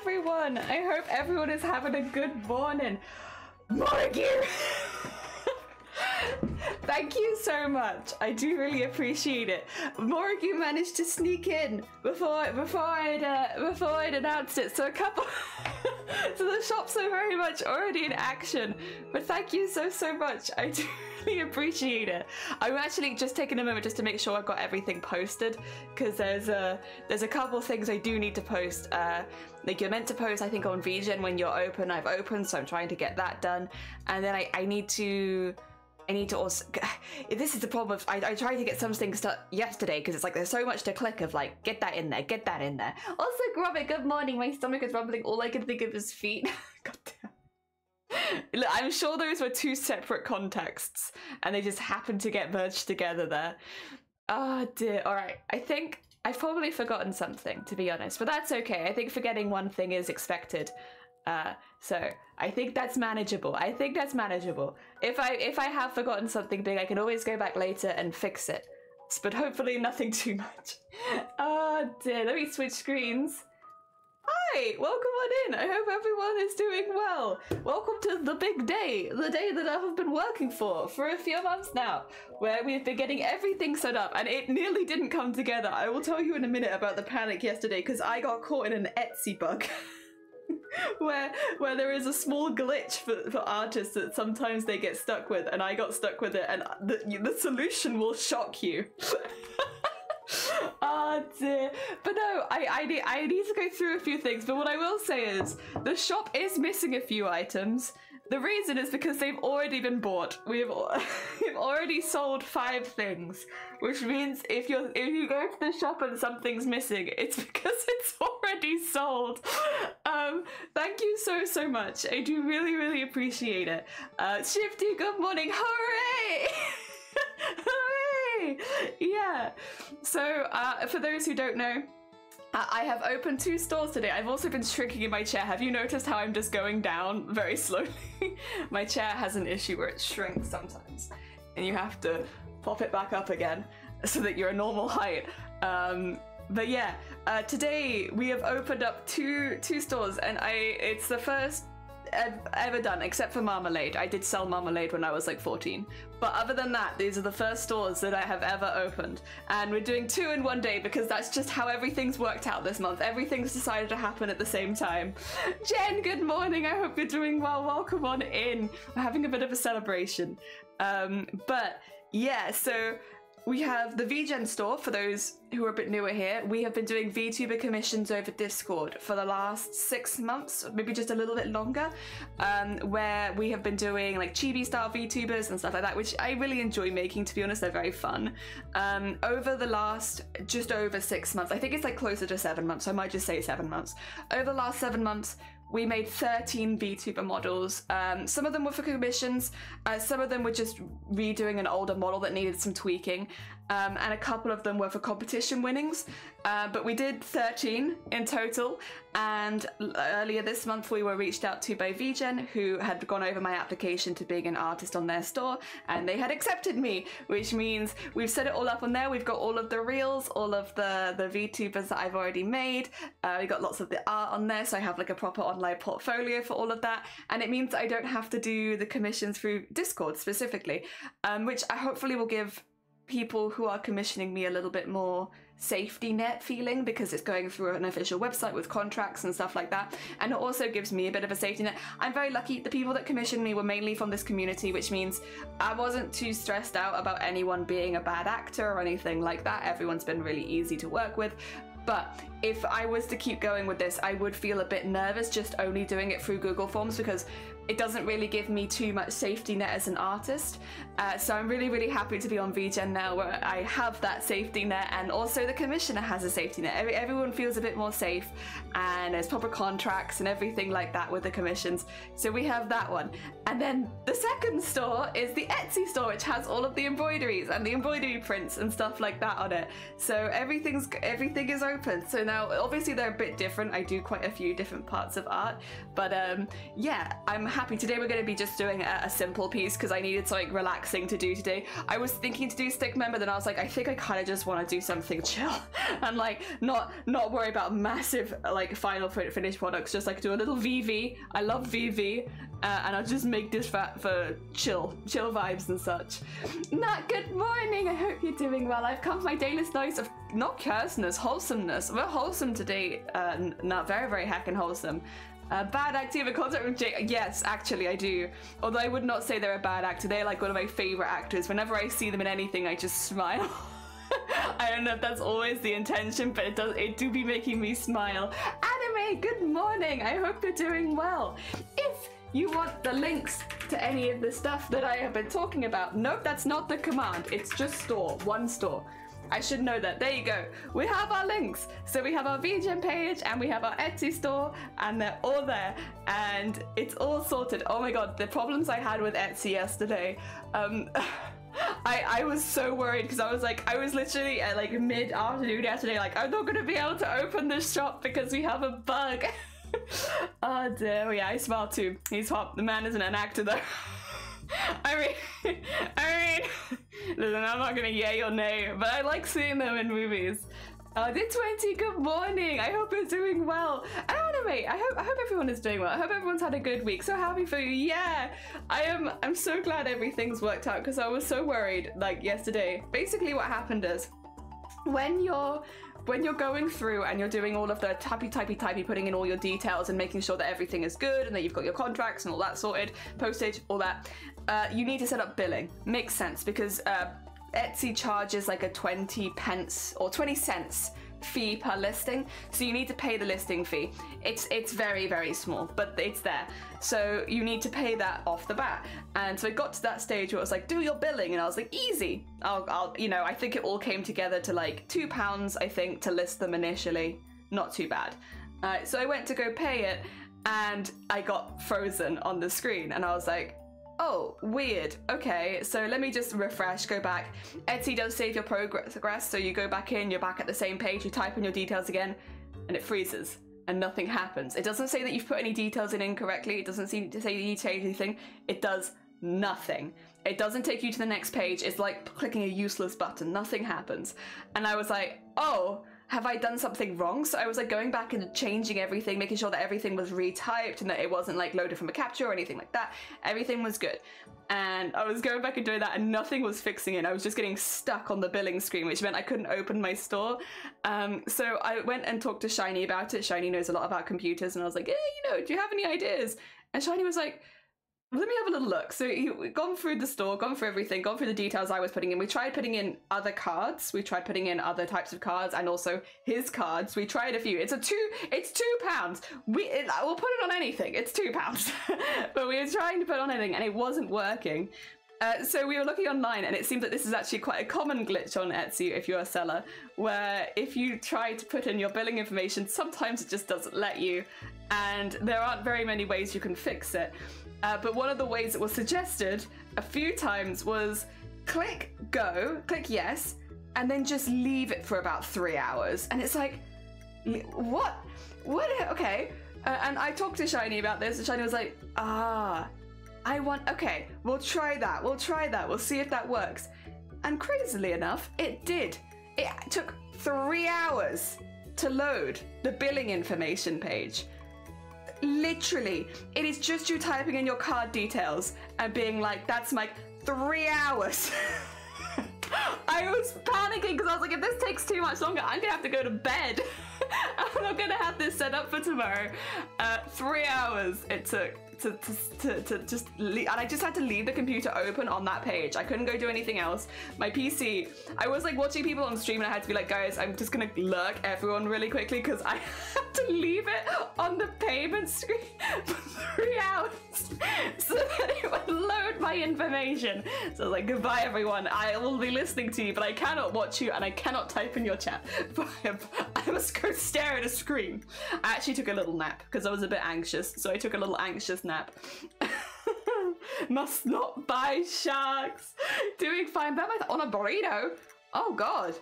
everyone. I hope everyone is having a good morning. Morgue! Thank you so much. I do really appreciate it. Morgue managed to sneak in before I'd announced it. So a couple so the shops are very much already in action. But thank you so much. I do really appreciate it. I'm actually just taking a moment just to make sure I've got everything posted, because there's a couple things I do need to post. Like you're meant to post, I think, on VGen when you're open. I've opened, so I'm trying to get that done. And then I need to also, this is the problem of, I tried to get some things done yesterday because it's like there's so much to click of like, get that in there, get that in there. Also, Gromit, good morning, my stomach is rumbling, all I can think of is feet. God damn. Look, I'm sure those were two separate contexts and they just happened to get merged together there. Oh dear, alright, I think I've probably forgotten something, to be honest, but that's okay. I think forgetting one thing is expected. So I think that's manageable. I think that's manageable. If I have forgotten something big, I can always go back later and fix it. But hopefully nothing too much. Oh dear, let me switch screens. Hi, welcome on in. I hope everyone is doing well. Welcome to the big day, the day that I have been working for a few months now, where we've been getting everything set up and it nearly didn't come together. I will tell you in a minute about the panic yesterday because I got caught in an Etsy bug. where there is a small glitch for artists that sometimes they get stuck with, and I got stuck with it, and the solution will shock you. Oh dear. But no, I need to go through a few things, but what I will say is the shop is missing a few items. The reason is because they've already been bought. We've already sold 5 things, which means if you go to the shop and something's missing, it's because it's already sold. Thank you so much. I do really appreciate it. Shifty, good morning. Hooray! Hooray! Yeah. So for those who don't know, I have opened 2 stores today. I've also been shrinking in my chair. Have you noticed how I'm just going down very slowly? My chair has an issue where it shrinks sometimes, and you have to pop it back up again so that you're a normal height. But yeah, today we have opened up two stores, and it's the first I've ever done, except for marmalade. I did sell marmalade when I was like 14, but other than that, these are the first stores that I have ever opened, and we're doing 2 in one day because that's just how everything's worked out this month. Everything's decided to happen at the same time. Jen, good morning. I hope you're doing well. Welcome on in. We're having a bit of a celebration. But yeah, so we have the VGen store. For those who are a bit newer here, we have been doing VTuber commissions over Discord for the last 6 months, maybe just a little bit longer, where we have been doing like chibi style VTubers and stuff like that, which I really enjoy making, to be honest. They're very fun. Over the last just over 6 months, I think it's like closer to 7 months, so I might just say 7 months. Over the last 7 months, we made 13 VTuber models. Some of them were for commissions, some of them were just redoing an older model that needed some tweaking, and a couple of them were for competition winnings. But we did 13 in total, and earlier this month we were reached out to by VGen, who had gone over my application to being an artist on their store, and they had accepted me, which means we've set it all up on there. We've got all of the reels, all of the VTubers that I've already made. We got lots of the art on there, so I have like a proper online portfolio for all of that, and it means I don't have to do the commissions through Discord specifically, which I hopefully will give people who are commissioning me a little bit more safety net feeling, because it's going through an official website with contracts and stuff like that, and it also gives me a bit of a safety net. I'm very lucky. The people that commissioned me were mainly from this community, which means I wasn't too stressed out about anyone being a bad actor or anything like that. Everyone's been really easy to work with. But if I was to keep going with this, I would feel a bit nervous just only doing it through Google Forms, because it doesn't really give me too much safety net as an artist. So I'm really happy to be on VGen now, where I have that safety net, and also the commissioner has a safety net. Everyone feels a bit more safe, and there's proper contracts and everything like that with the commissions. So we have that one. And then the second store is the Etsy store, which has all of the embroideries and the embroidery prints and stuff like that on it. So everything is open. So now obviously they're a bit different. I do quite a few different parts of art, but yeah, I'm happy. Today we're going to be just doing a simple piece because I needed something relaxing to do today. I was thinking to do stick member, then I was like, I think I kind of just want to do something chill and like not worry about massive like final finished products, just like do a little vivi. I love vivi. And I'll just make this for chill vibes and such. Nat, good morning. I hope you're doing well. I've come for my daily dose of not curseness, wholesomeness. We're wholesome today. Not very, very heckin' wholesome. Bad actor, you have a contact with Jake? Yes, actually I do. Although I would not say they're a bad actor. They're like one of my favorite actors. Whenever I see them in anything, I just smile. I don't know if that's always the intention, but it do be making me smile. Anime, good morning. I hope you're doing well. If you want the links to any of the stuff that I have been talking about, nope, that's not the command. It's just store, one store. I should know that. There you go. We have our links. So we have our VGen page and we have our Etsy store, and they're all there and it's all sorted. Oh my god, the problems I had with Etsy yesterday. I was so worried because I was literally at like mid-afternoon yesterday, like, I'm not gonna be able to open this shop because we have a bug. Oh dear, yeah, I smile too. He's hot. The man isn't an actor though. I mean, listen, I'm not gonna yay or nay, but I like seeing them in movies. The 20, good morning. I hope you're doing well. Anime, I hope everyone is doing well. I hope everyone's had a good week. So happy for you. Yeah, I'm so glad everything's worked out because I was so worried like yesterday. Basically what happened is when you're going through and you're doing all of the typey, putting in all your details and making sure that everything is good and that you've got your contracts and all that sorted, postage, all that, you need to set up billing. Makes sense because Etsy charges like a 20 pence or 20 cents fee per listing, so you need to pay the listing fee. It's very, very small, but it's there, so you need to pay that off the bat. And so it got to that stage where it was like, do your billing, and I was like, easy. I'll you know, I think it all came together to like £2, I think, to list them initially. Not too bad. So I went to go pay it and I got frozen on the screen and I was like, oh, weird. Okay, so let me just refresh, go back. Etsy does save your progress, so you go back in, you're back at the same page, you type in your details again, and it freezes, and nothing happens. It doesn't say that you've put any details in incorrectly, it doesn't seem to say you need to change anything, it does nothing. It doesn't take you to the next page, it's like clicking a useless button, nothing happens. And I was like, oh, have I done something wrong? So I was like going back and changing everything, making sure that everything was retyped and that it wasn't like loaded from a capture or anything like that. Everything was good. And I was going back and doing that and nothing was fixing it. I was just getting stuck on the billing screen, which meant I couldn't open my store. So I went and talked to Shiny about it. Shiny knows a lot about computers and I was like, hey, you know, do you have any ideas? And Shiny was like, let me have a little look. So we've gone through the store, gone through everything, gone through the details I was putting in. We tried putting in other cards. We tried putting in other types of cards and also his cards. We tried a few. It's £2. We'll put it on anything. It's £2. But we were trying to put on anything and it wasn't working. So we were looking online and it seems that this is actually quite a common glitch on Etsy if you're a seller, where if you try to put in your billing information, sometimes it just doesn't let you. And there aren't very many ways you can fix it. But one of the ways that was suggested a few times was click go, click yes, and then just leave it for about 3 hours. And it's like, what? Okay. And I talked to Shiny about this and Shiny was like, okay, we'll try that. We'll see if that works. And crazily enough, it did. It took 3 hours to load the billing information page. Literally, it is just you typing in your card details and being like, that's my 3 hours. I was panicking because I was like, if this takes too much longer, I'm gonna have to go to bed. I'm not gonna have this set up for tomorrow. 3 hours it took to just leave, and I just had to leave the computer open on that page. I couldn't go do anything else. My PC, I was like watching people on stream and I had to be like, guys, I'm just gonna lurk everyone really quickly because I had to leave it on the payment screen for 3 hours so that it would load my information. So I was like, goodbye everyone, I will be listening to you, but I cannot watch you and I cannot type in your chat. I must go stare at a screen. I actually took a little nap because I was a bit anxious, so I took a little anxious nap. Must not buy sharks. Doing fine. On a burrito. Oh god.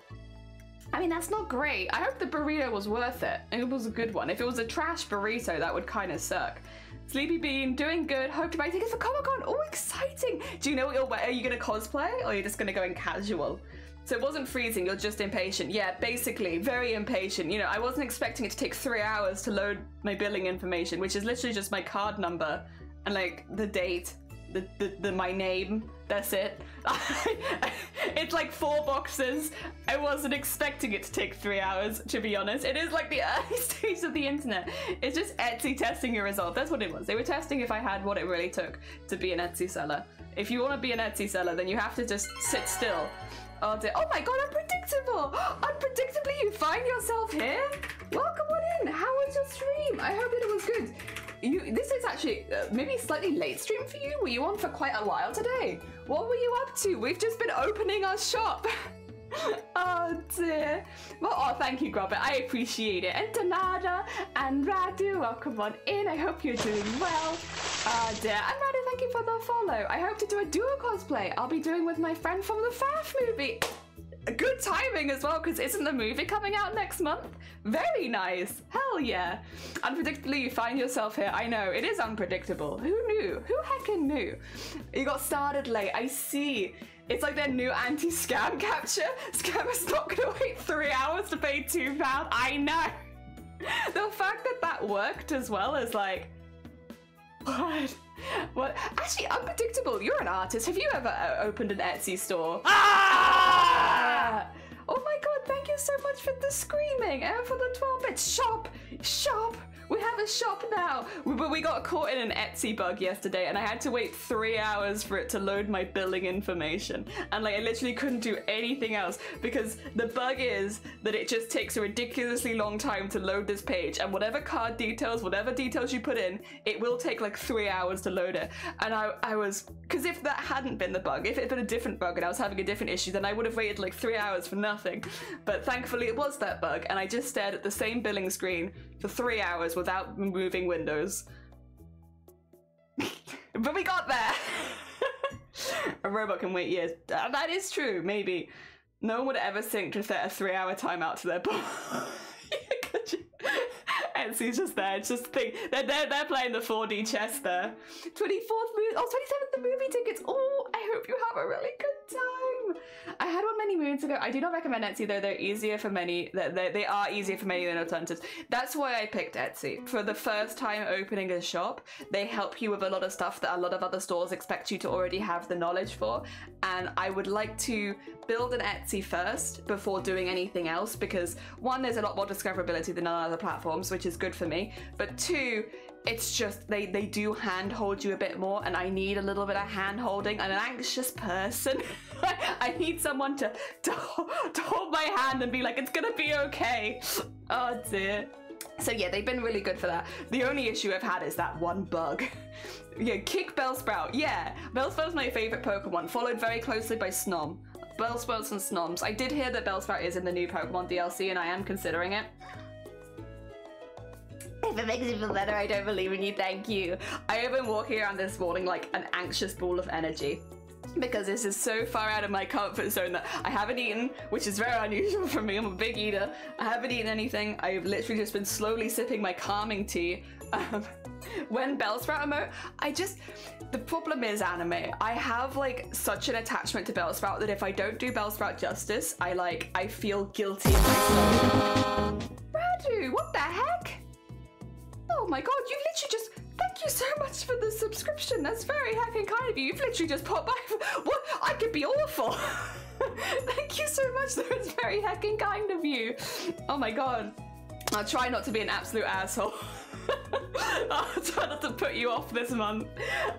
I mean, that's not great. I hope the burrito was worth it. It was a good one. If it was a trash burrito, that would kind of suck. Sleepy Bean, doing good. Hope to buy tickets for Comic-Con. Oh, exciting. Do you know what you're wearing? Are you going to cosplay or are you just going to go in casual? So it wasn't freezing, you're just impatient. Yeah, basically, very impatient. You know, I wasn't expecting it to take 3 hours to load my billing information, which is literally just my card number and like the date, my name. That's it. It's like 4 boxes. I wasn't expecting it to take 3 hours, to be honest. It is like the early stage of the internet. It's just Etsy testing your result. That's what it was. They were testing if I had what it really took to be an Etsy seller. If you want to be an Etsy seller, then you have to just sit still. Oh dear. Oh my god, unpredictable! Unpredictably, you find yourself here? Welcome on in. How was your stream? I hope that it was good. This is actually maybe slightly late stream for you. Were you on for quite a while today? What were you up to? We've just been opening our shop. Oh dear. Well, oh, thank you, Grobber. I appreciate it. And Donada and Radu, welcome on in. I hope you're doing well. Oh dear. And Radu, thank you for the follow. I hope to do a duo cosplay I'll be doing with my friend from the Faf movie. Good timing as well, because isn't the movie coming out next month? Very nice. Hell yeah. Unpredictably, you find yourself here. I know, it is unpredictable. Who knew? Who heckin' knew? You got started late. I see. It's like their new anti-scam capture. Scammers not gonna wait 3 hours to pay £2. I know. The fact that that worked as well is like, what? What? Actually, unpredictable. You're an artist. Have you ever opened an Etsy store? Ah! Oh my god, thank you so much for the screaming and for the 12 bits. Shop! Shop! We have a shop now! But we got caught in an Etsy bug yesterday and I had to wait 3 hours for it to load my billing information. And like I literally couldn't do anything else because the bug is that it just takes a ridiculously long time to load this page, and whatever card details, whatever details you put in, it will take like 3 hours to load it. And I was, because if that hadn't been the bug, if it had been a different bug and I was having a different issue, then I would have waited like 3 hours for nothing. But thankfully it was that bug and I just stared at the same billing screen for 3 hours without moving windows. But we got there. A robot can wait years. That is true, maybe. No one would ever think to set a 3-hour timeout to their bot. Etsy's just there. It's just thing. They're playing the 4D chess there. 24th movie. Oh, 27th the movie tickets. Oh, I hope you have a really good time. I had one many moons ago. I do not recommend Etsy though. They're easier for many. They are easier for many than alternatives. That's why I picked Etsy. For the first time opening a shop, they help you with a lot of stuff that a lot of other stores expect you to already have the knowledge for. And I would like to build an Etsy first before doing anything else because one, there's a lot more discoverability than on other platforms, which is good for me. But two, it's just they do hand hold you a bit more, and I need a little bit of hand holding. I'm an anxious person. I need someone to hold my hand and be like, it's gonna be okay. Oh dear. So yeah, they've been really good for that. The only issue I've had is that one bug. Yeah, kick Bellsprout. Yeah, Bellsprout's my favorite Pokemon, followed very closely by Snom. Bellsprouts and Snoms. I did hear that Bellsprout is in the new Pokemon DLC and I am considering it. If it makes you feel better, I don't believe in you, thank you. I have been walking around this morning like an anxious ball of energy because this is so far out of my comfort zone that I haven't eaten, which is very unusual for me. I'm a big eater. I haven't eaten anything. I've literally just been slowly sipping my calming tea. When Bellsprout emote, the problem is anime. I have like such an attachment to Bellsprout that if I don't do Bellsprout justice, I feel guilty. Radu, what the heck? Oh my god, you've literally just, thank you so much for the subscription. That's very heckin' kind of you. You've literally just popped by. What? I could be awful. Thank you so much. That was very heckin' kind of you. Oh my god. I'll try not to be an absolute asshole. I'll try not to put you off this month.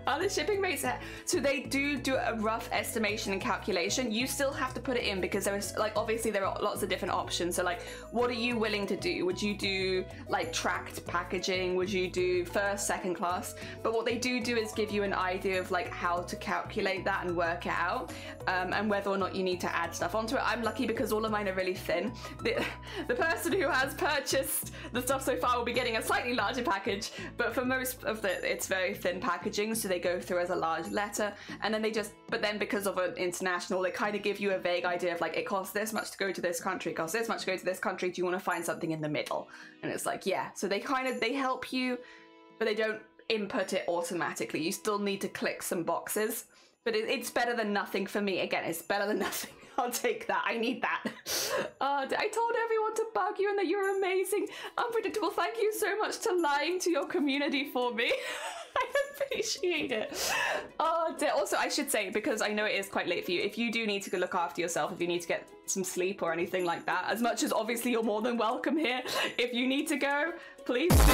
The shipping rates, so they do a rough estimation and calculation. You still have to put it in because there is obviously there are lots of different options. So what are you willing to do? Would you do tracked packaging? Would you do first, second class? But what they do is give you an idea of how to calculate that and work it out, and whether or not you need to add stuff onto it. I'm lucky because all of mine are really thin. The person who has purchased the stuff so far will be getting a slightly larger package, but for most of it's very thin packaging, so they go through as a large letter, and then but then because of an international, they kind of give you a vague idea of like, it costs this much to go to this country, it costs this much to go to this country, do you want to find something in the middle? And it's like, yeah, so they help you, but they don't input it automatically. You still need to click some boxes, but it's better than nothing for me. Again, it's better than nothing. I'll take that. I need that. I told everyone to bug you and that you're amazing. Unpredictable, thank you so much to lying to your community for me. I appreciate it. Also, I should say, because I know it is quite late for you, if you do need to go look after yourself, if you need to get some sleep or anything like that, as much as obviously you're more than welcome here, if you need to go, please do.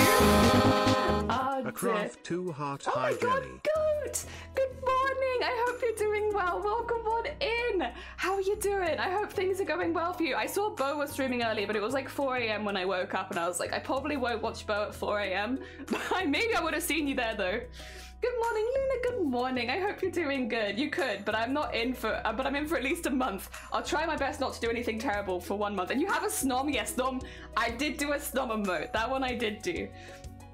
A craft 2 heart oh high my God, jelly. Goat! Good morning! I hope you're doing well. Welcome on in. How are you doing? I hope things are going well for you. I saw Bo was streaming earlier, but it was like 4 a.m. when I woke up, and I was like, I probably won't watch Bo at 4 a.m. Maybe I would have seen you there though. Good morning, Luna. Good morning. I hope you're doing good. You could, but I'm not in for. But I'm in for at least a month. I'll try my best not to do anything terrible for 1 month. And you have a snom? Yes, snom. I did do a snom emote. That one I did do.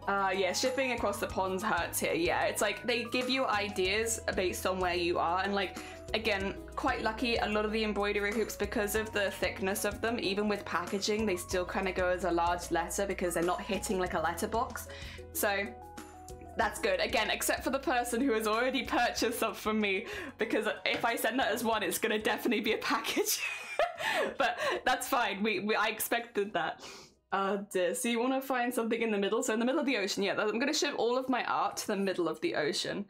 Yeah, shipping across the ponds hurts here. Yeah, it's like they give you ideas based on where you are, and like, again, quite lucky, a lot of the embroidery hoops, because of the thickness of them, even with packaging, they still kind of go as a large letter because they're not hitting like a letterbox. So that's good. Again, except for the person who has already purchased some from me, because if I send that as one, it's gonna definitely be a package. But that's fine. I expected that. Dear. So you want to find something in the middle? So in the middle of the ocean, yeah, I'm going to ship all of my art to the middle of the ocean.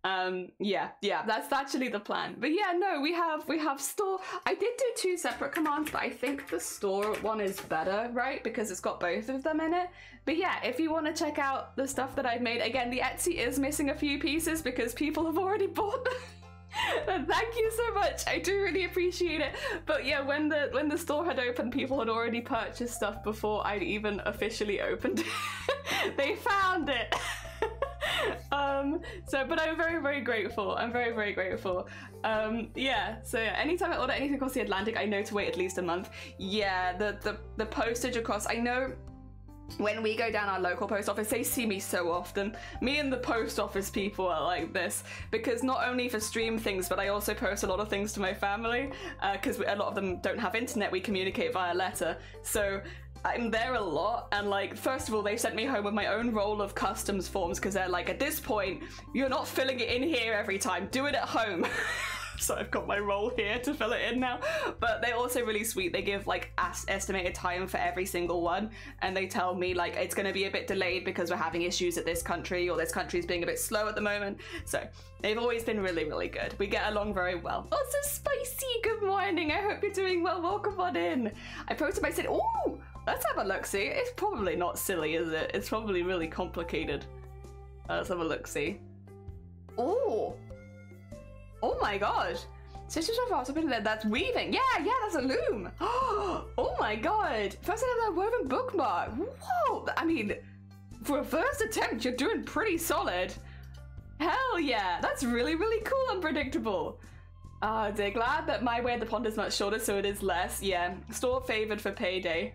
Yeah, that's actually the plan. But yeah, no, we have store. I did do 2 separate commands, but I think the store one is better, right? Because it's got both of them in it. But yeah, if you want to check out the stuff that I've made, again, the Etsy is missing a few pieces because people have already bought them. Thank you so much. I do really appreciate it. But yeah, when the store had opened, people had already purchased stuff before I'd even officially opened it. They found it. But I'm very, very grateful. I'm very, very grateful. Yeah, so yeah, anytime I order anything across the Atlantic, I know to wait at least a month. Yeah, the postage across, I know. When we go down our local post office, they see me so often. Me and the post office people are like this, because not only for stream things, but I also post a lot of things to my family, because a lot of them don't have internet, we communicate via letter. So I'm there a lot, and like, first of all, they sent me home with my own roll of customs forms, because they're like, at this point, you're not filling it in here every time, do it at home. So I've got my roll here to fill it in now. But they're also really sweet. They give like estimated time for every single one, and they tell me like it's going to be a bit delayed because we're having issues at this country, or this country's being a bit slow at the moment. So they've always been really, really good. We get along very well. Oh, so spicy. Good morning. I hope you're doing well. Welcome on in. I posted my city. Ooh, let's have a look see. It's probably not silly, is it? It's probably really complicated. Let's have a look see. Ooh. Oh my gosh. Stitches of also been there. That's weaving. Yeah, that's a loom. Oh my god. First I have that woven bookmark. Whoa. I mean, for a first attempt, you're doing pretty solid. Hell yeah. That's really, really cool. Unpredictable. They're glad that my way of the pond is much shorter, so it is less. Yeah. Store favored for payday.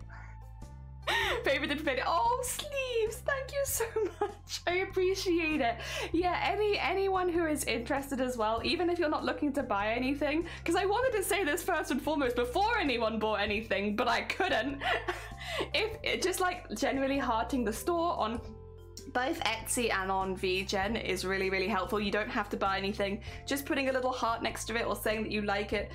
Favored for payday. Oh, sleeves. Thank you so much. I appreciate it. Yeah, anyone who is interested as well, even if you're not looking to buy anything, because I wanted to say this first and foremost before anyone bought anything, but I couldn't. If just like generally hearting the store on both Etsy and on VGen is really, really helpful. You don't have to buy anything. Just putting a little heart next to it or saying that you like it,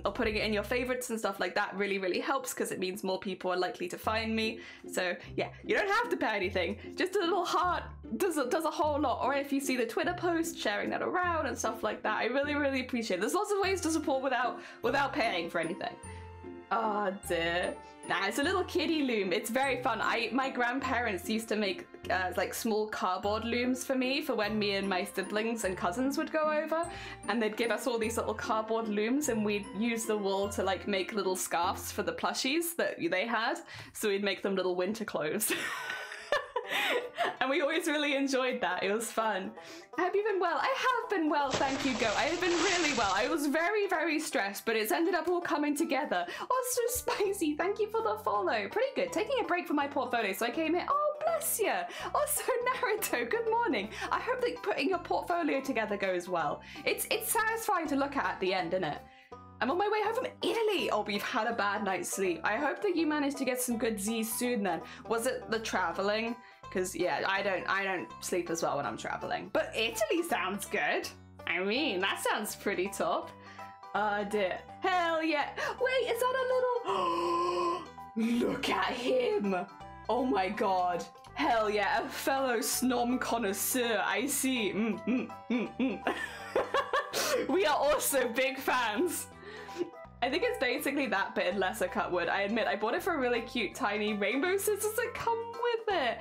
or putting it in your favorites and stuff like that really, really helps, because it means more people are likely to find me. So yeah, you don't have to pay anything. Just a little heart does a whole lot. Or if you see the Twitter post, sharing that around and stuff like that, I really, really appreciate it. There's lots of ways to support without paying for anything. Oh dear. Nah, it's a little kiddie loom. It's very fun. My grandparents used to make like small cardboard looms for me for when me and my siblings and cousins would go over, and they'd give us all these little cardboard looms, and we'd use the wool to like make little scarves for the plushies that they had. So we'd make them little winter clothes. And we always really enjoyed that. It was fun. Have you been well? I have been well, thank you, Go. I have been really well. I was very, very stressed, but it's ended up all coming together. Oh, so spicy. Thank you for the follow. Pretty good. Taking a break from my portfolio, so I came here. Oh, bless bless you. Also, Naruto, good morning. I hope that putting your portfolio together goes well. It's satisfying to look at the end, isn't it? I'm on my way home from Italy. Oh, but you've had a bad night's sleep. I hope that you managed to get some good Z's soon then. Was it the traveling? Because yeah, I don't sleep as well when I'm traveling. But Italy sounds good. I mean, that sounds pretty top. Dear. Hell yeah. Wait, is that a little... Look at him. Oh my god. Hell yeah, a fellow snom connoisseur, I see. We are also big fans. I think it's basically that bit in lesser cut wood. I admit, I bought it for really cute tiny rainbow scissors that come with it.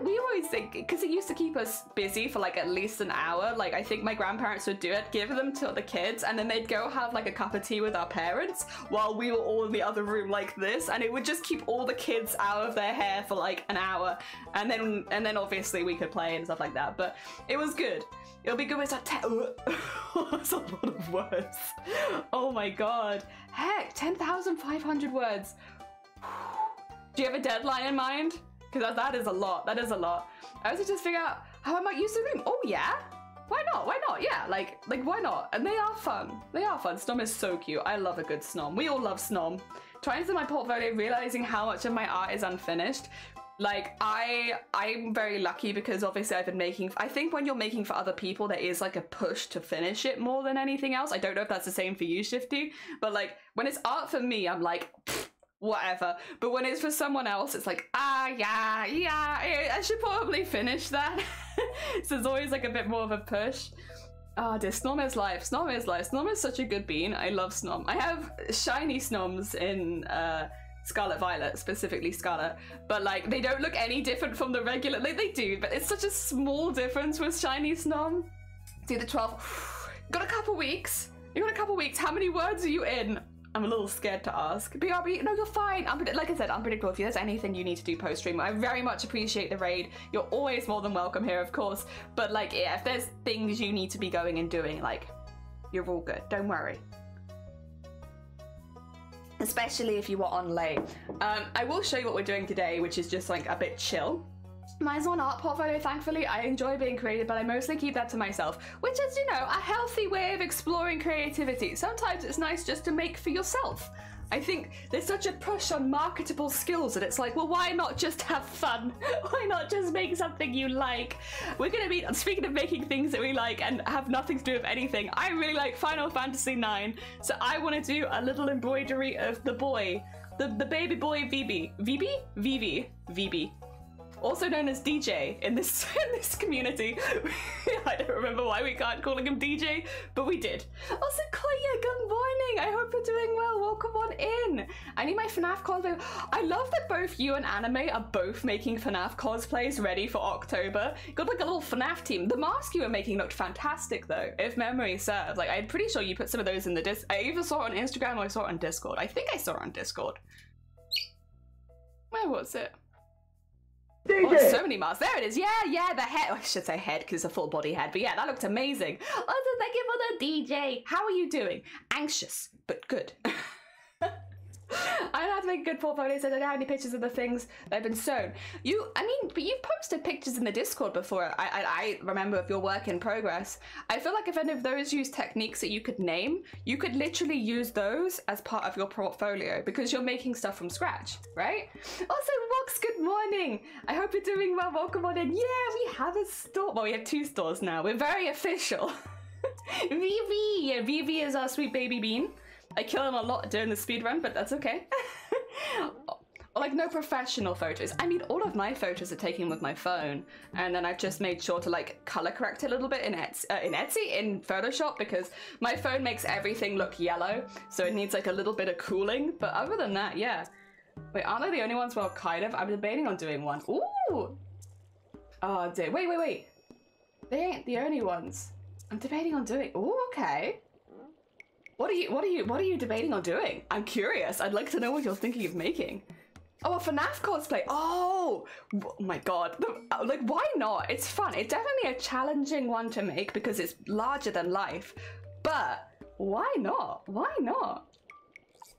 We always think, because it used to keep us busy for like at least an hour. Like I think my grandparents would do it, give them to the kids, and then they'd go have like a cup of tea with our parents while we were all in the other room like this, and it would just keep all the kids out of their hair for like an hour, and then obviously we could play and stuff like that. But it was good. It'll be good when it's like that's a lot of words. Oh my god. Heck, 10,500 words. Do you have a deadline in mind? Because that is a lot. That is a lot. I also just figure out how I might use the room. Oh yeah? Why not? Why not? Yeah, like why not? And they are fun. They are fun. Snom is so cute. I love a good snom. We all love snom. Trying to do my portfolio, realizing how much of my art is unfinished. Like I'm very lucky because obviously I've been making, I think when you're making for other people there is like a push to finish it more than anything else. I don't know if that's the same for you, Shifty, but like when it's art for me I'm like whatever, but when it's for someone else it's like yeah I should probably finish that. So there's always like a bit more of a push. Dear, Snom is life. Snom is life. Snom is such a good bean. I love Snom. I have shiny Snoms in Scarlet Violet, specifically Scarlet, but like they don't look any different from the regular, like they do, but it's such a small difference with shiny Snom. See the 12, got a couple weeks, you got a couple weeks, how many words are you in? I'm a little scared to ask. BRB, no, you're fine. Like I said, unpredictable. If there's anything you need to do post-stream, I very much appreciate the raid. You're always more than welcome here, of course, but like, yeah, if there's things you need to be going and doing, like, you're all good, don't worry. Especially if you are on late. I will show you what we're doing today, which is just like a bit chill. Mine's on art portfolio, thankfully. I enjoy being creative, but I mostly keep that to myself, which is, you know, a healthy way of exploring creativity. Sometimes it's nice just to make for yourself. I think there's such a push on marketable skills that it's like, well, why not just have fun? Why not just make something you like? We're gonna be, speaking of making things that we like and have nothing to do with anything, I really like Final Fantasy IX, so I want to do a little embroidery of the boy, the baby boy Vivi. Vivi. Also known as DJ in this community. I don't remember why we can't calling him DJ, but we did. Also, Koya, good morning. I hope you're doing well. Welcome on in. I need my FNAF cosplay. I love that both you and Anime are both making FNAF cosplays ready for October. Got like a little FNAF team. The mask you were making looked fantastic though, if memory serves. Like, I'm pretty sure you put some of those in the I either saw it on Instagram or I saw it on Discord. I think I saw it on Discord. Where was it? Oh, so many masks. There it is. Yeah, the head. Oh, I should say head because it's a full body head. But yeah, that looked amazing. Also, thank you for the DJ. How are you doing? Anxious, but good. I don't have to make a good portfolio, so I don't have any pictures of the things that have been sewn. But you've posted pictures in the Discord before. I remember of your work in progress. I feel like if any of those use techniques that you could name, you could literally use those as part of your portfolio because you're making stuff from scratch, right? Also, Wox, good morning. I hope you're doing well. Welcome on in. Yeah, we have a store. Well, we have 2 stores now. We're very official. Vivi. Yeah, Vivi is our sweet baby bean. I kill him a lot during the speedrun, but that's okay. Like, no professional photos. I mean, all of my photos are taken with my phone, and then I've just made sure to like color correct it a little bit in Photoshop, because my phone makes everything look yellow, so it needs like a little bit of cooling. But other than that, yeah. Wait, aren't they the only ones? Well, kind of. I'm debating on doing one. Ooh. Oh dear. Wait. They ain't the only ones. I'm debating on doing. Ooh, okay. What are you debating on doing? I'm curious. I'd like to know what you're thinking of making. Oh, a FNAF cosplay. Oh my god. Like, why not? It's fun. It's definitely a challenging one to make because it's larger than life. But why not? Why not?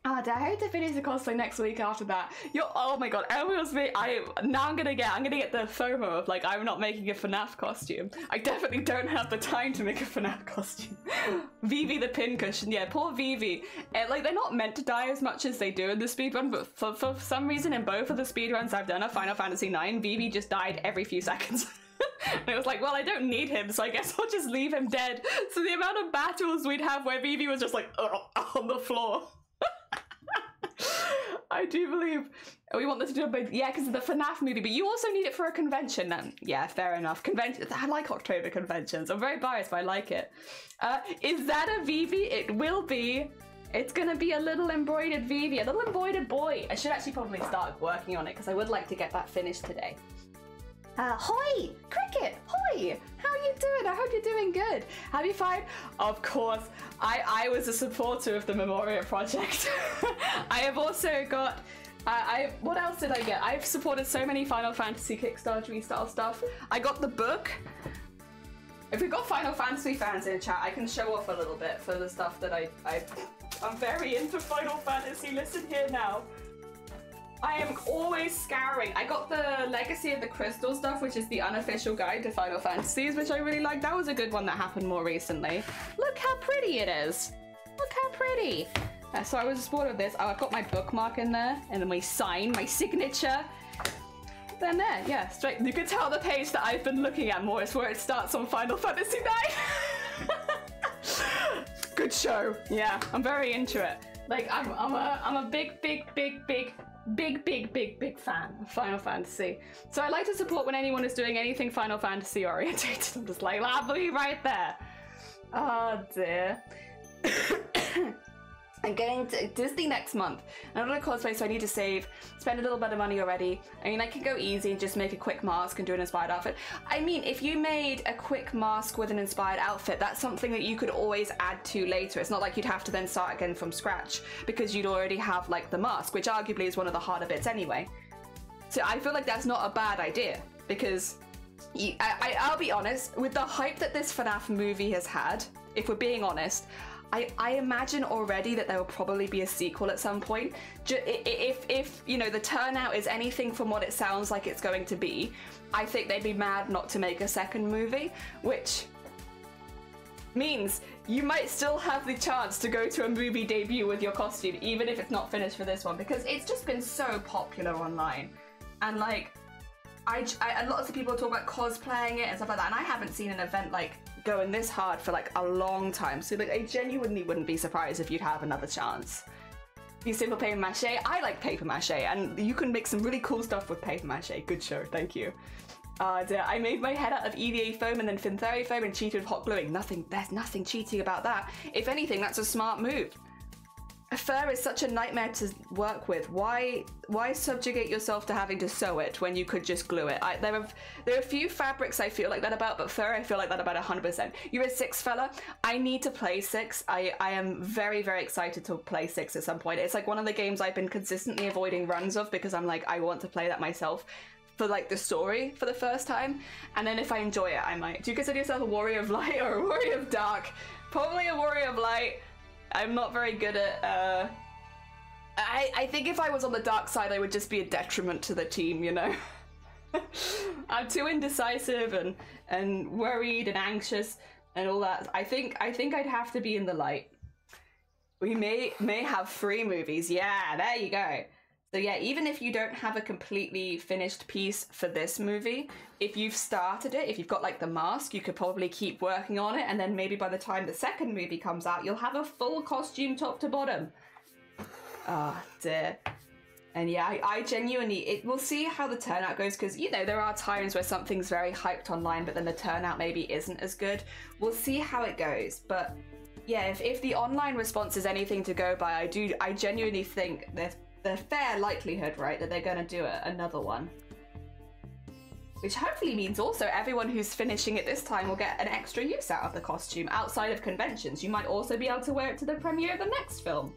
I hope to finish the cosplay next week after that. Oh my god, everyone's me. I'm gonna get the FOMO of like, I'm not making a FNAF costume. I definitely don't have the time to make a FNAF costume. Vivi the pincushion, yeah, poor Vivi. Like, they're not meant to die as much as they do in the speedrun, but for some reason in both of the speedruns I've done of Final Fantasy IX, Vivi just died every few seconds. And it was like, well, I don't need him, so I guess I'll just leave him dead. So the amount of battles we'd have where Vivi was just like, on the floor. I do believe we want this to do it, yeah, because of the FNAF movie, but you also need it for a convention then. Yeah, fair enough. Convention. I like October conventions. I'm very biased, but I like it. Is that a Vivi? It will be. It's gonna be a little embroidered Vivi, a little embroidered boy. I should actually probably start working on it because I would like to get that finished today. Hoi! Cricket! Hoi! How are you doing? I hope you're doing good. Have you found? Of course, I was a supporter of the Memoria project. I have also got, what else did I get? I've supported so many Final Fantasy Kickstarter style stuff. I got the book. If we've got Final Fantasy fans in chat, I can show off a little bit for the stuff that I'm very into Final Fantasy. Listen here now. I am always scouring. I got the Legacy of the Crystal stuff, which is the unofficial guide to Final Fantasies, which I really like. That was a good one that happened more recently. Look how pretty it is. Look how pretty. So I was a supporter of this. Oh, I've got my bookmark in there, and then my sign, my signature. Then there, yeah, straight. You can tell the page that I've been looking at more is where it starts on Final Fantasy IX. Good show. Yeah, I'm very into it. Like, I'm a big fan of Final Fantasy. So I like to support when anyone is doing anything Final Fantasy orientated. I'm just like, I'll be right there. Oh dear. I'm going to Disney next month. I'm not a cosplay, so I need to save, spend a little bit of money already. I mean, I can go easy and just make a quick mask and do an inspired outfit. I mean, if you made a quick mask with an inspired outfit, that's something that you could always add to later. It's not like you'd have to then start again from scratch because you'd already have like the mask, which arguably is one of the harder bits anyway. So I feel like that's not a bad idea because I'll be honest, with the hype that this FNAF movie has had, if we're being honest, I imagine already that there will probably be a sequel at some point. If you know, the turnout is anything from what it sounds like it's going to be, I think they'd be mad not to make a second movie, which means you might still have the chance to go to a movie debut with your costume, even if it's not finished for this one, because it's just been so popular online. And like, lots of people talk about cosplaying it and stuff like that, and I haven't seen an event like going this hard for like a long time, so like I genuinely wouldn't be surprised if you'd have another chance. You simple paper mache? I like paper mache, and you can make some really cool stuff with paper mache. Good show, thank you. I made my head out of EVA foam and then Fintheri foam and cheated with hot gluing. There's nothing cheating about that. If anything, that's a smart move. Fur is such a nightmare to work with. Why subjugate yourself to having to sew it when you could just glue it? There are a few fabrics I feel like that about, but fur I feel like that about 100%. You're a 6 fella. I need to play 6. I am very, very excited to play 6 at some point. It's like one of the games I've been consistently avoiding runs of because I'm like, I want to play that myself for like the story for the first time, and then if I enjoy it, I might. Do you consider yourself a warrior of light or a warrior of dark? Probably a warrior of light. I'm not very good at, I think if I was on the dark side, I would just be a detriment to the team, you know? I'm too indecisive and worried and anxious and all that. I think I'd have to be in the light. We may have 3 movies. Yeah, there you go. So yeah, even if you don't have a completely finished piece for this movie, if you've started it, if you've got like the mask, you could probably keep working on it, and then maybe by the time the second movie comes out, you'll have a full costume top to bottom. Oh dear. And yeah, I genuinely, we'll see how the turnout goes, because, you know, there are times where something's very hyped online, but then the turnout maybe isn't as good. We'll see how it goes, but yeah, if the online response is anything to go by, I genuinely think there's the fair likelihood, right, that they're going to do another one. Which hopefully means also everyone who's finishing it this time will get an extra use out of the costume outside of conventions. You might also be able to wear it to the premiere of the next film.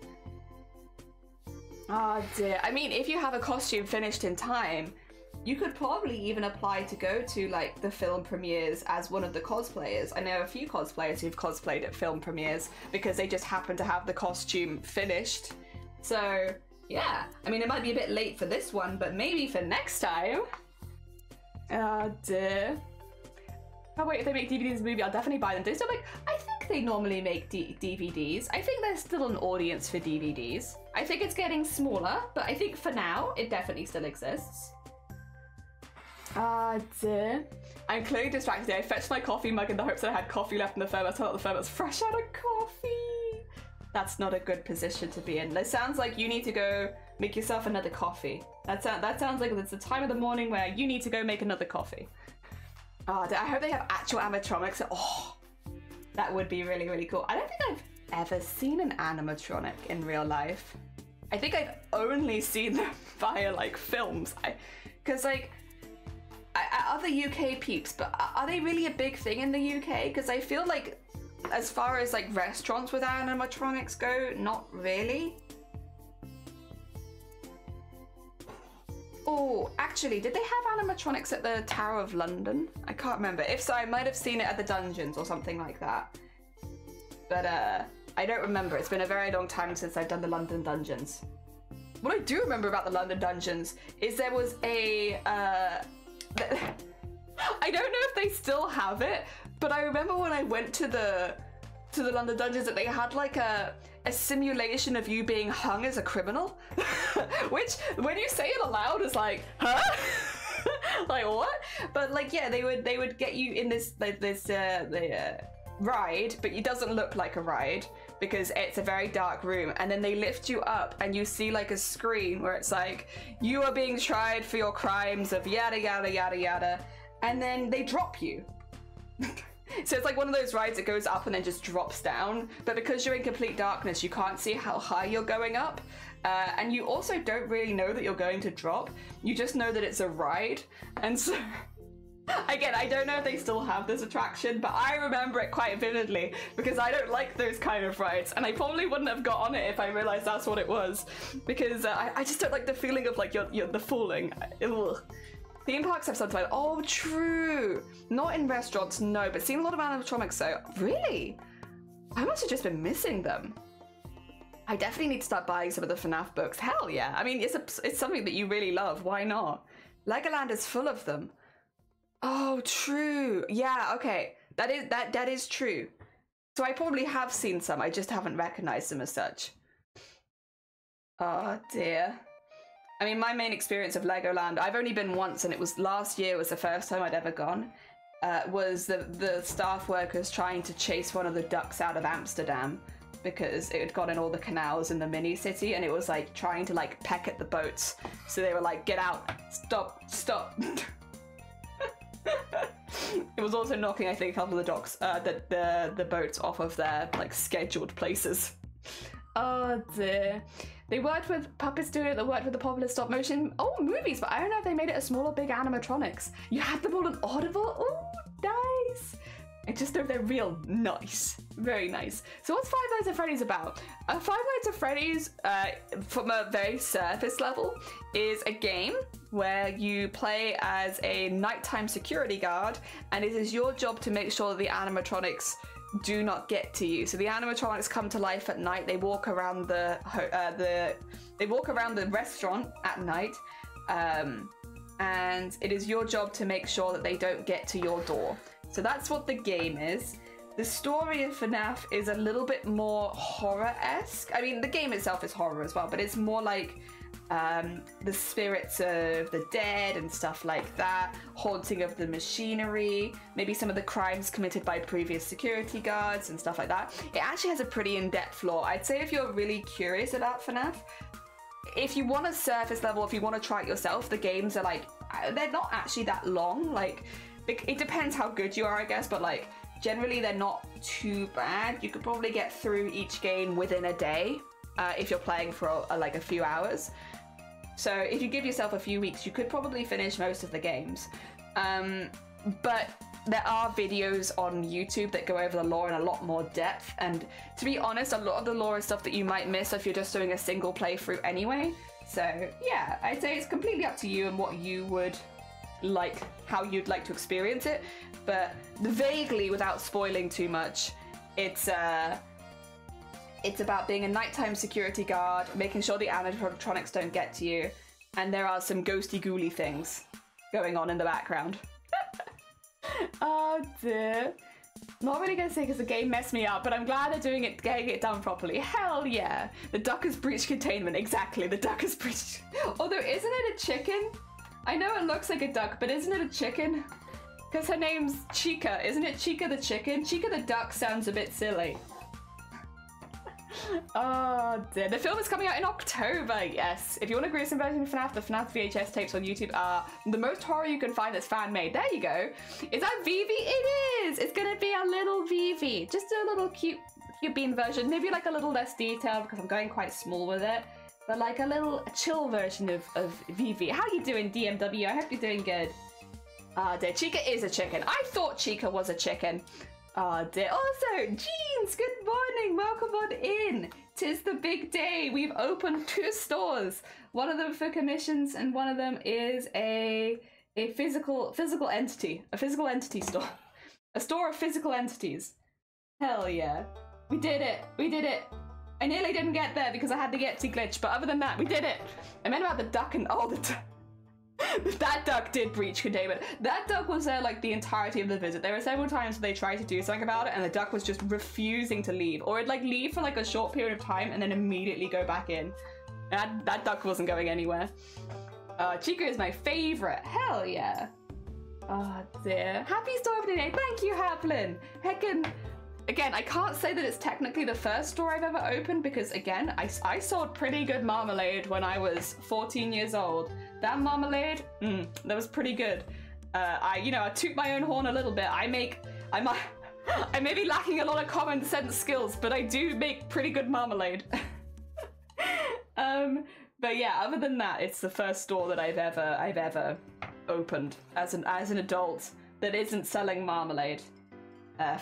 Oh dear. I mean, if you have a costume finished in time, you could probably even apply to go to like the film premieres as one of the cosplayers. I know a few cosplayers who've cosplayed at film premieres because they just happen to have the costume finished. So yeah, I mean, it might be a bit late for this one, but maybe for next time. Oh dear. Oh wait, if they make DVDs of the movie, I'll definitely buy them. Do they still make? I think they normally make DVDs. I think there's still an audience for DVDs. I think it's getting smaller, but I think for now, it definitely still exists. Ah dear. I'm clearly distracted. I fetched my coffee mug in the hopes that I had coffee left in the thermos. I thought the thermos fresh out of coffee. That's not a good position to be in. It sounds like you need to go make yourself another coffee. That sounds like it's the time of the morning where you need to go make another coffee. Oh, I hope they have actual animatronics. Oh, that would be really, really cool. I don't think I've ever seen an animatronic in real life. I think I've only seen them via like films. Because like, other UK peeps, but are they really a big thing in the UK? Because I feel like as far as like restaurants with animatronics go, not really. Oh, actually, did they have animatronics at the Tower of London? I can't remember. If so, I might have seen it at the dungeons or something like that. But I don't remember. It's been a very long time since I've done the London dungeons. What I do remember about the London dungeons is there was a I don't know if they still have it, but I remember when I went to the London dungeons that they had like a simulation of you being hung as a criminal, which when you say it aloud is like, huh? Like what? But like, yeah, they would get you in this ride, but it doesn't look like a ride because it's a very dark room, and then they lift you up and you see like a screen where it's like, you are being tried for your crimes of yada yada yada yada, and then they drop you. So it's like one of those rides that goes up and then just drops down, but because you're in complete darkness, you can't see how high you're going up, and you also don't really know that you're going to drop. You just know that it's a ride, and so again, I don't know if they still have this attraction, but I remember it quite vividly because I don't like those kind of rides, and I probably wouldn't have got on it if I realized that's what it was, because I just don't like the feeling of like you're the fooling. Ugh. Theme parks have something like, oh, true. Not in restaurants, no, but seen a lot of animatronics though. Really? I must have just been missing them. I definitely need to start buying some of the FNAF books. Hell yeah. I mean, it's something that you really love. Why not? Legoland is full of them. Oh, true. Yeah, okay. That is true. So I probably have seen some. I just haven't recognized them as such. Oh, dear. I mean, my main experience of Legoland, I've only been once, and it was last year was the first time I'd ever gone, was the staff workers trying to chase one of the ducks out of Amsterdam because it had gone in all the canals in the mini city, and it was like trying to like peck at the boats. So they were like, get out, stop, stop. It was also knocking, I think, a couple of the docks, the boats off of their like scheduled places. Oh dear. They worked with Puppet Studio that worked with the popular stop motion movies, but I don't know if they made it a small or big animatronics. You had them all on Audible? Oh, nice. I just know they're real nice. Very nice. So what's Five Nights at Freddy's about? Five Nights at Freddy's, from a very surface level, is a game where you play as a nighttime security guard, and it is your job to make sure that the animatronics do not get to you. So the animatronics come to life at night. They walk around the restaurant at night, and it is your job to make sure that they don't get to your door. So that's what the game is. The story of FNAF is a little bit more horror-esque. I mean, the game itself is horror as well, but it's more like the spirits of the dead and stuff like that, haunting of the machinery, maybe some of the crimes committed by previous security guards and stuff like that. It actually has a pretty in-depth lore. I'd say if you're really curious about FNAF, if you want a surface level, if you want to try it yourself, the games are like, they're not actually that long. Like, it depends how good you are, I guess, but like, generally they're not too bad. You could probably get through each game within a day if you're playing for like a few hours. So if you give yourself a few weeks, you could probably finish most of the games. But there are videos on YouTube that go over the lore in a lot more depth. And to be honest, a lot of the lore is stuff that you might miss if you're just doing a single playthrough anyway. So yeah, I'd say it's completely up to you and what you would like, how you'd like to experience it. But vaguely, without spoiling too much, it's It's about being a nighttime security guard, making sure the animatronics don't get to you, and there are some ghosty ghouly things going on in the background. Oh dear. Not really gonna say because the game messed me up, but I'm glad they're getting it done properly. Hell yeah. The duck has breached containment. Exactly, the duck has breached. Although, isn't it a chicken? I know it looks like a duck, but isn't it a chicken? Because her name's Chica. Isn't it Chica the chicken? Chica the duck sounds a bit silly. Oh dear. The film is coming out in October, yes. If you want a gruesome version of FNAF, the FNAF VHS tapes on YouTube are the most horror you can find that's fan-made. There you go. Is that Vivi? It is! It's gonna be a little Vivi. Just a little cute bean version. Maybe like a little less detailed because I'm going quite small with it. But like a little chill version of Vivi. How you doing, DMW? I hope you're doing good. Ah dear. Chica is a chicken. I thought Chica was a chicken. Oh dear. Also, Jeans, good morning. Welcome on in. 'Tis the big day. We've opened 2 stores. One of them for commissions, and one of them is a physical entity. A physical entity store. A store of physical entities. Hell yeah. We did it. We did it. I nearly didn't get there because I had the Yeti glitch, but other than that, we did it. I meant about the duck and that duck did breach containment. That duck was there like the entirety of the visit. There were several times where they tried to do something about it and the duck was just refusing to leave. Or it'd like leave for like a short period of time and then immediately go back in. That duck wasn't going anywhere. Chica is my favorite. Hell yeah. Oh dear. Happy store opening day. Thank you, Haplin. Heckin'. Again, I can't say that it's technically the first store I've ever opened because, again, I sold pretty good marmalade when I was 14 years old. That marmalade, that was pretty good. I toot my own horn a little bit. I may be lacking a lot of common sense skills, but I do make pretty good marmalade. But yeah, other than that, it's the first store that I've ever opened as an adult that isn't selling marmalade.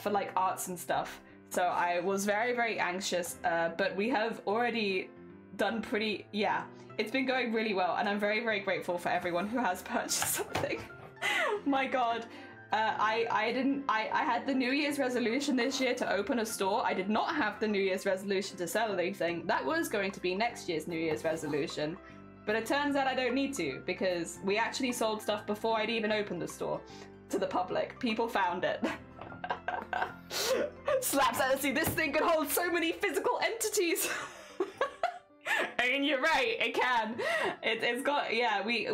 For like arts and stuff. So I was very, very anxious, but we have already done pretty, yeah, it's been going really well and I'm very, very grateful for everyone who has purchased something. My God. I had the New Year's resolution this year to open a store. I did not have the New Year's resolution to sell anything. That was going to be next year's New Year's resolution. But it turns out I don't need to because we actually sold stuff before I'd even opened the store to the public. People found it. Slaps Odyssey, this thing can hold so many physical entities. I mean, you're right, it can. It's got, yeah, we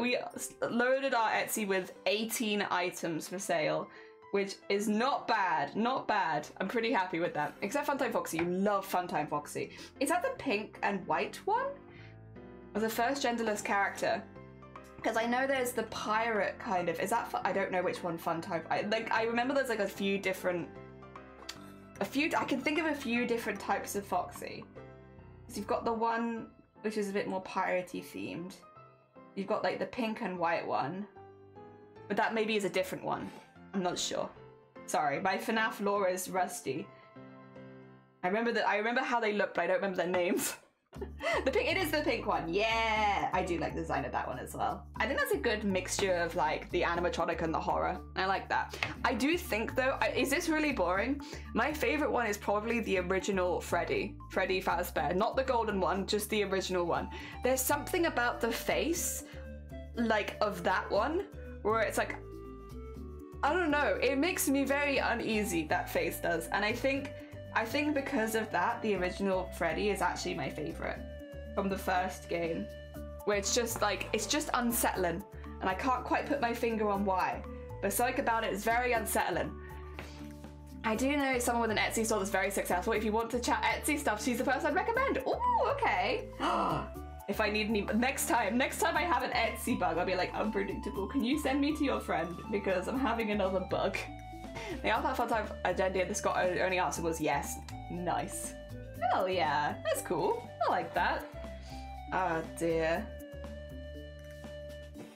loaded our Etsy with 18 items for sale, which is not bad, not bad. I'm pretty happy with that. Except Funtime Foxy, you love Funtime Foxy. Is that the pink and white one? Or the first genderless character? Because I know there's the pirate kind of, is that, I don't know which one Funtime, I remember there's like a few different, I can think of a few different types of Foxy. So you've got the one which is a bit more piratey themed. You've got like the pink and white one, but that maybe is a different one. I'm not sure. Sorry, my FNAF lore is rusty. I remember how they looked, but I don't remember their names. It is the pink one. Yeah, I do like the design of that one as well. I think that's a good mixture of like the animatronic and the horror. I like that. I do think though, is this really boring? My favorite one is probably the original Freddy Fazbear, not the golden one, just the original one. There's something about the face, like of that one, where it's like, I don't know, it makes me very uneasy, that face does, and I think because of that, the original Freddy is actually my favorite from the first game, where it's just like, it's just unsettling, and I can't quite put my finger on why, but something about it is very unsettling. I do know someone with an Etsy store that's very successful. If you want to chat Etsy stuff, she's the person I'd recommend. Ooh, okay. If I need any, next time I have an Etsy bug, I'll be like, unpredictable, can you send me to your friend? Because I'm having another bug. The Alpha Funtime agenda, the Scott only answer was yes. Nice. Hell yeah, that's cool. I like that. Oh dear.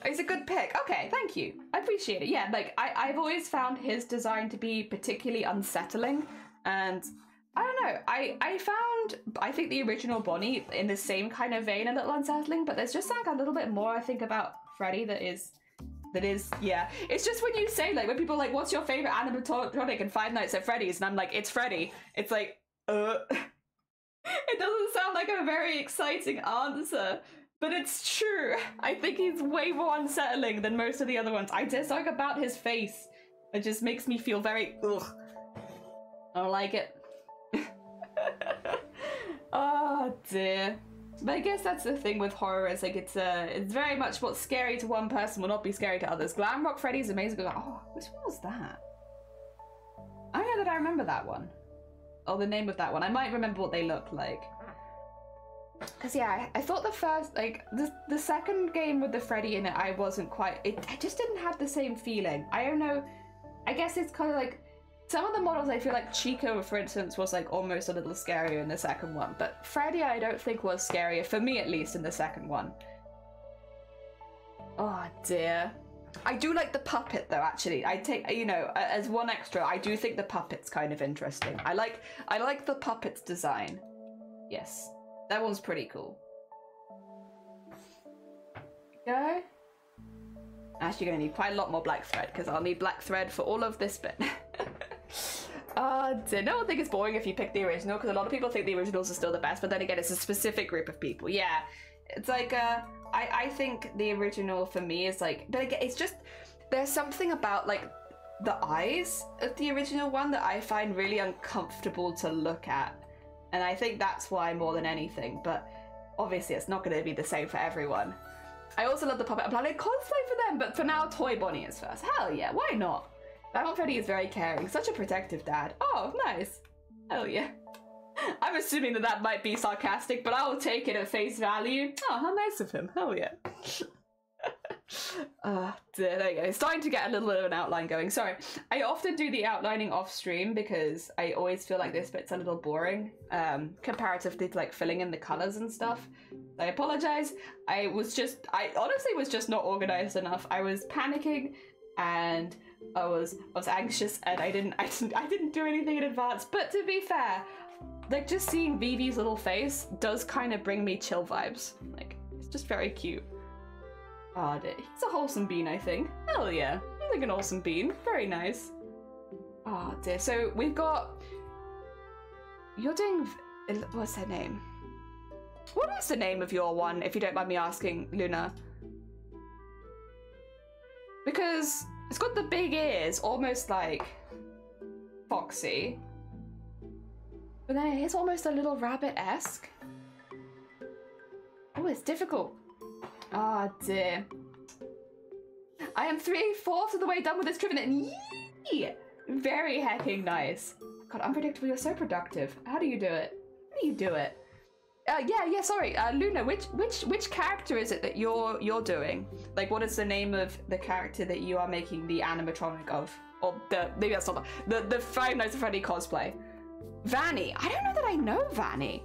It's a good pick. Okay, thank you. I appreciate it. Yeah, like I've always found his design to be particularly unsettling, and I don't know. I think the original Bonnie in the same kind of vein, a little unsettling, but there's just like a little bit more I think about Freddy that is, yeah. It's just when you say, like, when people are like, what's your favorite animatronic in Five Nights at Freddy's? And I'm like, it's Freddy. It's like, It doesn't sound like a very exciting answer, but it's true. I think he's way more unsettling than most of the other ones. I just like about his face. It just makes me feel very ugh. I don't like it. Oh dear. But I guess that's the thing with horror, is like it's very much what's scary to one person will not be scary to others. Glamrock Freddy's amazing. Oh, which one was that? I don't know that I remember that one. Oh, the name of that one. I might remember what they looked like. Cause yeah, I thought the first, like the second game with the Freddy in it, I wasn't quite. I just didn't have the same feeling. I don't know. I guess it's kind of like. Some of the models, I feel like Chico, for instance, was like almost a little scarier in the second one, but Freddy I don't think was scarier, for me at least, in the second one. Oh dear. I do like the puppet though, actually. I take, you know, as one extra, I do think the puppet's kind of interesting. I like the puppet's design. Yes, that one's pretty cool. Go. Actually gonna need quite a lot more black thread, because I'll need black thread for all of this bit. No one think it's boring if you pick the original, because a lot of people think the originals are still the best, but then again, it's a specific group of people. Yeah, it's like, I think the original for me is like, but again, it's just, there's something about like the eyes of the original one that I find really uncomfortable to look at. And I think that's why more than anything, but obviously it's not going to be the same for everyone. I also love the puppet. I'm planning cosplay for them, but for now, Toy Bonnie is first. Hell yeah, why not? Batman Freddy is very caring, such a protective dad. Oh, nice. Hell yeah. I'm assuming that that might be sarcastic, but I'll take it at face value. Oh, how nice of him. Hell yeah. There you go. It's starting to get a little bit of an outline going. Sorry. I often do the outlining off stream because I always feel like this bit's a little boring, comparatively to like filling in the colors and stuff. I apologize. I honestly was just not organized enough. I was panicking and I was anxious, and I didn't do anything in advance. But to be fair, like just seeing Vivi's little face does kind of bring me chill vibes. Like it's just very cute. Oh, he's a wholesome bean, I think. Hell yeah, he's like an awesome bean. Very nice. Oh dear. So we've got. You're doing. What's her name? What is the name of your one, if you don't mind me asking, Luna? Because it's got the big ears, almost like Foxy. But then it's almost a little rabbit-esque. Oh, it's difficult. Ah, oh, dear. I am 3/4 of the way done with this trivia. Yee! Very hecking nice. God, unpredictable, you're so productive. How do you do it? How do you do it? Yeah, sorry. Luna, which character is it that you're doing? Like, what is the name of the character that you are making the animatronic of? Or maybe that's not the Five Nights at Freddy cosplay. Vanny. I don't know that I know Vanny.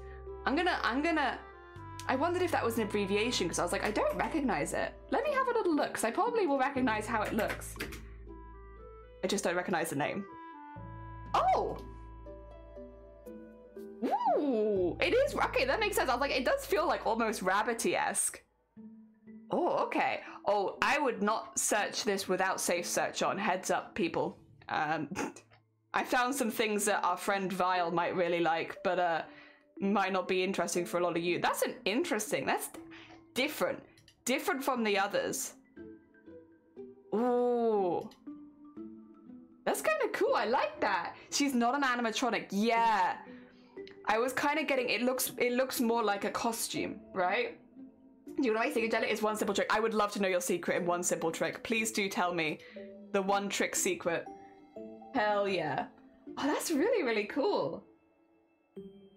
I wondered if that was an abbreviation, because I was like, I don't recognize it. Let me have a little look, because I probably will recognize how it looks. I just don't recognize the name. Oh! Ooh, it is, okay, that makes sense. I was like, it does feel like almost rabbity-esque. Oh, okay. Oh, I would not search this without safe search on. Heads up, people. I found some things that our friend Vile might really like, but might not be interesting for a lot of you. That's that's different. Different from the others. Ooh. That's kind of cool, I like that. She's not an animatronic, yeah. I was kind of getting, it looks more like a costume, right? You know what I think, Angelic? Is one simple trick. I would love to know your secret in one simple trick. Please do tell me the one trick secret. Hell yeah. Oh, that's really, really cool.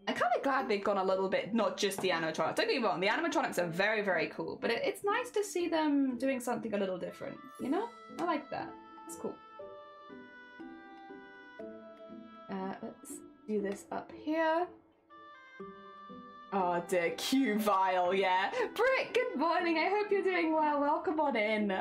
I'm kind of glad they've gone a little bit, not just the animatronics. Don't get me wrong, the animatronics are very, very cool, but it's nice to see them doing something a little different, you know? I like that. It's cool. Let's do this up here. Oh dear, Q Vile, yeah. Britt, good morning. I hope you're doing well. Welcome on in.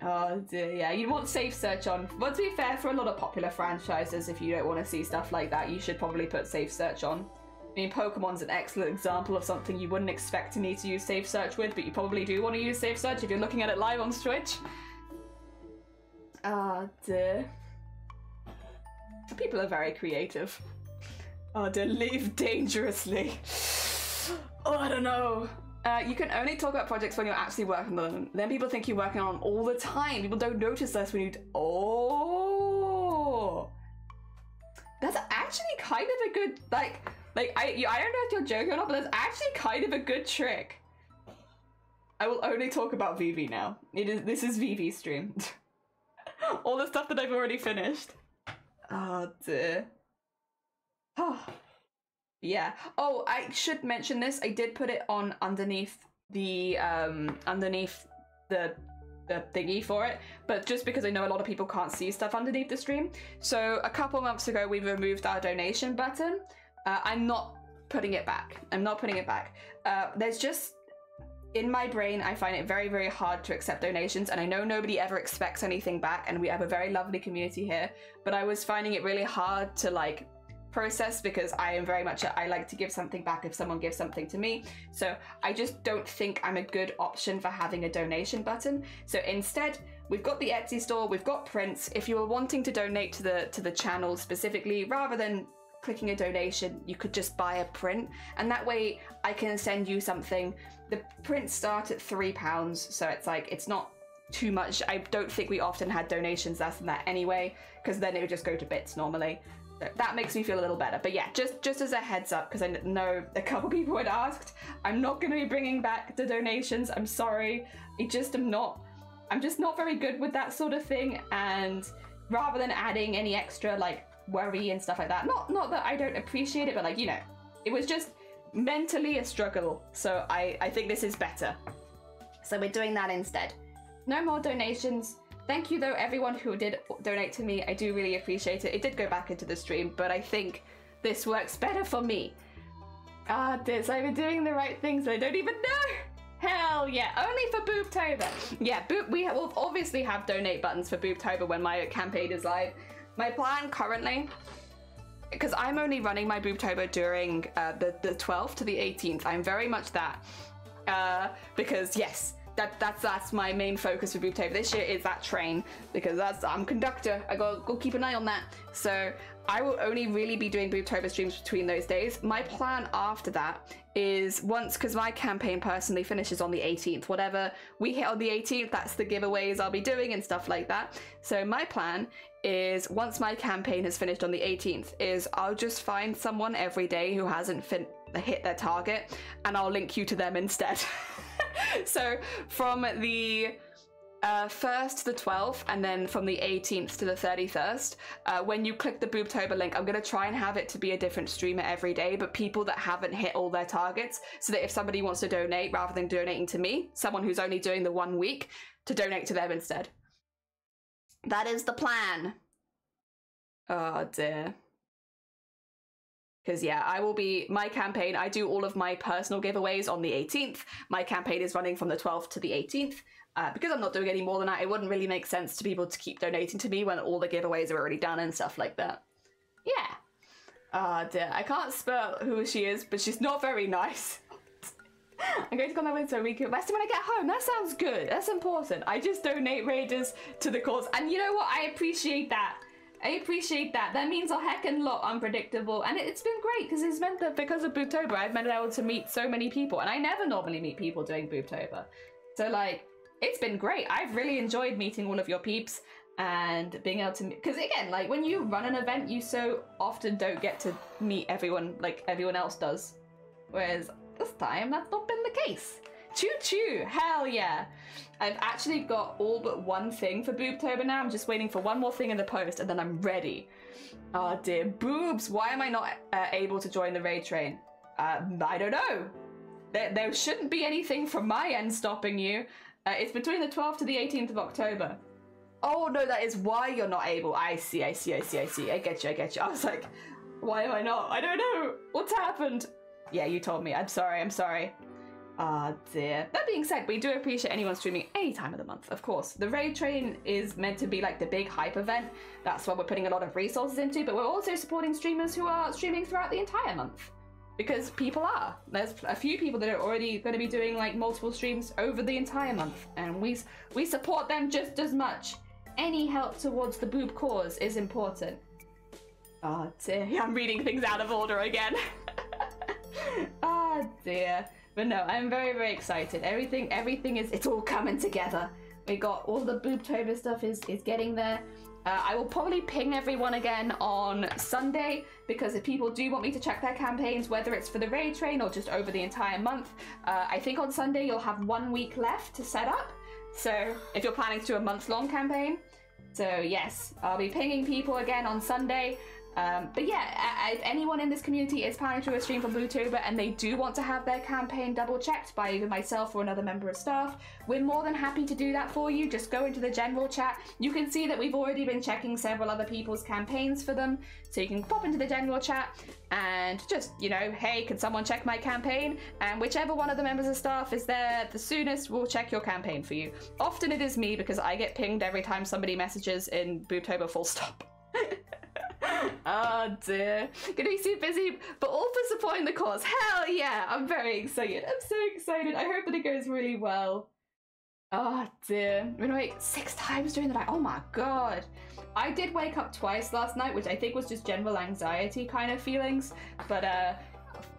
Oh dear, yeah. You want safe search on. But to be fair, for a lot of popular franchises, if you don't want to see stuff like that, you should probably put safe search on. I mean, Pokemon's an excellent example of something you wouldn't expect to need to use safe search with, but you probably do want to use safe search if you're looking at it live on Twitch. Oh dear. People are very creative. Oh, to leave dangerously. Oh, I don't know. You can only talk about projects when you're actually working on them. Then people think you're working on them all the time. People don't notice us when you... Oh. That's actually kind of a good, I don't know if you're joking or not, but that's actually kind of a good trick. I will only talk about Vivi now. This is Vivi's stream. All the stuff that I've already finished. Oh dear. Oh. Yeah. Oh, I should mention this. I did put it on underneath the thingy for it, but just because I know a lot of people can't see stuff underneath the stream. So a couple months ago we removed our donation button. I'm not putting it back. There's just, in my brain, I find it very, very hard to accept donations, and I know nobody ever expects anything back, and we have a very lovely community here, but I was finding it really hard to like process, because I am very much I like to give something back if someone gives something to me. So I just don't think I'm a good option for having a donation button. So instead, we've got the Etsy store, we've got prints. If you were wanting to donate to the channel specifically, rather than clicking a donation, you could just buy a print, and that way I can send you something. The prints start at £3, so it's like, it's not too much. I don't think we often had donations less than that anyway, because then it would just go to bits normally. So that makes me feel a little better. But yeah, just as a heads up, because I know a couple people had asked, I'm not going to be bringing back the donations. I'm sorry. I'm just not very good with that sort of thing, and rather than adding any extra like worry and stuff like that, not that I don't appreciate it, but like, you know, it was just mentally a struggle. So I think this is better. So we're doing that instead. No more donations. Thank you though, everyone who did donate to me. I do really appreciate it. It did go back into the stream, but I think this works better for me. Ah, this, I've been doing the right things. I don't even know. Hell yeah, only for Boobtober. Yeah, we will obviously have donate buttons for Boobtober when my campaign is live. My plan currently, because I'm only running my Boobtober during the 12th to the 18th. I'm very much that, because yes, that's my main focus for Boobtober this year, is that train, because I'm conductor. I go keep an eye on that. So I will only really be doing Boobtober streams between those days. My plan after that is once, because my campaign personally finishes on the 18th, whatever we hit on the 18th, that's the giveaways I'll be doing and stuff like that. So my plan is, once my campaign has finished on the 18th, is I'll just find someone every day who hasn't hit their target, and I'll link you to them instead. So from the 1st to the 12th, and then from the 18th to the 31st, when you click the Boobtober link, I'm going to try and have it to be a different streamer every day, but people that haven't hit all their targets, so that if somebody wants to donate, rather than donating to me, someone who's only doing the 1 week, to donate to them instead. That is the plan. Oh dear. Because yeah, I will be, my campaign, I do all of my personal giveaways on the 18th. My campaign is running from the 12th to the 18th. Because I'm not doing any more than that, it wouldn't really make sense to people to keep donating to me when all the giveaways are already done and stuff like that. Yeah. Oh dear, I can't spell who she is, but she's not very nice. I'm going to go on that with so we can rest when I get home. That sounds good. That's important. I just donate raiders to the cause. And you know what? I appreciate that. I appreciate that. That means a heckin' lot unpredictable. And it's been great, because it's meant that because of Boobtober, I've been able to meet so many people. And I never normally meet people doing Boobtober. So like, it's been great. I've really enjoyed meeting all of your peeps and being able to, because again, like when you run an event, you so often don't get to meet everyone like everyone else does. Whereas this time, that's not been the case. Choo choo, hell yeah. I've actually got all but one thing for Boobtober now. I'm just waiting for one more thing in the post and then I'm ready. Oh dear, boobs, why am I not able to join the raid train? I don't know. There shouldn't be anything from my end stopping you. It's between the 12th to the 18th of October. Oh no, that is why you're not able. I see. I get you. I was like, why am I not? I don't know. What's happened? Yeah, you told me. I'm sorry. Ah, dear. That being said, we do appreciate anyone streaming any time of the month, of course. The raid train is meant to be like the big hype event. That's what we're putting a lot of resources into, but we're also supporting streamers who are streaming throughout the entire month. Because people are. There's a few people that are already going to be doing like multiple streams over the entire month, and we support them just as much. Any help towards the boob cause is important. Oh dear, yeah, I'm reading things out of order again. Oh dear. But no, I'm very, very excited. Everything is, it's all coming together. We got all the Boobtober stuff is getting there. I will probably ping everyone again on Sunday, because if people do want me to check their campaigns, whether it's for the raid train or just over the entire month, I think on Sunday you'll have 1 week left to set up. So if you're planning to do a month-long campaign. So yes, I'll be pinging people again on Sunday. But yeah, if anyone in this community is planning to do a stream for Bluetober and they do want to have their campaign double checked by either myself or another member of staff, we're more than happy to do that for you. Just go into the general chat. You can see that we've already been checking several other people's campaigns for them. So you can pop into the general chat and just, you know, hey, can someone check my campaign? And whichever one of the members of staff is there the soonest, we'll check your campaign for you. Often it is me, because I get pinged every time somebody messages in Boobtober full stop. Oh dear. Gonna be super busy, but all for supporting the cause. Hell yeah, I'm very excited. I'm so excited. I hope that it goes really well. Oh dear. I'm gonna wake 6 times during the night. Oh my god. I did wake up twice last night, which I think was just general anxiety kind of feelings, but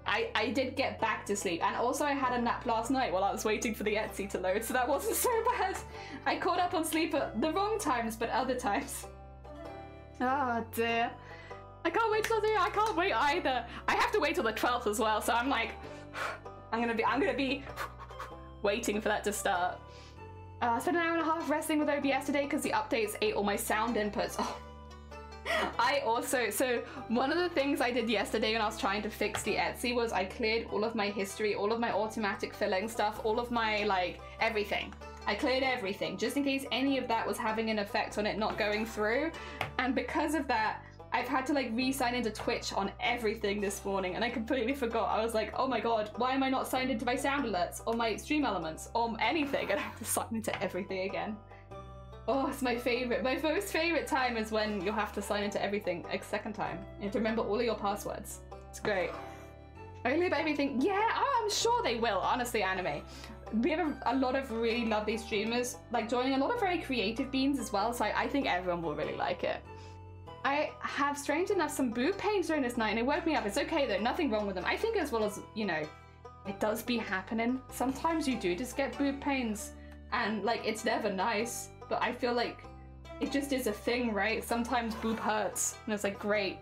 I did get back to sleep. And also I had a nap last night while I was waiting for the Etsy to load, so that wasn't so bad. I caught up on sleep at the wrong times, but other times. Oh dear. I can't wait till I can't wait either. I have to wait till the 12th as well, so I'm like, I'm gonna be waiting for that to start. I spent an hour and a half wrestling with OBS today because the updates ate all my sound inputs. Oh. I also, so one of the things I did yesterday when I was trying to fix the Etsy was I cleared all of my history, all of my automatic filling stuff, all of my, like, everything. I cleared everything, just in case any of that was having an effect on it not going through. And because of that, I've had to like re-sign into Twitch on everything this morning, and I completely forgot. I was like, oh my god, why am I not signed into my sound alerts or my stream elements or anything? And I have to sign into everything again. Oh, it's my favorite. My most favorite time is when you'll have to sign into everything a second time. You have to remember all of your passwords. It's great. I leave everything. Yeah, oh, I'm sure they will. Honestly, anime. We have a lot of really lovely streamers, like joining a lot of very creative beans as well, so I think everyone will really like it. I have, strange enough, some boob pains during this night, and it woke me up. It's okay though, nothing wrong with them. I think as well as, you know, it does be happening. Sometimes you do just get boob pains, and like, it's never nice, but I feel like it just is a thing, right? Sometimes boob hurts, and it's like, great.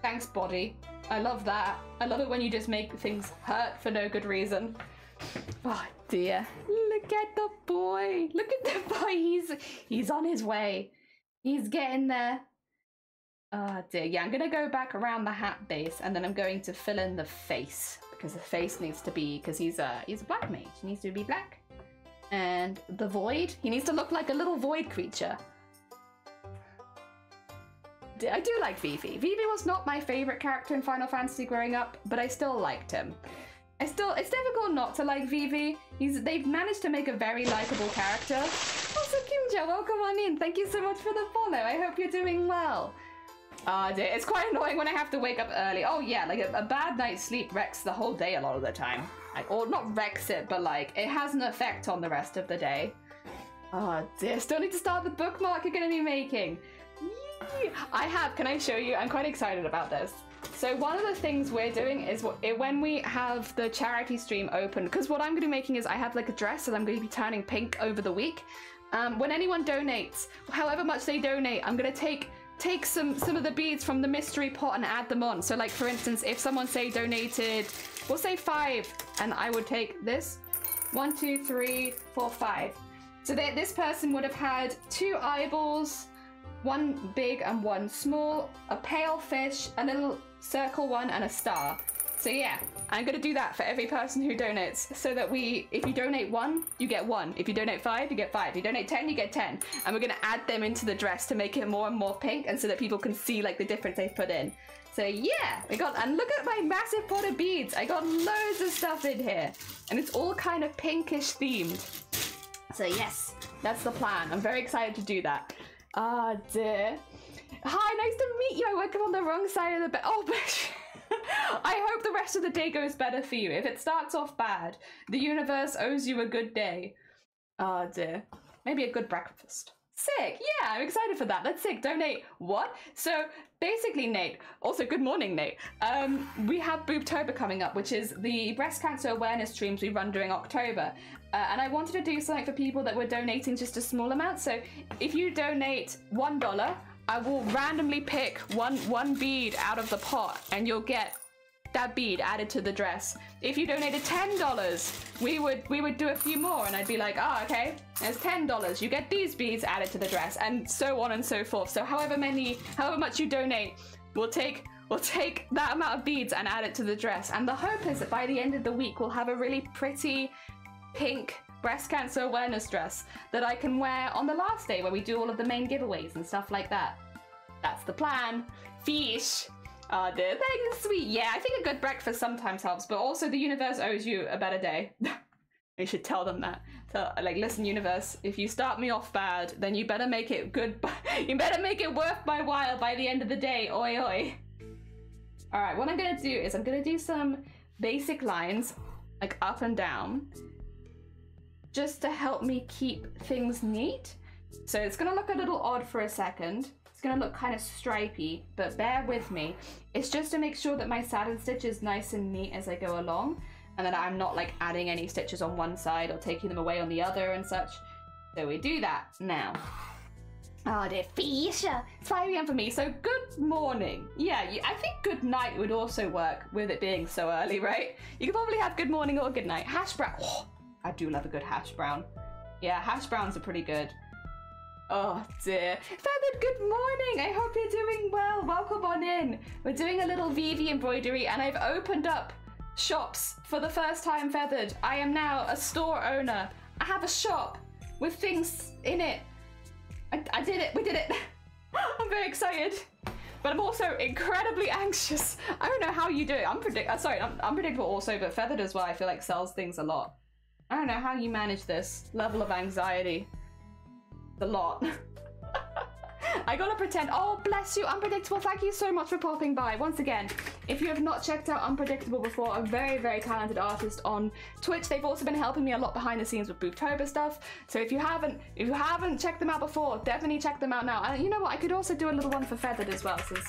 Thanks, body. I love that. I love it when you just make things hurt for no good reason. Oh dear. Look at the boy. Look at the boy. He's on his way. He's getting there. Oh dear. Yeah, I'm gonna go back around the hat base, and then I'm going to fill in the face, because the face needs to be, because he's a black mage. He needs to be black. And the void, he needs to look like a little void creature. I do like Vivi. Vivi was not my favorite character in Final Fantasy growing up, but I still liked him. It's difficult not to like Vivi. They've managed to make a very likable character. Also, Kimjo, welcome on in. Thank you so much for the follow. I hope you're doing well. Oh dear, it's quite annoying when I have to wake up early. Oh yeah, like a bad night's sleep wrecks the whole day a lot of the time. Like, or not wrecks it, but like, it has an effect on the rest of the day. Oh dear, still need to start the bookmark you're gonna be making. Yee! Can I show you? I'm quite excited about this. So one of the things we're doing is when we have the charity stream open, because what I'm going to be making is I have like a dress that I'm going to be turning pink over the week. When anyone donates, however much they donate, I'm going to take some of the beads from the mystery pot and add them on. So like, for instance, if someone say donated, we'll say 5, and I would take this 1, 2, 3, 4, 5. So this person would have had 2 eyeballs, 1 big and 1 small, a pale fish, a little circle one, and a star. So yeah, I'm gonna do that for every person who donates, so that if you donate 1, you get 1. If you donate 5, you get 5. If you donate 10, you get 10. And we're gonna add them into the dress to make it more and more pink, and so that people can see like the difference they've put in. So yeah, and look at my massive pot of beads. I got loads of stuff in here, and it's all kind of pinkish themed. So yes, that's the plan. I'm very excited to do that. Ah dear. Hi, nice to meet you. I woke up on the wrong side of the bed. Oh, but I hope the rest of the day goes better for you. If it starts off bad, the universe owes you a good day. Oh dear. Maybe a good breakfast. Sick. Yeah, I'm excited for that. That's sick. Donate what? So basically, Nate, also good morning, Nate. We have Boobtober coming up, which is the breast cancer awareness streams we run during October. And I wanted to do something for people that were donating just a small amount. So if you donate $1, I will randomly pick one bead out of the pot and you'll get that bead added to the dress. If you donated $10, we would do a few more, and I'd be like, oh, okay, there's $10. You get these beads added to the dress, and so on and so forth. So however much you donate, we'll take that amount of beads and add it to the dress. And the hope is that by the end of the week, we'll have a really pretty pink breast cancer awareness dress that I can wear on the last day where we do all of the main giveaways and stuff like that. That's the plan. Fish. Oh dear, thank you, sweet. Yeah, I think a good breakfast sometimes helps, but also the universe owes you a better day. You should tell them that. So, like, listen, universe, if you start me off bad, then you better make it good. You better make it worth my while by the end of the day. Oi, oi. All right, what I'm gonna do is I'm gonna do some basic lines, like up and down, just to help me keep things neat. So it's gonna look a little odd for a second. It's gonna look kind of stripy, but bear with me. It's just to make sure that my satin stitch is nice and neat as I go along, and that I'm not like adding any stitches on one side or taking them away on the other and such. So we do that now. Oh dear, Fisha. It's 5 AM for me, so good morning. Yeah, I think good night would also work with it being so early, right? You could probably have good morning or good night. Hash brown. Oh, I do love a good hash brown. Yeah, hash browns are pretty good. Oh dear. Feathered, good morning. I hope you're doing well. Welcome on in. We're doing a little vivi embroidery and I've opened up shops for the first time, Feathered. I am now a store owner. I have a shop with things in it. I did it. We did it. I'm very excited. But I'm also incredibly anxious. I don't know how you do it. I'm unpredictable also, but Feathered as well, I feel like sells things a lot. I don't know how you manage this level of anxiety. A lot. I gotta pretend. Oh, bless you, Unpredictable. Thank you so much for popping by. Once again, if you have not checked out Unpredictable before, a very, very talented artist on Twitch. They've also been helping me a lot behind the scenes with Boobtober stuff. So if you haven't checked them out before, definitely check them out now. And you know what? I could also do a little one for Feathered as well, since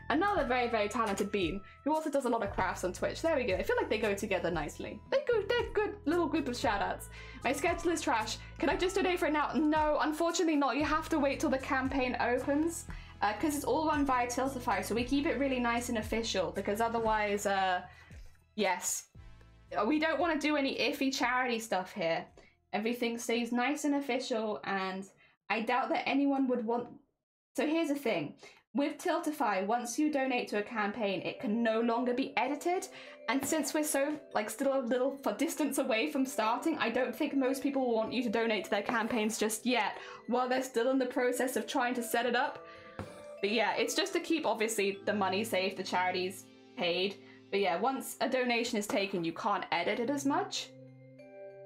another very, very talented bean who also does a lot of crafts on Twitch. There we go. I feel like they go together nicely. They're good little group of shout-outs. My schedule is trash. Can I just donate for it now? No, unfortunately not. You have to wait till the campaign opens because it's all run via Tiltify, so we keep it really nice and official because otherwise, yes. We don't want to do any iffy charity stuff here. Everything stays nice and official, and I doubt that anyone would want... So here's the thing. With Tiltify, once you donate to a campaign, it can no longer be edited. And since we're so, like, still a little distance away from starting, I don't think most people will want you to donate to their campaigns just yet, while they're still in the process of trying to set it up. But yeah, it's just to keep, obviously, the money safe, the charities paid. But yeah, once a donation is taken, you can't edit it as much.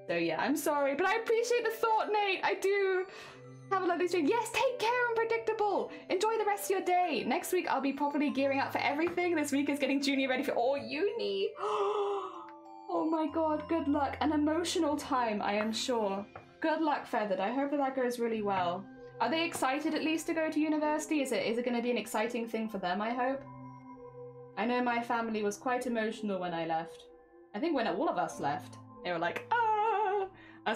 So yeah, I'm sorry, but I appreciate the thought, Nate. I do. Have a lovely stream. Yes, take care, Unpredictable. Enjoy the rest of your day. Next week, I'll be properly gearing up for everything. This week is getting Junior ready for all uni. Oh my god, good luck. An emotional time, I am sure. Good luck, Feathered. I hope that goes really well. Are they excited at least to go to university? Is it going to be an exciting thing for them, I hope? I know my family was quite emotional when I left. I think when all of us left, they were like, ah!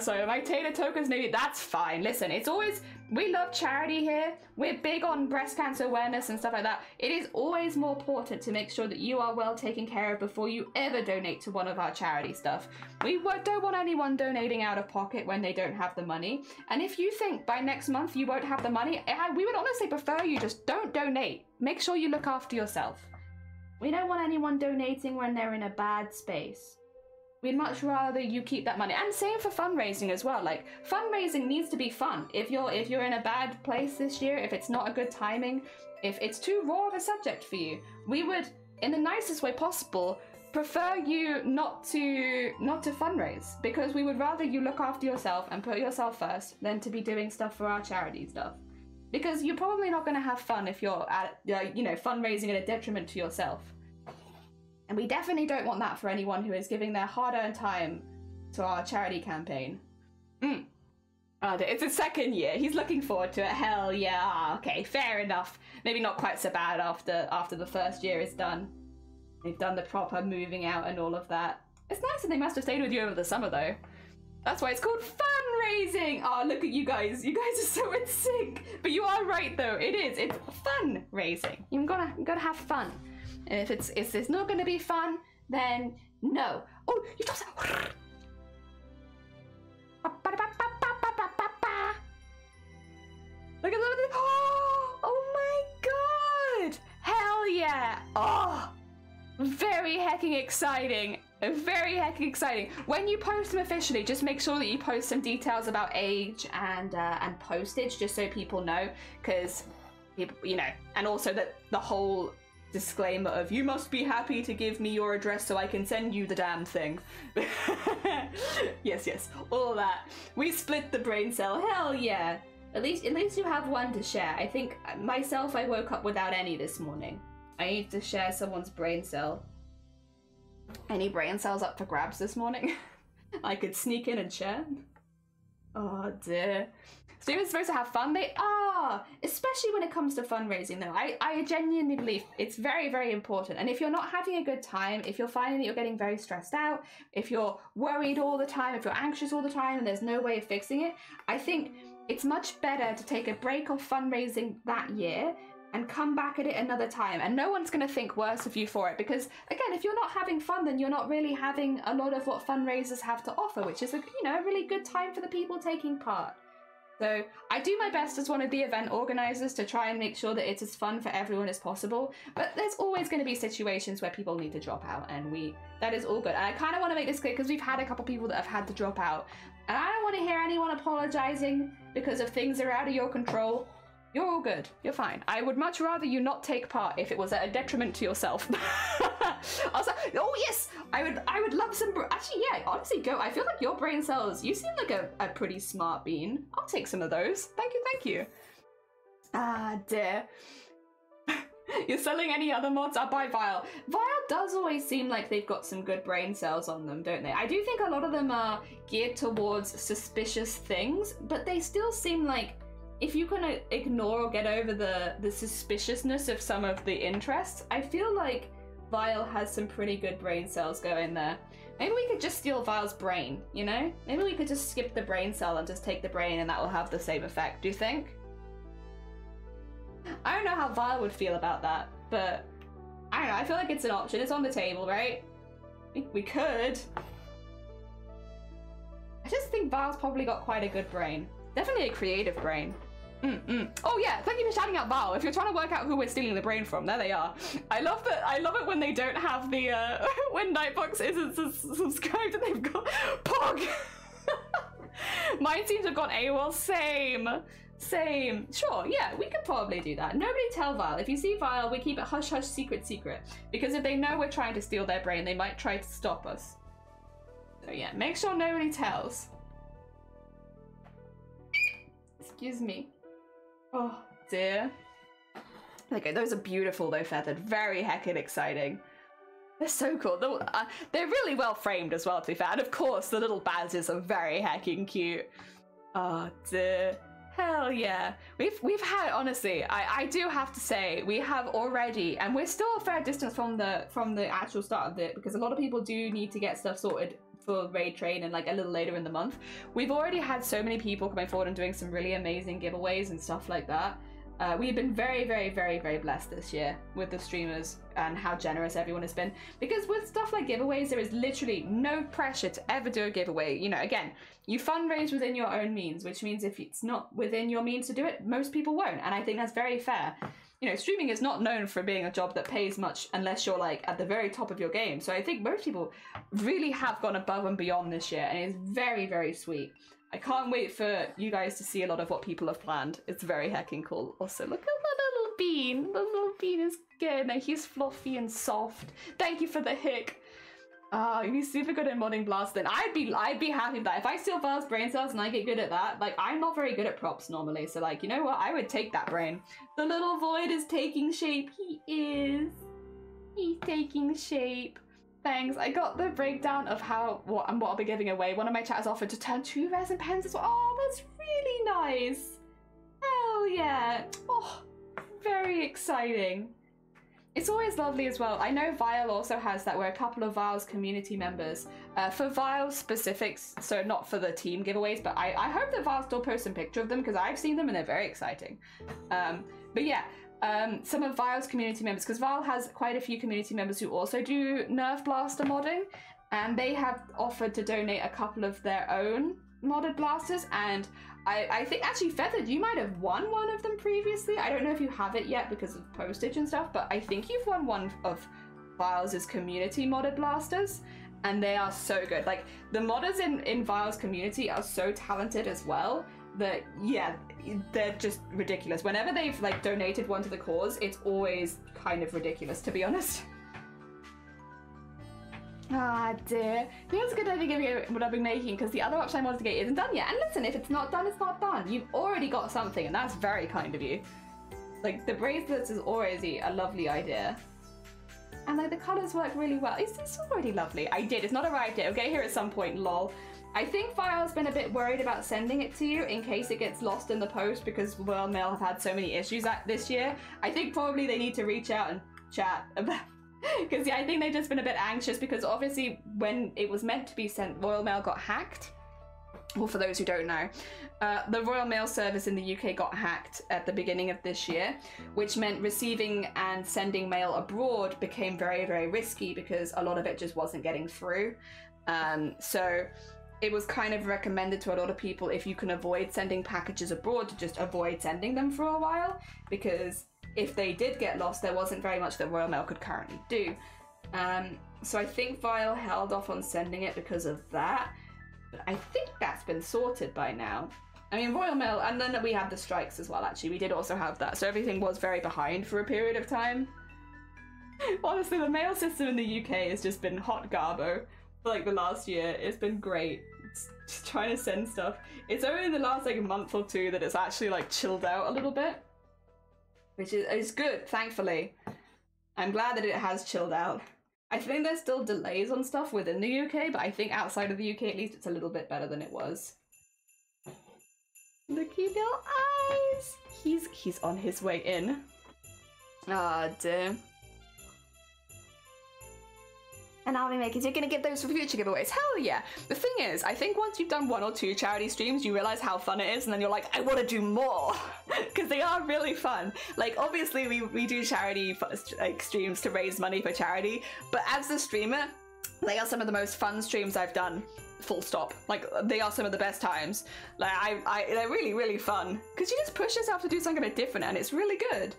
Sorry, my Taylor tokens, maybe that's fine. Listen, it's always, we love charity here. We're big on breast cancer awareness and stuff like that. It is always more important to make sure that you are well taken care of before you ever donate to one of our charity stuff. We don't want anyone donating out of pocket when they don't have the money. And if you think by next month you won't have the money, we would honestly prefer you just don't donate. Make sure you look after yourself. We don't want anyone donating when they're in a bad space. We'd much rather you keep that money. And same for fundraising as well. Like, fundraising needs to be fun. If you're in a bad place this year, if it's not a good timing, if it's too raw of a subject for you, we would, in the nicest way possible, prefer you not to fundraise, because we would rather you look after yourself and put yourself first than to be doing stuff for our charity stuff. Because you're probably not going to have fun if you're fundraising at a detriment to yourself. And we definitely don't want that for anyone who is giving their hard-earned time to our charity campaign. It's his second year. He's looking forward to it. Hell yeah. Okay, fair enough. Maybe not quite so bad after the first year is done. They've done the proper moving out and all of that. It's nice that they must have stayed with you over the summer, though. That's why it's called fundraising. Oh, look at you guys. You guys are so in sync. But you are right, though. It is. It's fundraising. You gotta have fun. And if it's not gonna be fun, then no. Oh, you just. Look at that. Oh my god! Hell yeah! Oh, very hecking exciting. Very hecking exciting. When you post them officially, just make sure that you post some details about age and postage, just so people know, because people, you know, and also that the whole disclaimer of you must be happy to give me your address so I can send you the damn thing. Yes, all that. We split the brain cell. Hell yeah. At least you have one to share. I think myself, I woke up without any this morning. I need to share someone's brain cell. Any brain cells up for grabs this morning? I could sneak in and share. Oh dear. Students are supposed to have fun. They are, especially when it comes to fundraising though. I genuinely believe it's very, very important. And if you're not having a good time, if you're finding that you're getting very stressed out, if you're worried all the time, if you're anxious all the time and there's no way of fixing it, I think it's much better to take a break off fundraising that year and come back at it another time. And no one's going to think worse of you for it, because again, if you're not having fun, then you're not really having a lot of what fundraisers have to offer, which is a really good time for the people taking part. So I do my best as one of the event organizers to try and make sure that it's as fun for everyone as possible, but there's always going to be situations where people need to drop out, and that is all good. And I kind of want to make this clear because we've had a couple people that have had to drop out, and I don't want to hear anyone apologizing because of things that are out of your control. You're all good. You're fine. I would much rather you not take part if it was at a detriment to yourself. Also, oh yes, I would love some. Actually, yeah. Honestly, go. I feel like your brain cells. You seem like a pretty smart bean. I'll take some of those. Thank you. Thank you. Ah, dear. You're selling any other mods? I'll buy Vile. Vile does always seem like they've got some good brain cells on them, don't they? I do think a lot of them are geared towards suspicious things, but they still seem like, if you can ignore or get over the suspiciousness of some of the interests, I feel like Vile has some pretty good brain cells going there. Maybe we could just steal Vile's brain, you know? Maybe we could just skip the brain cell and just take the brain and that will have the same effect, do you think? I don't know how Vile would feel about that, but I don't know, I feel like it's an option. It's on the table, right? We could. I just think Vile's probably got quite a good brain. Definitely a creative brain. Oh yeah, thank you for shouting out Val. If you're trying to work out who we're stealing the brain from, there they are. I love it when they don't have the when Nightbox isn't subscribed and they've got Pog. Mine seems to have gone AWOL. Same. Sure, yeah, we could probably do that. Nobody tell Vile. If you see Vile, we keep it hush hush, secret. Because if they know we're trying to steal their brain, they might try to stop us. So yeah, make sure nobody tells. Excuse me. Oh dear. Okay, those are beautiful though, feathered. Very heckin' exciting. They're so cool. They're really well framed as well, to be fair. And of course, the little badges are very heckin' cute. Oh dear. Hell yeah. We've had, honestly, I do have to say, we have already, and we're still a fair distance from the actual start of it, because a lot of people do need to get stuff sorted for raid train and like a little later in the month. We've already had so many people coming forward and doing some really amazing giveaways and stuff like that. We've been very, very, very, very blessed this year with the streamers and how generous everyone has been. Because with stuff like giveaways, there is literally no pressure to ever do a giveaway. You know, again, you fundraise within your own means, which means if it's not within your means to do it, most people won't. And I think that's very fair. You know, streaming is not known for being a job that pays much unless you're like at the very top of your game. So I think most people really have gone above and beyond this year, and it's very, very sweet. I can't wait for you guys to see a lot of what people have planned. It's very heckin' cool. Also, look at that little bean. The little bean is good. Now he's fluffy and soft. Thank you for the hick. You'd be super good at modding Blast then. I'd be happy with that. If I steal Val's brain cells and I get good at that, like, I'm not very good at props normally. So like, you know what? I would take that brain. The little void is taking shape. He is. He's taking shape. Thanks. I got the breakdown of what I'll be giving away. One of my chatters offered to turn 2 resin pens as well. Oh, that's really nice. Hell yeah. Oh, very exciting. It's always lovely as well. I know Vile also has that, where a couple of Vile's community members, for Vile specifics, so not for the team giveaways, but I hope that Vile still posts some picture of them because I've seen them and they're very exciting. But yeah, some of Vile's community members, because Vile has quite a few community members who also do Nerf Blaster modding, and they have offered to donate a couple of their own modded blasters, and I think actually Feathered, you might have won one of them previously. I don't know if you have it yet because of postage and stuff, but I think you've won one of Viles' community modded blasters, and they are so good. Like, the modders in Viles community are so talented as well that, yeah, they're just ridiculous. Whenever they've like donated one to the cause, it's always kind of ridiculous, to be honest. Ah, dear. I think it's a good idea giving it what I've been making, because the other option I wanted to get isn't done yet. And listen, if it's not done, it's not done. You've already got something, and that's very kind of you. Like, the bracelets is already a lovely idea. And like, the colours work really well. It's already lovely. I did. It's not arrived yet. It'll get here at some point, lol. I think Vile's been a bit worried about sending it to you in case it gets lost in the post, because Royal Mail have had so many issues this year. I think probably they need to reach out and chat about. Because yeah, I think they've just been a bit anxious because obviously when it was meant to be sent, Royal Mail got hacked. Well, for those who don't know, the Royal Mail service in the UK got hacked at the beginning of this year, which meant receiving and sending mail abroad became very, very risky because a lot of it just wasn't getting through. So it was kind of recommended to a lot of people, if you can avoid sending packages abroad, to just avoid sending them for a while, because if they did get lost, there wasn't very much that Royal Mail could currently do. So I think Vile held off on sending it because of that. But I think that's been sorted by now. I mean, Royal Mail, and then we had the strikes as well, actually. We did also have that. So everything was very behind for a period of time. Honestly, the mail system in the UK has just been hot garbo for like the last year. It's been great. It's just trying to send stuff. It's only in the last like month or two that it's actually like chilled out a little bit. Which is good, thankfully. I'm glad that it has chilled out. I think there's still delays on stuff within the UK, but I think outside of the UK at least it's a little bit better than it was. Look, you little eyes! He's on his way in. Ah, dear. And I'll be making, so you're gonna get those for future giveaways. Hell yeah! The thing is, I think once you've done 1 or 2 charity streams, you realize how fun it is, and then you're like, I want to do more! Because they are really fun. Like, obviously we do charity like streams to raise money for charity, but as a streamer, they are some of the most fun streams I've done. Full stop. Like, they are some of the best times. Like, they're really, really fun. Because you just push yourself to do something a bit different, and it's really good.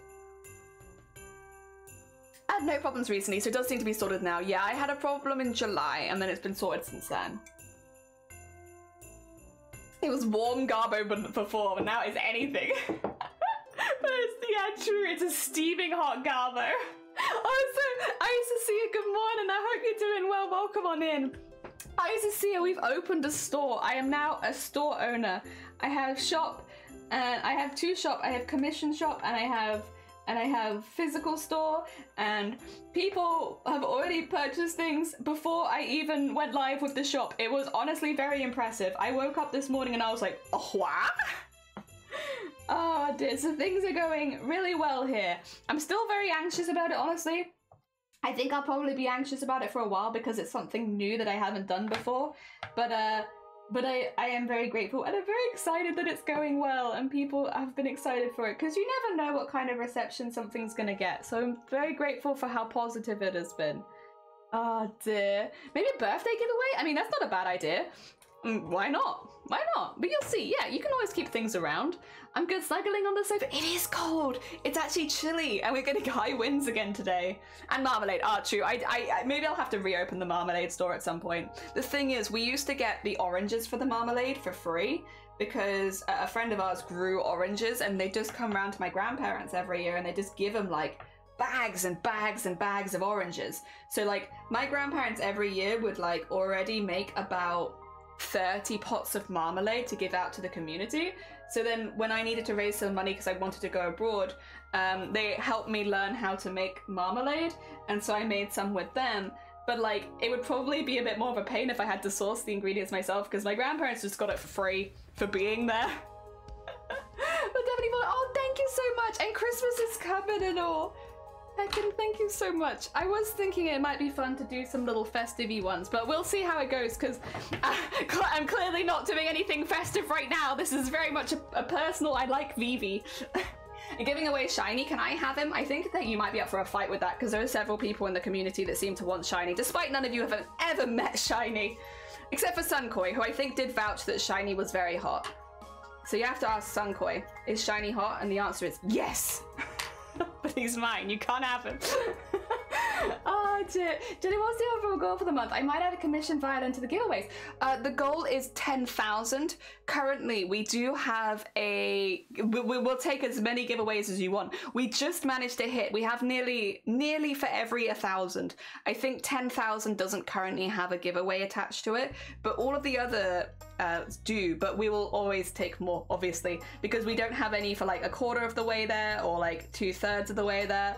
I had no problems recently, so it does seem to be sorted now. Yeah, I had a problem in July, and then it's been sorted since then. It was warm garbo before, but now it's anything. But it's, yeah, true, it's a steaming hot garbo. Oh, so I used to see you. Good morning, I hope you're doing well. Welcome on in. I used to see you. We've opened a store. I am now a store owner. I have shop, and I have 2 shop. I have commission shop, and I have physical store, and people have already purchased things before I even went live with the shop. It was honestly very impressive. I woke up this morning and I was like, oh, what? Oh dear, so things are going really well here. I'm still very anxious about it, honestly. I think I'll probably be anxious about it for a while because it's something new that I haven't done before, but I am very grateful, and I'm very excited that it's going well and people have been excited for it, because you never know what kind of reception something's gonna get, so I'm very grateful for how positive it has been. Oh dear. Maybe a birthday giveaway? I mean, that's not a bad idea. Why not? Why not? But you'll see, yeah, you can always keep things around. I'm good snuggling on the sofa. It is cold. It's actually chilly, and we're getting high winds again today. And marmalade, true. Maybe I'll have to reopen the marmalade store at some point. The thing is, we used to get the oranges for the marmalade for free because a friend of ours grew oranges, and they just come round to my grandparents every year, and they just give them like bags and bags and bags of oranges. So like my grandparents every year would like already make about 30 pots of marmalade to give out to the community. So then when I needed to raise some money because I wanted to go abroad, they helped me learn how to make marmalade, and so I made some with them. But like, it would probably be a bit more of a pain if I had to source the ingredients myself, because my grandparents just got it for free for being there. so much, and Christmas is coming and all. Heckin', thank you so much. I was thinking it might be fun to do some little festive-y ones, but we'll see how it goes, because I'm clearly not doing anything festive right now. This is very much a personal, I like Vivi. And giving away Shiny, can I have him? I think that you might be up for a fight with that, because there are several people in the community that seem to want Shiny, despite none of you have ever met Shiny. Except for Sunkoi, who I think did vouch that Shiny was very hot. So you have to ask Sunkoi, is Shiny hot? And the answer is yes! But he's mine, you can't have him. Oh dear. Jenny, what's the overall goal for the month? I might add a commission violin to the giveaways. The goal is 10,000. Currently, we do have a... We'll take as many giveaways as you want. We just managed to hit... We have nearly for every 1,000. I think 10,000 doesn't currently have a giveaway attached to it, but all of the other do, but we will always take more, obviously, because we don't have any for like a quarter of the way there or like 2/3 of the way there.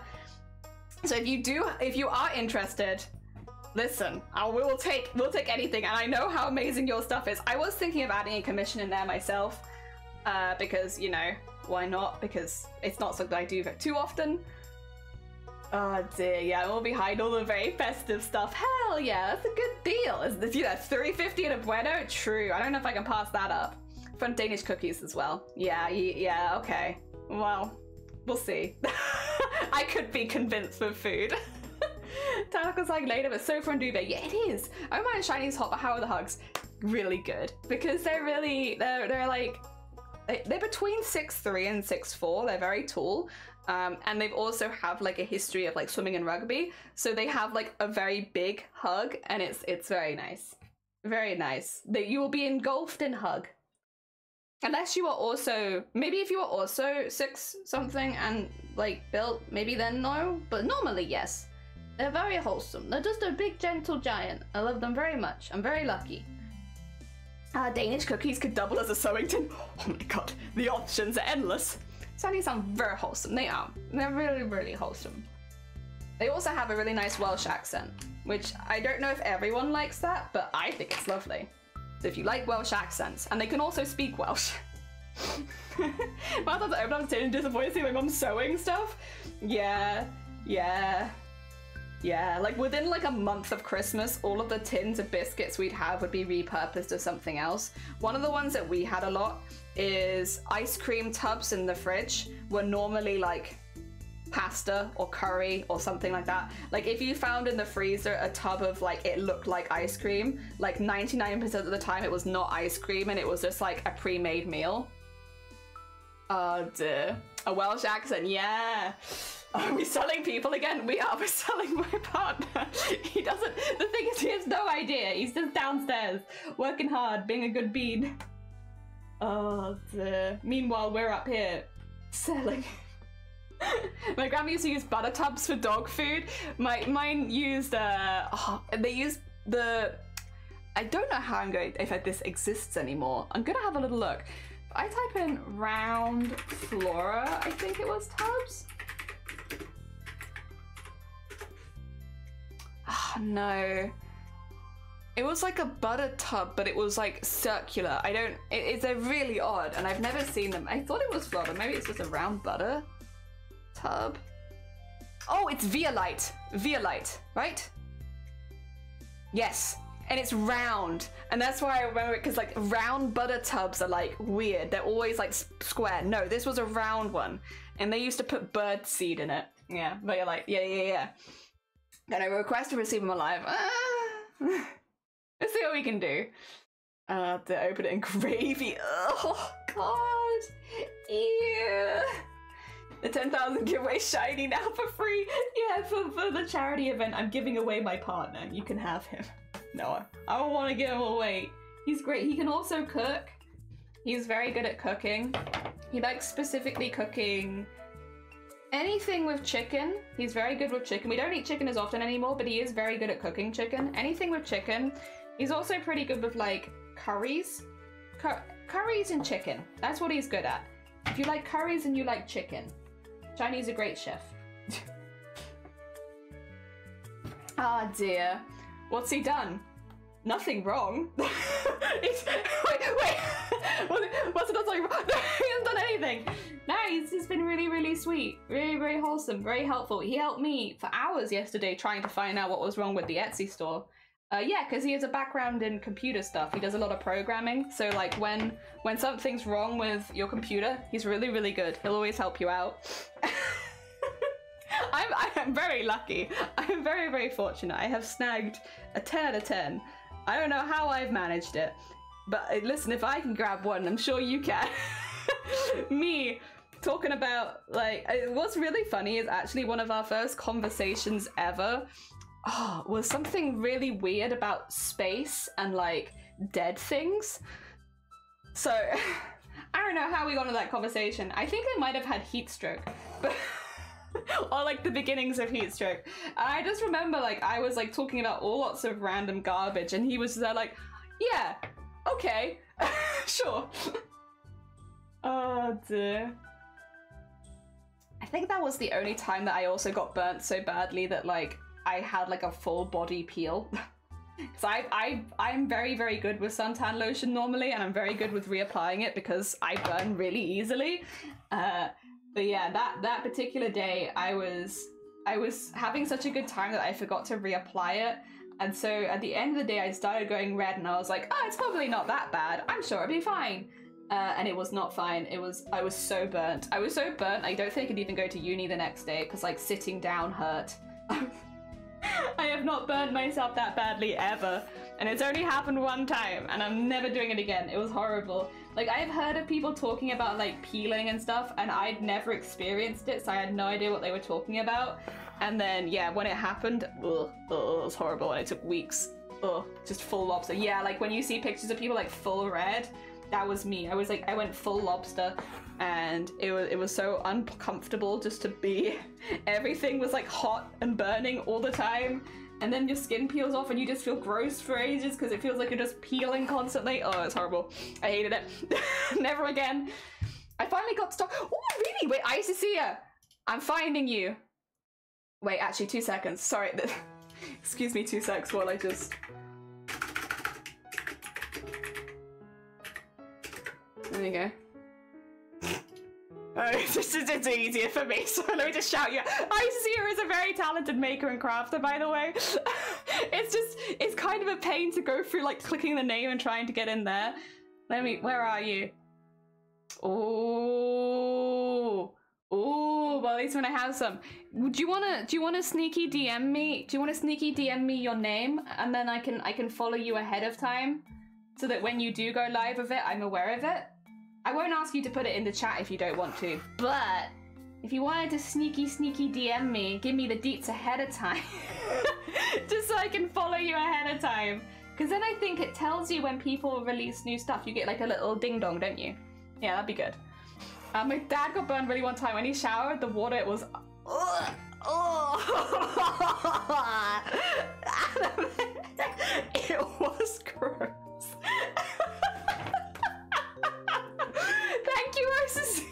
So if you are interested, listen, we'll take anything, and I know how amazing your stuff is. I was thinking of adding a commission in there myself, because, you know, why not? Because it's not something I do too often. Oh dear, yeah, we'll be hiding all the very festive stuff. Hell yeah, that's a good deal. Is this, you know, 350 and a bueno? True. I don't know if I can pass that up. Fun Danish cookies as well. Yeah, okay. Well, we'll see. I could be convinced with food. Tanako's like later, but so fun duvet. Yeah, it is. Oh my, Shiny's hot, but how are the hugs? Really good. Because they're like, they're between 6'3" and 6'4". They're very tall. And they've also have like a history of like swimming and rugby. So they have like a very big hug, and it's very nice. Very nice. That you will be engulfed in hug. Unless you are also, maybe if you are also 6 something and like built, maybe then no, but normally yes. They're very wholesome. They're just a big gentle giant. I love them very much. I'm very lucky. Danish cookies could double as a Sewington. Oh my god, the options are endless. Sunny sound very wholesome. They are. They're really, really wholesome. They also have a really nice Welsh accent, which I don't know if everyone likes that, but I think it's lovely. So if you like Welsh accents, and they can also speak Welsh. My thoughts open up and disappointed seeing my mum sewing stuff. Yeah. Like within like a month of Christmas, all of the tins of biscuits we'd have would be repurposed as something else. One of the ones that we had a lot is ice cream tubs in the fridge were normally like pasta or curry or something like that. Like if you found in the freezer a tub of like it looked like ice cream, like 99% of the time it was not ice cream and it was just like a pre-made meal. Oh dear. A Welsh accent, yeah. Are we selling people again? We are. We're selling my partner. He doesn't, the thing is he has no idea. He's just downstairs working hard, being a good bean. Oh dear. Meanwhile, we're up here selling. My grandma used to use butter tubs for dog food. Mine used they used the, I don't know how I'm going, if this exists anymore. I'm gonna have a little look. I type in round flora, I think it was tubs. Oh no. It was like a butter tub, but it was like circular. They're really odd, and I've never seen them. I thought it was flora, maybe it's just a round butter tub. Oh, it's Violite. Violite, right? Yes, and it's round. And that's why I remember it, because like round butter tubs are like weird. They're always like square. No, this was a round one. And they used to put bird seed in it. Yeah, Violite. Yeah. And I request to receive them alive. Let's see what we can do. To open it in gravy. Oh, God. Ew. The 10,000 giveaway Shiny now for free. Yeah, for the charity event, I'm giving away my partner. You can have him. No, I don't want to give him away. He's great. He can also cook. He's very good at cooking. He likes specifically cooking anything with chicken. He's very good with chicken. We don't eat chicken as often anymore, but he is very good at cooking chicken. Anything with chicken. He's also pretty good with like curries. Curries and chicken. That's what he's good at. If you like curries and you like chicken, Shiny's a great chef. Ah dear. What's he done? Nothing wrong. Wait. What's it not talking about? No, he hasn't done anything. No, he's just been really, really sweet. Really, very wholesome, very helpful. He helped me for hours yesterday trying to find out what was wrong with the Etsy store. Yeah, because he has a background in computer stuff. He does a lot of programming. So like when something's wrong with your computer, he's really, really good. He'll always help you out. I'm very lucky. I'm very, very fortunate. I have snagged a 10 out of 10. I don't know how I've managed it, but listen, if I can grab one, I'm sure you can. Me talking about, like, what's really funny is actually one of our first conversations ever was something really weird about space and like dead things. So I don't know how we got into that conversation. I think I might have had heat stroke, but or like the beginnings of heat stroke. I just remember like I was like talking about all lots of random garbage and he was there like, yeah, okay, sure. Oh dear. I think that was the only time that I also got burnt so badly that like I had like a full body peel. Because I'm very, very good with suntan lotion normally, and I'm very good with reapplying it because I burn really easily. But yeah, that particular day, I was having such a good time that I forgot to reapply it. And so at the end of the day, I started going red and I was like, oh, it's probably not that bad. I'm sure it'll be fine. And it was not fine. I was so burnt. I was so burnt, I don't think I could even go to uni the next day because like sitting down hurt. I have not burnt myself that badly ever. And it's only happened one time and I'm never doing it again. It was horrible. Like I've heard of people talking about like peeling and stuff and I'd never experienced it, so I had no idea what they were talking about. And then yeah, when it happened, it was horrible and it took weeks. Just full lobster. Yeah, like when you see pictures of people like full red, that was me. I went full lobster and it was so uncomfortable just to be. Everything was like hot and burning all the time. And then your skin peels off and you just feel gross for ages because it feels like you're just peeling constantly. Oh, it's horrible. I hated it. Never again. I finally got stuck. Oh, really? Wait, I used to see you. I'm finding you. Wait, actually, 2 seconds. Sorry. Excuse me 2 seconds while I just... There you go. Oh, it's easier for me, so let me just shout you. Icecera is a very talented maker and crafter, by the way. It's kind of a pain to go through, like, clicking the name and trying to get in there. Where are you? Oh, well, at least when I have some. Do you wanna sneaky DM me? Do you wanna sneaky DM me your name, and then I can follow you ahead of time, so that when you do go live with it, I'm aware of it? I won't ask you to put it in the chat if you don't want to, but if you wanted to sneaky DM me, give me the deets ahead of time, just so I can follow you ahead of time. Because then I think it tells you when people release new stuff. You get like a little ding dong, don't you? Yeah, that'd be good. My dad got burned really one time when he showered. The water, it was... it was gross. Thank you, Isis.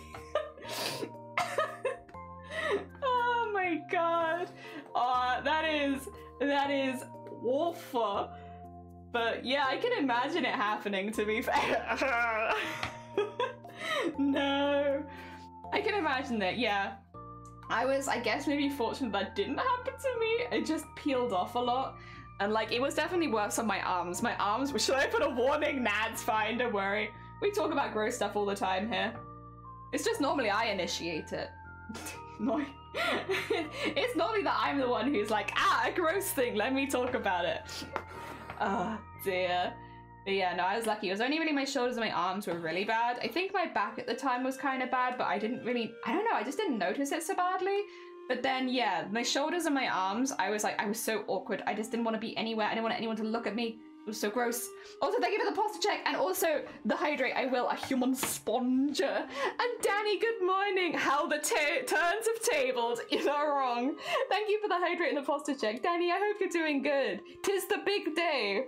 Oh my god. Oh, that is awful. But yeah, I can imagine it happening, to be fair. No. I can imagine that, yeah. I was, I guess, maybe fortunate that didn't happen to me. It just peeled off a lot. And like, it was definitely worse on my arms. My arms, should I put a warning? Nah, it's fine, don't worry. We talk about gross stuff all the time here. It's just normally I initiate it. It's normally that I'm the one who's like, a gross thing, let me talk about it. Oh dear. But yeah, no, I was lucky. It was only really my shoulders and my arms were really bad. I think my back at the time was kind of bad, but I don't know, I just didn't notice it so badly. But then, yeah, my shoulders and my arms, I was so awkward. I just didn't want to be anywhere. I didn't want anyone to look at me. It was so gross. Also, thank you for the posture check, and also the hydrate. I will, a human sponge. And Danny, good morning. How the turns of tables. You're not wrong. Thank you for the hydrate and the posture check. Danny, I hope you're doing good. 'Tis the big day.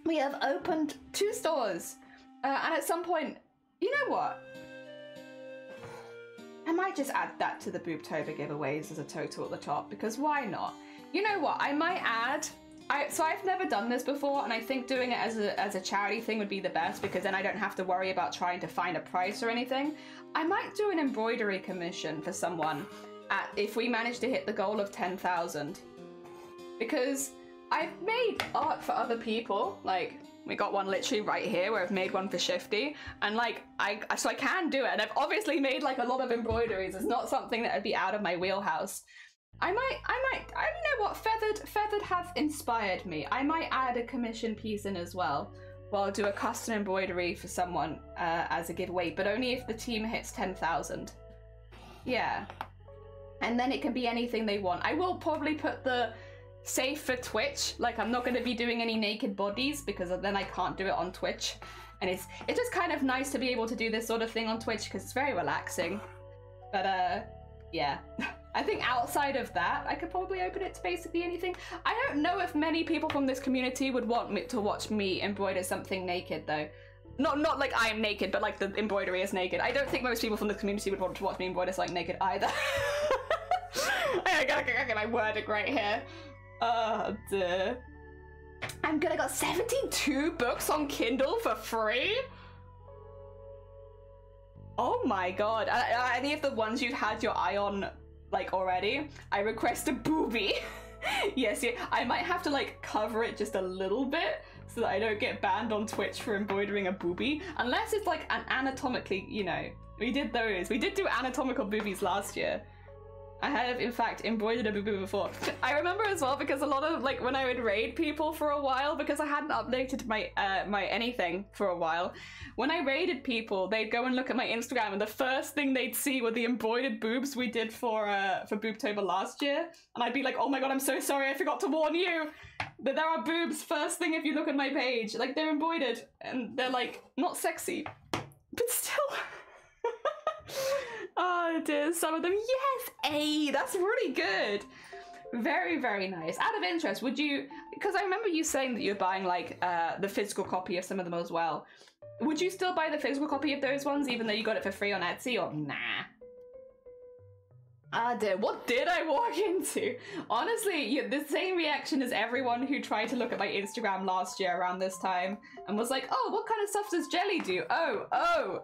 We have opened 2 stores. And at some point, you know what? I might just add that to the Boobtober giveaways as a total at the top, because why not? You know what? I might add So I've never done this before, and I think doing it as a charity thing would be the best, because then I don't have to worry about trying to find a price or anything. I might do an embroidery commission for someone if we manage to hit the goal of 10,000. Because I've made art for other people, like we got one literally right here where I've made one for Shifty, and like so I can do it, and I've obviously made like a lot of embroideries. It's not something that would be out of my wheelhouse. I don't know what, Feathered have inspired me. I might add a commission piece in as well. Well, I'll do a custom embroidery for someone as a giveaway, but only if the team hits 10,000. Yeah. And then it can be anything they want. I will probably put the safe for Twitch. Like, I'm not going to be doing any naked bodies because then I can't do it on Twitch. And it's just kind of nice to be able to do this sort of thing on Twitch because it's very relaxing. But yeah. I think outside of that, I could probably open it to basically anything. I don't know if many people from this community would want me to watch me embroider something naked though. Not like I am naked, but like the embroidery is naked. I don't think most people from the community would want to watch me embroider something naked either. I gotta get my wording right here. Oh dear. I'm gonna got 72 books on Kindle for free? Oh my god. Any of the ones you've had your eye on like already? I request a boobie. Yes, yeah. I might have to like cover it just a little bit so that I don't get banned on Twitch for embroidering a boobie. Unless it's like an anatomically, you know, we did those. We did do anatomical boobies last year. I have, in fact, embroidered a boobie before. I remember as well because a lot of, like, when I would raid people for a while, because I hadn't updated my my anything for a while, when I raided people, they'd go and look at my Instagram, and the first thing they'd see were the embroidered boobs we did for Boobtober last year. And I'd be like, oh my god, I'm so sorry, I forgot to warn you that there are boobs first thing if you look at my page. Like, they're embroidered, and they're, like, not sexy, but still... Oh dear, some of them, yes, A, that's really good. Very, very nice. Out of interest, would you, because I remember you saying that you're buying like the physical copy of some of them as well. Would you still buy the physical copy of those ones even though you got it for free on Etsy, or nah? Ah dear, what did I walk into? Honestly, the same reaction as everyone who tried to look at my Instagram last year around this time and was like, oh, what kind of stuff does Jelly do? Oh.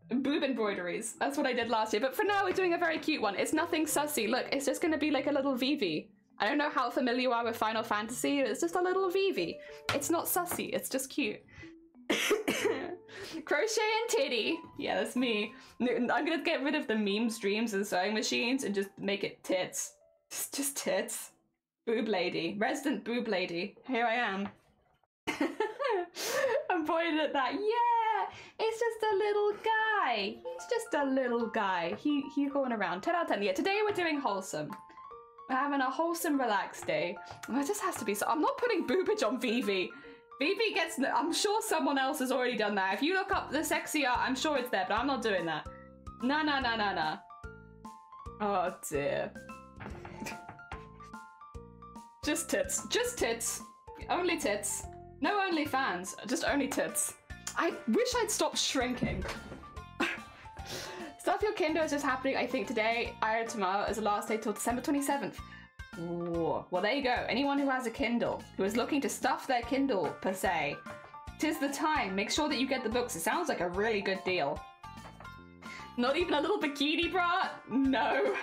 Boob embroideries. That's what I did last year. But for now, we're doing a very cute one. It's nothing sussy. Look, it's just going to be like a little vivi. I don't know how familiar you are with Final Fantasy. It's just a little vivi. It's not sussy. It's just cute. Crochet and titty. Yeah, that's me. I'm going to get rid of the meme streams and sewing machines and just make it tits. Just tits. Boob lady. Resident boob lady. Here I am. I'm pointing at that. Yeah, it's just a little guy. He's just a little guy. He's going around. 10 out of 10. Yeah, today we're doing wholesome. We're having a wholesome, relaxed day. Well, it just has to be. So I'm not putting boobage on Vivi. Vivi gets. I'm sure someone else has already done that. If you look up the sexy art, I'm sure it's there, but I'm not doing that. Nah. Oh dear. Just tits. Just tits. Only tits. No OnlyFans, just only tits. I wish I'd stopped shrinking. Stuff Your Kindle is just happening, I think, today. Or tomorrow is the last day till December 27th. Ooh. Well, there you go. Anyone who has a Kindle, who is looking to stuff their Kindle, per se, 'tis the time. Make sure that you get the books. It sounds like a really good deal. Not even a little bikini bra? No.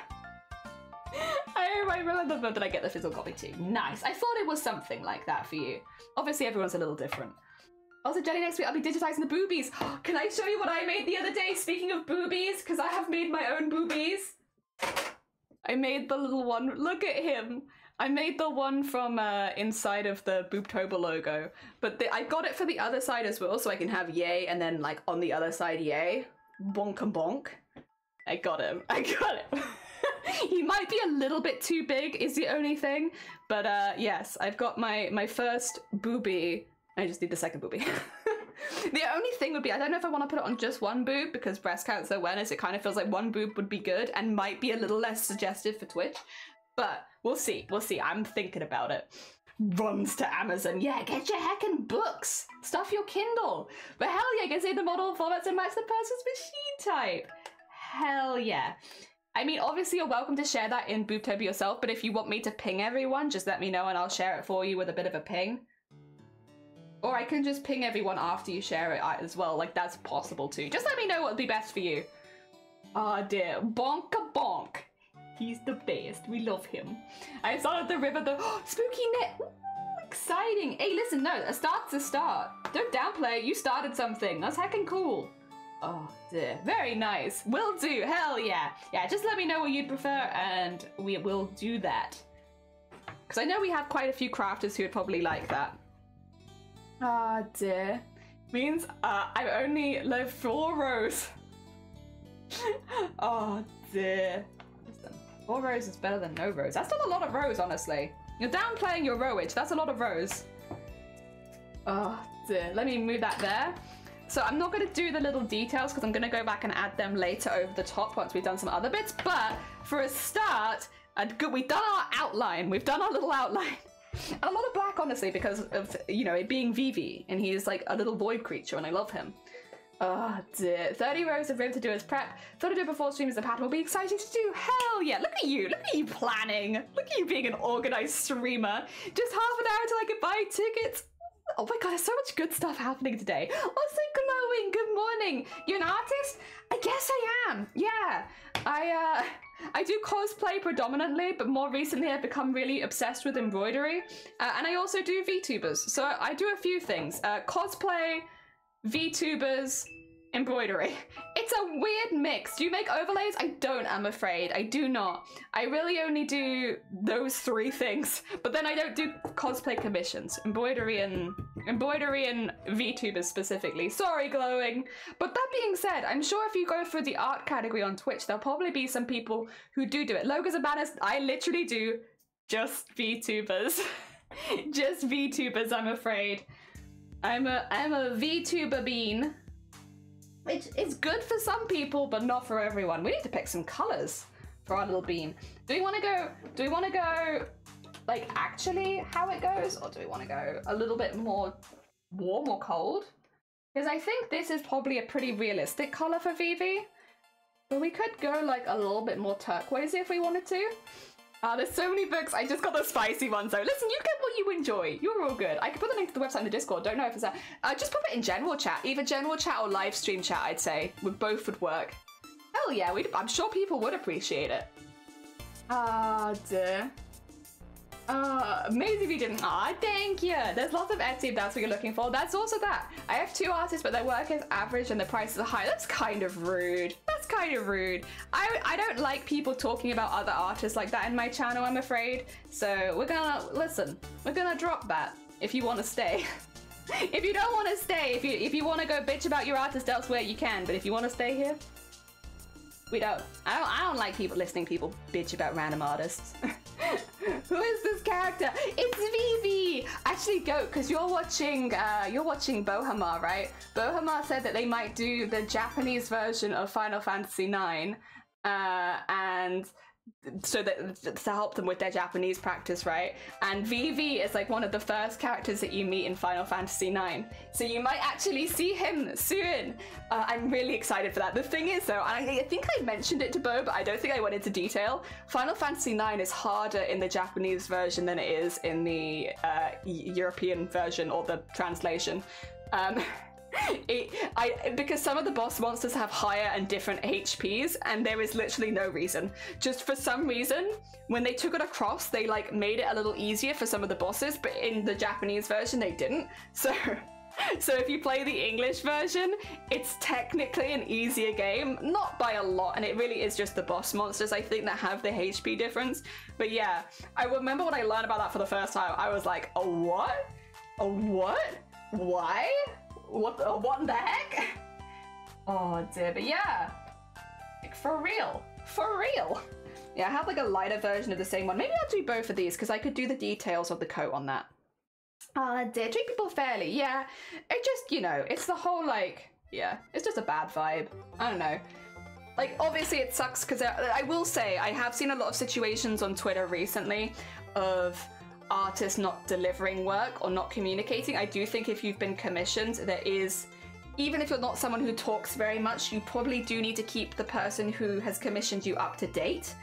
I remember the book that I get the physical copy too. Nice. I thought it was something like that for you. Obviously, everyone's a little different. Also, Jenny, next week I'll be digitizing the boobies. Can I show you what I made the other day? Speaking of boobies, because I have made my own boobies. I made the little one. Look at him. I made the one from inside of the Boobtober logo, but I got it for the other side as well, so I can have yay and then like on the other side yay. Bonk and bonk. I got him. I got him. He might be a little bit too big is the only thing, but yes, I've got my first boobie. I just need the second boobie. The only thing would be, I don't know if I want to put it on just one boob, because breast cancer awareness, it kind of feels like one boob would be good and might be a little less suggestive for Twitch, but we'll see. I'm thinking about it. Runs to Amazon. Yeah, get your heckin' books. Stuff your Kindle. But hell yeah, you can see the model formats and match the person's machine type. Hell yeah. I mean, obviously you're welcome to share that in Booptober yourself, but if you want me to ping everyone, just let me know and I'll share it for you with a bit of a ping. Or I can just ping everyone after you share it as well, like that's possible too. Just let me know what would be best for you. Oh dear, bonka bonk. He's the best, we love him. I started the river, spooky net. Ooh, exciting. Hey, listen, no, a start's a start. Don't downplay it, you started something. That's heckin' cool. Oh dear, very nice. Will do, hell yeah. Yeah, just let me know what you'd prefer and we will do that. Because I know we have quite a few crafters who would probably like that. Ah dear. Means I've only left 4 rows. Oh dear. Listen, 4 rows is better than no rows. That's still a lot of rows, honestly. You're downplaying your rowage. That's a lot of rows. Oh dear. Let me move that there. So I'm not going to do the little details because I'm going to go back and add them later over the top once we've done some other bits. But for a start, we've done our outline. We've done our little outline. And a lot of black, honestly, because of, you know, it being Vivi. And he's like a little void creature and I love him. Oh dear. 30 rows of ribbon to do as prep. Thought to do before stream as the pattern will be exciting to do. Hell yeah. Look at you. Look at you planning. Look at you being an organized streamer. Just half an hour till I can buy tickets. Oh my god, there's so much good stuff happening today. Also glowing, good morning. You're an artist? I guess I am. Yeah. I do cosplay predominantly, but more recently I've become really obsessed with embroidery. And I also do VTubers. So I do a few things. Cosplay, VTubers, embroidery. It's a weird mix. Do you make overlays? I don't, I'm afraid. I do not. I really only do those 3 things. But then I don't do cosplay commissions. Embroidery and VTubers specifically. Sorry, glowing. But that being said, I'm sure if you go through the art category on Twitch, there'll probably be some people who do it. Logos and banners, I literally do just VTubers. Just VTubers, I'm afraid. I'm a VTuber bean. Which is good for some people, but not for everyone. We need to pick some colors for our little bean. Do we want to go like actually how it goes? Or do we want to go a little bit more warm or cold? Because I think this is probably a pretty realistic color for Vivi. But we could go like a little bit more turquoisey if we wanted to. There's so many books. I just got the spicy ones though. Listen, you get what you enjoy. You're all good. I can put the link to the website in the Discord. Don't know if it's that. Just put it in general chat. Either general chat or live stream chat, I'd say. Both would work. Hell yeah, I'm sure people would appreciate it. Ah, dear. Amazing if you didn't. Ah, thank you. There's lots of Etsy if that's what you're looking for. That's also that. I have 2 artists, but their work is average and the prices are high. That's kind of rude. That's kind of rude. I don't like people talking about other artists like that in my channel, I'm afraid. So we're gonna drop that if you want to stay. If you don't want to stay, if you want to go bitch about your artist elsewhere, you can. But if you want to stay here, we don't. I don't like people bitch about random artists. Who is this character? It's Vivi! Actually, Goat, because you're watching boiiii, right? boiiii said that they might do the Japanese version of Final Fantasy IX, and so that to help them with their Japanese practice, right? And Vivi is like one of the first characters that you meet in Final Fantasy IX, so you might actually see him soon. I'm really excited for that. The thing is though, I think I mentioned it to Bo, but I don't think I went into detail. Final Fantasy IX is harder in the Japanese version than it is in the European version or the translation. Because some of the boss monsters have higher and different HPs, and there is literally no reason. Just for some reason, when they took it across, they like made it a little easier for some of the bosses, but in the Japanese version they didn't. So if you play the English version, it's technically an easier game, not by a lot, and it really is just the boss monsters, I think, that have the HP difference. But yeah, I remember when I learned about that for the first time, I was like, a what? A what? Why? What in the heck? Oh dear, but yeah, like for real. Yeah, I have like a lighter version of the same one. Maybe I'll do both of these because I could do the details of the coat on that. Dear, treat people fairly. Yeah, it just, you know, it's the whole like, yeah, it's just a bad vibe. I don't know. Like, obviously it sucks because I will say I have seen a lot of situations on Twitter recently of artists not delivering work or not communicating. I do think if you've been commissioned, there is even if you're not someone who talks very much, you probably do need to keep the person who has commissioned you up to date.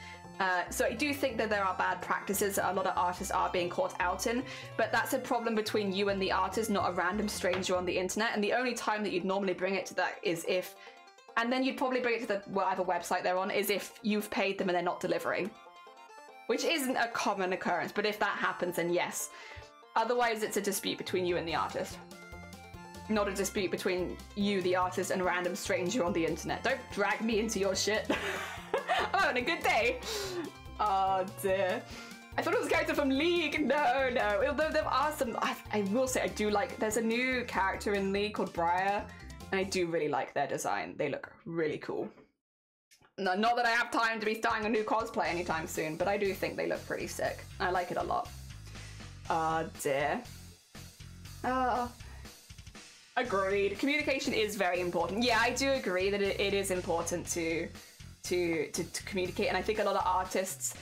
So I do think that there are bad practices that a lot of artists are being caught out in, but that's a problem between you and the artist, not a random stranger on the internet. And the only time that you'd normally bring it to that is if, and then you'd probably bring it to the whatever website they're on, is if you've paid them and they're not delivering. Which isn't a common occurrence, but if that happens, then yes. Otherwise, it's a dispute between you and the artist. Not a dispute between you, the artist, and a random stranger on the internet. Don't drag me into your shit. I'm having a good day. Oh dear. I thought it was a character from League. No, no. Although there are some, I will say I do like, there's a new character in League called boiiii, and I do really like their design. They look really cool. No, not that I have time to be starting a new cosplay anytime soon, but I do think they look pretty sick. I like it a lot. Oh dear. Agreed. Communication is very important. Yeah, I do agree that it is important to communicate, and I think a lot of artists,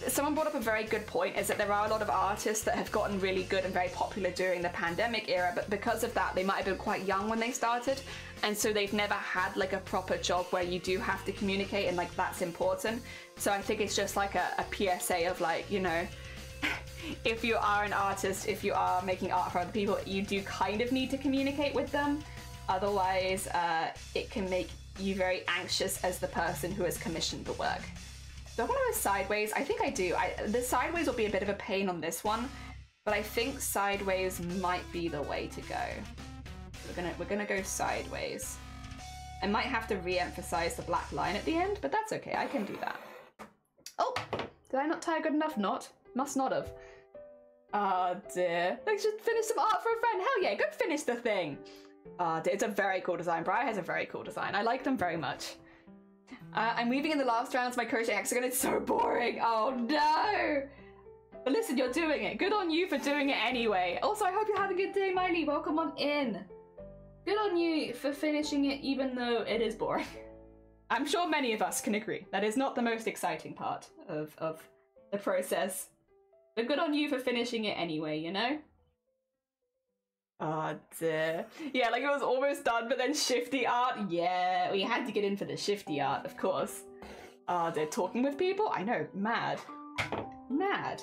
someone brought up a very good point, is that there are a lot of artists that have gotten really good and very popular during the pandemic era, but because of that they might have been quite young when they started, and so they've never had like a proper job where you do have to communicate, and like that's important. So I think it's just like a PSA of like, you know, if you are an artist, if you are making art for other people, you do kind of need to communicate with them. Otherwise, it can make you very anxious as the person who has commissioned the work. Do I want to go sideways? I think I do. The sideways will be a bit of a pain on this one, but I think sideways might be the way to go. We're gonna go sideways. I might have to re-emphasize the black line at the end, but that's okay. I can do that. Oh, did I not tie a good enough knot? Must not have. Oh dear. Let's just finish some art for a friend. Hell yeah, go finish the thing. It's a very cool design. boiiii has a very cool design. I like them very much. I'm weaving in the last rounds of my crochet hexagon. It's so boring. Oh no. But listen, you're doing it. Good on you for doing it anyway. Also, I hope you have a good day, Miley. Welcome on in. Good on you for finishing it even though it is boring. I'm sure many of us can agree. That is not the most exciting part of the process. But good on you for finishing it anyway, you know? Oh dear. Yeah, like it was almost done, but then shifty art. Yeah, we had to get in for the shifty art, of course. Oh, they're talking with people? I know, mad. Mad.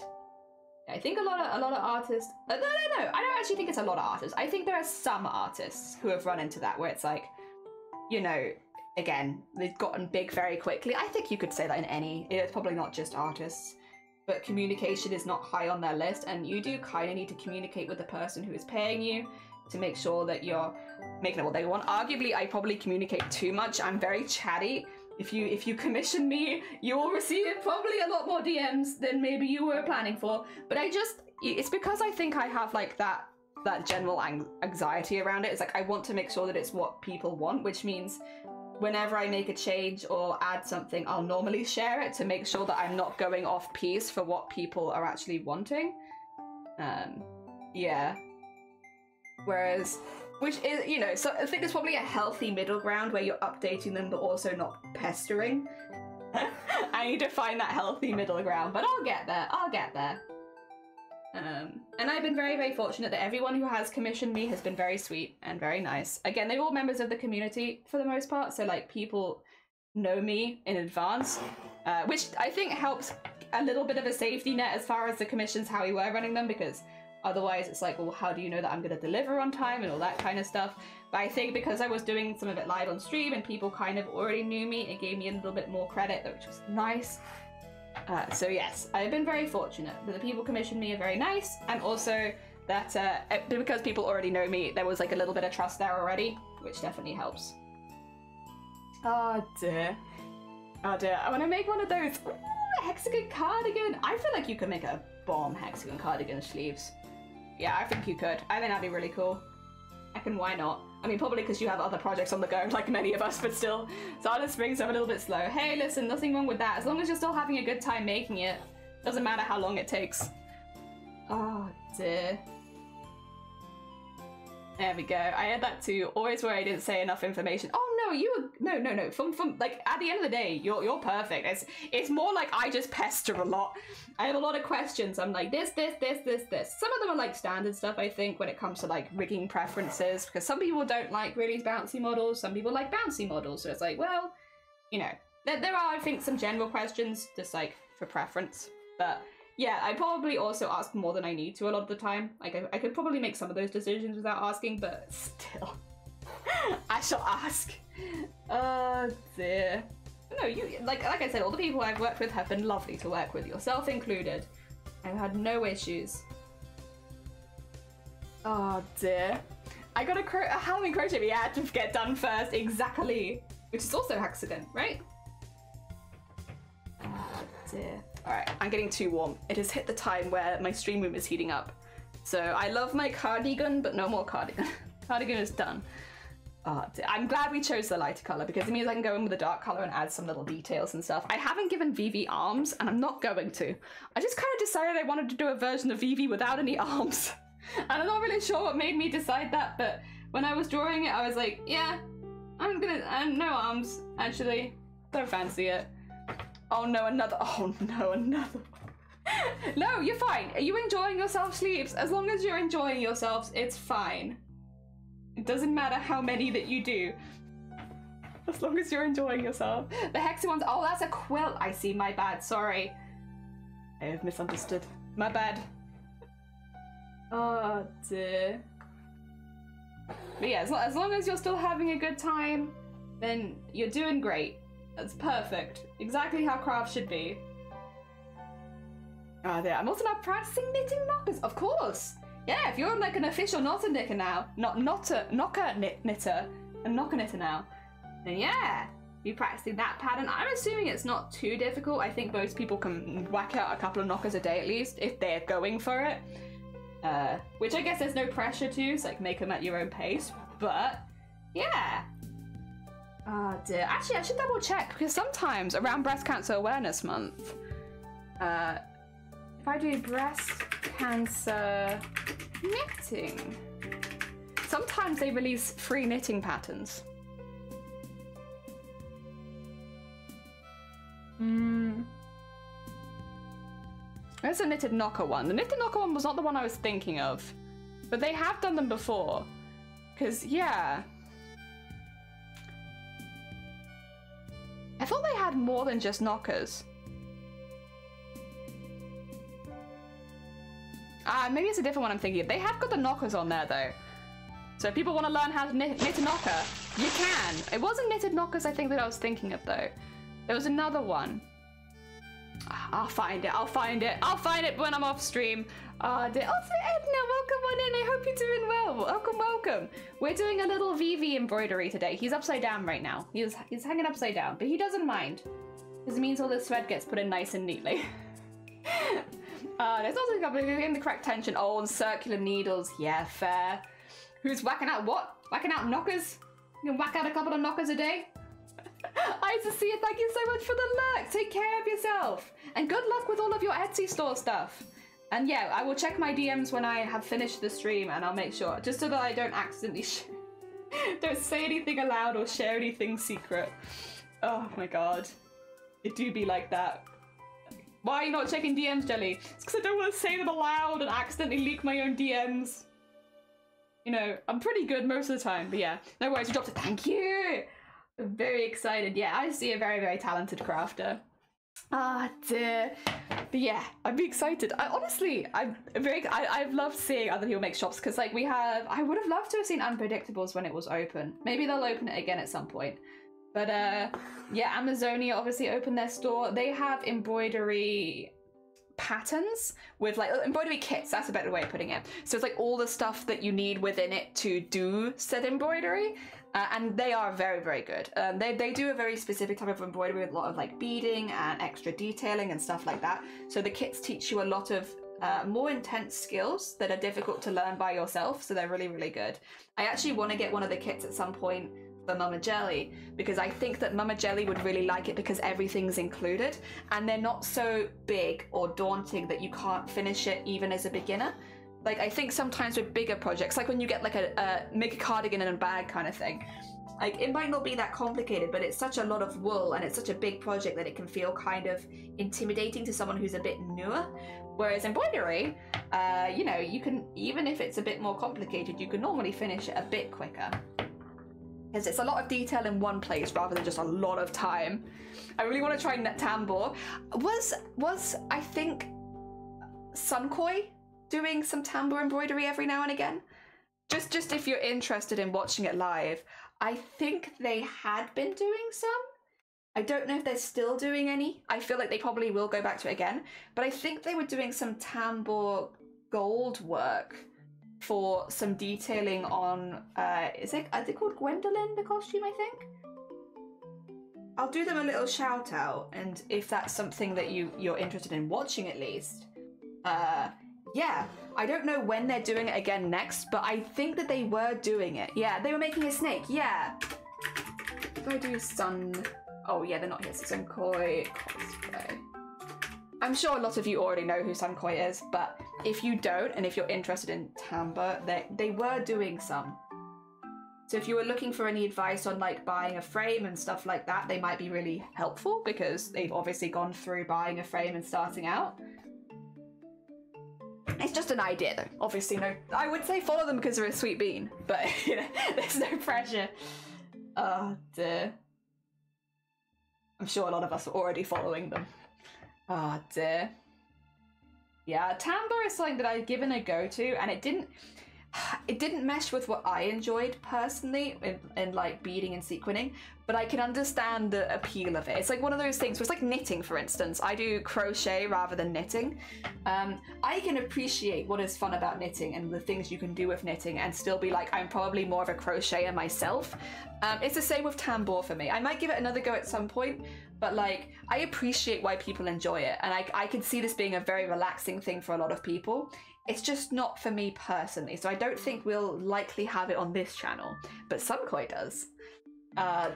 I think a lot of artists... No, I don't actually think it's a lot of artists. I think there are some artists who have run into that, where it's like, you know, again, they've gotten big very quickly. I think you could say that in any... It's probably not just artists. But communication is not high on their list, and you do kind of need to communicate with the person who is paying you to make sure that you're making it what they want. Arguably, I probably communicate too much. I'm very chatty. If you commission me, you will receive probably a lot more DMs than maybe you were planning for. But it's because I think I have like that general anxiety around it. It's like I want to make sure that it's what people want, which means whenever I make a change or add something, I'll normally share it to make sure that I'm not going off piece for what people are actually wanting. Yeah. Whereas, which is, you know, so I think there's probably a healthy middle ground where you're updating them but also not pestering. I need to find that healthy middle ground, but I'll get there. I'll get there. And I've been very, very fortunate that everyone who has commissioned me has been very sweet and very nice. Again, they're all members of the community for the most part, so like people know me in advance, which I think helps a little bit of a safety net as far as the commissions, how we were running them, because otherwise it's like, well, how do you know that I'm going to deliver on time and all that kind of stuff. But I think because I was doing some of it live on stream and people kind of already knew me, it gave me a little bit more credit, which was nice. So yes, I've been very fortunate that the people commissioned me are very nice, and also that because people already know me, there was like a little bit of trust there already, which definitely helps. Oh dear. Oh dear, I want to make one of those. Ooh, a hexagon cardigan. I feel like you could make a bomb hexagon cardigan sleeves. Yeah, I think you could. I think that'd be really cool. I can, why not? I mean, probably because you have other projects on the go, like many of us, but still. So I'll just bring stuff a little bit slow. Hey, listen, nothing wrong with that. As long as you're still having a good time making it, doesn't matter how long it takes. Oh, dear. There we go. I had that too. Always worried I didn't say enough information. Oh, no. From like at the end of the day, you're perfect. It's more like I just pester a lot. I have a lot of questions. I'm like this. Some of them are like standard stuff, I think, when it comes to like rigging preferences, because some people don't like really bouncy models. Some people like bouncy models. So it's like, well, you know, there are, I think, some general questions just like for preference. But yeah, I probably also ask more than I need to a lot of the time. Like I could probably make some of those decisions without asking, but still. I shall ask. Oh dear. No, you like I said, all the people I've worked with have been lovely to work with, yourself included. I've had no issues. Oh dear. I got a Halloween crochet we had to get done first, exactly. Which is also accident, right? Oh dear. Alright, I'm getting too warm. It has hit the time where my stream room is heating up. So I love my cardigan, but no more cardigan. Cardigan is done. I'm glad we chose the lighter color because it means I can go in with a dark color and add some little details and stuff. I haven't given Vivi arms and I'm not going to. I just kind of decided I wanted to do a version of Vivi without any arms. And I'm not really sure what made me decide that, but when I was drawing it, I was like, yeah, I'm gonna, no arms, actually. Don't fancy it. Oh no, another. No, you're fine. Are you enjoying yourself, Sleeps? As long as you're enjoying yourselves, it's fine. It doesn't matter how many that you do. As long as you're enjoying yourself. The Hexy ones, oh, that's a quilt. I see, my bad, sorry. I have misunderstood. My bad. Oh dear. But yeah, as long as you're still having a good time, then you're doing great. That's perfect. Exactly how craft should be. Oh there, I'm also now practicing knitting knockers, of course. Yeah, if you're like an official knocker knitter now, knocker knitter now, then yeah, be practicing that pattern. I'm assuming it's not too difficult. I think most people can whack out a couple of knockers a day at least if they're going for it. Which I guess there's no pressure to, so like make them at your own pace. But yeah. Oh dear. Actually, I should double check because sometimes around Breast Cancer Awareness Month, if I do breast cancer knitting, sometimes they release free knitting patterns. There's a knitted knocker one. The knitted knocker one was not the one I was thinking of, but they have done them before. Because, yeah. I thought they had more than just knockers. Maybe it's a different one I'm thinking of. They have got the knockers on there though. So if people want to learn how to knit a knocker, you can. It wasn't knitted knockers I think that I was thinking of though. There was another one. I'll find it when I'm off stream. Also Edna, welcome on in. I hope you're doing well. Welcome. We're doing a little vivi embroidery today. He's upside down right now. He's hanging upside down, but he doesn't mind. Because it means all this thread gets put in nice and neatly. There's also a couple in the correct tension. Oh, and circular needles. Yeah, fair. Who's whacking out what? Whacking out knockers? You can whack out a couple of knockers a day? I see it. Thank you so much for the lurk. Take care of yourself. And good luck with all of your Etsy store stuff. And yeah, I will check my DMs when I have finished the stream and I'll make sure. Just so that I don't accidentally don't say anything aloud or share anything secret. Oh my god. It do be like that. Why are you not checking DMs, Jelly? It's because I don't want to say them aloud and accidentally leak my own DMs. You know, I'm pretty good most of the time, but yeah. No worries, you dropped it. Thank you! I'm very excited. Yeah, I see a very, very talented crafter. Ah, dear. But yeah, I'd be excited. I've loved seeing other people make shops because like I would have loved to have seen Unpredictables when it was open. Maybe they'll open it again at some point. But yeah, Amazonia obviously opened their store. They have embroidery patterns with like embroidery kits, that's a better way of putting it. So it's like all the stuff that you need within it to do said embroidery. And they are very, very good. They do a very specific type of embroidery with a lot of like beading and extra detailing and stuff like that. So the kits teach you a lot of more intense skills that are difficult to learn by yourself. So they're really, really good. I actually want to get one of the kits at some point for Mama Jelly because I think that Mama Jelly would really like it because everything's included and they're not so big or daunting that you can't finish it even as a beginner. Like, I think sometimes with bigger projects, like when you get like make a cardigan in a bag kind of thing, like it might not be that complicated, but it's such a lot of wool and it's such a big project that it can feel kind of intimidating to someone who's a bit newer. Whereas embroidery, you know, you can, even if it's a bit more complicated, you can normally finish it a bit quicker. Because it's a lot of detail in one place rather than just a lot of time. I really want to try tambour. Was I think Sunkoi doing some tambour embroidery every now and again? Just if you're interested in watching it live, I think they had been doing some. I don't know if they're still doing any. I feel like they probably will go back to it again, but I think they were doing some tambour gold work for some detailing on, are they called Gwendolyn, the costume, I think? I'll do them a little shout out, and if that's something that you're interested in watching at least, yeah, I don't know when they're doing it again next, but I think that they were doing it. Yeah, they were making a snake, yeah. If I do oh yeah, they're not here, so Sunkoi cosplay. I'm sure a lot of you already know who Sunkoi is, but if you don't, and if you're interested in tambour, they were doing some. So if you were looking for any advice on like buying a frame and stuff like that, they might be really helpful because they've obviously gone through buying a frame and starting out. It's just an idea though. Obviously, no, I would say follow them because they're a sweet bean, but you know, there's no pressure. Oh dear. I'm sure a lot of us are already following them. Oh dear. Yeah, tambour is something that I've given a go to, and it didn't mesh with what I enjoyed personally in like beading and sequining, but I can understand the appeal of it. It's like one of those things where it's like knitting, for instance. I do crochet rather than knitting. I can appreciate what is fun about knitting and the things you can do with knitting and still be like, I'm probably more of a crocheter myself. It's the same with tambour for me. I might give it another go at some point, but like, I appreciate why people enjoy it, and I can see this being a very relaxing thing for a lot of people. It's just not for me personally, so I don't think we'll likely have it on this channel, but Sunkoi does.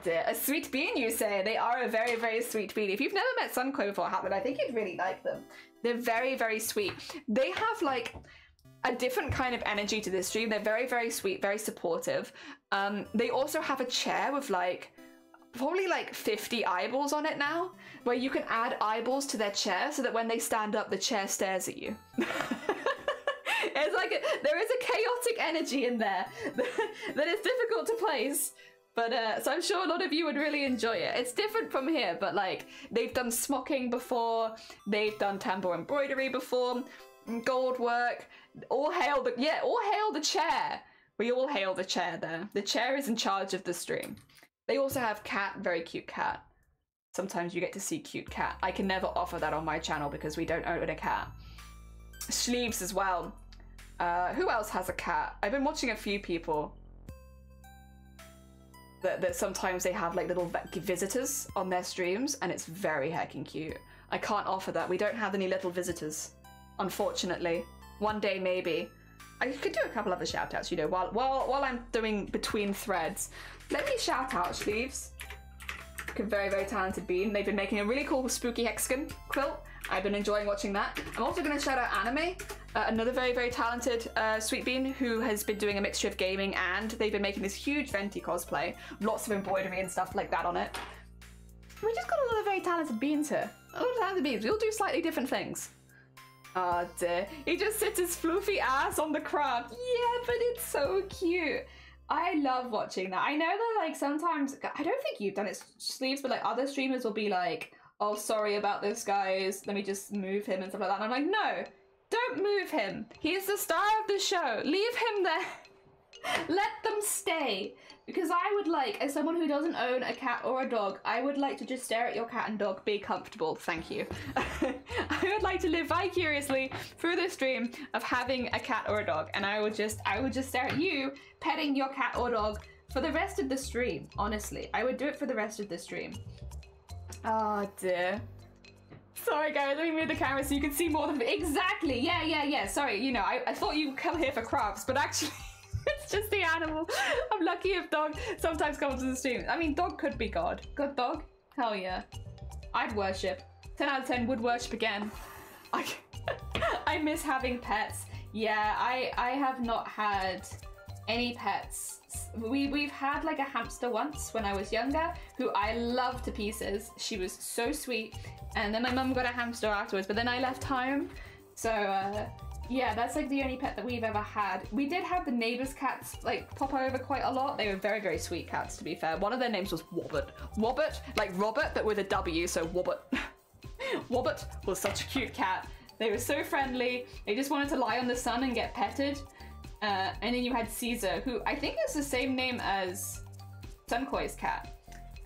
Dear. A sweet bean, you say? They are a very, very sweet bean. If you've never met Sunkoi before, Hapman, I think you'd really like them. They're very, very sweet. They have like a different kind of energy to this stream. They're very, very sweet, very supportive. They also have a chair with like probably like 50 eyeballs on it now, where you can add eyeballs to their chair so that when they stand up, the chair stares at you. It's like there is a chaotic energy in there that is difficult to place, but so I'm sure a lot of you would really enjoy it. It's different from here, but like they've done smocking before, they've done tambour embroidery before, gold work. All hail the chair. We all hail the chair there. The chair is in charge of the stream. They also have cat, very cute cat. Sometimes you get to see cute cat. I can never offer that on my channel because we don't own a cat. Sleeves as well. Who else has a cat? I've been watching a few people that sometimes they have like little visitors on their streams, and it's very heckin' cute. I can't offer that. We don't have any little visitors, unfortunately. One day maybe. I could do a couple other shout outs, you know, while I'm doing between threads. Let me shout out Sleeves. A very, very talented bean. They've been making a really cool spooky hexagon quilt. I've been enjoying watching that. I'm also going to shout out Anime, another very, very talented sweet bean who has been doing a mixture of gaming, and they've been making this huge Venti cosplay. Lots of embroidery and stuff like that on it. We just got a lot of very talented beans here. A lot of talented beans. We all do slightly different things. Oh dear. He just sits his floofy ass on the craft. Yeah, but it's so cute. I love watching that. I know that like sometimes, I don't think you've done it, Sleeves, but like other streamers will be like, oh, sorry about this, guys. Let me just move him and stuff like that. And I'm like, no, don't move him. He's the star of the show. Leave him there. Let them stay. Because I would like, as someone who doesn't own a cat or a dog, I would like to just stare at your cat and dog, be comfortable, thank you. I would like to live vicariously through this dream of having a cat or a dog, and I would just stare at you petting your cat or dog for the rest of the stream, honestly. I would do it for the rest of the stream. Oh dear. Sorry guys, let me move the camera so you can see more than me. Exactly, yeah, sorry, you know, I thought you come here for crafts, but actually it's just the animal. I'm lucky if dog sometimes comes to the stream. I mean, dog could be God. God dog? Hell yeah. I'd worship. 10 out of 10 would worship again. I miss having pets. Yeah, I have not had any pets. We've had like a hamster once when I was younger, who I loved to pieces. She was so sweet, and then my mum got a hamster afterwards, but then I left home. So yeah, that's like the only pet that we've ever had. We did have the neighbors' cats like pop over quite a lot. They were very, very sweet cats, to be fair. One of their names was Wobbit. Wobbit, like Robert, but with a W, so Wobbit. Wobbit was such a cute cat. They were so friendly. They just wanted to lie on the sun and get petted. And then you had Caesar, who I think is the same name as Sunkoi's cat.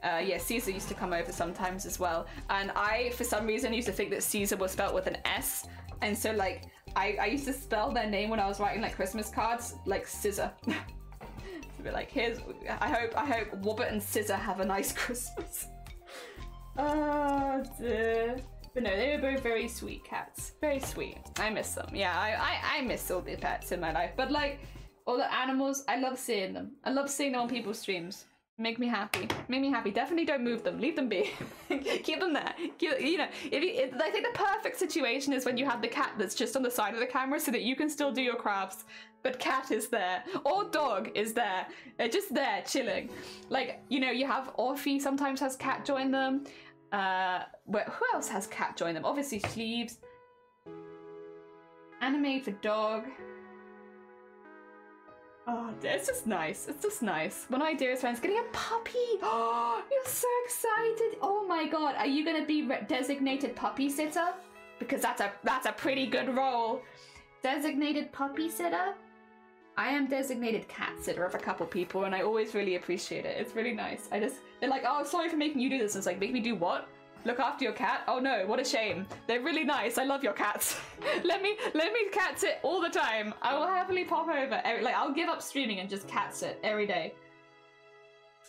Yeah, Caesar used to come over sometimes as well. And I, for some reason, used to think that Caesar was spelled with an S. And so, like, I used to spell their name when I was writing, like, Christmas cards, like, Scissor. To be like, here's, I hope Wobbit and Scissor have a nice Christmas. Oh, dear. But no, they were both very sweet cats. Very sweet. I miss them. Yeah, I miss all the pets in my life. But, like, all the animals, I love seeing them. I love seeing them on people's streams. Make me happy. Make me happy. Definitely don't move them. Leave them be. Keep them there. You know, I think the perfect situation is when you have the cat that's just on the side of the camera so that you can still do your crafts, but cat is there. Or dog is there. They're just there, chilling. Like, you know, you have Orphe sometimes has cat join them. But who else has cat join them? Obviously Sleeves. Anime for dog. Oh, it's just nice. It's just nice. One of my dearest friends getting a puppy. Oh, you're so excited. Oh my god, are you gonna be designated puppy sitter? Because that's a pretty good role. Designated puppy sitter? I am designated cat sitter of a couple people, and I always really appreciate it. It's really nice. They're like, oh, sorry for making you do this. It's like, make me do what? Look after your cat? Oh no, what a shame. They're really nice. I love your cats. let me cat sit all the time. I will happily pop over. Like, I'll give up streaming and just cat sit every day.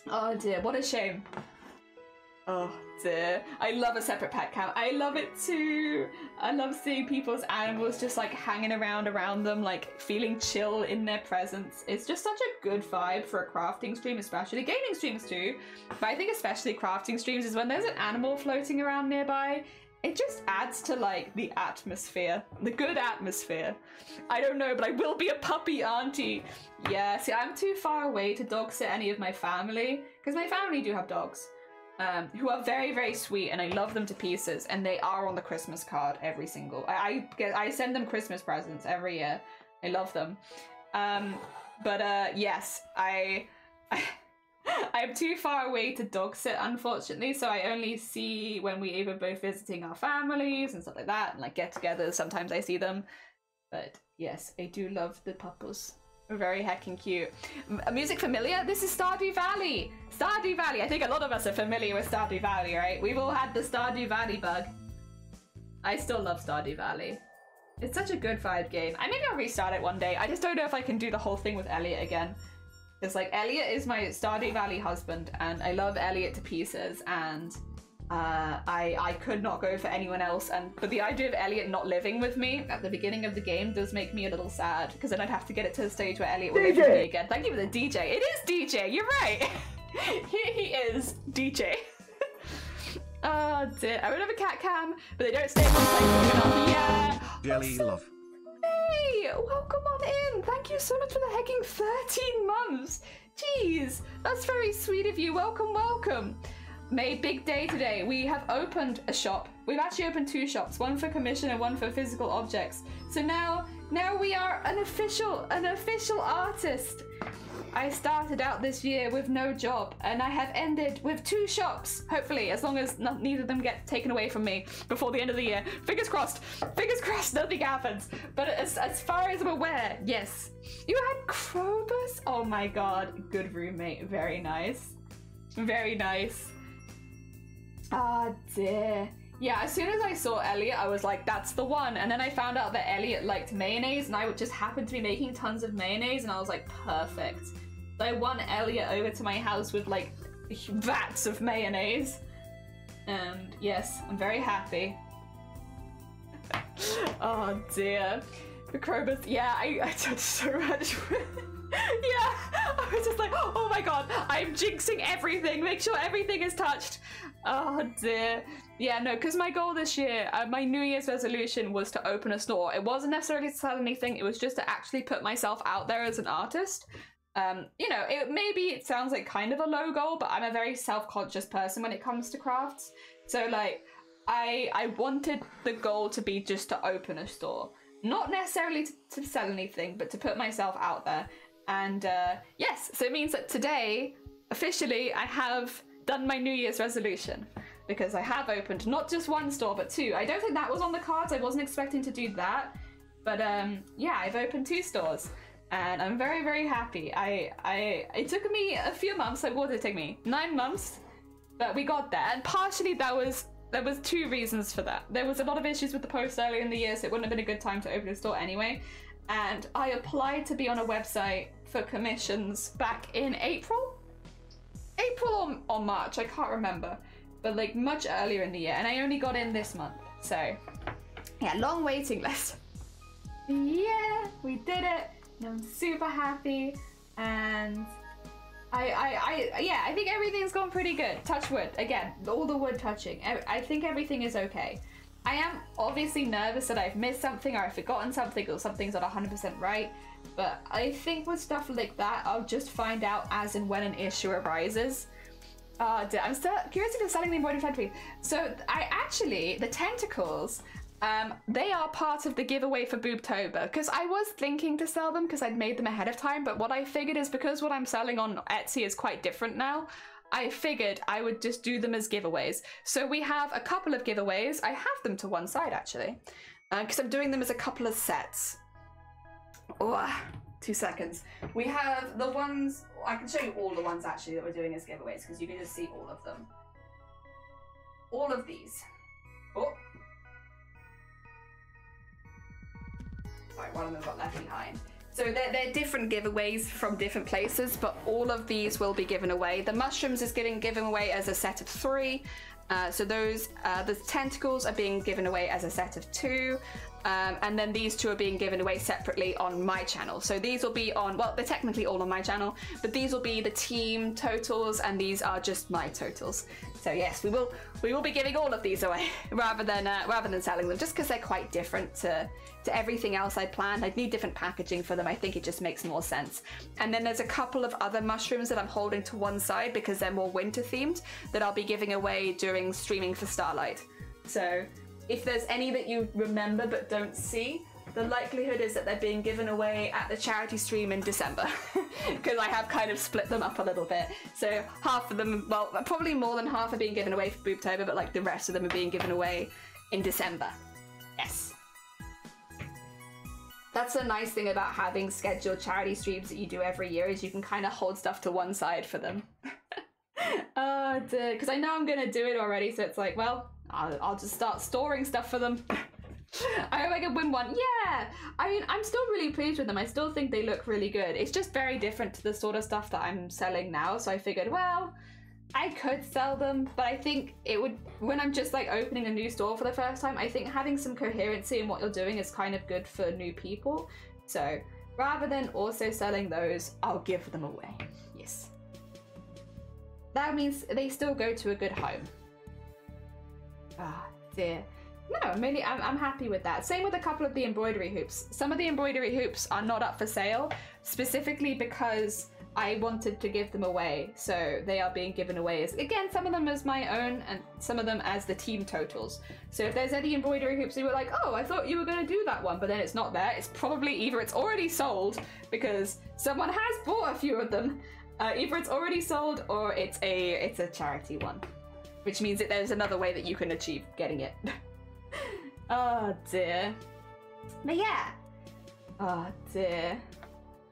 Oh dear, what a shame. Oh dear. I love a separate pet cam. I love it too. I love seeing people's animals just like hanging around them, like feeling chill in their presence. It's just such a good vibe for a crafting stream, especially gaming streams too. But I think especially crafting streams is when there's an animal floating around nearby. It just adds to like the atmosphere, the good atmosphere. I don't know, but I will be a puppy auntie. Yeah, see, I'm too far away to dog sit any of my family because my family do have dogs. Who are very, very sweet, and I love them to pieces, and they are on the Christmas card every single. I send them Christmas presents every year. I love them. Yes, I'm too far away to dog sit, unfortunately, so I only see when we either both visiting our families and stuff like that, and like get-togethers. Sometimes I see them, but yes, I do love the puppos. Very heckin' cute. Music familiar? This is Stardew Valley! Stardew Valley! I think a lot of us are familiar with Stardew Valley, right? We've all had the Stardew Valley bug. I still love Stardew Valley. It's such a good vibe game. Maybe I'll restart it one day. I just don't know if I can do the whole thing with Elliot again. It's like, Elliot is my Stardew Valley husband, and I love Elliot to pieces, and I could not go for anyone else, but the idea of Elliot not living with me at the beginning of the game does make me a little sad, because then I'd have to get it to the stage where Elliot will live with me again. Thank you for the DJ. It is DJ, you're right. Here he is, DJ. Oh dear, I would have a cat cam, but they don't stay in one place long enough. Yeah. Jelly love. Hey, welcome on in. Thank you so much for the hecking 13 months. Jeez, that's very sweet of you. Welcome, welcome. May big day today. We have opened a shop. We've actually opened 2 shops, one for commission and one for physical objects. So now we are an official artist. I started out this year with no job, and I have ended with 2 shops. Hopefully, as long as neither of them get taken away from me before the end of the year. Fingers crossed. Fingers crossed. Nothing happens. But as far as I'm aware, yes. You had Krobus. Oh my god. Good roommate. Very nice. Very nice. Ah, dear. Yeah, as soon as I saw Elliot, I was like, that's the one. And then I found out that Elliot liked mayonnaise, and I just happened to be making tons of mayonnaise, and I was like, perfect. So I won Elliot over to my house with like vats of mayonnaise. And yes, I'm very happy. Oh dear. The Krobus, yeah, I touched so much. Yeah, I was just like, oh my god, I'm jinxing everything. Make sure everything is touched. Oh dear. Yeah, no, because my goal this year, my New Year's resolution was to open a store. It wasn't necessarily to sell anything, it was just to actually put myself out there as an artist. You know, it sounds like kind of a low goal, but I'm a very self-conscious person when it comes to crafts. So like, I wanted the goal to be just to open a store. Not necessarily to sell anything, but to put myself out there. And yes, so it means that today, officially, I have done my New Year's resolution. Because I have opened not just one store, but two. I don't think that was on the cards. I wasn't expecting to do that. But yeah, I've opened 2 stores. And I'm very, very happy. It took me a few months. Like, what did it take me? 9 months. But we got there. And partially there was 2 reasons for that. There was a lot of issues with the post earlier in the year, so it wouldn't have been a good time to open a store anyway. And I applied to be on a website for commissions back in April or March, I can't remember. But like much earlier in the year, and I only got in this month. So yeah, long waiting list. Yeah, we did it. And I'm super happy. And I think everything's gone pretty good. Touch wood. Again, all the wood touching. I think everything is okay. I am obviously nervous that I've missed something or I've forgotten something or something's not 100% right. But I think with stuff like that, I'll just find out as and when an issue arises. I'm still curious if you're selling the embroidered factory. So the tentacles, they are part of the giveaway for Boobtober, because I was thinking to sell them because I'd made them ahead of time, but what I figured is because what I'm selling on Etsy is quite different now, I figured I would just do them as giveaways. So we have a couple of giveaways. I have them to one side actually, because I'm doing them as a couple of sets. Oh, 2 seconds. We have the ones, I can show you all the ones actually that we're doing as giveaways because you can just see all of them. All of these. Oh. Right, one of them got left behind. So they're different giveaways from different places, but all of these will be given away. The mushrooms is given away as a set of 3. So those, the tentacles are being given away as a set of 2. And then these 2 are being given away separately on my channel. So these will be on, well, they're technically all on my channel, but these will be the team totals and these are just my totals. So yes, we will be giving all of these away rather than selling them, just because they're quite different to everything else I planned. I'd need different packaging for them. I think it just makes more sense. And then there's a couple of other mushrooms that I'm holding to one side because they're more winter themed that I'll be giving away during streaming for Starlight. So if there's any that you remember but don't see, the likelihood is that they're being given away at the charity stream in December because I have kind of split them up a little bit. So half of them, well, probably more than half are being given away for Boobtober, but like the rest of them are being given away in December. Yes. That's a nice thing about having scheduled charity streams that you do every year, is you can kind of hold stuff to one side for them. Oh dear, because I know I'm gonna do it already, so it's like, well, I'll just start storing stuff for them. I hope I can win one. Yeah, I mean, I'm still really pleased with them. I still think they look really good. It's just very different to the sort of stuff that I'm selling now, so I figured, well, I could sell them, but I think it would, when I'm just like opening a new store for the first time, I think having some coherency in what you're doing is kind of good for new people. So rather than also selling those, I'll give them away. Yes. That means they still go to a good home. Ah, dear. No, I'm happy with that. Same with a couple of the embroidery hoops. Some of the embroidery hoops are not up for sale, specifically because I wanted to give them away. So they are being given away as, again, some of them as my own and some of them as the team totals. So if there's any embroidery hoops you were like, oh, I thought you were going to do that one, but then it's not there, it's probably either it's already sold because someone has bought a few of them. Either it's already sold or it's a charity one, which means that there's another way that you can achieve getting it. Oh dear. But yeah. Oh dear.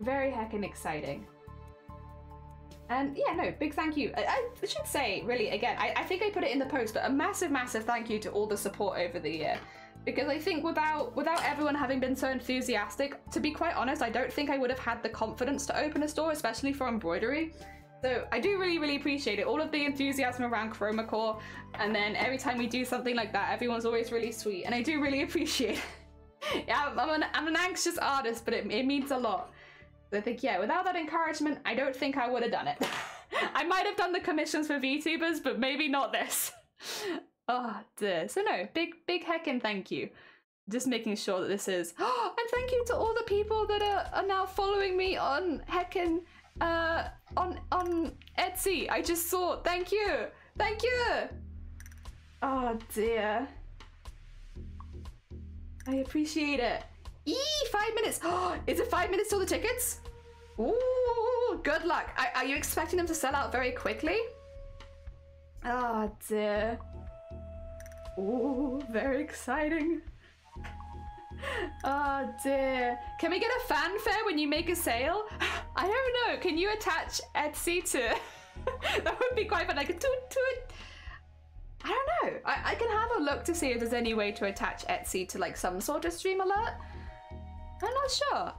Very heckin' exciting. And yeah, no, big thank you. I should say, really, again, I think I put it in the post, but a massive, massive thank you to all the support over the year. Because I think without everyone having been so enthusiastic, to be quite honest, I don't think I would have had the confidence to open a store, especially for embroidery. So I do really, really appreciate it. All of the enthusiasm around Chroma Core, and then every time we do something like that, everyone's always really sweet, and I do really appreciate it. Yeah, I'm an anxious artist, but it means a lot. I think, yeah, without that encouragement, I don't think I would have done it. I might have done the commissions for VTubers, but maybe not this. Oh dear. So no, big heckin' thank you. Just making sure that this is. And thank you to all the people that are now following me on heckin' on Etsy. I just saw. Thank you. Thank you. Oh dear. I appreciate it. 5 minutes. Is it 5 minutes till the tickets? Ooh, good luck. Are you expecting them to sell out very quickly? Oh dear. Ooh, very exciting. Oh dear. Can we get a fanfare when you make a sale? I don't know. Can you attach Etsy to... That would be quite fun. Like a toot toot. I don't know. I can have a look to see if there's any way to attach Etsy to like some sort of stream alert. I'm not sure.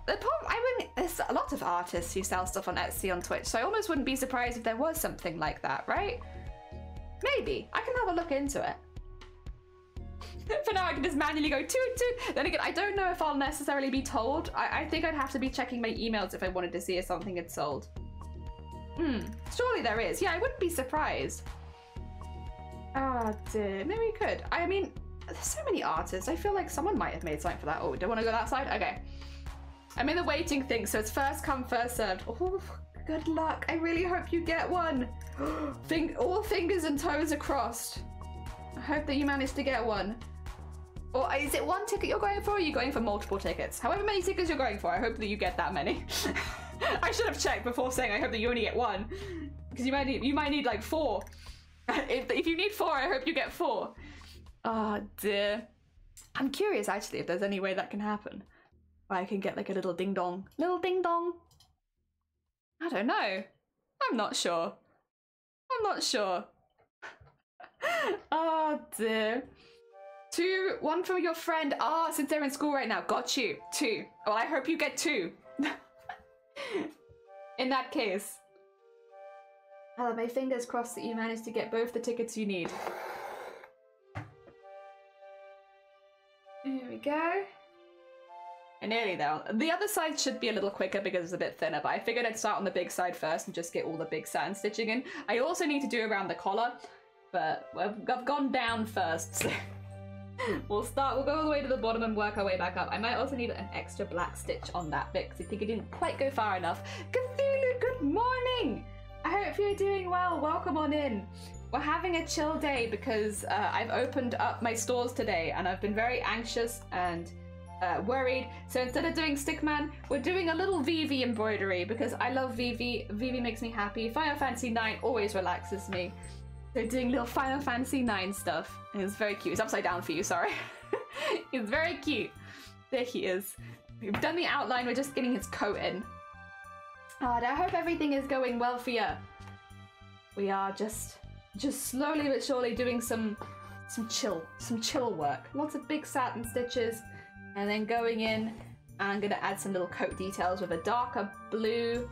There's a lot of artists who sell stuff on Etsy on Twitch, so I almost wouldn't be surprised if there was something like that, right? Maybe. I can have a look into it. For now, I can just manually go toot toot. Then again, I don't know if I'll necessarily be told. I think I'd have to be checking my emails if I wanted to see if something had sold. Surely there is. Yeah, I wouldn't be surprised. Oh dear. Maybe we could. I mean, there's so many artists. I feel like someone might have made something for that. Oh, don't want to go that side? Okay. I'm in the waiting thing, so it's first come, first served. Oh, good luck. I really hope you get one. All fingers and toes are crossed. I hope that you manage to get one. Or is it one ticket you're going for, or are you going for multiple tickets? However many tickets you're going for, I hope that you get that many. I should have checked before saying I hope that you only get one. Because you might need like 4. If you need 4, I hope you get 4. Oh dear. I'm curious actually if there's any way that can happen. Where I can get like a little ding dong. Little ding dong. I don't know. I'm not sure. I'm not sure. Oh dear. 2, 1 from your friend. Since they're in school right now. Got you. 2. Well, I hope you get 2. In that case. Oh, my fingers crossed that you managed to get both the tickets you need. Here we go. And nearly there. The other side should be a little quicker because it's a bit thinner, but I figured I'd start on the big side first and just get all the big satin stitching in. I also need to do around the collar, but I've gone down first, so we'll go all the way to the bottom and work our way back up. I might also need an extra black stitch on that bit because I think it didn't quite go far enough. Cthulhu, good morning! I hope you're doing well. Welcome on in. We're having a chill day because I've opened up my stores today and I've been very anxious and worried. So instead of doing Stickman, we're doing a little Vivi embroidery because I love Vivi. Vivi makes me happy. Final Fantasy 9 always relaxes me. So doing little Final Fantasy 9 stuff. And it's very cute. It's upside down for you, sorry. It's very cute. There he is. We've done the outline, we're just getting his coat in. And I hope everything is going well for you. We are just slowly but surely doing some chill work. Lots of big satin stitches, and then going in, and I'm gonna add some little coat details with a darker blue.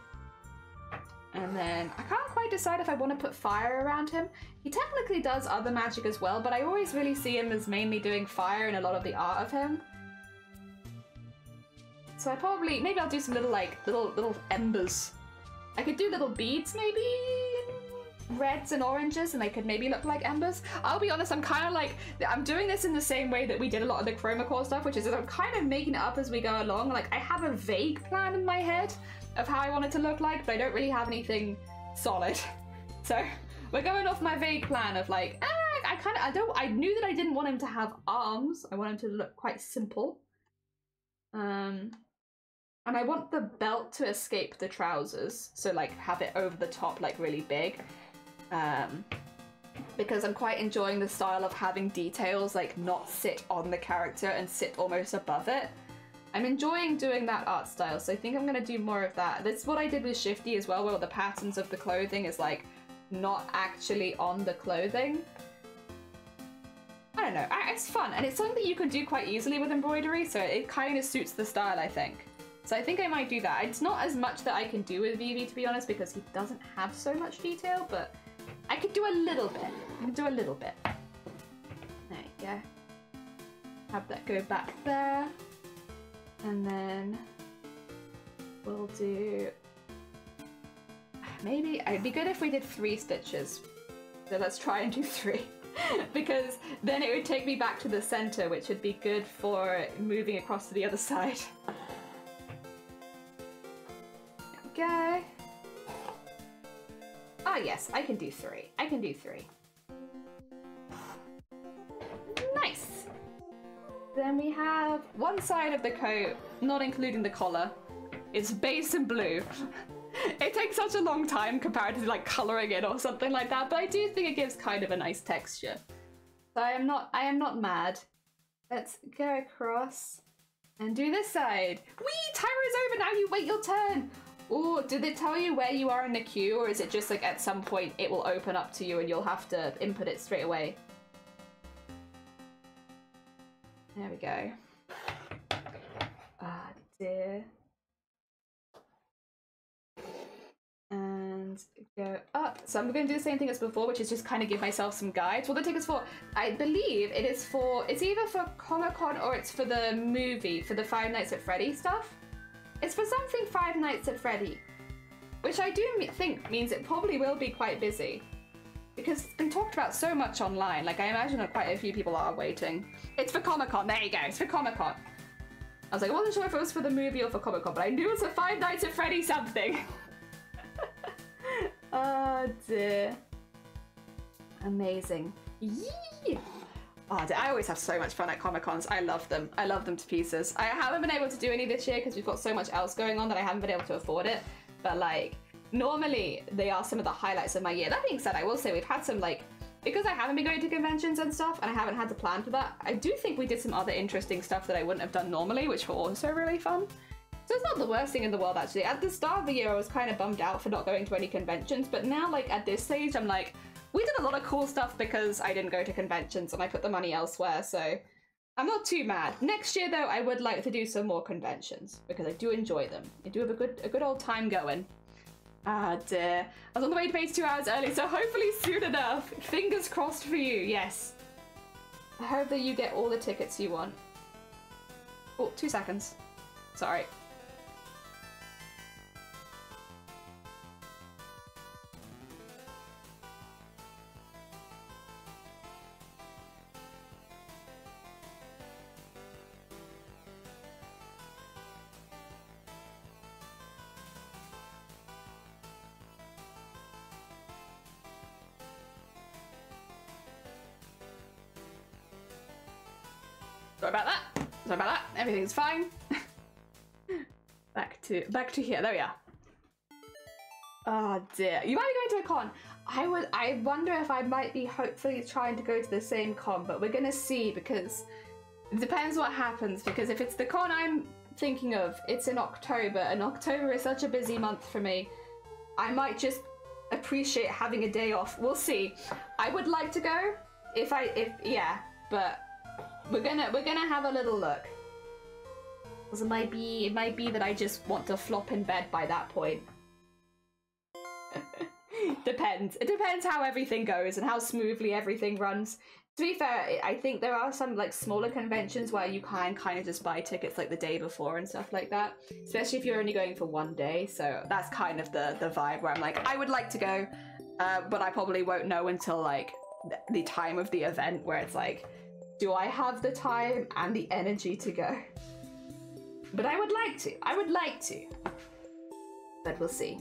And then I can't quite decide if I want to put fire around him. He technically does other magic as well, but I always really see him as mainly doing fire in a lot of the art of him. So maybe I'll do some little embers. I could do little beads maybe, reds and oranges, and they could maybe look like embers. I'll be honest, I'm doing this in the same way that we did a lot of the chroma core stuff, which is I'm kind of making it up as we go along. Like, I have a vague plan in my head of how I want it to look like, but I don't really have anything solid. So we're going off my vague plan of like, I knew that I didn't want him to have arms. I want him to look quite simple. And I want the belt to escape the trousers, so like have it over the top, like really big. Because I'm quite enjoying the style of having details like not sit on the character and sit almost above it. I'm enjoying doing that art style, so I think I'm gonna do more of that. This is what I did with Shifty as well, where the patterns of the clothing is like not actually on the clothing. I don't know, it's fun, and it's something that you can do quite easily with embroidery, so it kind of suits the style, I think. So I think I might do that. It's not as much that I can do with Vivi, to be honest, because he doesn't have so much detail, but I could do a little bit. I can do a little bit. There you go. Have that go back there. And then we'll do... Maybe it'd be good if we did 3 stitches. So let's try and do 3. because then it would take me back to the center, which would be good for moving across to the other side. There we go. Ah, yes, I can do 3. I can do 3. Nice. Then we have one side of the coat, not including the collar, is base and blue. It takes such a long time compared to like coloring it or something like that, but I do think it gives kind of a nice texture. So I am not mad. Let's go across and do this side. Whee! Timer is over, now you wait your turn. Oh, did it tell you where you are in the queue, or is it just like at some point it will open up to you and you'll have to input it straight away? There we go. Ah, dear. And go up. So I'm going to do the same thing as before, which is just kind of give myself some guides. What the ticket's for, I believe it is for, it's either for Comic-Con or it's for the movie, for the Five Nights at Freddy stuff. It's for something Five Nights at Freddy, which I do think means it probably will be quite busy, because it's been talked about so much online. Like, I imagine that quite a few people are waiting. It's for Comic-Con, there you go, it's for Comic-Con. I was like, I wasn't sure if it was for the movie or for Comic-Con, but I knew it was for Five Nights at Freddy something. Oh dear. Amazing. Yee! Oh, I always have so much fun at Comic-Cons. I love them. I love them to pieces. I haven't been able to do any this year because we've got so much else going on that I haven't been able to afford it. But like, normally they are some of the highlights of my year. That being said, I will say we've had some like, because I haven't been going to conventions and stuff and I haven't had to plan for that, I do think we did some other interesting stuff that I wouldn't have done normally, which were also really fun. So it's not the worst thing in the world, actually. At the start of the year, I was kind of bummed out for not going to any conventions, but now, like, at this stage, I'm like, we did a lot of cool stuff because I didn't go to conventions and I put the money elsewhere, so I'm not too mad. Next year, though, I would like to do some more conventions because I do enjoy them. I do have a good old time going. Ah, dear. I was on the way to base 2 hours early, so hopefully soon enough. Fingers crossed for you, yes. I hope that you get all the tickets you want. Oh, 2 seconds. Sorry. Sorry about that. Sorry about that. Everything's fine. back to here. There we are. Oh dear. You might be going to a con. I wonder if I might be hopefully trying to go to the same con, but we're gonna see, because it depends what happens, because if it's the con I'm thinking of, it's in October, and October is such a busy month for me. I might just appreciate having a day off. We'll see. I would like to go yeah, but we're gonna have a little look. Because it might be that I just want to flop in bed by that point. Depends. It depends how everything goes and how smoothly everything runs. To be fair, I think there are some like smaller conventions where you can kind of just buy tickets like the day before and stuff like that. Especially if you're only going for one day. So that's kind of the vibe where I'm like, I would like to go, but I probably won't know until like the time of the event, where it's like, do I have the time and the energy to go? But I would like to. But we'll see.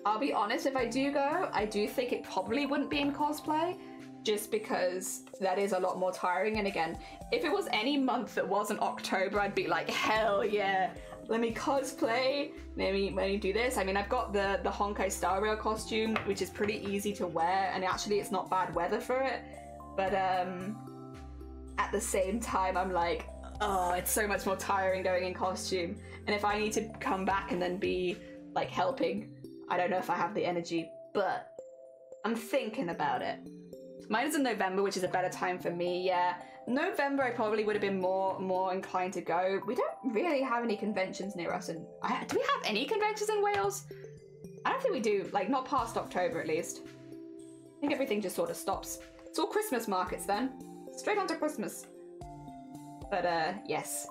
I'll be honest, if I do go, I do think it probably wouldn't be in cosplay, just because that is a lot more tiring. And again, if it was any month that wasn't October, I'd be like, hell yeah, let me cosplay, let me do this. I mean, I've got the Honkai Star Rail costume, which is pretty easy to wear, and actually it's not bad weather for it. But at the same time, I'm like, oh, it's so much more tiring going in costume. And if I need to come back and then be like helping, I don't know if I have the energy, but I'm thinking about it. Mine is in November, which is a better time for me, yeah. November, I probably would have been more inclined to go. We don't really have any conventions near us, and do we have any conventions in Wales? I don't think we do, like not past October at least. I think everything just sort of stops. It's all Christmas markets then. Straight on to Christmas. But yes.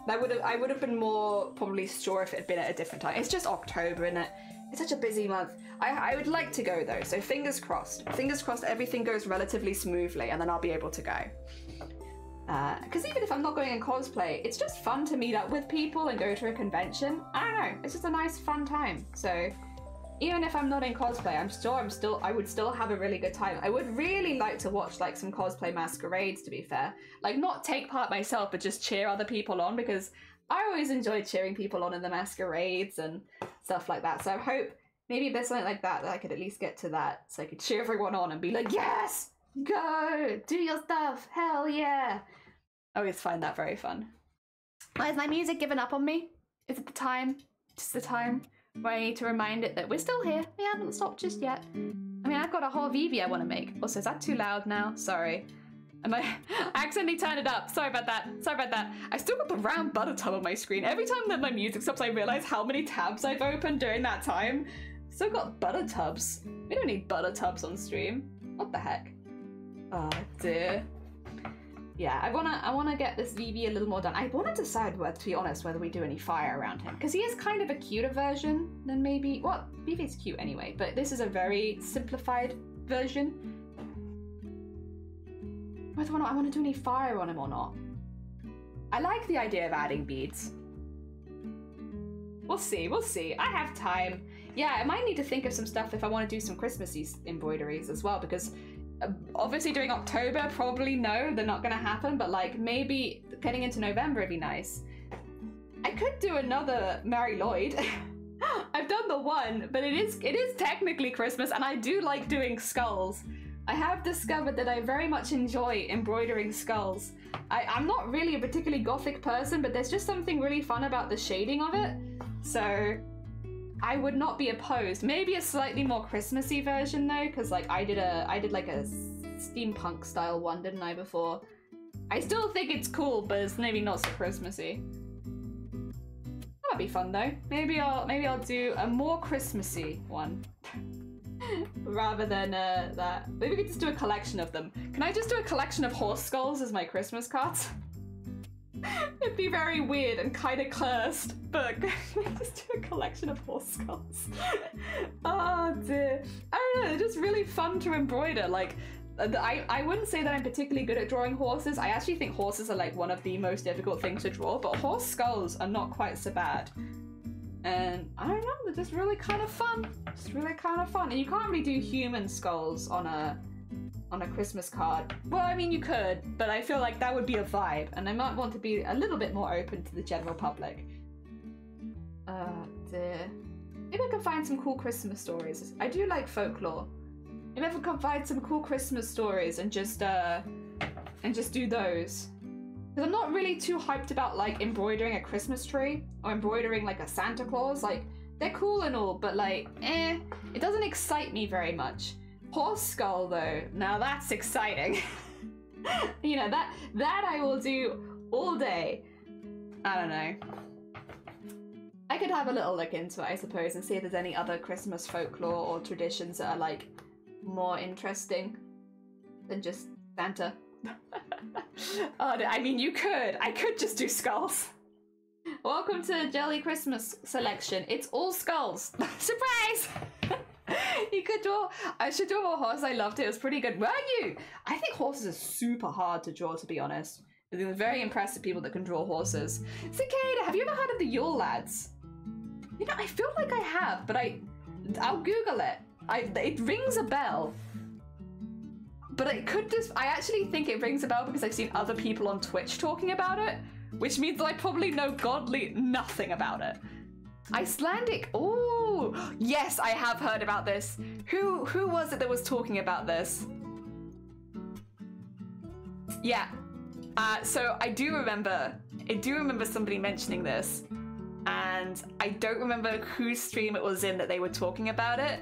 I would have been more probably sure if it had been at a different time. It's just October, isn't it? It's such a busy month. I would like to go though, so fingers crossed. Fingers crossed everything goes relatively smoothly and then I'll be able to go. Because even if I'm not going in cosplay, it's just fun to meet up with people and go to a convention. I don't know, it's just a nice fun time. So even if I'm not in cosplay, I would still have a really good time. I would really like to watch like some cosplay masquerades, to be fair. Like not take part myself, but just cheer other people on, because I always enjoy cheering people on in the masquerades and stuff like that. So I hope maybe there's something like that I could at least get to that, so I could cheer everyone on and be like, yes, go, do your stuff, hell yeah. I always find that very fun. Has my music given up on me? Is it the time? Just the time where I need to remind it that we're still here. We haven't stopped just yet. I mean, I've got a whole vivi I want to make. Also, is that too loud now? Sorry. I accidentally turned it up. Sorry about that. Sorry about that. I still got the round butter tub on my screen. Every time that my music stops, I realize how many tabs I've opened during that time. Still got butter tubs. We don't need butter tubs on stream. What the heck? Oh dear. Yeah, I wanna get this vivi a little more done. I wanna decide, to be honest, whether we do any fire around him, because he is kind of a cuter version than maybe. Well, vivi's cute anyway, but this is a very simplified version. Whether or not I want to do any fire on him or not. I like the idea of adding beads. We'll see, we'll see. I have time. Yeah, I might need to think of some stuff if I want to do some Christmassy embroideries as well, because obviously during October, probably no, they're not going to happen, but like maybe getting into November would be nice. I could do another Mary Lloyd. I've done the one, but it is technically Christmas, and I do like doing skulls. I have discovered that I very much enjoy embroidering skulls. I'm not really a particularly gothic person, but there's just something really fun about the shading of it. So I would not be opposed. Maybe a slightly more Christmassy version though, because like I did like a steampunk style one, didn't I, before? I still think it's cool, but it's maybe not so Christmassy. That'd be fun though. Maybe I'll do a more Christmassy one. Rather than that. Maybe we could just do a collection of them. Can I just do a collection of horse skulls as my Christmas cards? It'd be very weird and kind of cursed, but just do a collection of horse skulls. Oh dear. I don't know, they're just really fun to embroider. Like, I wouldn't say that I'm particularly good at drawing horses. I actually think horses are like one of the most difficult things to draw, but horse skulls are not quite so bad. And I don't know, they're just really kind of fun. It's really kind of fun. And you can't really do human skulls on a Christmas card. Well, I mean, you could, but I feel like that would be a vibe, and I might want to be a little bit more open to the general public. Dear. Maybe I can find some cool Christmas stories. I do like folklore. Maybe I can find some cool Christmas stories and just do those. Because I'm not really too hyped about like embroidering a Christmas tree or embroidering like a Santa Claus. Like, they're cool and all, but like, it doesn't excite me very much. Horse skull though, now that's exciting. You know, that I will do all day. I don't know. I could have a little look into it, I suppose, and see if there's any other Christmas folklore or traditions that are like more interesting than just Santa. Oh, I mean, I could just do skulls. Welcome to Jelly Christmas selection. It's all skulls. Surprise! You could draw. I should draw more horse. I loved it. It was pretty good. Were you? I think horses are super hard to draw, to be honest. I'm very impressed with people that can draw horses. Cicada, have you ever heard of the Yule Lads? You know, I feel like I have, but I'll Google it. It rings a bell. But it could just, I actually think it rings a bell because I've seen other people on Twitch talking about it, which means that I probably know godly nothing about it. Icelandic, ooh, yes, I have heard about this. Who was it that was talking about this? Yeah, so I do remember somebody mentioning this, and I don't remember whose stream it was in that they were talking about it.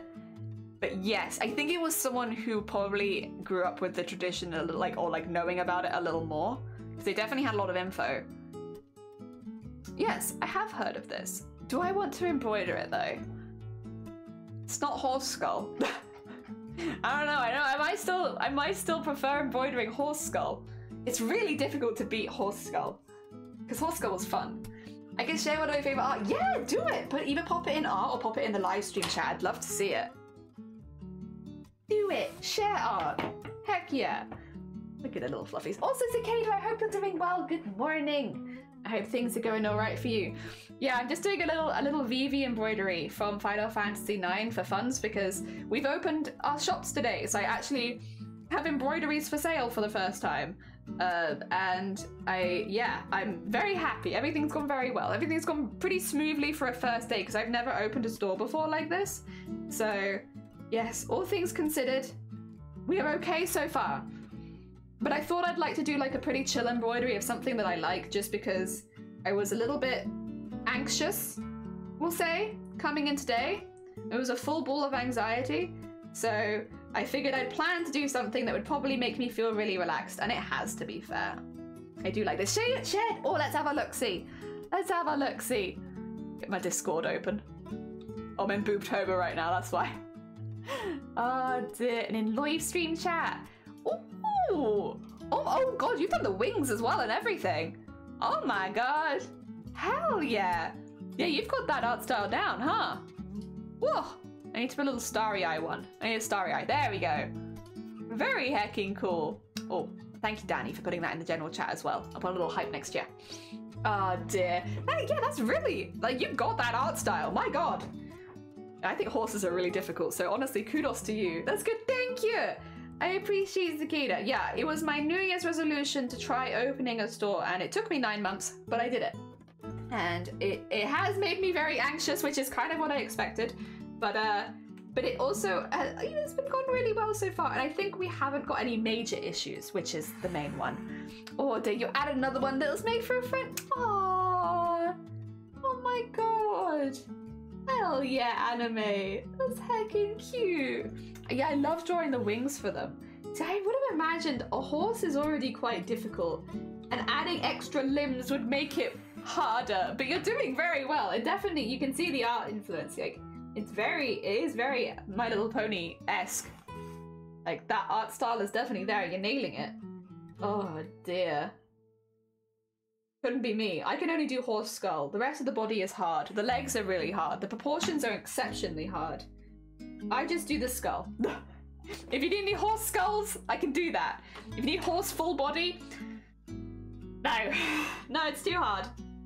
But yes, I think it was someone who probably grew up with the tradition a little, or knowing about it a little more, because they definitely had a lot of info. Yes, I have heard of this. Do I want to embroider it though? It's not horse skull. I don't know. I might still prefer embroidering horse skull. It's really difficult to beat horse skull, because horse skull was fun. I can share one of my favorite art. Yeah, do it. But either pop it in art or pop it in the live stream chat. I'd love to see it. Do it. Share art. Heck yeah. Look at the little fluffies. Also, Cicada, I hope you're doing well. Good morning. I hope things are going all right for you. Yeah, I'm just doing a little vivi embroidery from Final Fantasy IX for funds because we've opened our shops today. So I actually have embroideries for sale for the first time. And I'm very happy. Everything's gone very well. Everything's gone pretty smoothly for a first day because I've never opened a store before like this. So yes, all things considered, we are okay so far. But I thought I'd like to do like a pretty chill embroidery of something that I like just because I was a little bit anxious, we'll say, coming in today. It was a full ball of anxiety. So I figured I'd plan to do something that would probably make me feel really relaxed, and it has to be fair. I do like this. Share it. Oh, let's have a look-see. Let's have a look-see. Get my Discord open. Oh, I'm in Boobtober right now, that's why. Oh dear, and in live stream chat. Ooh. Oh god, you've done the wings as well and everything. Oh my god. Hell yeah. Yeah, you've got that art style down, huh? Whoa. I need to put a little starry eye one. I need a starry eye. There we go. Very hecking cool. Oh, thank you, Danny, for putting that in the general chat as well. I'll put a little hype next year. Oh dear. Yeah, that's really, like, you've got that art style. My god. I think horses are really difficult, so honestly, kudos to you. That's good. Thank you. I appreciate Cicada. Yeah, it was my New Year's resolution to try opening a store, and it took me 9 months, but I did it. And it has made me very anxious, which is kind of what I expected. But it also, it's been going really well so far, and I think we haven't got any major issues, which is the main one. Oh, dear, you added another one that was made for a friend. Aww. Oh my god. Hell yeah, anime. That's heckin' cute. Yeah, I love drawing the wings for them. See, I would have imagined a horse is already quite difficult, and adding extra limbs would make it harder, but you're doing very well. It definitely, you can see the art influence. Like, it is very My Little Pony-esque. Like, that art style is definitely there. You're nailing it. Oh dear. Couldn't be me. I can only do horse skull. The rest of the body is hard. The legs are really hard. The proportions are exceptionally hard. I just do the skull. If you need any horse skulls, I can do that. If you need horse full body, no. No, it's too hard.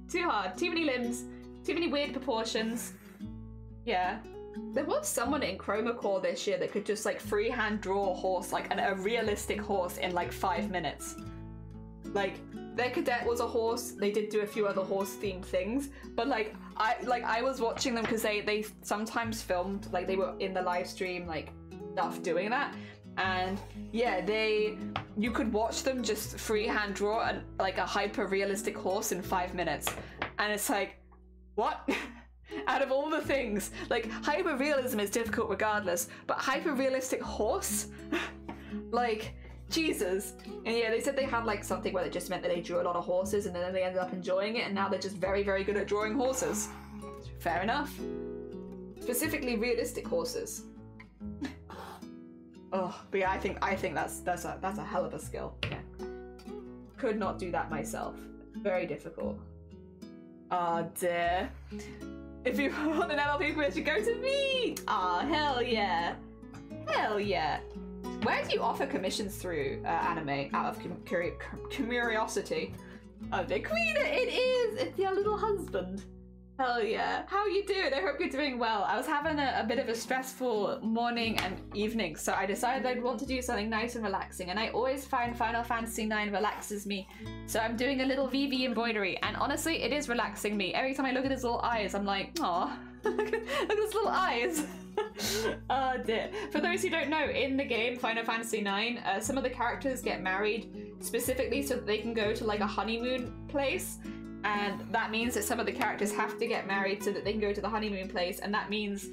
Too hard. Too many limbs. Too many weird proportions. Yeah. There was someone in Chroma Core this year that could just like freehand draw a horse, like a realistic horse in like 5 minutes. Like, their cadet was a horse. They did do a few other horse themed things, but like I was watching them because they sometimes filmed, like they were in the live stream like stuff doing that, and yeah, you could watch them just freehand draw like a hyper realistic horse in 5 minutes, and it's like, what? Out of all the things, like hyper realism is difficult regardless, but hyper realistic horse, like. Jesus. And yeah, they said they had like something where it just meant that they drew a lot of horses and then they ended up enjoying it, and now they're just very, very good at drawing horses. Fair enough. Specifically realistic horses. Oh, but yeah, I think that's a hell of a skill. Yeah. Could not do that myself. Very difficult. Oh dear. If you want an NLP quiz, you go to me! Aw, hell yeah. Hell yeah. Where do you offer commissions through anime? Out of curiosity. Oh, the queen, it is! It's your little husband. Hell yeah. How are you doing? I hope you're doing well. I was having a bit of a stressful morning and evening, so I decided I'd want to do something nice and relaxing, and I always find Final Fantasy IX relaxes me. So I'm doing a little vivi embroidery, and honestly, it is relaxing me. Every time I look at his little eyes, I'm like, aw, look at his little eyes. Oh dear. For those who don't know, in the game Final Fantasy IX, some of the characters get married specifically so that they can go to like a honeymoon place, and that means that some of the characters have to get married so that they can go to the honeymoon place, and that means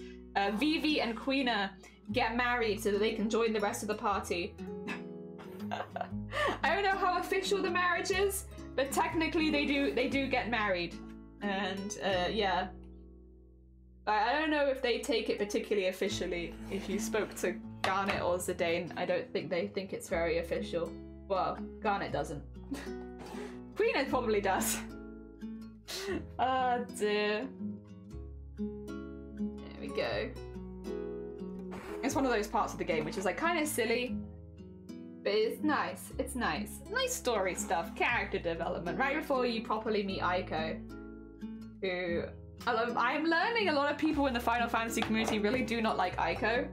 Vivi and Quina get married so that they can join the rest of the party. I don't know how official the marriage is, but technically they do get married, and yeah. I don't know if they take it particularly officially. If you spoke to Garnet or Zidane, I don't think they think it's very official. Well, Garnet doesn't. Queen probably does. Oh dear. There we go. It's one of those parts of the game which is like kind of silly, but it's nice. It's nice. Nice story stuff, character development, right before you properly meet Aiko, who I'm learning a lot of people in the Final Fantasy community really do not like Aiko.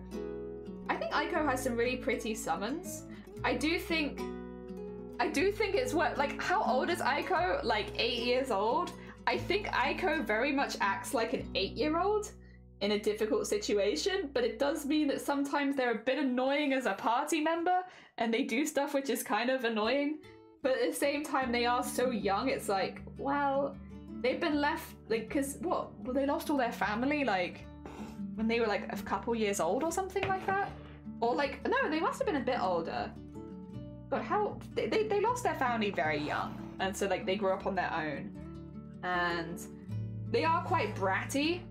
I think Aiko has some really pretty summons. I do think it's what, like, how old is Aiko? Like 8 years old? I think Aiko very much acts like an 8-year-old in a difficult situation, but it does mean that sometimes they're a bit annoying as a party member and they do stuff which is kind of annoying, but at the same time they are so young. It's like, well, they've been left, like, because what? Well, they lost all their family, like, when they were like a couple years old or something like that? Or like, no, they must have been a bit older. But how, they lost their family very young, and so like they grew up on their own. And they are quite bratty,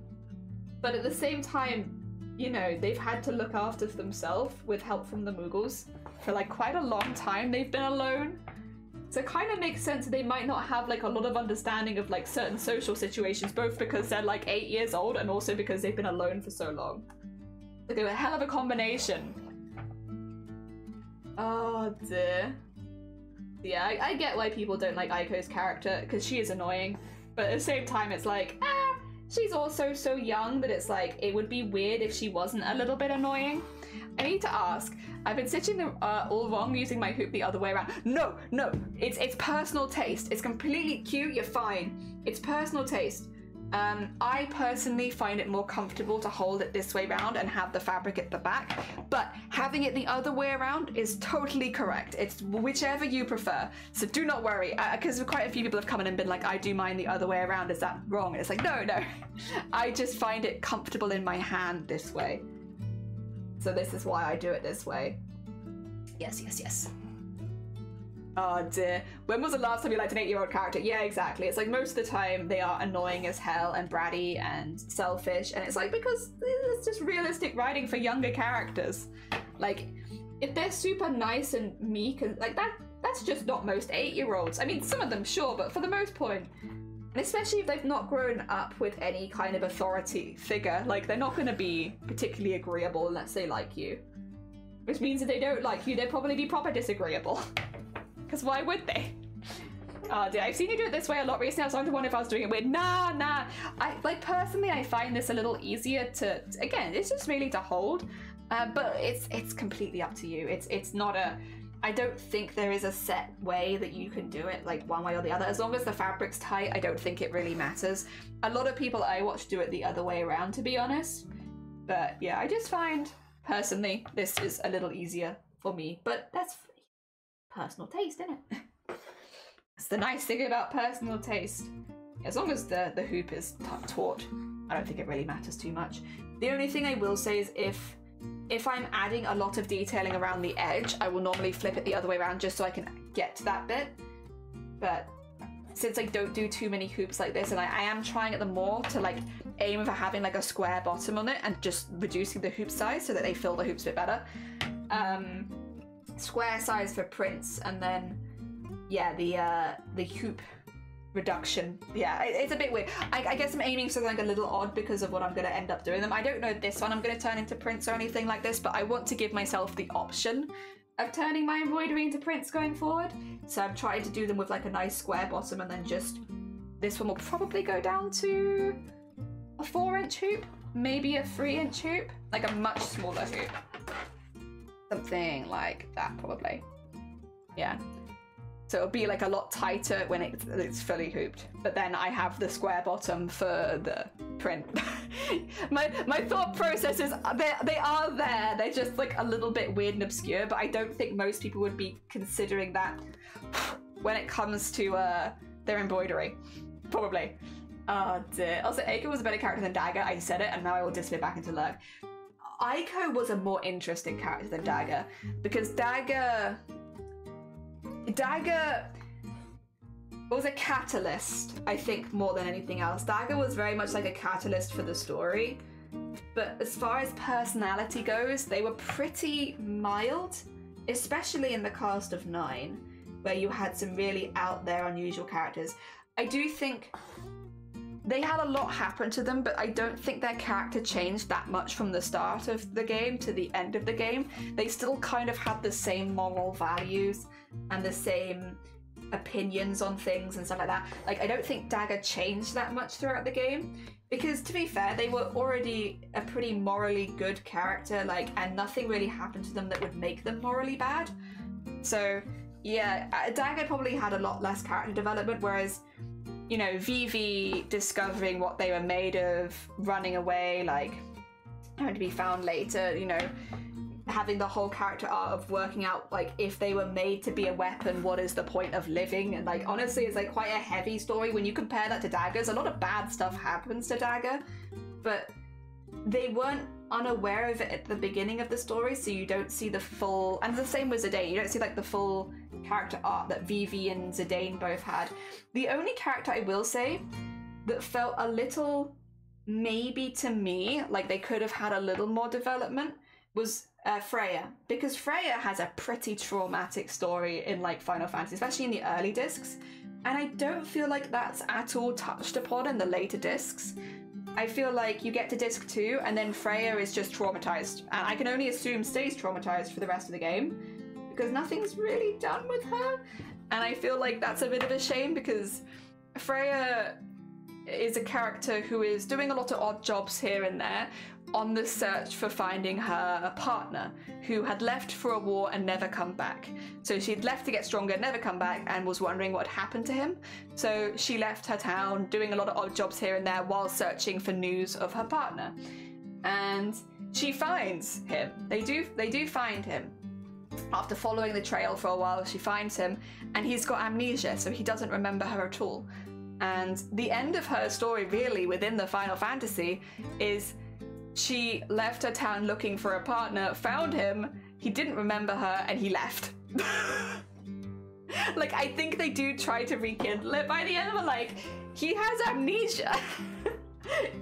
but at the same time, you know, they've had to look after themselves with help from the Muggles for like quite a long time. They've been alone. So it kind of makes sense that they might not have like a lot of understanding of like certain social situations, both because they're like 8 years old and also because they've been alone for so long. Like a hell of a combination. Oh dear. Yeah, I get why people don't like Aiko's character, because she is annoying, but at the same time it's like, she's also so young that it's like, it would be weird if she wasn't a little bit annoying. I need to ask, I've been stitching them all wrong using my hoop the other way around. No, it's personal taste. It's completely cute, you're fine. It's personal taste. I personally find it more comfortable to hold it this way around and have the fabric at the back, but having it the other way around is totally correct. It's whichever you prefer, so do not worry, because quite a few people have come in and been like, I do mine the other way around, is that wrong? And it's like, no, I just find it comfortable in my hand this way. So this is why I do it this way. Yes. Oh dear. When was the last time you liked an 8-year-old character? Yeah, exactly. It's like most of the time they are annoying as hell and bratty and selfish, and it's like, because it's just realistic writing for younger characters. Like, if they're super nice and meek and like that's just not most 8-year-olds. I mean, some of them, sure, but for the most part, and especially if they've not grown up with any kind of authority figure, like they're not going to be particularly agreeable unless they like you. Which means if they don't like you, they'll probably be proper disagreeable. Because why would they? Oh dear, I've seen you do it this way a lot recently. I was starting to wonder if I was doing it weird. Nah. Personally, I find this a little easier to, again, it's just really to hold. But it's completely up to you. It's not a, I don't think there is a set way that you can do it, like one way or the other. As long as the fabric's tight, I don't think it really matters. A lot of people I watch do it the other way around, to be honest. But yeah, I just find, personally, this is a little easier for me. But that's personal taste, isn't it? That's the nice thing about personal taste. As long as the hoop is taut, I don't think it really matters too much. The only thing I will say is if I'm adding a lot of detailing around the edge, I will normally flip it the other way around just so I can get to that bit. But since I don't do too many hoops like this, and I am trying at the more to like aim for having like a square bottom on it and just reducing the hoop size so that they fill the hoops a bit better. Square size for prints, and then yeah, the hoop reduction. Yeah, it's a bit weird. I guess I'm aiming for something a little odd because of what I'm going to end up doing them. I don't know this one I'm going to turn into prints or anything like this, but I want to give myself the option of turning my embroidery into prints going forward. So I'm trying to do them with like a nice square bottom, and then just this one will probably go down to a 4-inch hoop, maybe a 3-inch hoop, like a much smaller hoop. Something like that, probably. Yeah. So it'll be like a lot tighter when it's fully hooped. But then I have the square bottom for the print. my thought processes, they are there. They're just like a little bit weird and obscure, but I don't think most people would be considering that when it comes to their embroidery. Probably. Oh dear. Also, Aiko was a better character than Dagger. I said it, and now I will disappear back into Lurk. Aiko was a more interesting character than Dagger, because Dagger was a catalyst, I think, more than anything else. Dagger was very much like a catalyst for the story, but as far as personality goes, they were pretty mild, especially in the cast of 9, where you had some really out there, unusual characters. I do think they had a lot happen to them, but I don't think their character changed that much from the start of the game to the end of the game. They still kind of had the same moral values and the same opinions on things and stuff like that. Like, I don't think Dagger changed that much throughout the game, because to be fair, they were already a pretty morally good character, like, and nothing really happened to them that would make them morally bad. So yeah, Dagger probably had a lot less character development, whereas, you know, Vivi discovering what they were made of, running away, like, having to be found later, you know, having the whole character art of working out, like, if they were made to be a weapon, what is the point of living? And, like, honestly, it's, like, quite a heavy story. When you compare that to Dagger's, a lot of bad stuff happens to Dagger, but they weren't unaware of it at the beginning of the story, so you don't see the full, and the same with Zidane, you don't see, like, the full character art that Vivi and Zidane both had. The only character I will say that felt a little, maybe to me, like they could have had a little more development was Freya, because Freya has a pretty traumatic story in, like, Final Fantasy, especially in the early discs, and I don't feel like that's at all touched upon in the later discs. I feel like you get to disc 2 and then Freya is just traumatized, and I can only assume stays traumatized for the rest of the game, because nothing's really done with her, and I feel like that's a bit of a shame, because Freya is a character who is doing a lot of odd jobs here and there on the search for finding her partner, who had left for a war and never come back. So she'd left to get stronger, never come back, and was wondering what had happened to him. So she left her town, doing a lot of odd jobs here and there while searching for news of her partner. And she finds him. They do find him. After following the trail for a while, she finds him, and he's got amnesia, so he doesn't remember her at all. And the end of her story, really, within the Final Fantasy, is she left her town looking for a partner, found him, he didn't remember her, and he left. Like, I think they do try to rekindle it by the end, but, like, he has amnesia.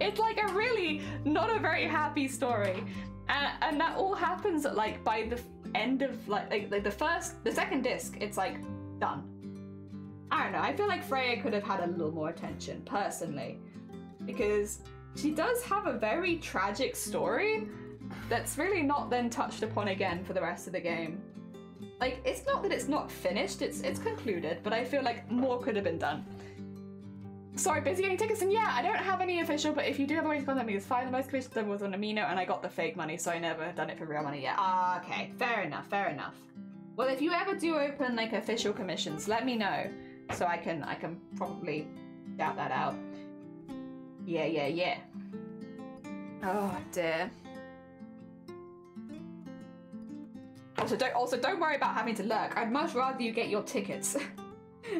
It's, like, a really not a very happy story. And that all happens, like, by the end of, like the second disc, it's, like, done. I don't know, I feel like Freya could have had a little more attention, personally, because she does have a very tragic story that's really not then touched upon again for the rest of the game. Like, it's not that it's not finished, it's concluded, but I feel like more could have been done. Sorry, busy getting tickets, and yeah, I don't have any official, but if you do have a way to contact me, it's fine. The most commissions done was on Amino, and I got the fake money, so I never done it for real money yet. Ah, okay, fair enough, fair enough. Well, if you ever do open, like, official commissions, let me know, so I can probably shout that out. Yeah. Oh dear. Also don't worry about having to lurk. I'd much rather you get your tickets.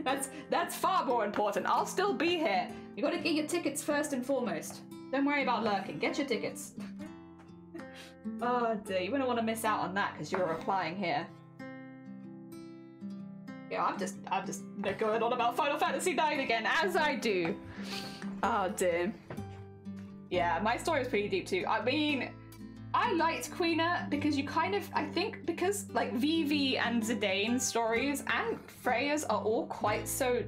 That's far more important. I'll still be here. You gotta get your tickets first and foremost. Don't worry about lurking. Get your tickets. Oh dear, you wouldn't want to miss out on that because you're replying here. Yeah, I'm just going on about Final Fantasy IX again, as I do. Oh dear. Yeah, my story was pretty deep too. I mean, I liked Quina because you kind of, I think because, like, Vivi and Zidane's stories and Freya's are all quite so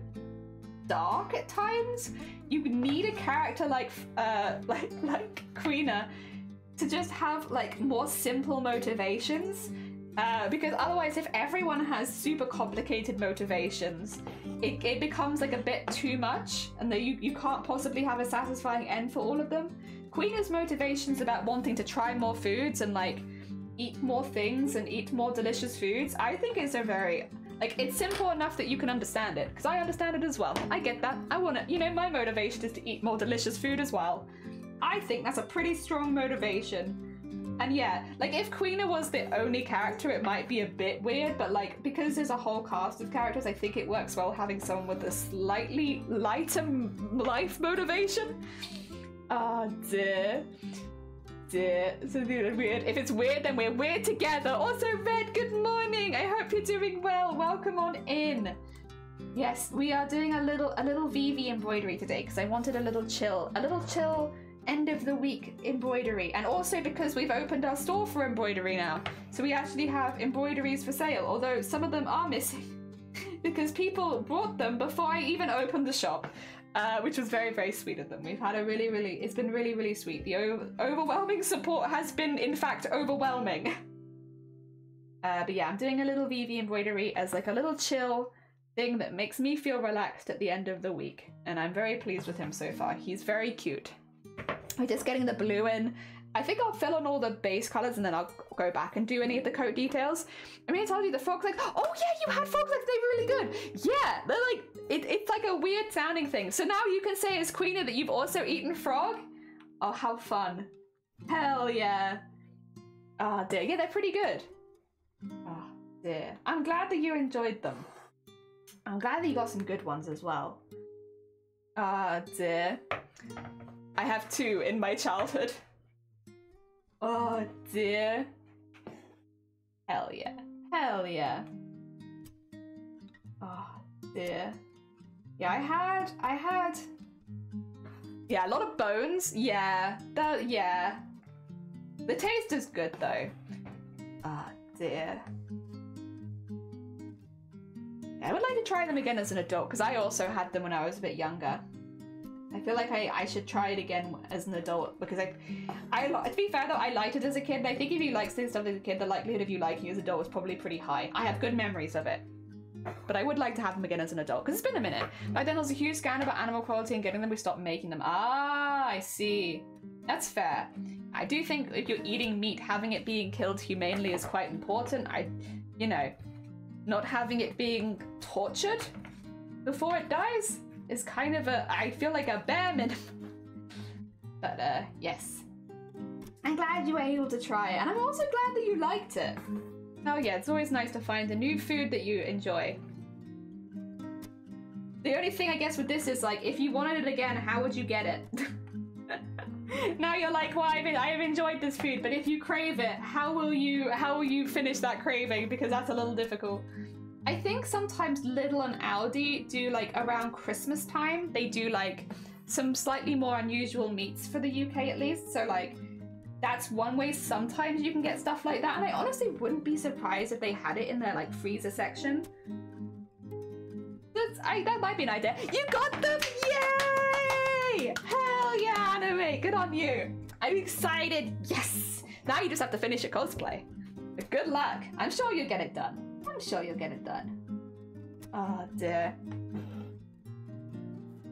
dark at times. You need a character like Quina to just have, like, more simple motivations. Because otherwise, if everyone has super complicated motivations, it becomes, like, a bit too much, and that you can't possibly have a satisfying end for all of them. Queena's motivations about wanting to try more foods and, like, eat more things and eat more delicious foods, I think is a very, like, it's simple enough that you can understand it, because I understand it as well. I get that. I want to, you know, my motivation is to eat more delicious food as well. I think that's a pretty strong motivation. And yeah, like, if Quina was the only character, it might be a bit weird, but, like, because there's a whole cast of characters, I think it works well having someone with a slightly lighter life motivation. Oh dear. It's weird. If it's weird, then we're weird together. Also, Red, good morning. I hope you're doing well. Welcome on in. Yes, we are doing a little Vivi embroidery today because I wanted a little chill end of the week embroidery, and also because we've opened our store for embroidery now, so we actually have embroideries for sale, although some of them are missing because people bought them before I even opened the shop. which was very, very sweet of them. We've had a it's been really, really sweet. The overwhelming support has been, in fact, overwhelming. But yeah, I'm doing a little vivi embroidery as like a little chill thing that makes me feel relaxed at the end of the week. And I'm very pleased with him so far. He's very cute. We're just getting the blue in. I think I'll fill in all the base colors and then I'll go back and do any of the coat details. I mean, I told you the frog legs. Oh yeah, you had frog legs. They were really good. Yeah, they're like, it's like a weird sounding thing. So now you can say as Queenie that you've also eaten frog. Oh, how fun. Hell yeah. Oh dear, yeah, they're pretty good. Oh dear. I'm glad that you enjoyed them. I'm glad that you got some good ones as well. Ah dear. I have 2 in my childhood. Oh dear. Hell yeah. Hell yeah. Oh dear. Yeah, I had yeah, a lot of bones. Yeah. Yeah. The taste is good though. Ah dear. I would like to try them again as an adult because I also had them when I was a bit younger. I feel like I should try it again as an adult because to be fair though, I liked it as a kid, and I think if you like stuff as a kid, the likelihood of you liking it as an adult is probably pretty high. I have good memories of it, but I would like to have them again as an adult because it's been a minute. Back then there was a huge scan about animal cruelty and getting them, we stopped making them. Ah, I see. That's fair. I do think if you're eating meat, having it being killed humanely is quite important. You know, not having it being tortured before it dies is kind of I feel like a bare minimum. But yes. I'm glad you were able to try it, and I'm also glad that you liked it. Oh yeah, it's always nice to find a new food that you enjoy. The only thing I guess with this is like, if you wanted it again, how would you get it? Now you're like, well, I have enjoyed this food, but if you crave it, how will you finish that craving? Because that's a little difficult. I think sometimes Lidl and Aldi do like around Christmas time, they do like some slightly more unusual meats for the UK at least. So like that's one way sometimes you can get stuff like that. And I honestly wouldn't be surprised if they had it in their like freezer section. That might be an idea. You got them! Yay! Hell yeah, anime! Good on you. I'm excited. Yes! Now you just have to finish your cosplay. But good luck. I'm sure you'll get it done. I'm sure you'll get it done. Oh dear.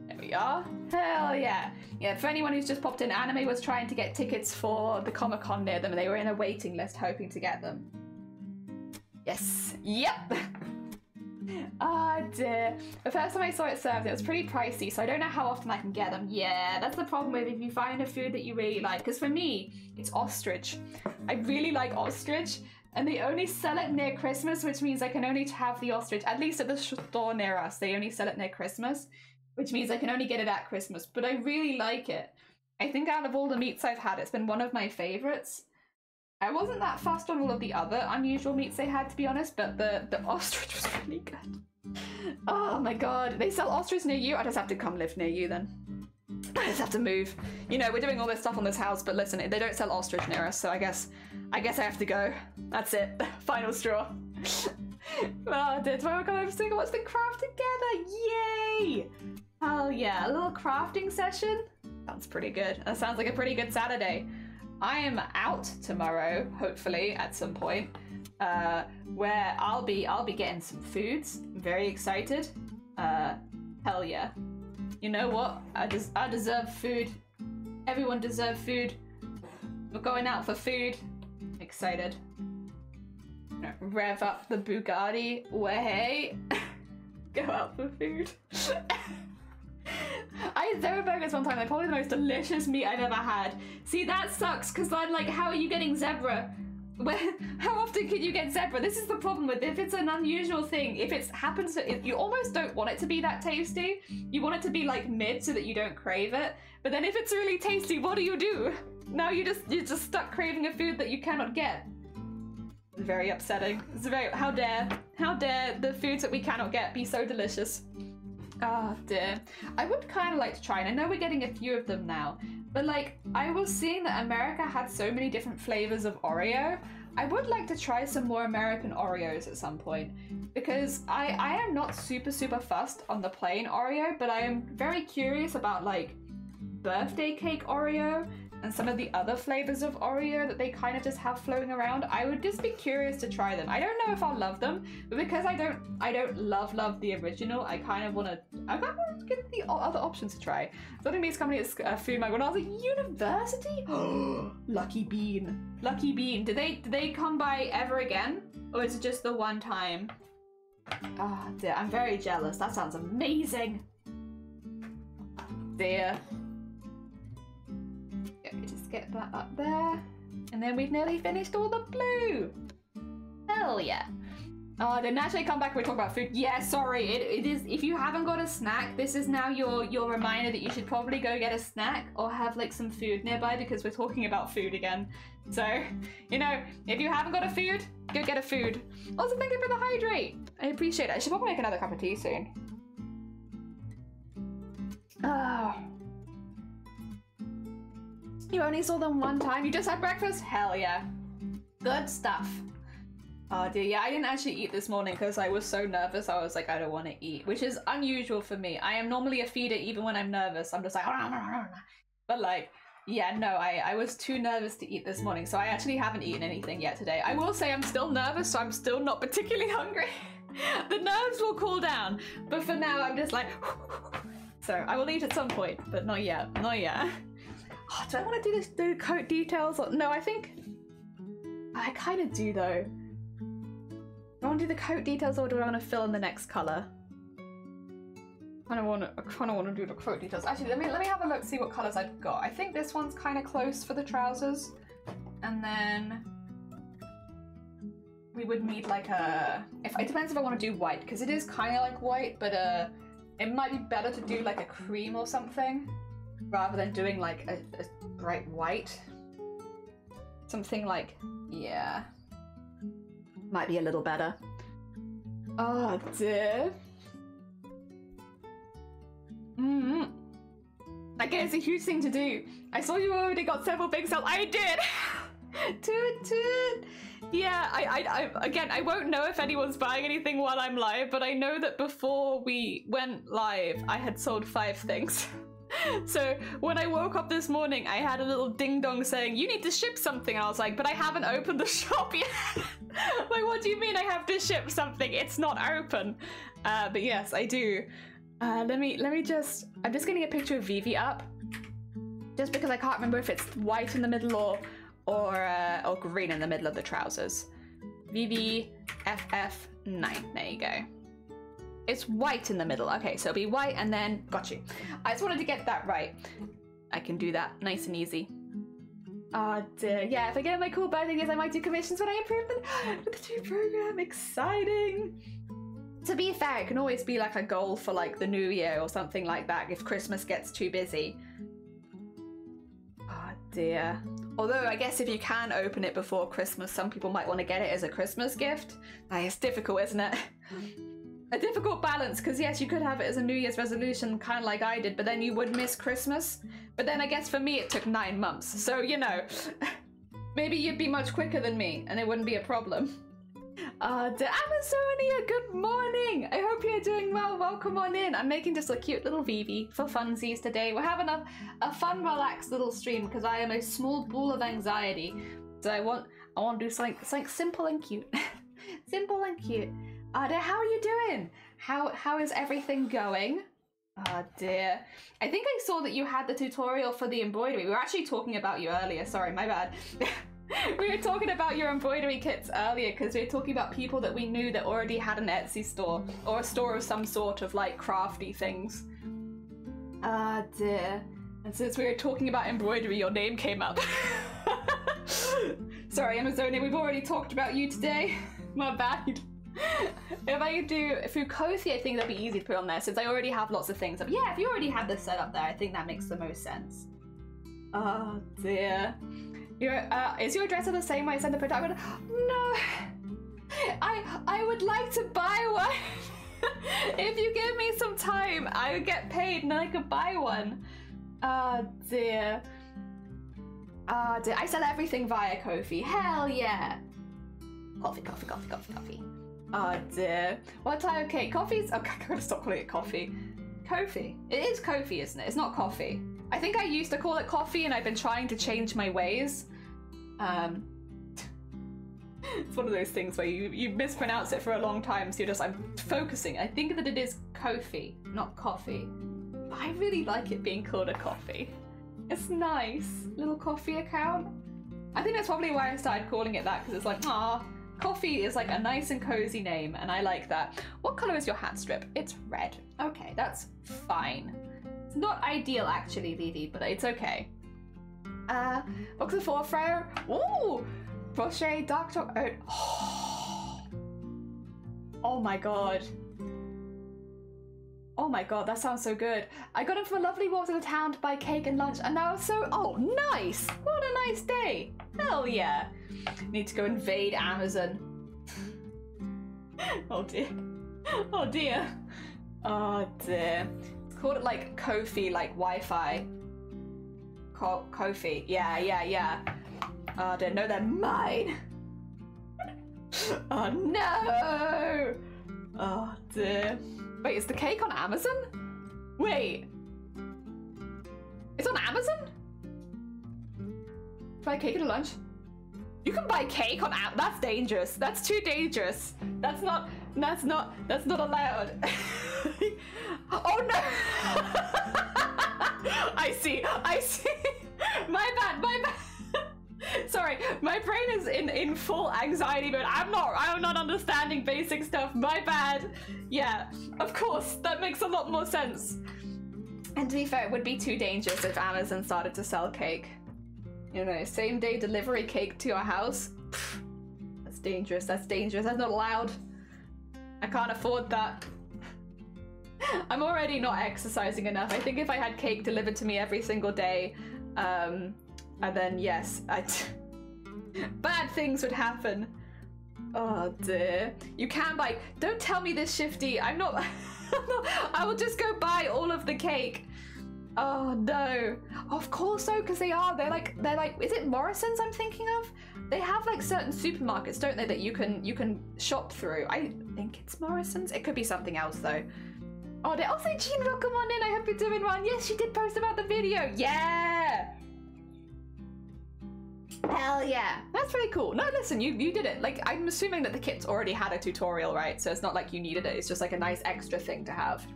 There we are. Hell yeah. Yeah, for anyone who's just popped in, Anime was trying to get tickets for the Comic-Con near them and they were in a waiting list hoping to get them. Yes. Yep. Oh dear. The first time I saw it served, it was pretty pricey, so I don't know how often I can get them. Yeah, that's the problem with if you find a food that you really like. Because for me, it's ostrich. I really like ostrich. And they only sell it near Christmas, which means I can only have the ostrich, at least at the store near us, they only sell it near Christmas, which means I can only get it at Christmas, but I really like it. I think out of all the meats I've had, it's been one of my favourites. I wasn't that fussed on all of the other unusual meats they had, to be honest, but the ostrich was really good. Oh my god, they sell ostrich near you? I just have to come live near you then. I just have to move. You know, we're doing all this stuff on this house, but listen, they don't sell ostrich near us, so I guess I have to go. That's it. Final straw. Oh, dear. Tomorrow we're going to watch the craft together. Yay! Hell yeah. A little crafting session? Sounds pretty good. That sounds like a pretty good Saturday. I am out tomorrow, hopefully, at some point, where I'll be getting some foods. I'm very excited. Hell yeah. You know what? I deserve food. Everyone deserves food. We're going out for food. Excited. Rev up the Bugatti. Way. Go out for food. I had Zebra burgers one time. They're probably the most delicious meat I've ever had. See, that sucks, because I'm like, how are you getting zebra? How often can you get zebra? This is the problem with if it's an unusual thing. If it happens to, you almost don't want it to be that tasty. You want it to be like mid so that you don't crave it. But then if it's really tasty, what do? Now you're just stuck craving a food that you cannot get. It's very upsetting. It's very, how dare the foods that we cannot get be so delicious. Oh dear. I would kind of like to try, and I know we're getting a few of them now, but like I was seeing that America had so many different flavors of Oreo. I would like to try some more American Oreos at some point, because I am not super fussed on the plain Oreo, but I am very curious about like birthday cake Oreo and some of the other flavors of Oreo that they kind of just have floating around. I would just be curious to try them. I don't know if I'll love them, but because I don't love the original, I kind of want to get the other options to try. Something means coming at food mag when I was at university. Lucky bean, lucky bean. Do they come by ever again, or is it just the one time? Ah, dear, I'm very jealous. That sounds amazing. Dear. Let me just get that up there. And then we've nearly finished all the blue. Hell yeah. Oh, they naturally come back when we talk about food. Yeah, sorry, it is, if you haven't got a snack, this is now your reminder that you should probably go get a snack or have like some food nearby, because we're talking about food again. So, you know, if you haven't got a food, go get a food. Also, thank you for the hydrate. I appreciate it. I should probably make another cup of tea soon. Oh. You only saw them one time? You just had breakfast? Hell yeah. Good stuff. Oh dear, yeah, I didn't actually eat this morning because I was so nervous. I was like, I don't want to eat, which is unusual for me. I am normally a feeder even when I'm nervous. I'm just like, but like, yeah, no, I was too nervous to eat this morning, so I actually haven't eaten anything yet today. I will say I'm still nervous, so I'm still not particularly hungry. The nerves will cool down, but for now I'm just like, so I will eat at some point, but not yet, not yet. Oh, do I want to do the coat details? Or, no, I think I kind of do though. Do I want to do the coat details, or do I want to fill in the next color? I kind of want to do the coat details. Actually, let me have a look, see what colors I've got. I think this one's kind of close for the trousers, and then we would need like a. It depends if I want to do white, because it is kind of like white, but it might be better to do like a cream or something, rather than doing like a bright white. Something like, yeah, might be a little better. Oh dear. Again, it's a huge thing to do. I saw you already got several big sales. I did. Toot toot. Yeah, I won't know if anyone's buying anything while I'm live, but I know that before we went live, I had sold 5 things. So when I woke up this morning, I had a little ding dong saying, you need to ship something. And I was like, but I haven't opened the shop yet. Like, what do you mean I have to ship something? It's not open. But yes, I do. Let me just, I'm just getting a picture of Vivi up. Just because I can't remember if it's white in the middle or green in the middle of the trousers. Vivi FF9, there you go. It's white in the middle. Okay, so it'll be white and then, got you. I just wanted to get that right. I can do that nice and easy. Yeah, if I get my cool birthday gifts, I might do commissions when I improve the new program. Exciting. To be fair, it can always be like a goal for like the new year or something like that if Christmas gets too busy. Oh dear. Although I guess if you can open it before Christmas, some people might want to get it as a Christmas gift. It's difficult, isn't it? A difficult balance, because yes, you could have it as a New Year's resolution, kind of like I did, but then you would miss Christmas. But then I guess for me it took 9 months, so you know, maybe you'd be much quicker than me and it wouldn't be a problem. To Amazonia, good morning! I hope you're doing well, welcome on in. I'm making just a cute little Vivi for funsies today. We're having a fun, relaxed little stream because I am a small ball of anxiety. So I want to do something simple and cute. Simple and cute. Dear, how are you doing? How is everything going? Oh dear. I think I saw that you had the tutorial for the embroidery. We were actually talking about you earlier, sorry, my bad. We were talking about your embroidery kits earlier because we were talking about people that we knew that already had an Etsy store or a store of some sort of like crafty things. Dear. And since we were talking about embroidery, your name came up. Sorry, Amazonia, we've already talked about you today. My bad. If I could do Fukosi, I think that'd be easy to put on there since I already have lots of things up. Yeah, if you already have this set up there, I think that makes the most sense. Oh dear. Is your dresser the same way I sent the product? No. I would like to buy one. If you give me some time, I would get paid and then I could buy one. Oh dear. Oh dear. I sell everything via Ko-fi. Hell yeah. Coffee, coffee, coffee, coffee, coffee. Oh dear. What type of cake? Coffee's... Okay, I gotta stop calling it coffee. Kofi. It is Kofi, isn't it? It's not coffee. I think I used to call it coffee and I've been trying to change my ways. It's one of those things where you mispronounce it for a long time, so you're just, I'm focusing. I think that it is Kofi, not coffee. But I really like it being called a coffee. It's nice. Little coffee account. I think that's probably why I started calling it that, because it's like, ah, coffee is like a nice and cozy name, and I like that. What color is your hat strip? It's red. Okay, that's fine. It's not ideal actually, Vivi, but it's okay. Box of 4 Frere. Ooh! Brochet dark chocolate. Oh my god. Oh my god, that sounds so good. I got him from a lovely walk to the town to buy cake and lunch, and now it's so... Oh, nice! What a nice day! Hell yeah! Need to go invade Amazon. Oh dear. Oh dear. Oh dear. It's called like Kofi, like Wi-Fi. Kofi. Yeah. Oh dear, no, they're mine! Oh no! Oh dear. Wait, is the cake on Amazon? Wait. It's on Amazon? Buy cake at a lunch? You can buy cake on Amazon? That's dangerous. That's too dangerous. That's not allowed. Oh no! I see. My bad. Sorry, my brain is in full anxiety mode. I'm not understanding basic stuff. My bad. Yeah, of course, that makes a lot more sense. And to be fair, it would be too dangerous if Amazon started to sell cake. You know, same day delivery cake to your house. Pfft, that's dangerous. That's not allowed. I can't afford that. I'm already not exercising enough. I think if I had cake delivered to me every single day, and then yes, bad things would happen. Oh dear. You can buy... Don't tell me this, Shifty. I'm not... I will just go buy all of the cake. Oh no. Of course though, because they're like, is it Morrison's I'm thinking of? They have like certain supermarkets, don't they, that you can shop through. I think it's Morrison's. It could be something else though. Oh, they also Jean, welcome on in. I hope you're doing well. Yes, she did post about the video. Yeah. Hell yeah. That's really cool. No, listen, you did it. Like, I'm assuming that the kit's already had a tutorial, right? So it's not like you needed it. It's just like a nice extra thing to have.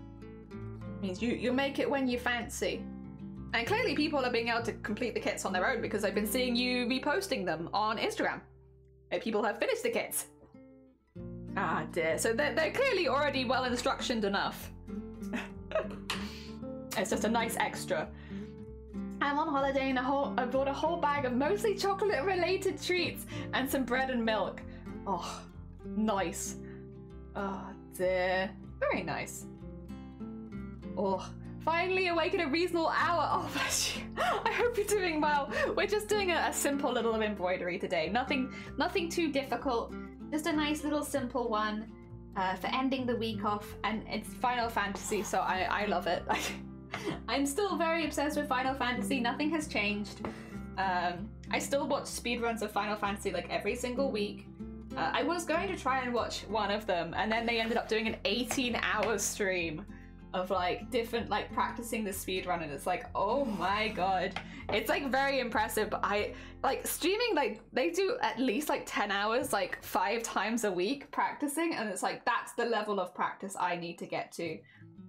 It means you make it when you fancy. And clearly people are being able to complete the kits on their own because I've been seeing you reposting them on Instagram. People have finished the kits. Ah dear. So they're clearly already well instructioned enough. It's just a nice extra. I'm on holiday and I bought a whole bag of mostly chocolate related treats and some bread and milk. Oh, nice. Oh dear. Very nice. Oh, finally awake at a reasonable hour. Oh, bless you. I hope you're doing well. We're just doing a simple little embroidery today. Nothing too difficult. Just a nice little simple one for ending the week off. And it's Final Fantasy, so I love it. I'm still very obsessed with Final Fantasy. Nothing has changed. I still watch speedruns of Final Fantasy like every single week. I was going to try and watch one of them, and then they ended up doing an 18-hour stream of like different, like practicing the speedrun, and it's like, oh my god. It's like very impressive, but I like streaming, like they do at least like 10 hours, like 5 times a week practicing, and it's like, that's the level of practice I need to get to.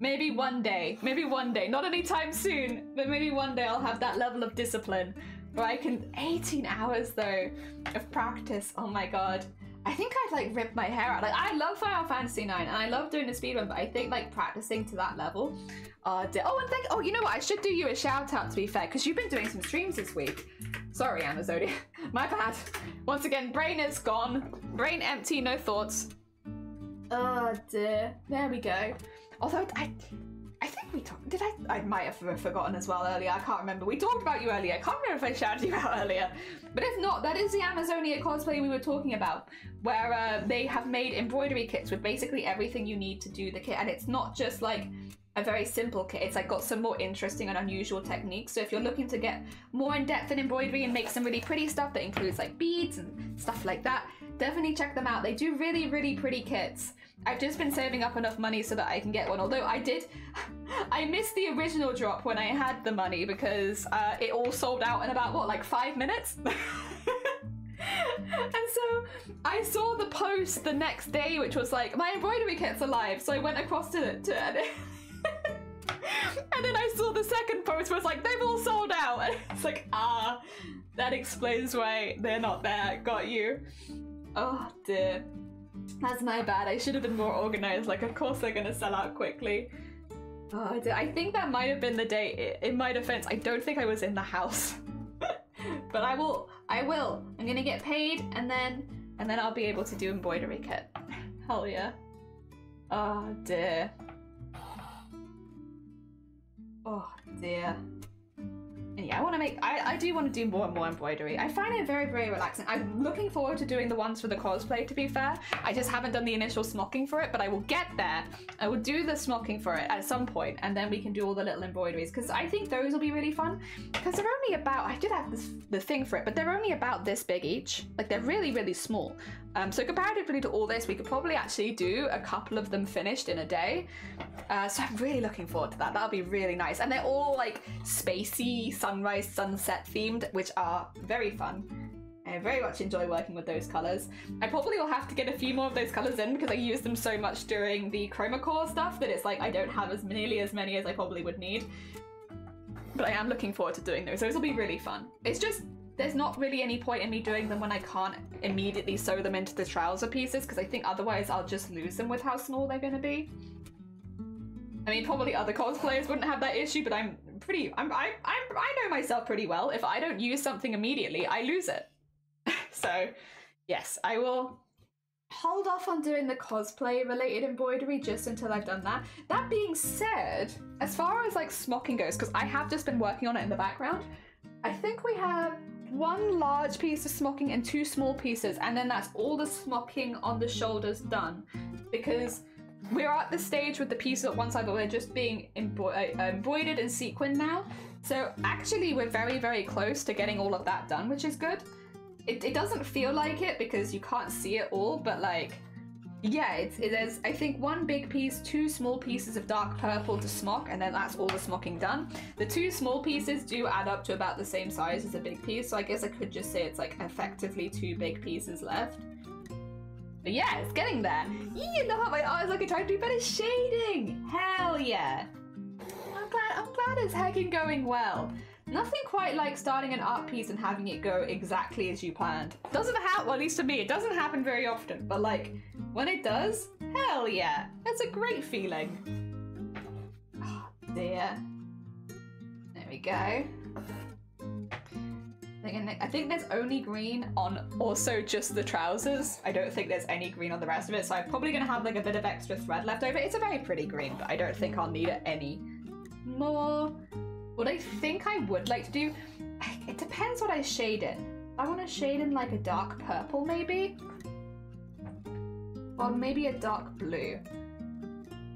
Maybe one day, not anytime soon, but maybe one day I'll have that level of discipline where I can, 18 hours though of practice, oh my god. I think I'd like rip my hair out. Like, I love Final Fantasy 9 and I love doing the speedrun, but I think like practicing to that level. And you know what? I should do you a shout out to be fair, because you've been doing some streams this week. Sorry, Amazonia. My bad. Once again, brain is gone. Brain empty, no thoughts. Oh dear. There we go. Although I think we talked, I might have forgotten as well earlier, I can't remember. We talked about you earlier, I can't remember if I shouted you out earlier. But if not, that is the Amazonia cosplay we were talking about, where they have made embroidery kits with basically everything you need to do the kit. And it's not just like a very simple kit. It's like got some more interesting and unusual techniques. So if you're looking to get more in depth in embroidery and make some really pretty stuff that includes like beads and stuff like that, definitely check them out. They do really, really pretty kits. I've just been saving up enough money so that I can get one. Although I missed the original drop when I had the money because it all sold out in about, what, like 5 minutes? And so I saw the post the next day, which was like, my embroidery kit's alive. So I went across to and then I saw the second post where it's like, they've all sold out. And it's like, that explains why they're not there. Got you. Oh dear. That's my bad. I should have been more organized. Like, of course they're gonna sell out quickly. Oh, I think that might have been the day. In my defense, I don't think I was in the house. But I will. I'm gonna get paid and then I'll be able to do embroidery kit. Hell yeah. Oh dear. Oh dear. And yeah, I do want to do more and more embroidery. I find it very, very relaxing. I'm looking forward to doing the ones for the cosplay, to be fair. I just haven't done the initial smocking for it, but I will get there. I will do the smocking for it at some point, and then we can do all the little embroideries, because I think those will be really fun. Because they're only about, I did have the thing for it, but they're only about this big each. Like, they're really, really small. So comparatively to all this, we could probably actually do a couple of them finished in a day. So I'm really looking forward to that. That'll be really nice. And they're all like spacey, sunrise, sunset themed, which are very fun. I very much enjoy working with those colours. I probably will have to get a few more of those colours in because I use them so much during the chroma core stuff that it's like I don't have nearly as many as I probably would need. But I am looking forward to doing those. Those will be really fun. It's just, there's not really any point in me doing them when I can't immediately sew them into the trouser pieces, because I think otherwise I'll just lose them with how small they're going to be. I mean, probably other cosplayers wouldn't have that issue, but I know myself pretty well. If I don't use something immediately, I lose it. So yes, I will hold off on doing the cosplay related embroidery just until I've done that. That being said, as far as like smocking goes, because I have just been working on it in the background, I think we have one large piece of smocking and 2 small pieces, and then that's all the smocking on the shoulders done, because we're at the stage with the piece at one side that we're just being embroidered and sequined now. So actually we're very, very close to getting all of that done, which is good. It doesn't feel like it because you can't see it all, but like, yeah, there's I think 1 big piece, 2 small pieces of dark purple to smock, and then that's all the smocking done. The 2 small pieces do add up to about the same size as a big piece, so I guess I could just say it's like effectively 2 big pieces left. But yeah, it's getting there. You know how my eyes look, I try to do better shading. Hell yeah. I'm glad it's heckin' going well. Nothing quite like starting an art piece and having it go exactly as you planned. Doesn't happen, well, at least to me, it doesn't happen very often, but like, when it does, hell yeah, that's a great feeling. Oh dear. There we go. I think there's only green on also just the trousers. I don't think there's any green on the rest of it, so I'm probably gonna have like a bit of extra thread left over. It's a very pretty green, but I don't think I'll need it any more. What I think I would like to do, it depends what I shade in. I want to shade in like a dark purple maybe, or maybe a dark blue.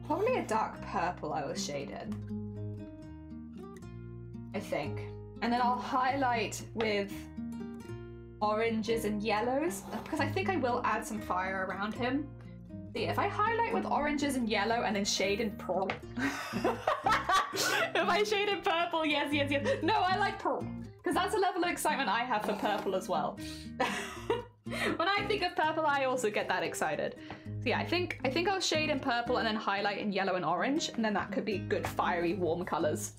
Probably a dark purple I will shade in, I think. And then I'll highlight with oranges and yellows, because I think I will add some fire around him. So yeah, if I highlight with oranges and yellow and then shade in purple. If I shade in purple, yes. No, I like purple, because that's a level of excitement I have for purple as well. When I think of purple, I also get that excited. So yeah, I think I'll shade in purple and then highlight in yellow and orange, and then that could be good, fiery, warm colors.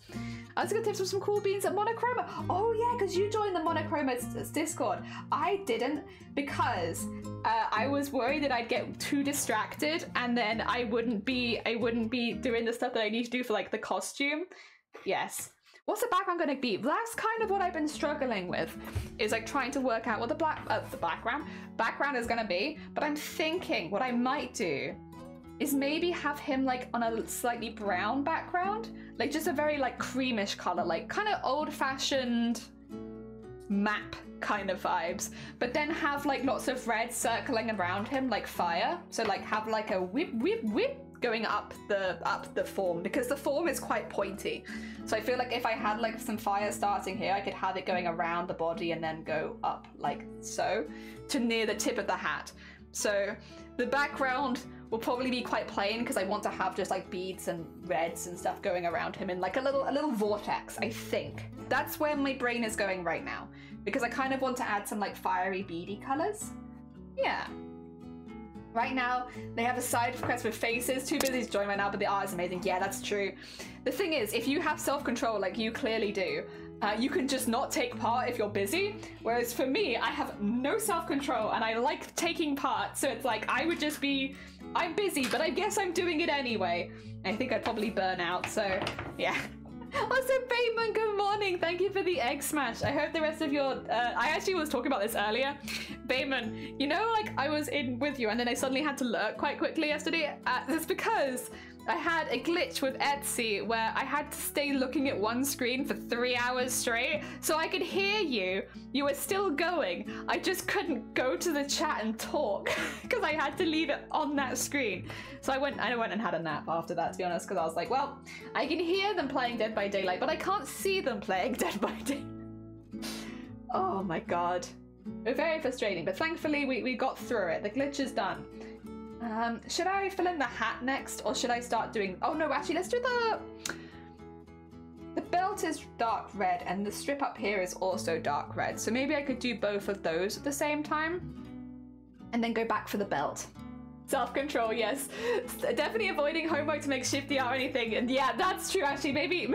I was gonna tips for some cool beans at Monochroma. Oh yeah, because you joined the Monochroma Discord. I didn't, because I was worried that I'd get too distracted and then I wouldn't be doing the stuff that I need to do for like the costume. Yes. What's the background gonna be? That's kind of what I've been struggling with, is like trying to work out what the background is gonna be. But I'm thinking what I might do is maybe have him like on a slightly brown background, like just a very like creamish color, like kind of old-fashioned map kind of vibes, but then have like lots of red circling around him like fire. So like have like a whip going up the form, because the form is quite pointy. So I feel like if I had like some fire starting here, I could have it going around the body and then go up like so to near the tip of the hat. So the background will probably be quite plain because I want to have just like beads and reds and stuff going around him in like a little vortex, I think. That's where my brain is going right now, because I kind of want to add some like fiery beady colors. Yeah. Right now, they have a side quest with faces. Too busy to join right now, but the art is amazing. Yeah, that's true. The thing is, if you have self-control like you clearly do, you can just not take part if you're busy. Whereas for me, I have no self-control and I like taking part. So it's like, I would just be, I'm busy, but I guess I'm doing it anyway. I think I'd probably burn out, so yeah. Also, Bateman, good morning. Thank you for the egg smash. I hope the rest of your... I actually was talking about this earlier. Bateman, you know, like I was in with you and then I suddenly had to lurk quite quickly yesterday? That's because I had a glitch with Etsy where I had to stay looking at one screen for 3 hours straight so I could hear you. You were still going. I just couldn't go to the chat and talk because I had to leave it on that screen. So I went and had a nap after that, to be honest, because I was like, well, I can hear them playing Dead by Daylight, but I can't see them playing Dead by Daylight. Oh my god. Very frustrating, but thankfully we got through it. The glitch is done. Should I fill in the hat next, or should I start doing... Oh no, actually, let's do the belt is dark red, and the strip up here is also dark red. So maybe I could do both of those at the same time, and then go back for the belt. Self-control, yes. Definitely avoiding homework to make shifty art or anything. And yeah, that's true, actually. Maybe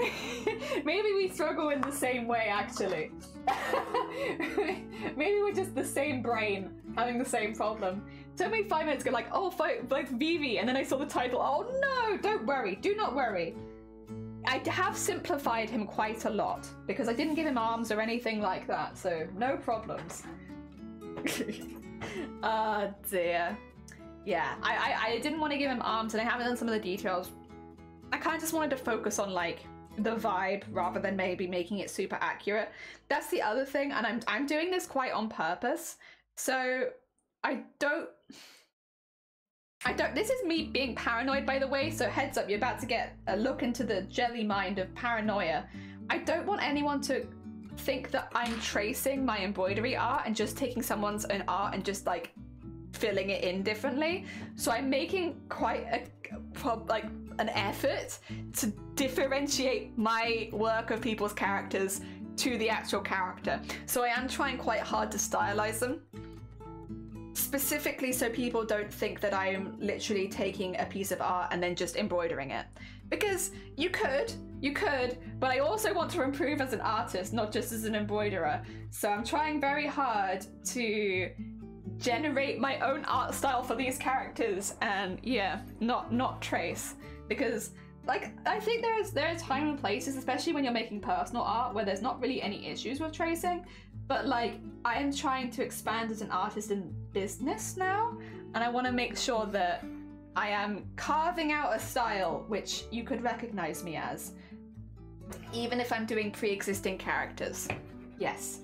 we struggle in the same way, actually. Maybe we're just the same brain, having the same problem. It took me 5 minutes to go like, oh, like Vivi, and then I saw the title. Oh no, don't worry, do not worry. I have simplified him quite a lot because I didn't give him arms or anything like that, so no problems. Oh dear. Yeah, I didn't want to give him arms, and I haven't done some of the details. I kind of just wanted to focus on like the vibe rather than maybe making it super accurate. That's the other thing, and I'm doing this quite on purpose. So I don't, this is me being paranoid, by the way, so heads up, you're about to get a look into the jelly mind of paranoia. I don't want anyone to think that I'm tracing my embroidery art and just taking someone's own art and just like filling it in differently. So I'm making quite an effort to differentiate my work of people's characters to the actual character. So I am trying quite hard to stylize them, specifically so people don't think that I am literally taking a piece of art and then just embroidering it. Because you could, but I also want to improve as an artist, not just as an embroiderer. So I'm trying very hard to generate my own art style for these characters, and yeah, not trace, because like I think there are time and places, especially when you're making personal art, where there's not really any issues with tracing. But like I am trying to expand as an artist in business now, and I want to make sure that I am carving out a style which you could recognize me as, even if I'm doing pre-existing characters. Yes.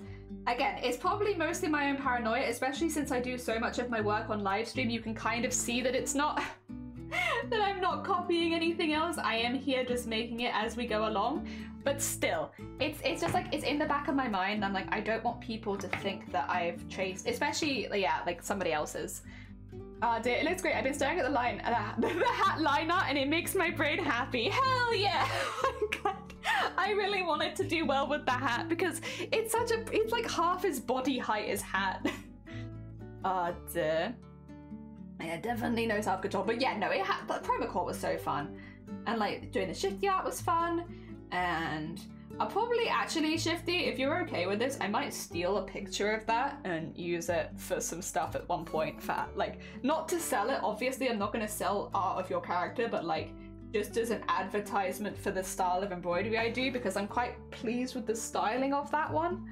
Again, it's probably mostly my own paranoia, especially since I do so much of my work on live stream. You can kind of see that it's not that I'm not copying anything else. I am here just making it as we go along. But still, it's just like, it's in the back of my mind. I'm like, I don't want people to think that I've traced, especially, yeah, like somebody else's. Dear, it looks great. I've been staring at the line, the hat liner, and it makes my brain happy. Hell yeah! I really wanted to do well with the hat because it's like half his body height is hat. Dear. Yeah, definitely no self-control, but yeah, no, the promo core was so fun, and like doing the shifty art was fun, and I'll probably actually, Shifty, if you're okay with this, I might steal a picture of that and use it for some stuff at one point. Like, not to sell it, obviously I'm not going to sell art of your character, but like, just as an advertisement for the style of embroidery I do, because I'm quite pleased with the styling of that one.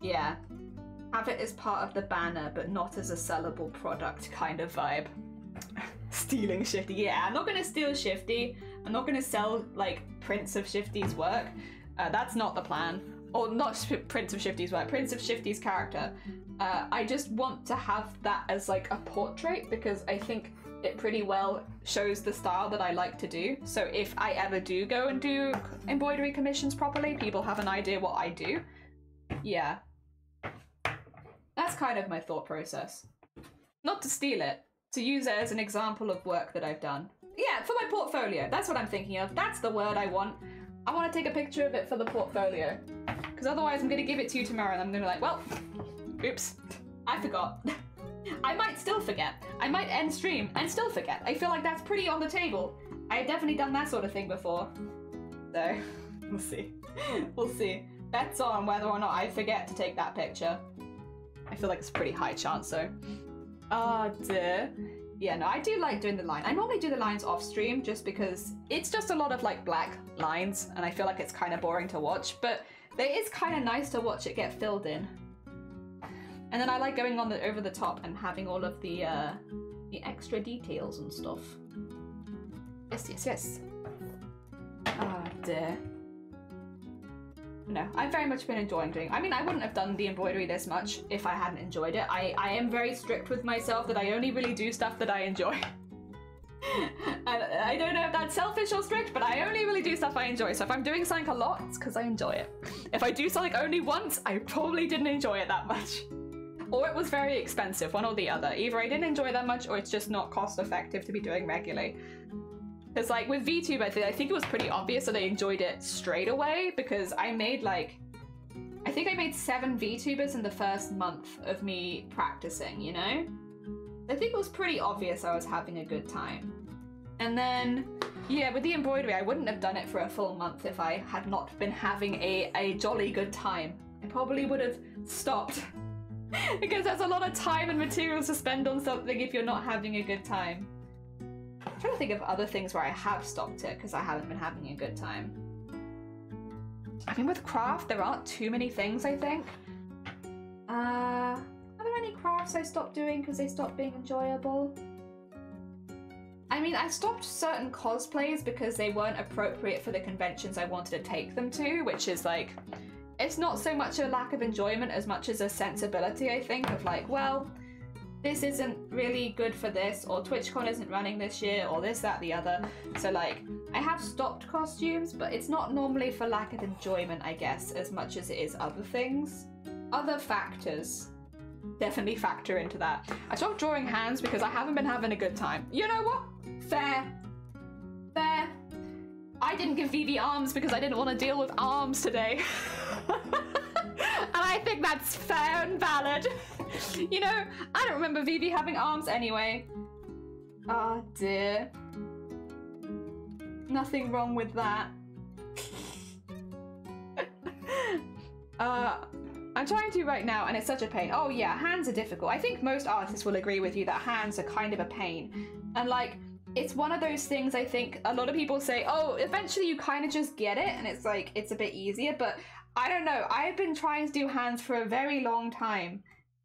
Yeah. Have it as part of the banner, but not as a sellable product kind of vibe. Stealing Shifty. Yeah, I'm not going to steal Shifty. I'm not going to sell, like, prints of Shifty's work. That's not the plan. Or not prints of Shifty's work, prints of Shifty's character. I just want to have that as, like, a portrait, because I think it pretty well shows the style that I like to do. So if I ever do go and do embroidery commissions properly, people have an idea what I do. Yeah. That's kind of my thought process. Not to steal it, to use it as an example of work that I've done. Yeah, for my portfolio. That's what I'm thinking of. That's the word I want. I want to take a picture of it for the portfolio. Because otherwise I'm going to give it to you tomorrow and I'm going to be like, well, oops, I forgot. I might still forget. I might end stream and still forget. I feel like that's pretty on the table. I've definitely done that sort of thing before. So, we'll see. We'll see. Bets on whether or not I forget to take that picture. I feel like it's a pretty high chance, so. Oh, dear. Yeah, no, I do like doing the line. I normally do the lines off stream just because it's just a lot of like black lines and I feel like it's kind of boring to watch, but it is kind of nice to watch it get filled in. And then I like going on over the top and having all of the extra details and stuff. Yes, yes, yes. Oh dear. No, I've very much been enjoying doing. I mean, I wouldn't have done the embroidery this much if I hadn't enjoyed it. I am very strict with myself that I only really do stuff that I enjoy. And I don't know if that's selfish or strict, but I only really do stuff I enjoy. So if I'm doing something a lot, it's because I enjoy it. If I do something only once, I probably didn't enjoy it that much. Or it was very expensive, one or the other. Either I didn't enjoy it that much or it's just not cost effective to be doing regularly. Because like with VTube, I think it was pretty obvious that I enjoyed it straight away because I made like, I think I made 7 VTubers in the first month of me practicing, you know? I think it was pretty obvious I was having a good time. And then, yeah, with the embroidery, I wouldn't have done it for a full month if I had not been having a jolly good time. I probably would have stopped because there's a lot of time and materials to spend on something if you're not having a good time. I'm trying to think of other things where I have stopped it because I haven't been having a good time. I mean, with craft, there aren't too many things, I think. Are there any crafts I stopped doing because they stopped being enjoyable? I mean, I stopped certain cosplays because they weren't appropriate for the conventions I wanted to take them to, which is like, it's not so much a lack of enjoyment as much as a sensibility, I think, of like, well, this isn't really good for this, or TwitchCon isn't running this year, or this, that, the other. So like, I have stopped costumes, but it's not normally for lack of enjoyment, I guess, as much as it is other things. Other factors definitely factor into that. I stopped drawing hands because I haven't been having a good time. You know what? Fair. Fair. I didn't give Vivi arms because I didn't want to deal with arms today. And I think that's fair and valid. You know, I don't remember Vivi having arms anyway. Oh dear. Nothing wrong with that. I'm trying to right now and it's such a pain. Oh yeah, hands are difficult. I think most artists will agree with you that hands are kind of a pain. And like, it's one of those things I think a lot of people say, oh, eventually you kind of just get it and it's like, it's a bit easier, but I don't know. I've been trying to do hands for a very long time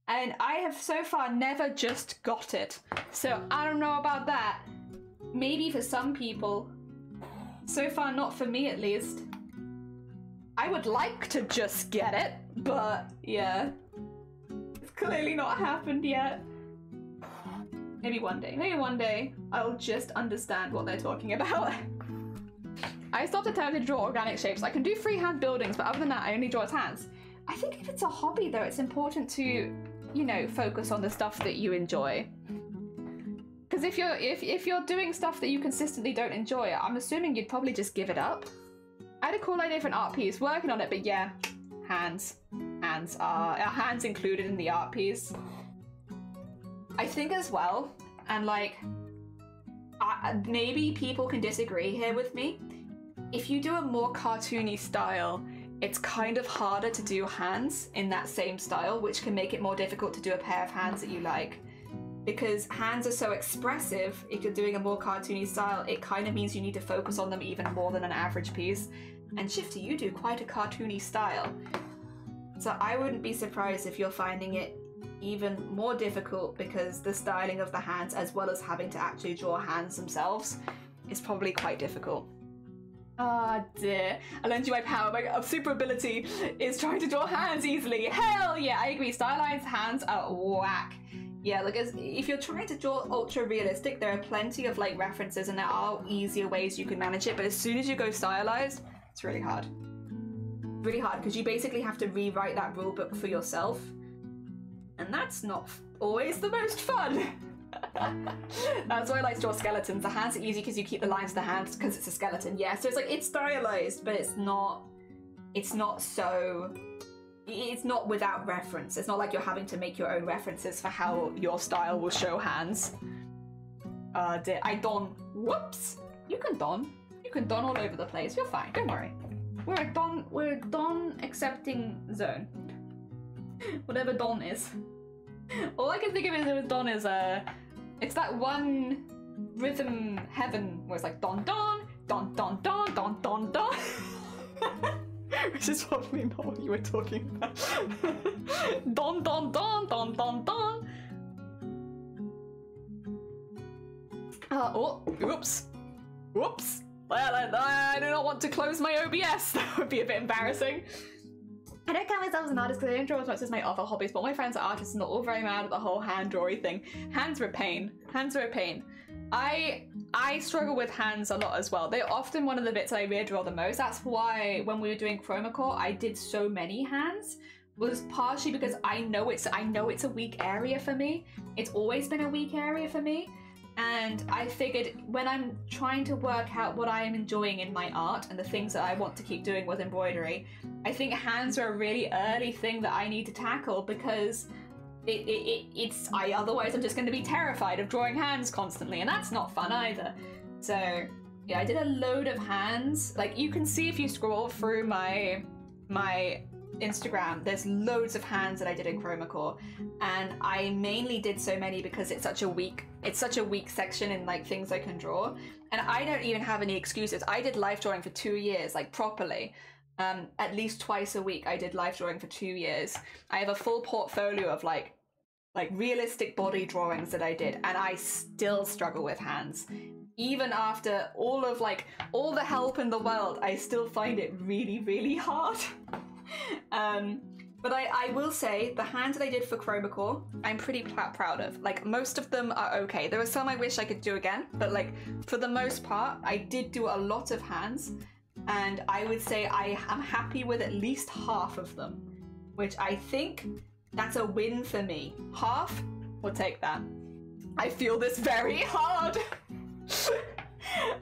and I have so far never just got it. So I don't know about that. Maybe for some people. So far not for me at least. I would like to just get it, but yeah. It's clearly not happened yet. Maybe one day I'll just understand what they're talking about. I stopped attempting to draw organic shapes. I can do freehand buildings, but other than that, I only draw as hands. I think if it's a hobby though, it's important to, you know, focus on the stuff that you enjoy. Because if you're doing stuff that you consistently don't enjoy, I'm assuming you'd probably just give it up. I had a cool idea for an art piece, working on it, but yeah, hands. Hands are hands included in the art piece. I think as well, and like, maybe people can disagree here with me. If you do a more cartoony style, it's kind of harder to do hands in that same style, which can make it more difficult to do a pair of hands that you like. Because hands are so expressive, if you're doing a more cartoony style, it kind of means you need to focus on them even more than an average piece. And Shifty, you do quite a cartoony style. So I wouldn't be surprised if you're finding it even more difficult because the styling of the hands, as well as having to actually draw hands themselves, is probably quite difficult. Ah dear. I lend you my power. My super ability is trying to draw hands easily. Hell yeah, I agree. Stylized hands are whack. Yeah, like if you're trying to draw ultra realistic, there are plenty of like references and there are easier ways you can manage it, but as soon as you go stylized, it's really hard. Really hard, because you basically have to rewrite that rule book for yourself, and that's not always the most fun. That's why I like to draw skeletons. The hands are easy because you keep the lines of the hands because it's a skeleton. Yeah, so it's like, it's stylized, but it's not so... It's not without reference. It's not like you're having to make your own references for how your style will show hands. I don... Whoops! You can don all over the place. You're fine, don't worry. We're a don accepting zone. Whatever don is. All I can think of with don is it's that one rhythm heaven where it's like don don don don don don don don. Which is probably not what you were talking about. Don don don don don don. Oh, oops. Whoops. Well, I do not want to close my OBS. That would be a bit embarrassing. I don't count myself as an artist because I don't draw as much as my other hobbies, but my friends are artists and they're all very mad at the whole hand drawing thing. Hands are a pain. Hands are a pain. I struggle with hands a lot as well. They're often one of the bits I rear draw the most. That's why when we were doing chroma core, I did so many hands. Was partially because I know it's a weak area for me. It's always been a weak area for me. And I figured when I'm trying to work out what I am enjoying in my art and the things that I want to keep doing with embroidery, I think hands are a really early thing that I need to tackle, because otherwise I'm just going to be terrified of drawing hands constantly, and that's not fun either. So yeah, I did a load of hands. Like you can see if you scroll through my Instagram, there's loads of hands that I did in chroma core, and I mainly did so many because it's such a weak section in like things I can draw, and I don't even have any excuses. I did life drawing for 2 years, like properly. At least twice a week I did life drawing for 2 years. I have a full portfolio of like realistic body drawings that I did, and I still struggle with hands. Even after all the help in the world, I still find it really, really hard. But I will say the hands that I did for chroma core, I'm pretty proud of. Like most of them are okay. There are some I wish I could do again, but like for the most part, I did do a lot of hands, and I would say I am happy with at least half of them, which I think that's a win for me. Half, we'll take that. I feel this very hard.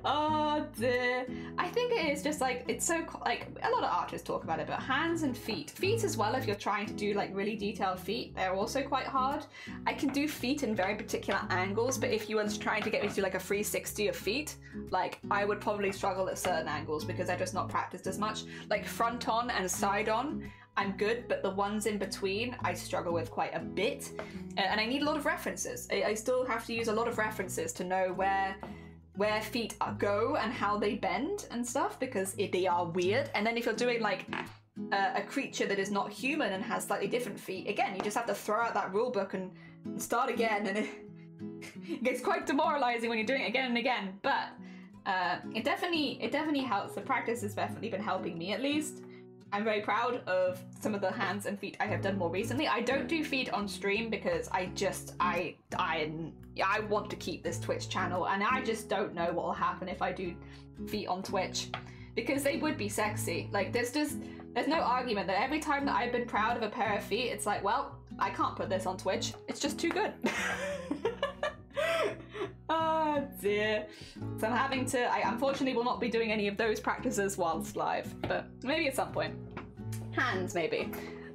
Oh dear. I think it is just like, it's so, like, a lot of artists talk about it, but hands and feet as well, if you're trying to do like really detailed feet, they're also quite hard. I can do feet in very particular angles, but if you were trying to get me to do like a 360 of feet, like I would probably struggle at certain angles because they're just not practiced as much. Like front on and side on, I'm good, but the ones in between I struggle with quite a bit, and I need a lot of references. I still have to use a lot of references to know where feet go and how they bend and stuff, because they are weird. And then if you're doing like a creature that is not human and has slightly different feet, again, you just have to throw out that rule book and start again, and it gets quite demoralizing when you're doing it again and again. But it definitely helps. The practice has definitely been helping me, at least. I'm very proud of some of the hands and feet I have done more recently. I don't do feet on stream because I want to keep this Twitch channel, and I just don't know what will happen if I do feet on Twitch, because they would be sexy. Like there's no argument that every time that I've been proud of a pair of feet, it's like, well, I can't put this on Twitch. It's just too good. Oh dear. So I'm having to, I unfortunately will not be doing any of those practices whilst live, but maybe at some point. Hands, maybe.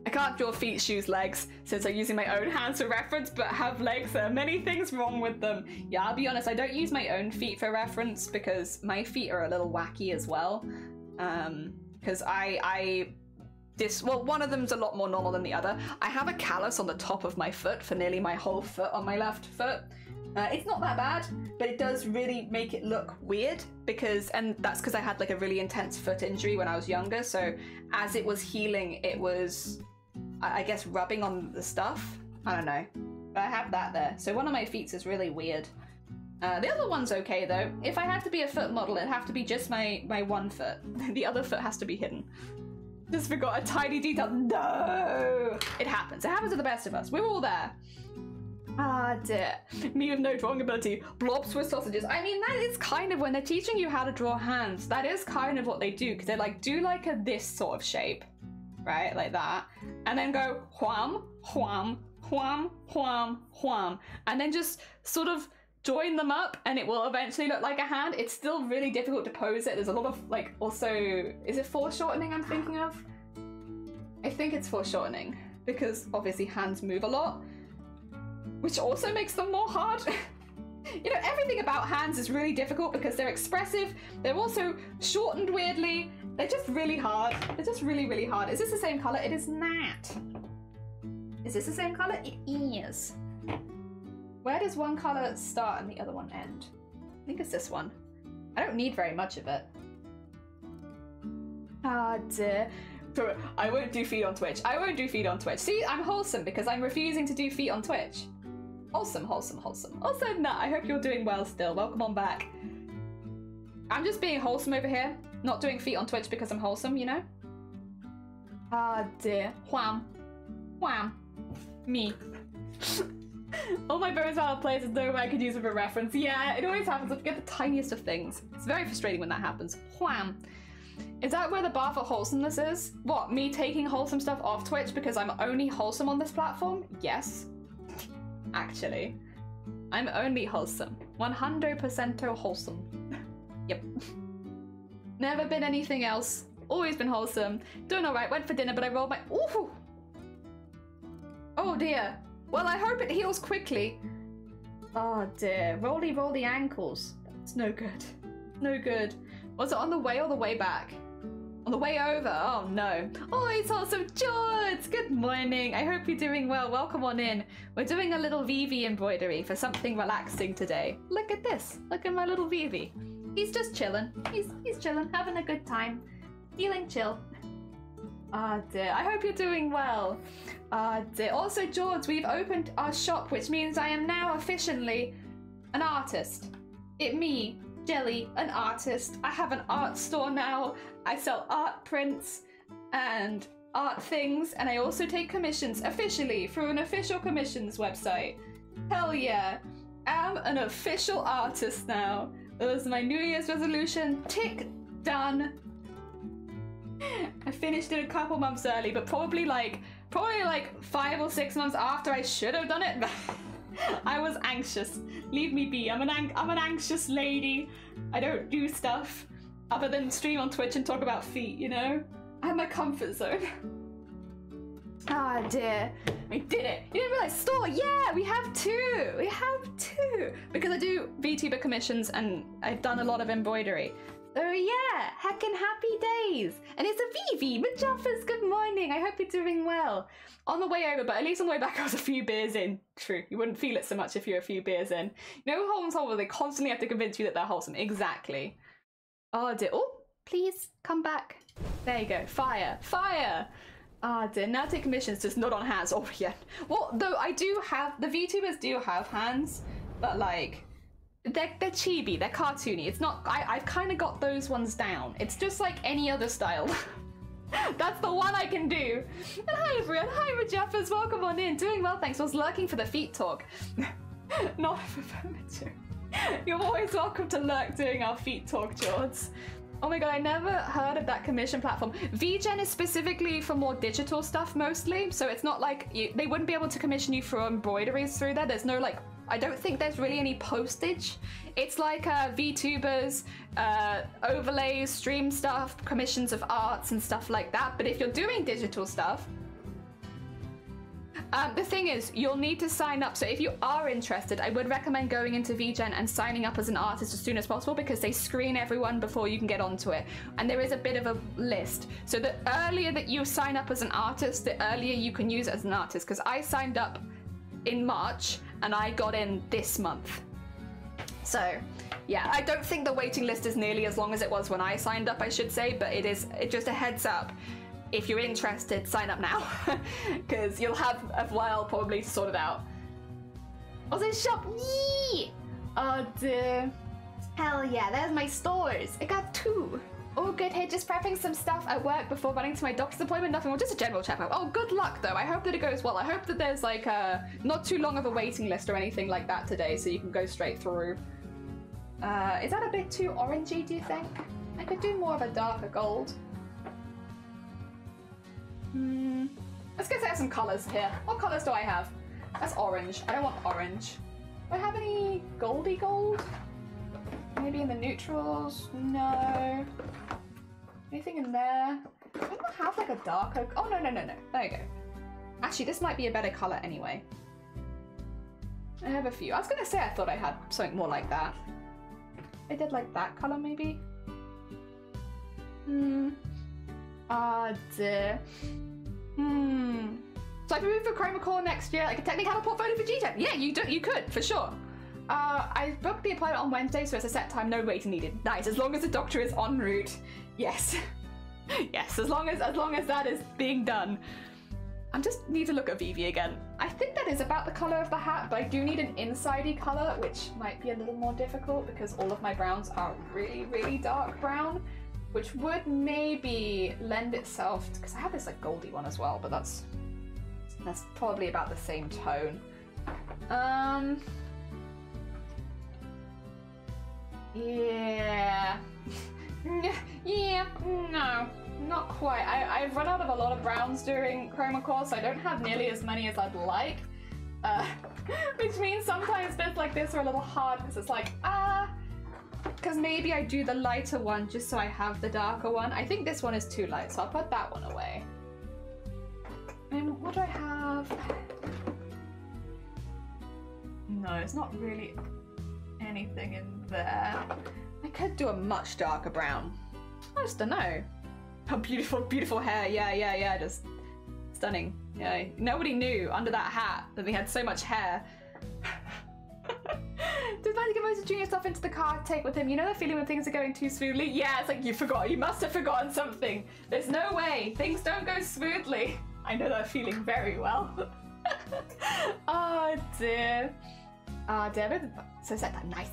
I can't draw feet, shoes, legs, since I'm using my own hands for reference, but have legs. There are many things wrong with them. Yeah, I'll be honest, I don't use my own feet for reference because my feet are a little wacky as well. Because well, one of them's a lot more normal than the other. I have a callus on the top of my foot for nearly my whole foot on my left foot. It's not that bad, but it does really make it look weird and that's because I had like a really intense foot injury when I was younger, so as it was healing, it was, I guess, rubbing on the stuff. I don't know, but I have that there. So one of my feet is really weird. The other one's okay though. If I had to be a foot model, it'd have to be just my one foot. The other foot has to be hidden. Just forgot a tiny detail. No! It happens. It happens to the best of us. We're all there. Ah, dear. Me with no drawing ability. Blob Swiss sausages. I mean, that is kind of when they're teaching you how to draw hands. That is kind of what they do, because they like do like a this sort of shape, right? Like that. And then go wham, wham, wham, wham, wham. And then just sort of join them up and it will eventually look like a hand. It's still really difficult to pose it. There's a lot of like, also, is it foreshortening I'm thinking of? I think it's foreshortening because obviously hands move a lot, which also makes them more hard. You know, everything about hands is really difficult because they're expressive. They're also shortened weirdly. They're just really hard. They're just really, really hard. Is this the same color? It is not. Is this the same color? It is. Where does one color start and the other one end? I think it's this one. I don't need very much of it. Ah, dear. I won't do feet on Twitch. I won't do feet on Twitch. See, I'm wholesome because I'm refusing to do feet on Twitch. Wholesome, wholesome, wholesome. Also, nah, I hope you're doing well still. Welcome on back. I'm just being wholesome over here. Not doing feet on Twitch because I'm wholesome, you know? Ah, dear. Wham. Wham. Me. All my bonus valid players is nowhere I could use for a reference. Yeah, it always happens. I forget the tiniest of things. It's very frustrating when that happens. Wham. Is that where the bar for wholesomeness is? What, me taking wholesome stuff off Twitch because I'm only wholesome on this platform? Yes. Actually. I'm only wholesome. 100% wholesome. Yep. Never been anything else. Always been wholesome. Doing alright, went for dinner, but I rolled my... Ooh! Oh dear. Well, I hope it heals quickly. Oh dear. Roly ankles. That's no good. No good. Was it on the way or the way back? On the way over? Oh no. Oh, it's awesome. George! Good morning. I hope you're doing well. Welcome on in. We're doing a little vivi embroidery for something relaxing today. Look at this. Look at my little vivi. He's just chilling. He's chilling, having a good time. Feeling chill. Ah dear. I hope you're doing well. Ah dear. Also, George, we've opened our shop, which means I am now officially an artist. Me, Jelly, an artist. I have an art store now. I sell art prints and art things, and I also take commissions officially through an official commissions website. Hell yeah. I'm an official artist now. That was my New Year's resolution. Tick, done. I finished it a couple months early, but probably like 5 or 6 months after I should have done it. I was anxious. Leave me be. I'm an anxious lady. I don't do stuff other than stream on Twitch and talk about feet, you know? I have my comfort zone. Ah dear. I did it. You didn't realize store? Yeah, we have two. We have two. Because I do VTuber commissions and I've done a lot of embroidery. So yeah, heckin' happy days. And it's a Vivi. Majaffas, good morning. I hope you're doing well. On the way over, but at least on the way back I was a few beers in. True, you wouldn't feel it so much if you're a few beers in. You know wholesome, they constantly have to convince you that they're wholesome. Exactly. Oh dear. Oh, please come back. There you go. Fire. Fire. Ah dear. Now take commissions, just not on hands. Oh yeah. Well, though I do have, the VTubers do have hands, but like, they're chibi, they're cartoony. It's not, I've kind of got those ones down. It's just like any other style. That's the one I can do. And hi everyone, hi Majaffas, welcome on in. Doing well, thanks. I was lurking for the feet talk. Not for furniture. You're always welcome to lurk doing our feet talk, George. Oh my god, I never heard of that commission platform. VGen is specifically for more digital stuff mostly, so it's not like, they wouldn't be able to commission you for embroideries through there. There's no like, I don't think there's really any postage. It's like VTubers, overlays, stream stuff, commissions of arts and stuff like that. But if you're doing digital stuff, the thing is, you'll need to sign up. So if you are interested, I would recommend going into VGen and signing up as an artist as soon as possible because they screen everyone before you can get onto it. And there is a bit of a list. So the earlier that you sign up as an artist, the earlier you can use it as an artist. Because I signed up in March and I got in this month. So yeah, I don't think the waiting list is nearly as long as it was when I signed up, I should say, but it's just a heads up. If you're interested, sign up now, because you'll have a while probably to sort it out. Was it shop? Yee! Oh dear. Hell yeah, there's my stores. I got 2. All good here, just prepping some stuff at work before running to my doctor's appointment. Nothing more, just a general checkup. Oh, good luck though. I hope that it goes well. I hope that there's like not too long of a waiting list or anything like that today, so you can go straight through. Is that a bit too orangey, do you think? I could do more of a darker gold. Let's go set some colours here. What colours do I have? That's orange. I don't want orange. Do I have any goldy gold? Maybe in the neutrals? No. Anything in there? I don't have like a darker... Oh, no. There you go. Actually, this might be a better colour anyway. I have a few. I was going to say I thought I had something more like that. I did like that colour maybe. Ah, dear. So I can move for Chroma Core next year. I could technically have a portfolio for G10. Yeah, you could, for sure. I booked the appointment on Wednesday, so it's a set time, no waiting needed. Nice, as long as the doctor is en route. Yes. Yes, as long as that is being done. I just need to look at Vivi again. I think that is about the colour of the hat, but I do need an insidey colour, which might be a little more difficult because all of my browns are really, really dark brown, which would maybe lend itself to, because I have this like goldy one as well, but that's probably about the same tone. Yeah. Yeah, no, not quite. I've run out of a lot of browns during Chroma Core, so I don't have nearly as many as I'd like. Which means sometimes bits like this are a little hard because it's like, because maybe I do the lighter one just so I have the darker one. I think this one is too light, so I'll put that one away. And what do I have? No, it's not really anything in there. I could do a much darker brown. I just don't know. Oh, beautiful, beautiful hair. Yeah, just stunning. Yeah, nobody knew under that hat that they had so much hair. Did Mandy get most of Junior stuff into the car to take with him? You know the feeling when things are going too smoothly? Yeah, it's like you forgot. You must have forgotten something. There's no way. Things don't go smoothly. I know that feeling very well. Oh dear. Oh dear. So set that nice.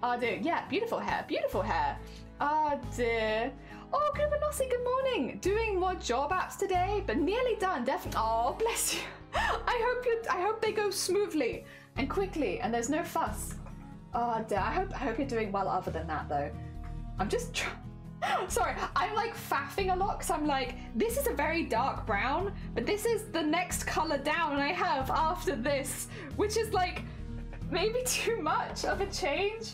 Oh dear. Yeah, beautiful hair. Beautiful hair. Oh dear. Oh, Kubanossi, good morning. Doing more job apps today, but nearly done. Definitely. Oh, bless you. I hope they go smoothly and quickly, and there's no fuss. Oh dear. I hope you're doing well. Other than that, though, I'm just sorry. I'm like faffing a lot because I'm like, this is a very dark brown, but this is the next color down, and I have after this, which is like maybe too much of a change.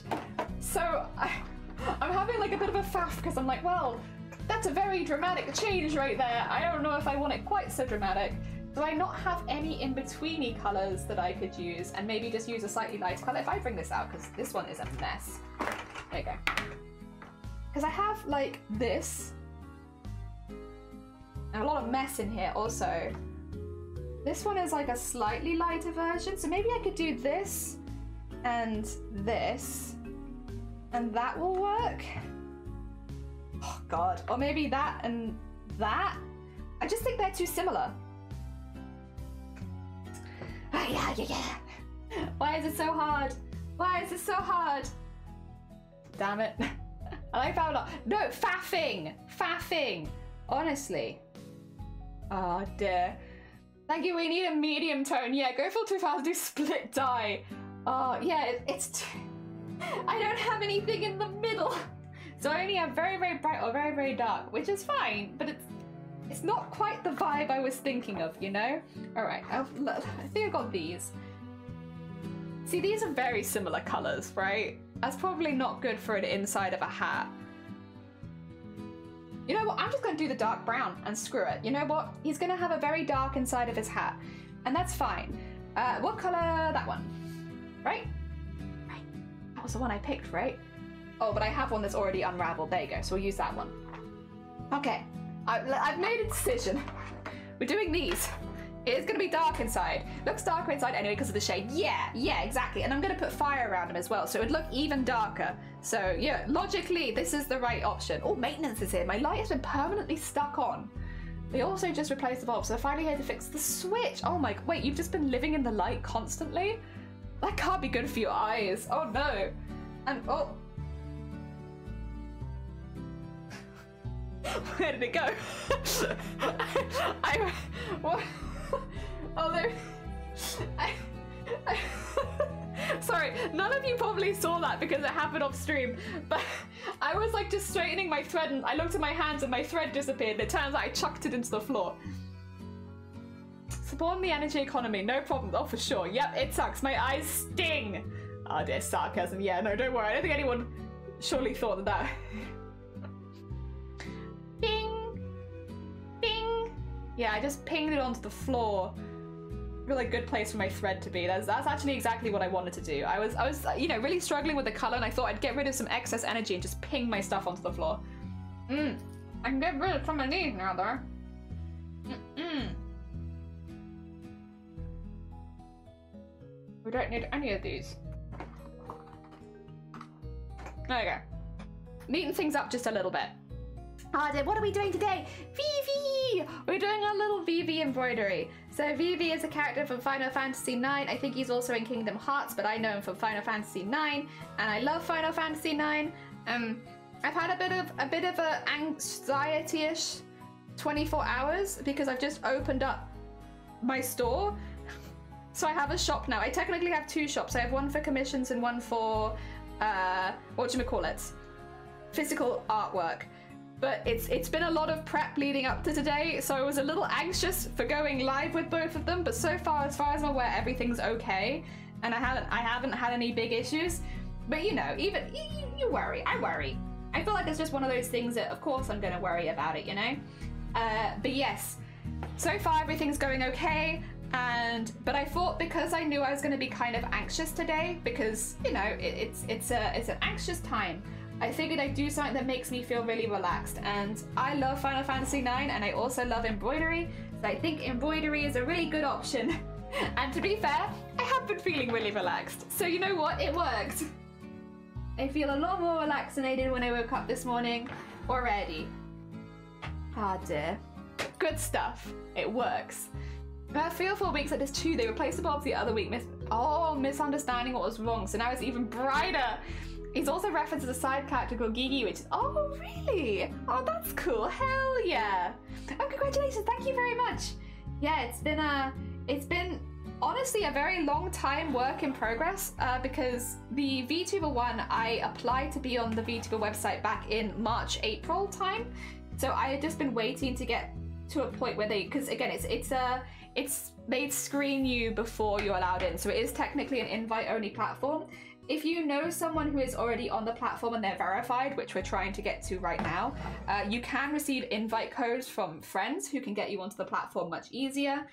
So I'm having like a bit of a faff because I'm like, well, that's a very dramatic change right there. I don't know if I want it quite so dramatic. Do I not have any in-betweeny colors that I could use and maybe just use a slightly lighter color? If I bring this out, because this one is a mess. There you go. Because I have like this and a lot of mess in here also. This one is like a slightly lighter version, so maybe I could do this and this, and that will work. Oh god. Or maybe that and that. I just think they're too similar. Yeah. Why is it so hard? Why is it so hard? Damn it. I like that a lot. No, faffing. Honestly. Oh dear. Thank you, we need a medium tone. Yeah, go full 2000, do split dye. Oh, yeah, it's I don't have anything in the middle. So I only have very, very bright or very, very dark, which is fine, but it's not quite the vibe I was thinking of, you know? All right, I think I got these. See, these are very similar colors, right? That's probably not good for an inside of a hat. You know what? I'm just going to do the dark brown and screw it. You know what? He's going to have a very dark inside of his hat, and that's fine. What color? That one. Right? Right. That was the one I picked, right? Oh, but I have one that's already unraveled. There you go. So we'll use that one. Okay. I've made a decision. We're doing these. It is going to be dark inside. Looks darker inside anyway because of the shade. Yeah, exactly. And I'm going to put fire around him as well, so it would look even darker. So yeah, logically, this is the right option. Oh, maintenance is here. My light has been permanently stuck on. They also just replaced the bulb, so they're finally here to fix the switch. Oh my, wait, you've just been living in the light constantly? That can't be good for your eyes. Oh no. And oh. Where did it go? What? Oh, there. Sorry, none of you probably saw that because it happened off stream, but I was like just straightening my thread and I looked at my hands and my thread disappeared and it turns out I chucked it into the floor. Supporting the energy economy, no problem. Oh, for sure. Yep, it sucks. My eyes sting. Oh dear, sarcasm. Yeah, no, don't worry. I don't think anyone surely thought that. Bing! Bing! Yeah, I just pinged it onto the floor. Really good place for my thread to be. That's actually exactly what I wanted to do. I was you know, really struggling with the color and I thought I'd get rid of some excess energy and just ping my stuff onto the floor. I can get rid of some of these now though. We don't need any of these. There you go. Neaten things up just a little bit. What are we doing today? Vivi! We're doing our little Vivi embroidery. So Vivi is a character from Final Fantasy IX. I think he's also in Kingdom Hearts, but I know him from Final Fantasy IX, and I love Final Fantasy IX. I've had a bit of a anxiety-ish 24 hours because I've just opened up my store. So I have a shop now. I technically have two shops. I have one for commissions and one for whatchamacallit, physical artwork. But it's been a lot of prep leading up to today, so I was a little anxious for going live with both of them. But so far, as I'm aware, everything's okay, and I haven't had any big issues. But you know, even you worry, I worry. I feel like it's just one of those things that, of course, I'm gonna worry about it, you know. But yes, so far everything's going okay. But I thought because I knew I was going to be kind of anxious today, because you know it's an anxious time, I figured I'd do something that makes me feel really relaxed. And I love Final Fantasy IX, and I also love embroidery, so I think embroidery is a really good option. And to be fair, I have been feeling really relaxed, so you know what, it worked. I feel a lot more relaxed than I did when I woke up this morning already. Ah dear, good stuff. It works. About 3 or 4 weeks like this too, they replaced the bulbs the other week, misunderstanding what was wrong, so now it's even brighter. He's also referenced as a side character called Gigi, which is, oh really? Oh, that's cool, hell yeah. Oh, congratulations, thank you very much. Yeah, it's been honestly a very long time work in progress, because the VTuber one, I applied to be on the VTuber website back in March, April time. So I had just been waiting to get to a point where because again, they screen you before you're allowed in, so it is technically an invite-only platform. If you know someone who is already on the platform and they're verified, which we're trying to get to right now, you can receive invite codes from friends who can get you onto the platform much easier.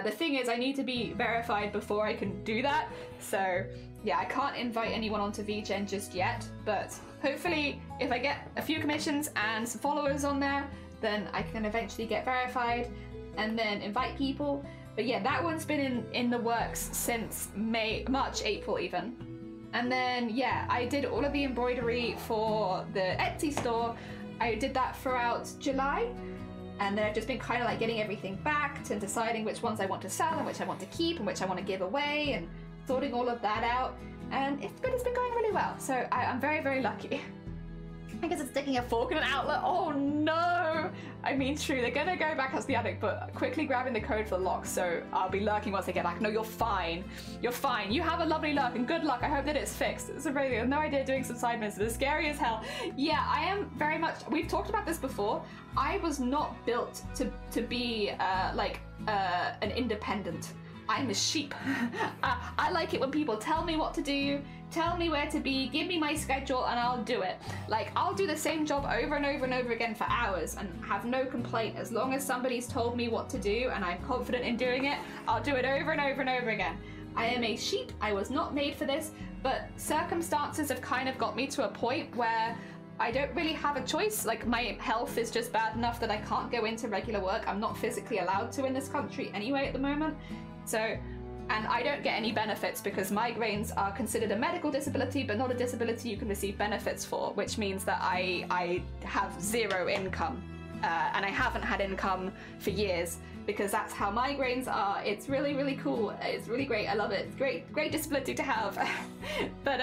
The thing is, I need to be verified before I can do that, so yeah, I can't invite anyone onto VGen just yet, but hopefully if I get a few commissions and some followers on there, then I can eventually get verified and then invite people. But yeah, that one's been in the works since March, April even. And then yeah, I did all of the embroidery for the Etsy store. I did that throughout July, and then I've just been kind of like getting everything back and deciding which ones I want to sell and which I want to keep and which I want to give away and sorting all of that out. And it's been going really well, so I'm very, very lucky. I guess it's sticking a fork in an outlet. Oh no! I mean, true, they're gonna go back up to the attic, but quickly grabbing the code for the lock, so I'll be lurking once they get back. No, you're fine. You're fine. You have a lovely lurk, and good luck. I hope that it's fixed. It's really, I have no idea doing some side missions. It's scary as hell. Yeah, I am very much, we've talked about this before. I was not built to be an independent. I'm a sheep. I like it when people tell me what to do, tell me where to be, give me my schedule, and I'll do it. Like, I'll do the same job over and over and over again for hours and have no complaint. As long as somebody's told me what to do and I'm confident in doing it, I'll do it over and over and over again. I am a sheep. I was not made for this, but circumstances have kind of got me to a point where I don't really have a choice. Like, my health is just bad enough that I can't go into regular work. I'm not physically allowed to in this country anyway at the moment. So, and I don't get any benefits because migraines are considered a medical disability, but not a disability you can receive benefits for, which means that I have zero income, and I haven't had income for years. because that's how migraines are. It's really, really cool. It's really great. I love it. It's great disability to have. But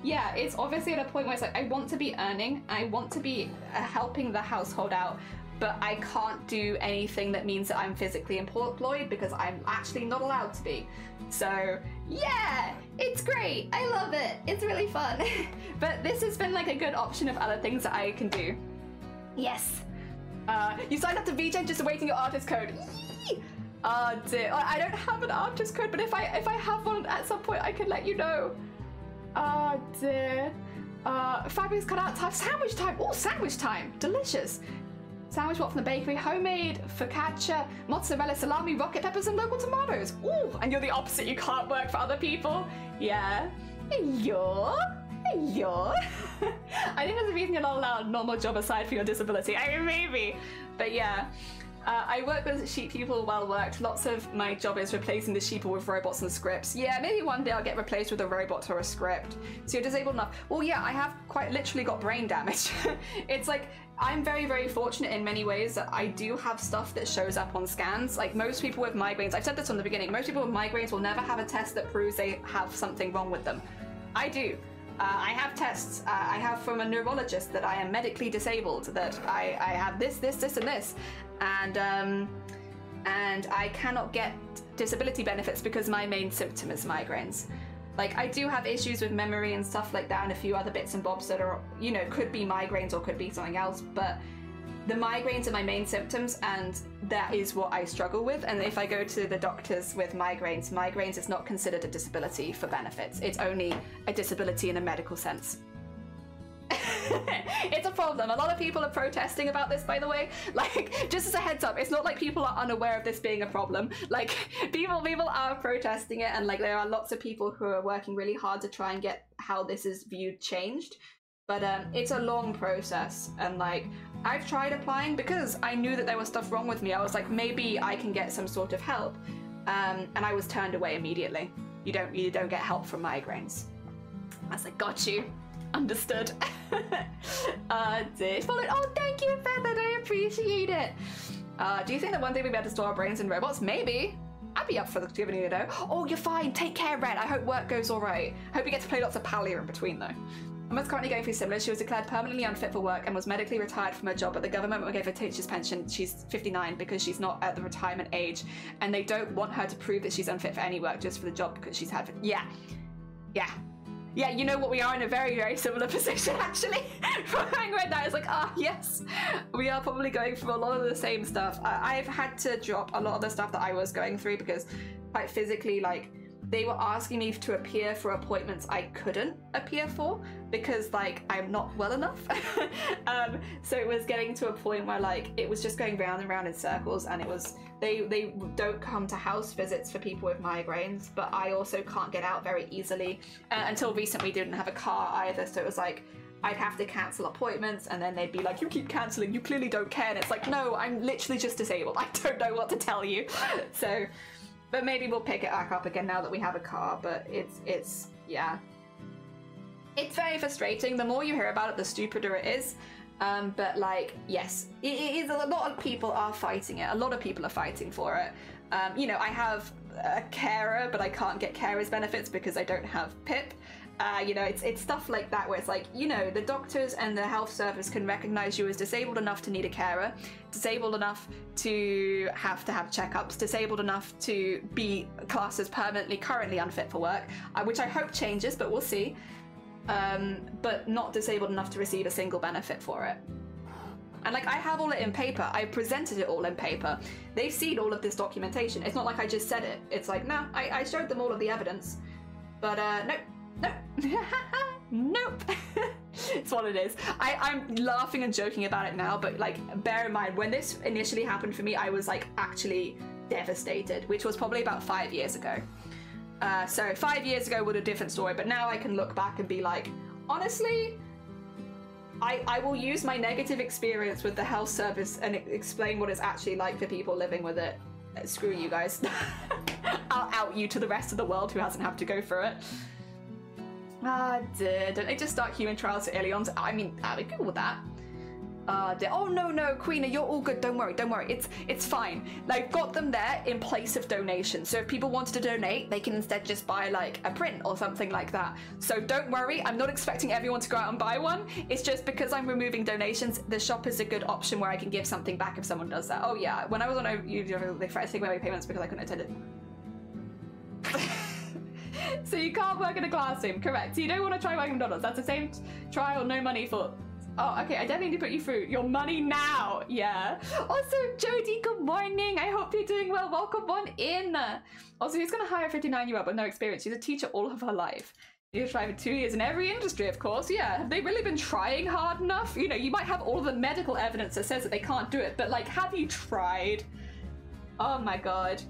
yeah, it's obviously at a point where it's like, I want to be earning, I want to be helping the household out, but I can't do anything that means that I'm physically employed because I'm actually not allowed to be. So yeah, it's great. I love it. It's really fun. But this has been like a good option of other things that I can do. Yes. You signed up to VJ just awaiting your artist code. Yee! Oh dear. I don't have an artist code, but if I have one at some point, I can let you know. Oh dear. Fabulous cut out time. Sandwich time. Oh, sandwich time. Delicious. Sandwich what from the bakery? Homemade, focaccia, mozzarella, salami, rocket peppers, and local tomatoes. Ooh, and you're the opposite. You can't work for other people. Yeah. You're. I think there's a reason you're not allowed a normal job aside for your disability. I mean, maybe. But yeah. I work with sheep people well worked. Lots of my job is replacing the sheep with robots and scripts. Yeah, maybe one day I'll get replaced with a robot or a script. So you're disabled enough. Well, yeah, I have quite literally got brain damage. It's like, I'm very, very fortunate in many ways that I do have stuff that shows up on scans. Like most people with migraines, I've said this from the beginning, most people with migraines will never have a test that proves they have something wrong with them. I do. I have tests. I have from a neurologist that I am medically disabled, that I have this, and this. And I cannot get disability benefits because my main symptom is migraines. Like, I do have issues with memory and stuff like that and a few other bits and bobs that are, you know, could be migraines or could be something else, but the migraines are my main symptoms and that is what I struggle with. And if I go to the doctors with migraines is not considered a disability for benefits. It's only a disability in a medical sense. It's a problem. A lot of people are protesting about this, by the way. Like, just as a heads up, it's not like people are unaware of this being a problem. Like, people are protesting it, and like there are lots of people who are working really hard to try and get how this is viewed changed. But it's a long process, and like I've tried applying because I knew that there was stuff wrong with me. I was like, maybe I can get some sort of help, and I was turned away immediately. You don't get help from migraines. I was like, got you. Understood. Did follow. Oh, thank you, Feathered. I appreciate it. Do you think that one day we'll be able to store our brains in robots? Maybe. I'd be up for giving you a no. Oh, you're fine. Take care, Red. I hope work goes all right. Hope you get to play lots of Palia in between, though. Emma's currently going through similar. She was declared permanently unfit for work and was medically retired from her job, but the government won't give her teacher's pension. She's 59 because she's not at the retirement age, and they don't want her to prove that she's unfit for any work just for the job because she's had. Yeah. Yeah, you know what? We are in a very, very similar position, actually. Having read that, it's like, yes, we are probably going through a lot of the same stuff. I've had to drop a lot of the stuff that I was going through because, quite physically, like, they were asking me to appear for appointments I couldn't appear for because, like, I'm not well enough. So it was getting to a point where, like, it was just going round and round in circles, and it was, they don't come to house visits for people with migraines, but I also can't get out very easily. Until recently, didn't have a car either, so it was like, I'd have to cancel appointments, and then they'd be like, you keep cancelling, you clearly don't care, and it's like, no, I'm literally just disabled. I don't know what to tell you. So, but maybe we'll pick it back up again now that we have a car, but it's yeah. It's very frustrating. The more you hear about it, the stupider it is. But like, yes, it is. A lot of people are fighting it. A lot of people are fighting for it. You know, I have a carer, but I can't get carer's benefits because I don't have PIP. You know, it's stuff like that where it's like, you know, the doctors and the health service can recognize you as disabled enough to need a carer, disabled enough to have checkups, disabled enough to be classed as currently unfit for work, which I hope changes, but we'll see. But not disabled enough to receive a single benefit for it. And like, I have all it in paper. I presented it all in paper. They've seen all of this documentation. It's not like I just said it. It's like, no, I showed them all of the evidence. But nope. Nope. It's what it is. I'm laughing and joking about it now, but like, bear in mind, when this initially happened for me, I was like actually devastated, which was probably about 5 years ago. So 5 years ago was a different story, but now I can look back and be like, honestly, I will use my negative experience with the health service and explain what it's actually like for people living with it. Screw you guys. I'll out you to the rest of the world who hasn't had to go through it. Don't they just start human trials so early on? I mean, I would Google that. Oh no, Queena, you're all good. Don't worry. It's fine. I've got them there in place of donation. So if people wanted to donate, they can instead just buy like a print or something like that. So don't worry. I'm not expecting everyone to go out and buy one. It's just because I'm removing donations, the shop is a good option where I can give something back if someone does that. Oh yeah, when I was on YouTube, they tried to take away my payments because I couldn't attend it. So you can't work in a classroom, correct? So you don't want to try working at McDonald's. That's the same trial, no money for. Oh, okay, I definitely need to put you through your money now. Yeah. Also, Jodie, good morning. I hope you're doing well. Welcome on in. Also, who's going to hire a 59-year-old with no experience? She's a teacher all of her life. You've tried for 2 years in every industry, of course. Yeah. Have they really been trying hard enough? You know, you might have all the medical evidence that says that they can't do it, but like, have you tried? Oh my God.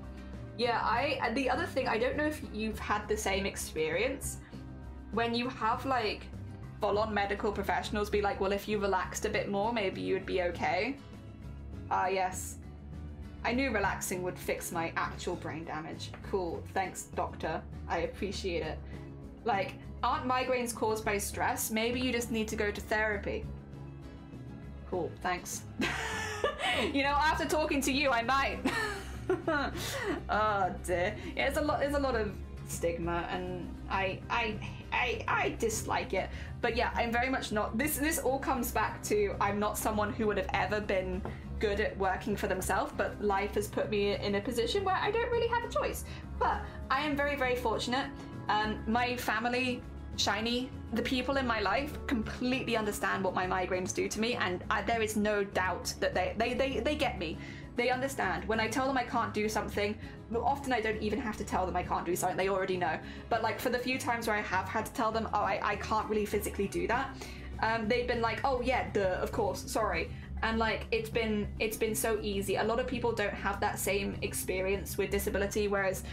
Yeah, the other thing, I don't know if you've had the same experience when you have like full-on medical professionals be like, well, if you relaxed a bit more, maybe you would be okay. Yes. I knew relaxing would fix my actual brain damage. Cool, thanks, doctor. I appreciate it. Like, aren't migraines caused by stress? Maybe you just need to go to therapy. Cool, thanks. You know, after talking to you, I might. Oh dear. Yeah, there's a lot of stigma, and I dislike it. But yeah, I'm very much not. This all comes back to I'm not someone who would have ever been good at working for themselves, but life has put me in a position where I don't really have a choice. But I am very, very fortunate. My family, Shiny, the people in my life completely understand what my migraines do to me, and there is no doubt that they get me. They understand. When I tell them I can't do something, often I don't even have to tell them I can't do something, they already know. But like for the few times where I have had to tell them, oh, I can't really physically do that, they've been like, oh yeah, duh, of course, sorry. And like, it's been so easy. A lot of people don't have that same experience with disability, whereas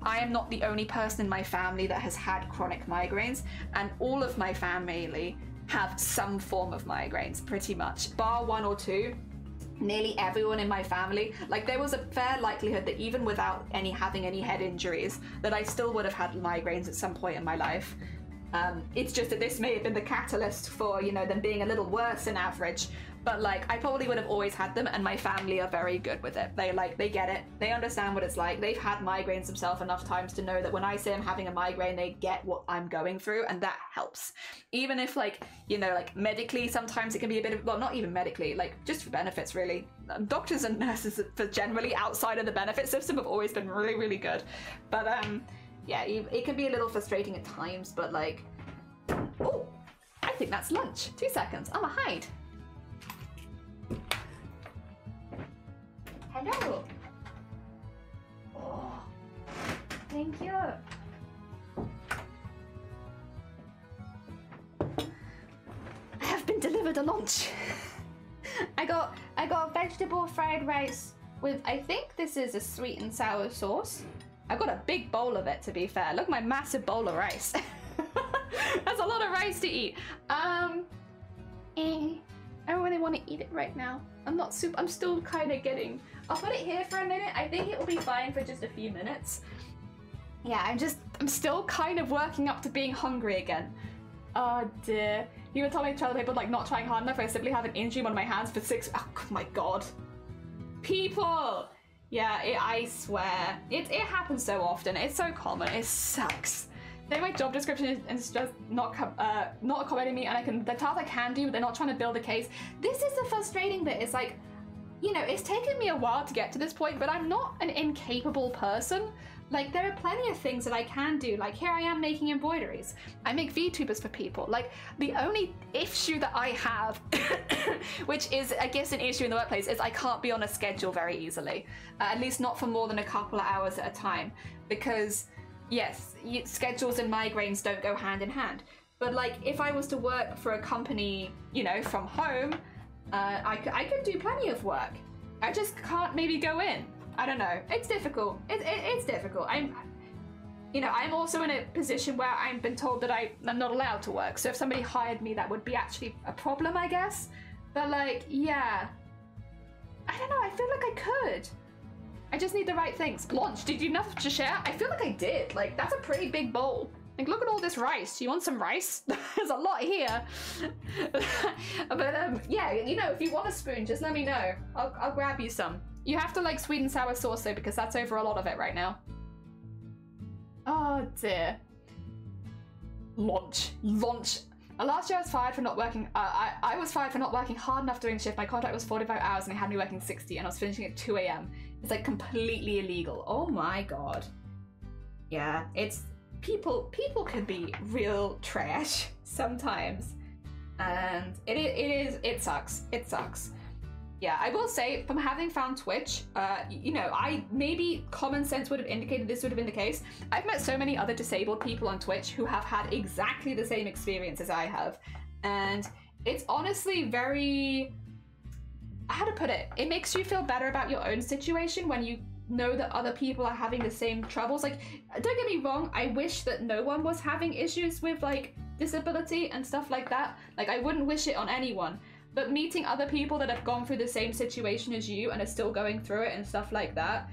I am not the only person in my family that has had chronic migraines, and all of my family have some form of migraines, pretty much, bar one or two. Nearly everyone in my family, like there was a fair likelihood that even without having any head injuries, that I still would have had migraines at some point in my life. It's just that this may have been the catalyst for, you know, them being a little worse than average. But like, I probably would have always had them, and my family are very good with it. They get it. They understand what it's like. They've had migraines themselves enough times to know that when I say I'm having a migraine, they get what I'm going through, and that helps. Even if like, you know, like medically, sometimes it can be a bit of, well, not even medically, like just for benefits really. Doctors and nurses for generally outside of the benefit system have always been really, really good. But yeah, it can be a little frustrating at times, but like, oh, I think that's lunch. 2 seconds, I'ma hide. Hello. Oh, thank you. I have been delivered a lunch. I got vegetable fried rice with, I think this is a sweet and sour sauce. I got a big bowl of it, to be fair. Look at my massive bowl of rice. That's a lot of rice to eat. I don't really want to eat it right now. I'm still kind of getting, I'll put it here for a minute. I think it will be fine for just a few minutes. Yeah, I'm still kind of working up to being hungry again. Oh dear. You were telling me to tell people like not trying hard enough, I simply have an injury on my hands for 6, oh my God. People! Yeah, I swear. It happens so often. It's so common. It sucks. Then my job description is just not accommodating me, and the tasks I can do, but they're not trying to build a case. This is the frustrating bit. It's like, you know, it's taken me a while to get to this point, but I'm not an incapable person. Like, there are plenty of things that I can do. Like, here I am making embroideries. I make VTubers for people. Like, the only issue that I have, which is, I guess, an issue in the workplace, is I can't be on a schedule very easily. At least not for more than a couple of hours at a time. Because, yes, schedules and migraines don't go hand in hand. But, like, if I was to work for a company, you know, from home, I could do plenty of work. I just can't maybe go in. I don't know. It's difficult. It's difficult. I'm also in a position where I've been told that I'm not allowed to work. So if somebody hired me, that would be actually a problem, I guess. But like, yeah. I don't know. I feel like I could. I just need the right things. Lunch. Did you enough to share? I feel like I did. Like, that's a pretty big bowl. Like, look at all this rice. You want some rice? There's a lot here. But yeah, you know, if you want a spoon, just let me know. I'll grab you some. You have to like sweet and sour sauce though, because that's over a lot of it right now. Oh dear. Launch. Last year I was fired for not working. I was fired for not working hard enough during shift. My contract was 45 hours and they had me working 60, and I was finishing at 2 a.m. It's like completely illegal. Oh my god. Yeah, it's people can be real trash sometimes, and it sucks. It sucks. Yeah, I will say, from having found Twitch, you know, maybe common sense would have indicated this would have been the case. I've met so many other disabled people on Twitch who have had exactly the same experience as I have, and it's honestly very, how to put it, it makes you feel better about your own situation when you know that other people are having the same troubles. Like, don't get me wrong, I wish that no one was having issues with like disability and stuff like that. Like, I wouldn't wish it on anyone, but meeting other people that have gone through the same situation as you and are still going through it and stuff like that,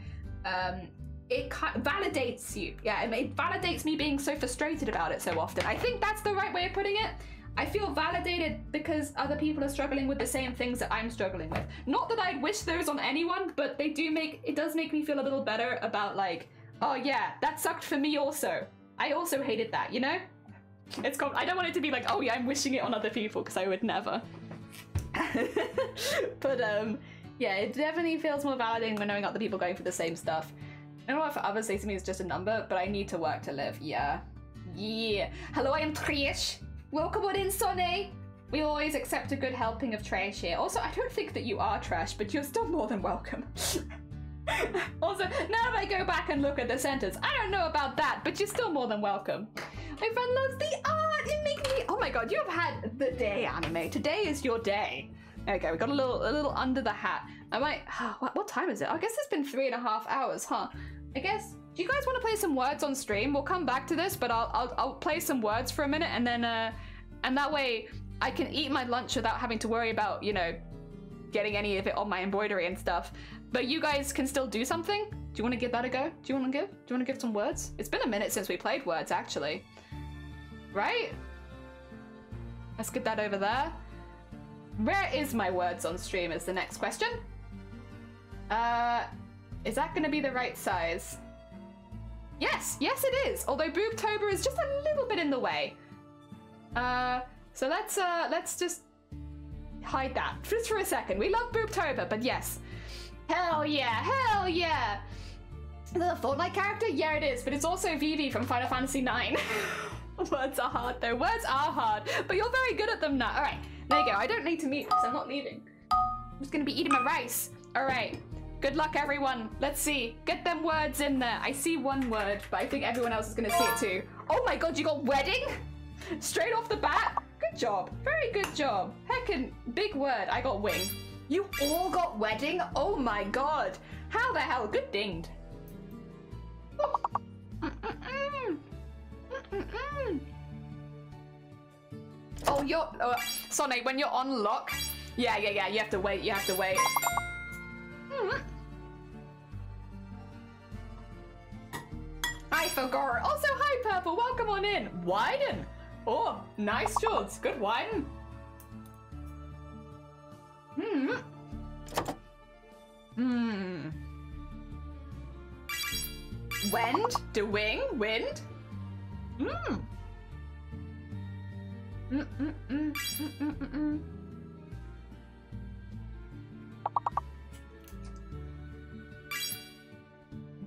it validates you. Yeah, it validates me being so frustrated about it so often. I think that's the right way of putting it. I feel validated because other people are struggling with the same things that I'm struggling with. Not that I'd wish those on anyone, but it does make me feel a little better about like, oh yeah, that sucked for me also. I also hated that, you know? I don't want it to be like, oh yeah, I'm wishing it on other people, because I would never. But yeah, it definitely feels more validating when knowing other people going through the same stuff. I don't know if others say to me it's just a number, but I need to work to live. Yeah. Hello, I am Trish. Welcome on in, Sonny. We always accept a good helping of trash here. Also, I don't think that you are trash, but you're still more than welcome. Also, now that I go back and look at the sentence, I don't know about that, but you're still more than welcome. My friend loves the art. It makes me, oh my god, you have had the day, anime. Today is your day. Okay, we got a little under the hat. I might, what time is it? I guess it's been 3.5 hours, huh? I guess, do you guys want to play some words on stream? We'll come back to this, but I'll play some words for a minute, and then, and that way I can eat my lunch without having to worry about, you know, getting any of it on my embroidery and stuff. But you guys can still do something. Do you want to give that a go? Do you want to give some words? It's been a minute since we played words, actually. Right? Let's get that over there. Where is my words on stream is the next question. Is that going to be the right size? Yes, yes it is. Although Boobtober is just a little bit in the way. So let's just hide that just for a second. We love Boobtober, but yes. Hell yeah, hell yeah. The Fortnite character? Yeah, it is, but it's also Vivi from Final Fantasy IX. Words are hard though. Words are hard, but you're very good at them now. All right, there you go. I don't need to mute because I'm not leaving. I'm just gonna be eating my rice. All right. Good luck, everyone. Let's see. Get them words in there. I see one word, but I think everyone else is gonna see it too. Oh my god, you got wedding? Straight off the bat? Good job. Very good job. Heckin' big word. I got wing. You all got wedding? Oh my god. How the hell? Good dinged. Oh, you're... Sonny, when you're on lock... Yeah, you have to wait, you have to wait. Hi, Fogor. Also, hi, Purple. Welcome on in. Widen. Oh, nice shorts. Good widen. Wend? To wing? Wind?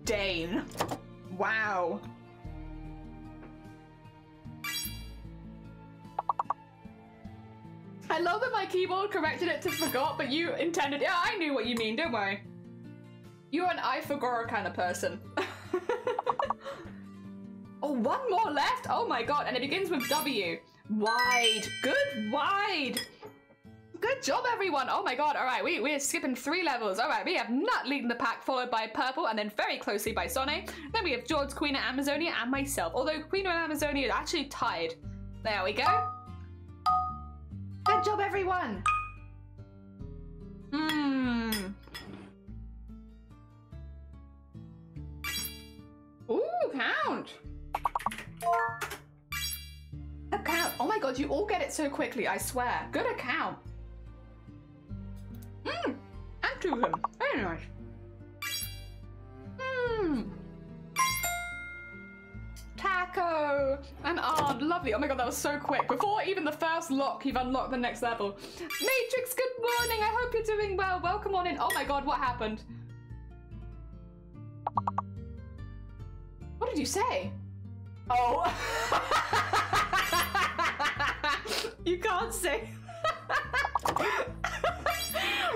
Dane. Wow. I love that my keyboard corrected it to forgot, but you intended... Yeah, I knew what you mean, don't worry. You're an I forgot kind of person. Oh, one more left? Oh my god, and it begins with W. Wide. Good wide. Good job, everyone. Oh my god, all right, we're skipping 3 levels. All right, we have Nut leading the pack, followed by Purple, and then very closely by Sonny. Then we have George, Queen of Amazonia, and myself. Although Queen of Amazonia is actually tied. There we go. Good job, everyone. Ooh, count. account. Oh my god, you all get it so quickly, I swear. Good account. And two of them. Very nice. Taco and lovely. Oh my god, that was so quick. Before even the first lock, you've unlocked the next level. Matrix, good morning. I hope you're doing well. Welcome on in. Oh my god, what happened? What did you say? Oh. You can't say.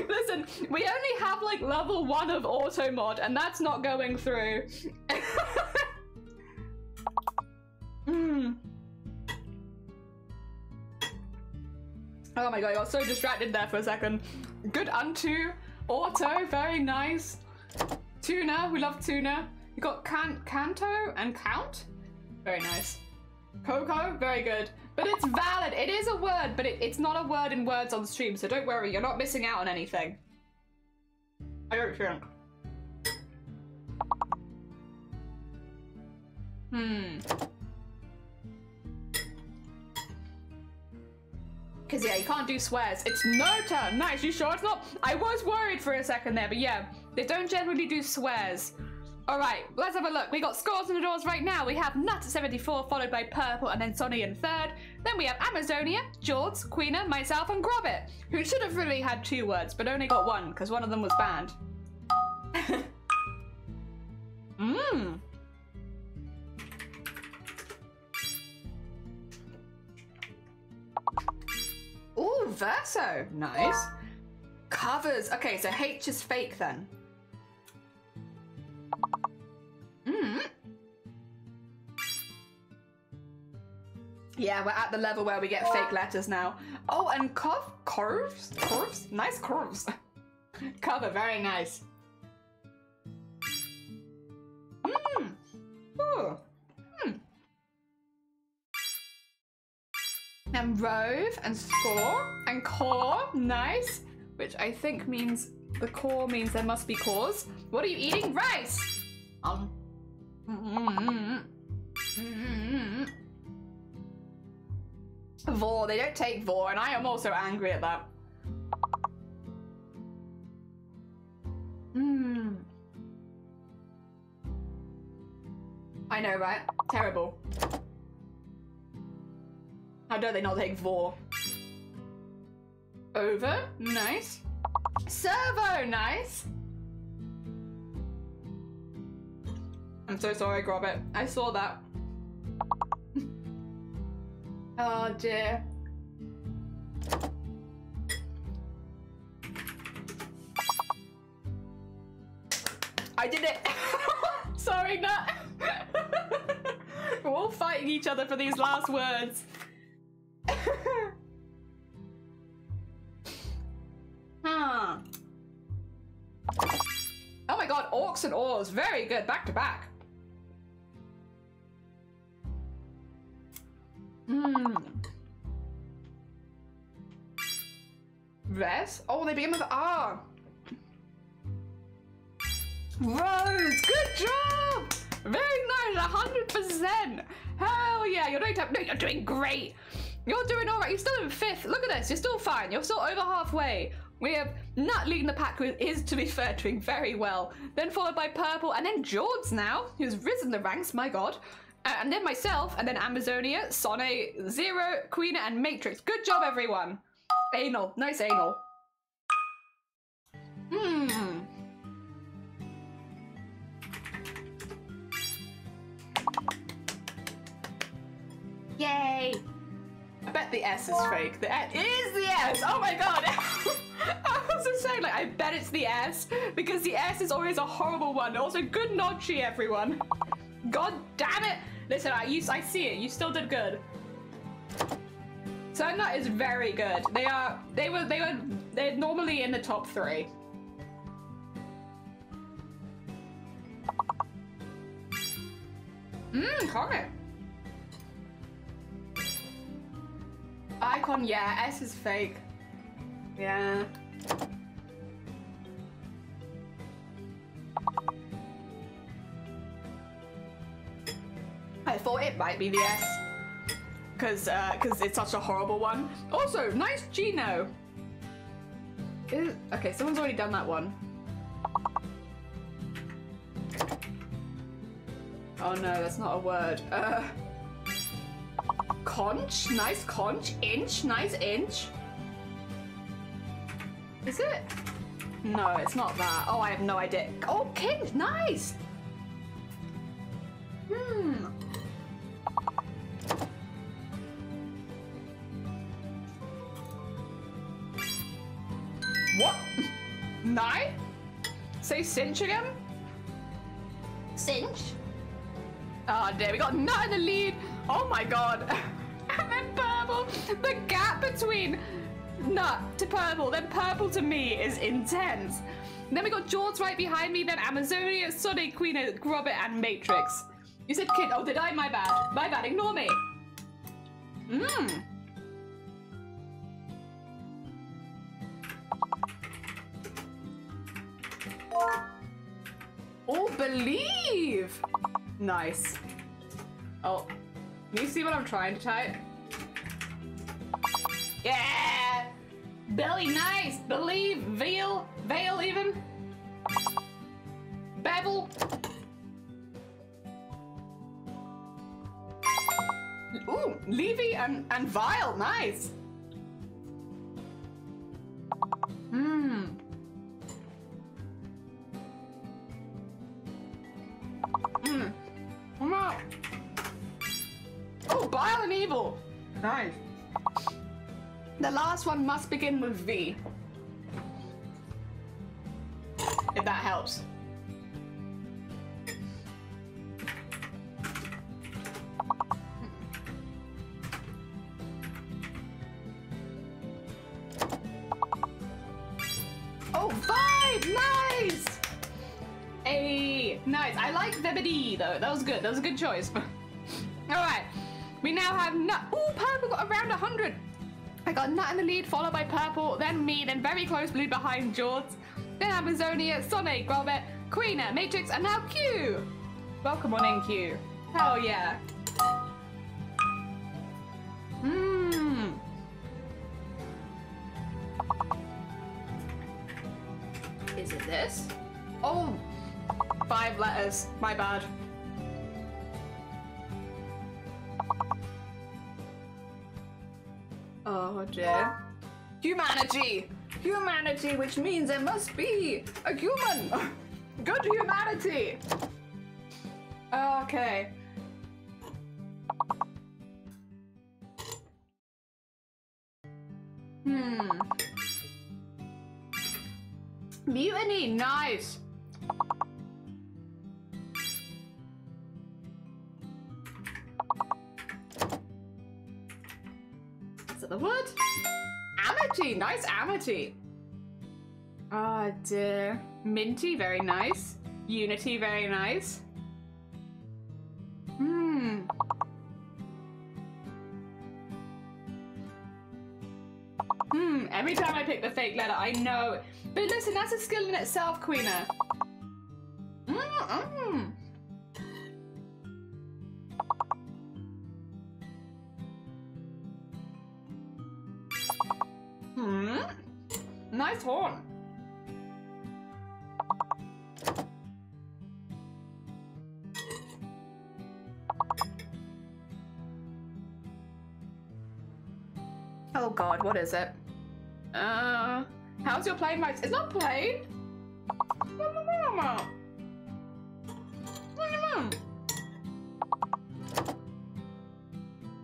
Listen, we only have like level 1 of auto mod, and that's not going through. Oh my god, I got so distracted there for a second. Good unto auto, very nice. Tuna, we love tuna. You got canto and count, very nice. Coco, very good. But it's valid. It is a word, but it's not a word in words on stream, so don't worry, you're not missing out on anything. I don't think. Because yeah, you can't do swears. It's no turn. Nice, you sure it's not? I was worried for a second there, but yeah, they don't generally do swears. Alright, let's have a look. We got scores on the doors right now. We have Nut at 74, followed by Purple, and then Sonny in third. Then we have Amazonia, George, Queena, myself, and Grobbit, who should have really had 2 words, but only got 1, because one of them was banned. Ooh, Verso. Nice. Covers. Okay, so H is fake then. Yeah, we're at the level where we get fake letters now. Oh, and curves? Curves? Nice curves. Cover, very nice. And rove and score and core, nice. Which I think means the core means there must be cores. What are you eating? Rice. Vor, they don't take Vor, and I am also angry at that. I know, right? Terrible. How dare they not take Vor? Over, nice. Servo, nice. I'm so sorry, Grobbit. I saw that. Oh dear. I did it! Sorry, Nut. We're all fighting each other for these last words. Oh my god, orcs and ores. Very good, back to back. Res? Oh, they begin with R. Rose, good job! Very nice, 100%. Hell yeah, you're doing no, you're doing great. You're doing all right. You're still in 5th. Look at this. You're still fine. You're still over halfway. We have Nut leading the pack, who is, to be fair, doing very well. Then followed by Purple, and then George now, who's risen the ranks. My god. And then myself, and then Amazonia, Sonny, Zero, Queena, and Matrix. Good job, everyone. Anal. Nice anal. Yay. I bet the S is fake. The S is the S. Oh my god. I was just saying, like, I bet it's the S, because the S is always a horrible one. Also, good notchi, everyone. God damn it. Listen, I see it. You still did good. So Nut is very good. They're normally in the top 3. Comment. Icon, yeah, S is fake. Yeah. I thought it might be the S. because it's such a horrible one. Also, nice Gino. Okay, someone's already done that one. Oh no, that's not a word. Conch, nice conch. Inch, nice inch. Is it? No, it's not that. Oh, I have no idea. Oh, kinch, nice. What? Nine? Say cinch again? Cinch? Oh dear, we got nut in the lead. Oh my god. And then purple. The gap between nut to purple, then purple to me is intense. And then we got George right behind me, then Amazonia, Sonic, Queen, Grobit, and Matrix. You said kid. Oh, did I? My bad. My bad. Ignore me. Oh, believe. Nice. Oh, can you see what I'm trying to type? Yeah! Belly, nice! Believe, veil even. Bevel. Ooh, Levy and Vile, nice! Oh, Bile and Evil! Nice. The last one must begin with V. If that helps. Oh, 5! Nice! Hey, nice. I like Vibidi though. That was good. That was a good choice. Alright. We now have Nut. Ooh, purple got around 100. I got Nut in the lead, followed by purple, then me, then very close blue behind George, then Amazonia, Sonic, Grobit, Queena, Matrix, and now Q. Welcome on in, Q. Hell yeah. Is it this? Oh, 5 letters. My bad. Oh dear. Humanity! Humanity, which means there must be a human! Good humanity! Okay. Mutiny, nice! Is that the word? Amity, nice Amity. Oh dear. Minty, very nice. Unity, very nice. Every time I pick the fake letter, I know. But listen, that's a skill in itself, Queena. Nice horn. Oh god, what is it? How's your plane, Max? It's not plane.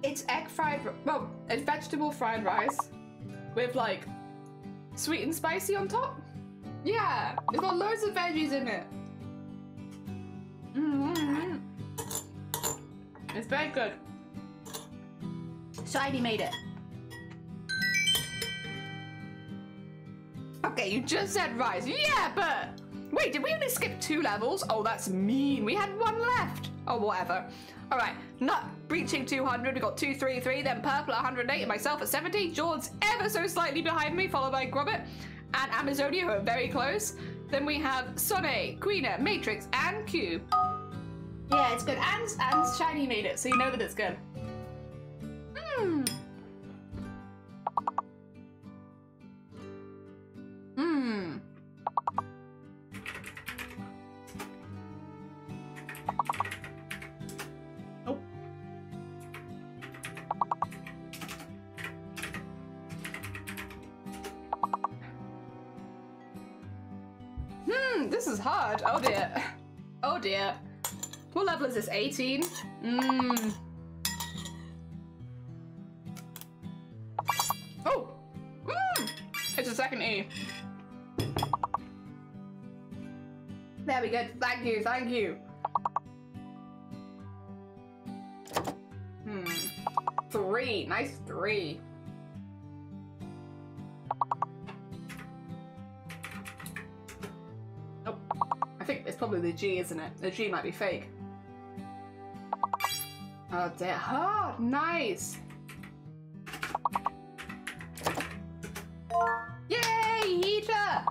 It's egg fried, well, it's vegetable fried rice with like sweet and spicy on top. Yeah, it's got loads of veggies in it. It's very good. Shiny made it. Okay, you just said rice. Yeah, but wait, did we only skip 2 levels? Oh, that's mean. We had 1 left. Oh, whatever. All right, Nut breaching 200. We got 233. Then Purple at 108, and myself at 70. George ever so slightly behind me, followed by Grobit and Amazonia, who are very close. Then we have Sonic, Queena, Matrix, and Q. Yeah, it's good. And Shiny made it, so you know that it's good. Mmm. Mmm. Oh. This is hard. Oh dear. Oh dear. What level is this? 18? Mmm. Oh! Mmm! It's a second E. There we go. Thank you, thank you. 3. Nice 3. Oh, I think it's probably the G, isn't it? The G might be fake. Oh dear. Oh, nice. Yay, heater!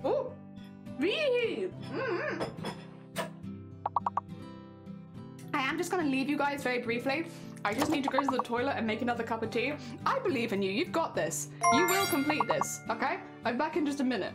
Oh, vivi! I am just gonna leave you guys very briefly. I just need to go to the toilet and make another cup of tea. I believe in you. You've got this. You will complete this, okay? I'm back in just a minute.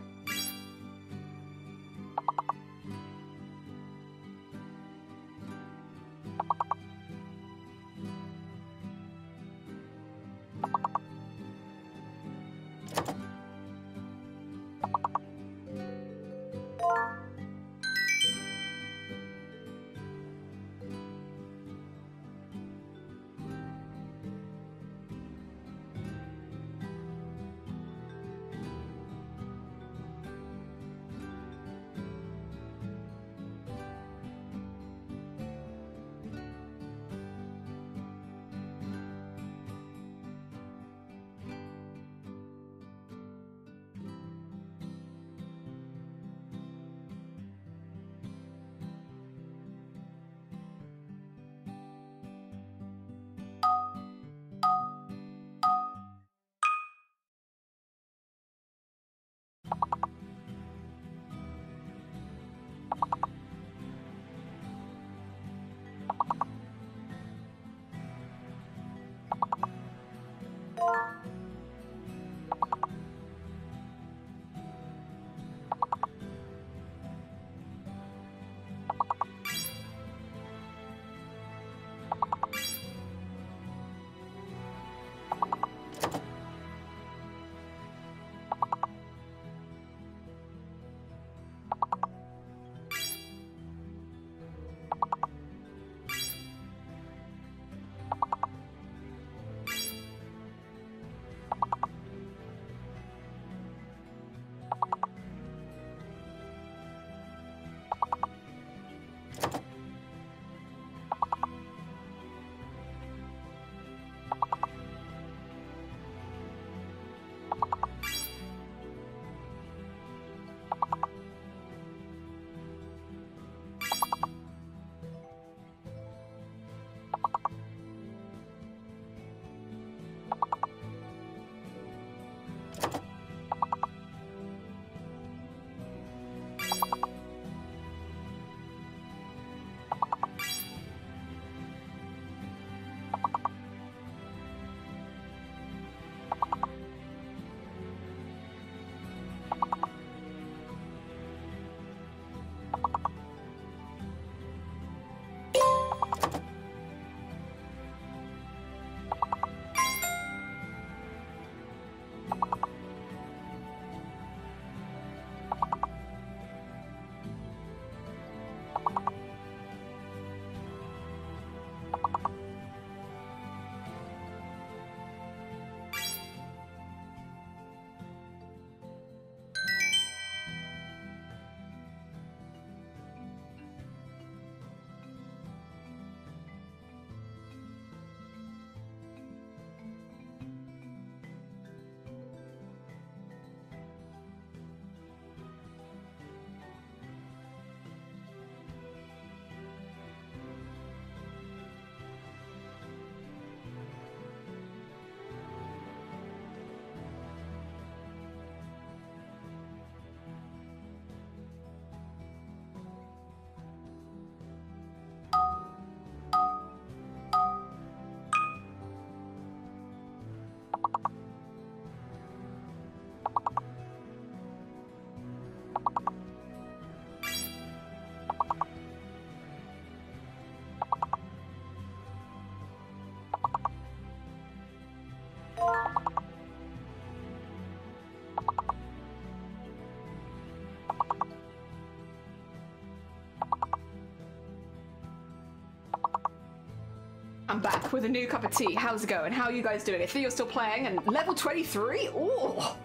I'm back with a new cup of tea. How's it going? How are you guys doing? I think you're still playing and level 23? Oh!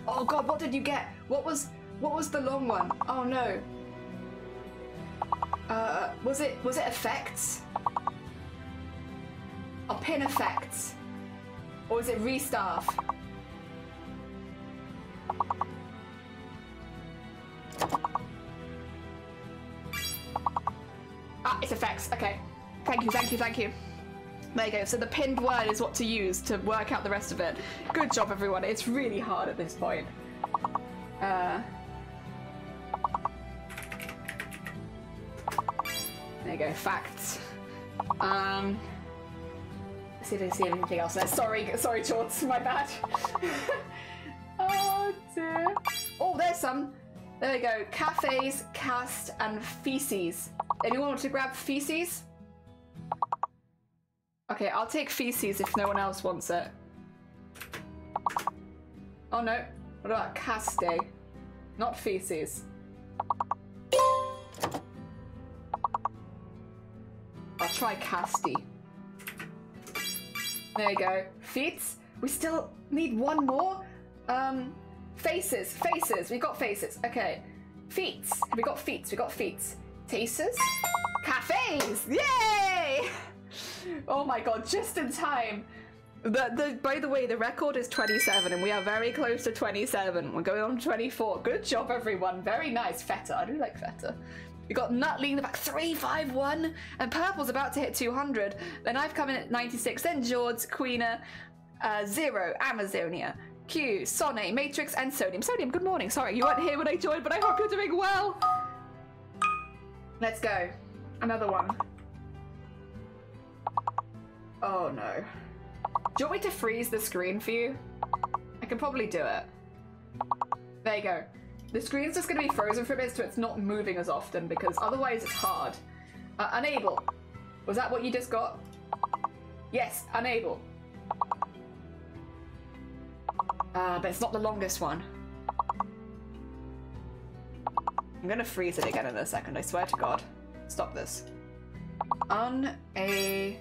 Oh god, what did you get? What was the long one? Oh no. Was it effects? Or pin effects? Or was it restaff? Ah, it's effects. Okay. Thank you, thank you, thank you. There you go. So the pinned word is what to use to work out the rest of it. Good job, everyone. It's really hard at this point. There you go. Facts. See if I see anything else there. Sorry, Chorts. My bad. Oh dear. Oh, there's some. There we go. Cafes, cast, and feces. Anyone want to grab feces? Okay, I'll take feces if no one else wants it. Oh no. What about caste? Not feces. I'll try casty. There you go. Feet. We still need one more. Faces. We got faces. Okay. Feet. We got feet. Tastes. Cafes. Yay! Oh my god, just in time. By the way, the record is 27 and we are very close to 27. We're going on to 24. Good job, everyone. Very nice. Feta. I do like feta. We got Nutley in the back, 351, and Purple's about to hit 200. Then I've come in at 96. Then George, Queena, Zero, Amazonia, Q, Sonne, Matrix, and Sodium. Sodium, good morning. Sorry, you weren't here when I joined, but I hope you're doing well. Let's go. Another one. Oh no. Do you want me to freeze the screen for you? I can probably do it. There you go. The screen's just going to be frozen for a bit so it's not moving as often because otherwise it's hard. Unable. Was that what you just got? Yes, unable. But it's not the longest one. I'm going to freeze it again in a second, I swear to God. Stop this. Unable.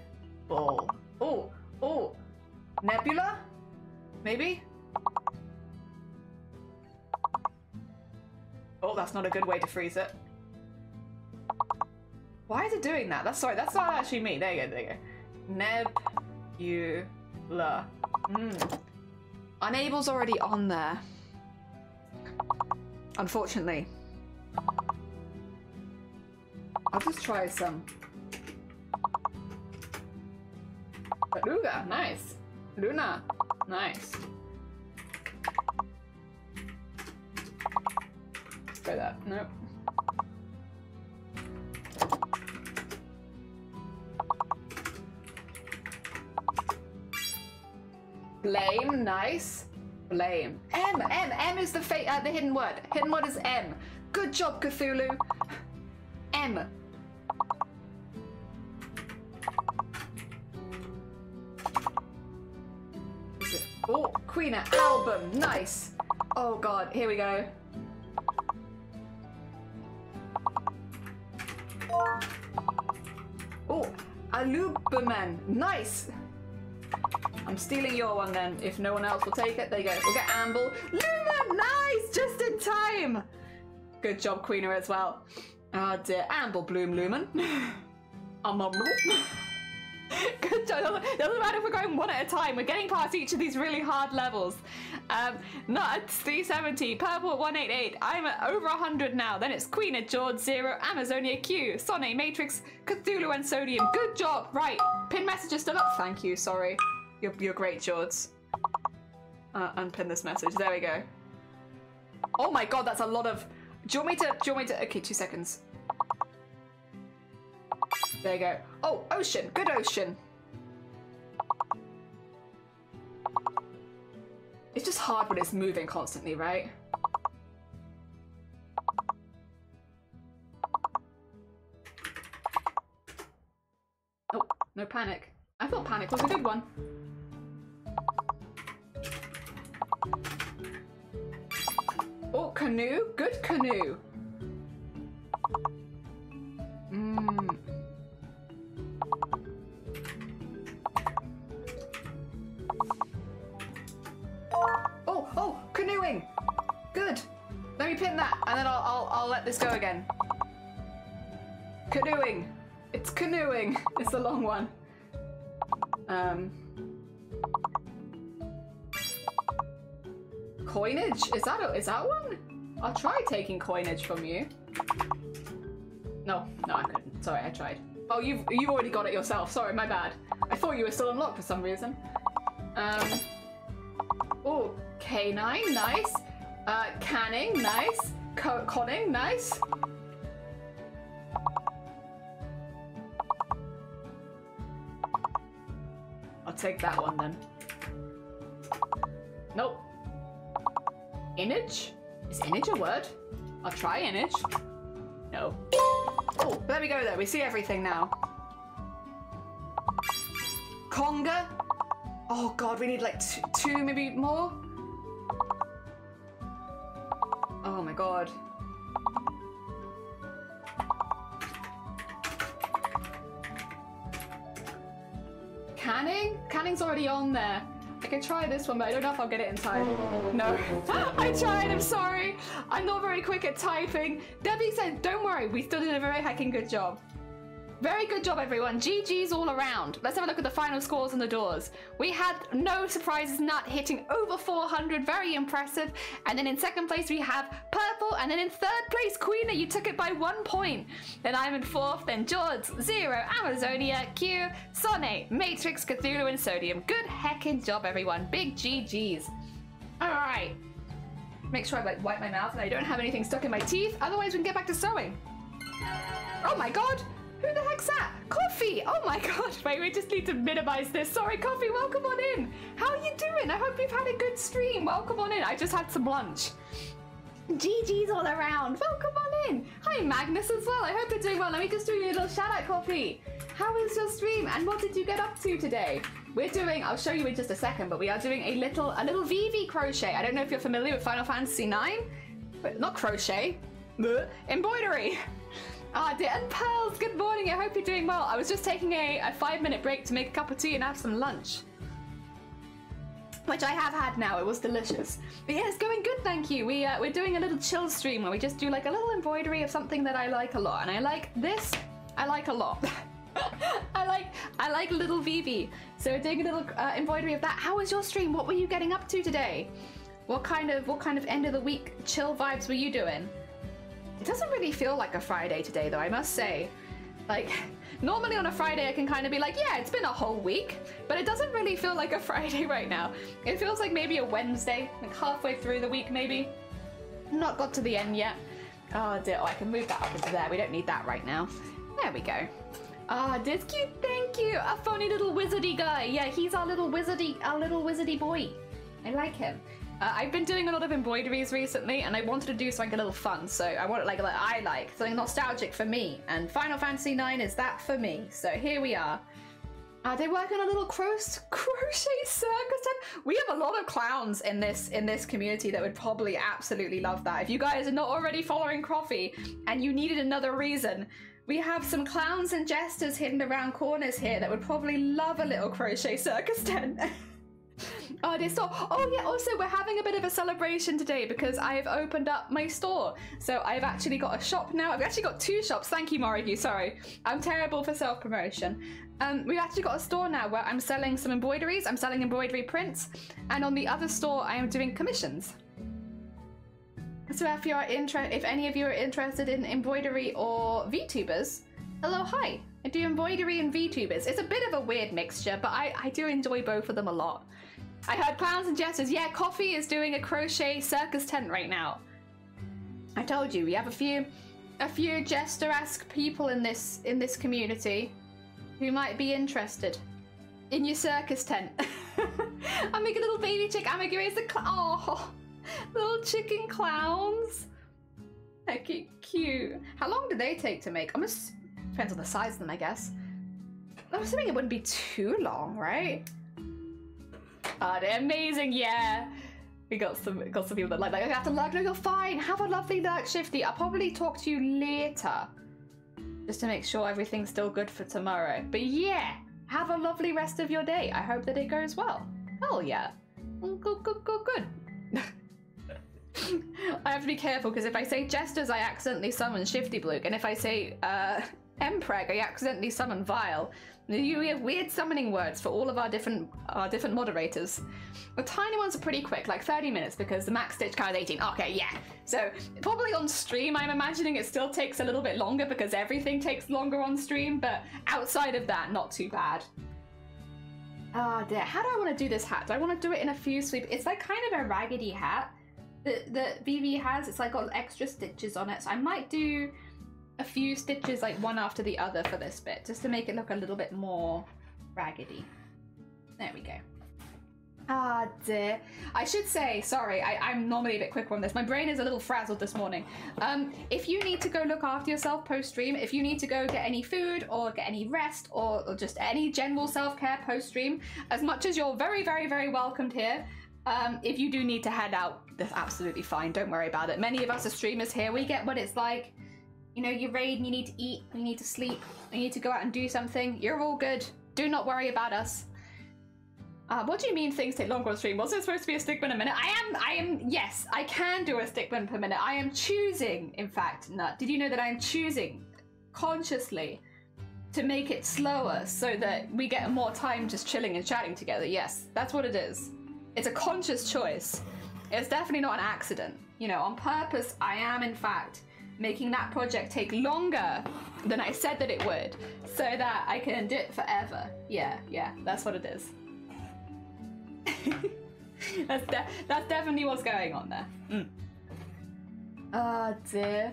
Oh. Nebula? Maybe? Oh, that's not a good way to freeze it. Why is it doing that? That's not actually me. There you go. Nebula. Unable's already on there. Unfortunately. I'll just try some. Beluga, nice. Luna, nice. Try that. Nope. Blame, nice. Blame. M is the hidden word. Hidden word is M. Good job, Cthulhu. M. Oh, Queena, album, nice. Oh god, here we go. Oh, Aluberman, nice. I'm stealing your one then, if no one else will take it. There you go. We'll get Amble. Luma, nice, just in time. Good job, Queena, as well. Oh dear, Amble Bloom Lumen. Good job. Doesn't matter if we're going one at a time. We're getting past each of these really hard levels. Nuts 370, Purple 188. I'm at over 100 now. Then it's Queen at George 0, Amazonia Q, Sonne, Matrix, Cthulhu, and Sodium. Good job. Right, pin message is still up. Thank you. Sorry, you're great, George. Unpin this message. There we go. Oh my god, that's a lot of. Do you want me to? Okay, 2 seconds. There you go. Oh, ocean. Good ocean. It's just hard when it's moving constantly, right? Oh, no panic. I thought panic was a good one. Oh, canoe. Good canoe. going. Good. Let me pin that, and then I'll let this go again. Canoeing. It's canoeing. It's the long one. Coinage. Is that one? I'll try taking coinage from you. No, I couldn't. Sorry, I tried. Oh, you've already got it yourself. Sorry, my bad. I thought you were still unlocked for some reason. Oh, canine, nice. Canning, nice. Conning, nice. I'll take that one then. Nope. Image? Is image a word? I'll try image. No. Oh, there we go there. We see everything now. Conga? Oh god, we need like two maybe more? Oh my god. Canning? Canning's already on there. I can try this one, but I don't know if I'll get it in time. No. I tried, I'm sorry. I'm not very quick at typing. Debbie said, don't worry, we still did a very heckin' good job. Very good job, everyone. GG's all around. Let's have a look at the final scores on the doors. We had no surprises, Nut hitting over 400. Very impressive. And then in second place, we have Purple. And then in third place, Queena, you took it by 1 point. Then I'm in fourth. Then George, Zero, Amazonia, Q, Sonne, Matrix, Cthulhu, and Sodium. Good heckin' job, everyone. Big GG's. All right. Make sure I wipe my mouth and I don't have anything stuck in my teeth. Otherwise, we can get back to sewing. Oh my god. Who the heck's that? Coffee! Oh my god, wait, we just need to minimize this. Sorry, Coffee, welcome on in. How are you doing? I hope you've had a good stream. Welcome on in. I just had some lunch. GG's all around. Welcome on in. Hi, Magnus as well. I hope you're doing well. Let me just do you a little shout out, Coffee. How was your stream and what did you get up to today? We're doing, I'll show you in just a second, but we are doing a little vivi crochet. I don't know if you're familiar with Final Fantasy IX, but not crochet, embroidery. Ah, dear, and Pearls, good morning. I hope you're doing well. I was just taking a 5-minute break to make a cup of tea and have some lunch, which I have had now. It was delicious. But yeah, it's going good, thank you. We're doing a little chill stream where we just do like a little embroidery of something that I like a lot, and I like this. I like a lot. I like little Vivi. So we're doing a little embroidery of that. How was your stream? What were you getting up to today? What kind of end of the week chill vibes were you doing? It doesn't really feel like a Friday today, though, I must say. Like, normally on a Friday I can kind of be like, yeah, it's been a whole week, but it doesn't really feel like a Friday right now. It feels like maybe a Wednesday, like halfway through the week, maybe. Not got to the end yet. Oh, dear. Oh, I can move that up into there. We don't need that right now. There we go. Ah, this cute. Thank you. A funny little wizardy guy. Yeah, he's our little wizardy boy. I like him. I've been doing a lot of embroideries recently, and I wanted to do something a little fun, so I want it like I like something nostalgic for me, and Final Fantasy IX is that for me. So here we are. They work on a little crochet circus. We have a lot of clowns in this community that would probably absolutely love that. If you guys are not already following Coffee and you needed another reason, we have some clowns and jesters hidden around corners here that would probably love a little crochet circus tent. Oh, dear. So, oh yeah, also we're having a bit of a celebration today because I've opened up my store. So I've actually got a shop now. I've actually got 2 shops. Thank you, Morrigue. Sorry. I'm terrible for self-promotion. We've actually got a store now where I'm selling some embroideries. I'm selling embroidery prints. And on the other store, I am doing commissions. So if any of you are interested in embroidery or VTubers, hello, hi. I do embroidery and VTubers. It's a bit of a weird mixture, but I do enjoy both of them a lot. I heard clowns and jesters. Yeah, Coffee is doing a crochet circus tent right now. I told you, we have a few jester-esque people in this community who might be interested in your circus tent. I'm making a little baby chick. I'm making little chicken clowns. They're cute. How long do they take to make? Depends on the size of them, I guess. I'm assuming it wouldn't be too long, right? Oh, they're amazing, yeah. We got some people that like, I have to lurk. No, you're fine. Have a lovely lurk, Shifty. I'll probably talk to you later, just to make sure everything's still good for tomorrow. But yeah, have a lovely rest of your day. I hope that it goes well. Hell yeah. Good. have to be careful because if I say Jesters, I accidentally summon Shifty Blook, and if I say Empreg, I accidentally summon Vile. We have weird summoning words for all of our different moderators. The tiny ones are pretty quick, like 30 minutes, because the max stitch count is 18. Okay, yeah. So probably on stream, I'm imagining it still takes a little bit longer because everything takes longer on stream, but outside of that, not too bad. Oh dear, how do I want to do this hat? Do I want to do it in a few sweeps? It's like kind of a raggedy hat that Vivi has. It's like got extra stitches on it, so I might do a few stitches like one after the other for this bit, just to make it look a little bit more raggedy. There we go. Ah dear. I should say, sorry, I'm normally a bit quicker on this. My brain is a little frazzled this morning. If you need to go look after yourself post-stream, if you need to go get any food or get any rest or just any general self-care post-stream, as much as you're very, very, very welcomed here, if you do need to head out, that's absolutely fine. Don't worry about it. Many of us as streamers here, we get what it's like. You know, you raid and you need to eat, you need to sleep, you need to go out and do something. You're all good. Do not worry about us. What do you mean things take longer on stream? Wasn't it supposed to be a stickman a minute? Yes, I can do a stickman per minute. I am choosing, in fact, Nut. Did you know that I am choosing consciously to make it slower so that we get more time just chilling and chatting together? Yes, that's what it is. It's a conscious choice. It's definitely not an accident. You know, on purpose, I am, in fact, making that project take longer than I said that it would so that I can do it forever. Yeah, that's what it is. that's definitely what's going on there. Oh dear.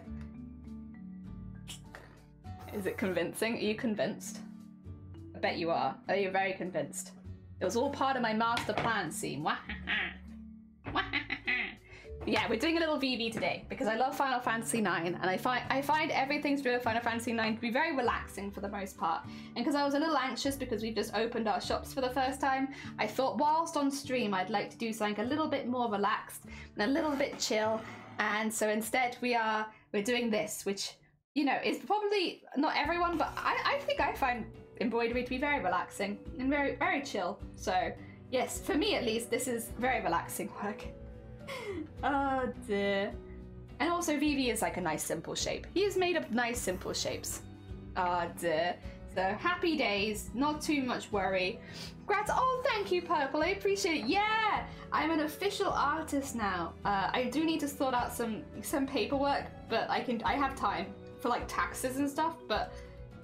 Is it convincing? Are you convinced? I bet you are. Oh, you're very convinced. It was all part of my master plan scene. Yeah, we're doing a little VV today because I love Final Fantasy IX, and I find everything to do with Final Fantasy IX to be very relaxing for the most part. And because I was a little anxious because we've just opened our shops for the first time, I thought whilst on stream I'd like to do something a little bit more relaxed and a little bit chill. And so instead we're doing this, which, you know, is probably not everyone, but I think I find embroidery to be very relaxing and very, very chill. So yes, for me at least, this is very relaxing work. Oh dear. And also Vivi is like a nice simple shape. He is made of nice simple shapes. Oh dear. So happy days, not too much worry. Grats, oh thank you Purple, I appreciate it. Yeah, I'm an official artist now. I do need to sort out some paperwork, but I have time for like taxes and stuff, but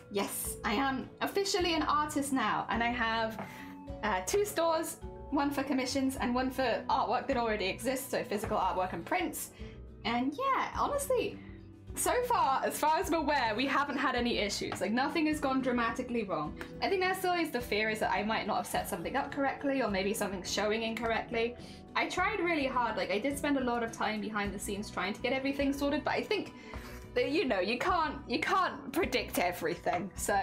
yes, I am officially an artist now, and I have 2 stores. One for commissions and one for artwork that already exists, so physical artwork and prints. And yeah, honestly, so far as I'm aware, we haven't had any issues. Like, nothing has gone dramatically wrong. I think that's always the fear, is that I might not have set something up correctly, or maybe something's showing incorrectly. I tried really hard. Like, I did spend a lot of time behind the scenes trying to get everything sorted, but I think that, you know, you can't predict everything. So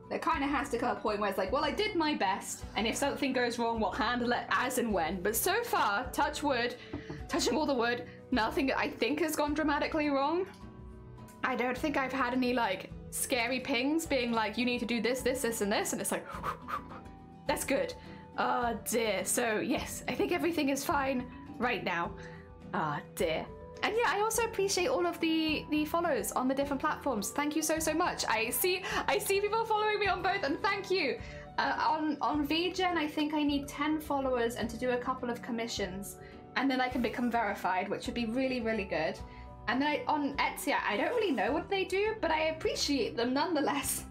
there kind of has to come a point where it's like, well, I did my best, and if something goes wrong, we'll handle it as and when. But so far, touch wood, touching all the wood, nothing I think has gone dramatically wrong. I don't think I've had any like scary pings being like, you need to do this, this, this, and this, and it's like, that's good. Oh dear. So yes, I think everything is fine right now. Ah dear. And yeah, I also appreciate all of the follows on the different platforms. Thank you so much. I see people following me on both, and thank you. On VGen, I think I need 10 followers and to do a couple of commissions, and then I can become verified, which would be really, really good. And then on Etsy, I don't really know what they do, but I appreciate them nonetheless.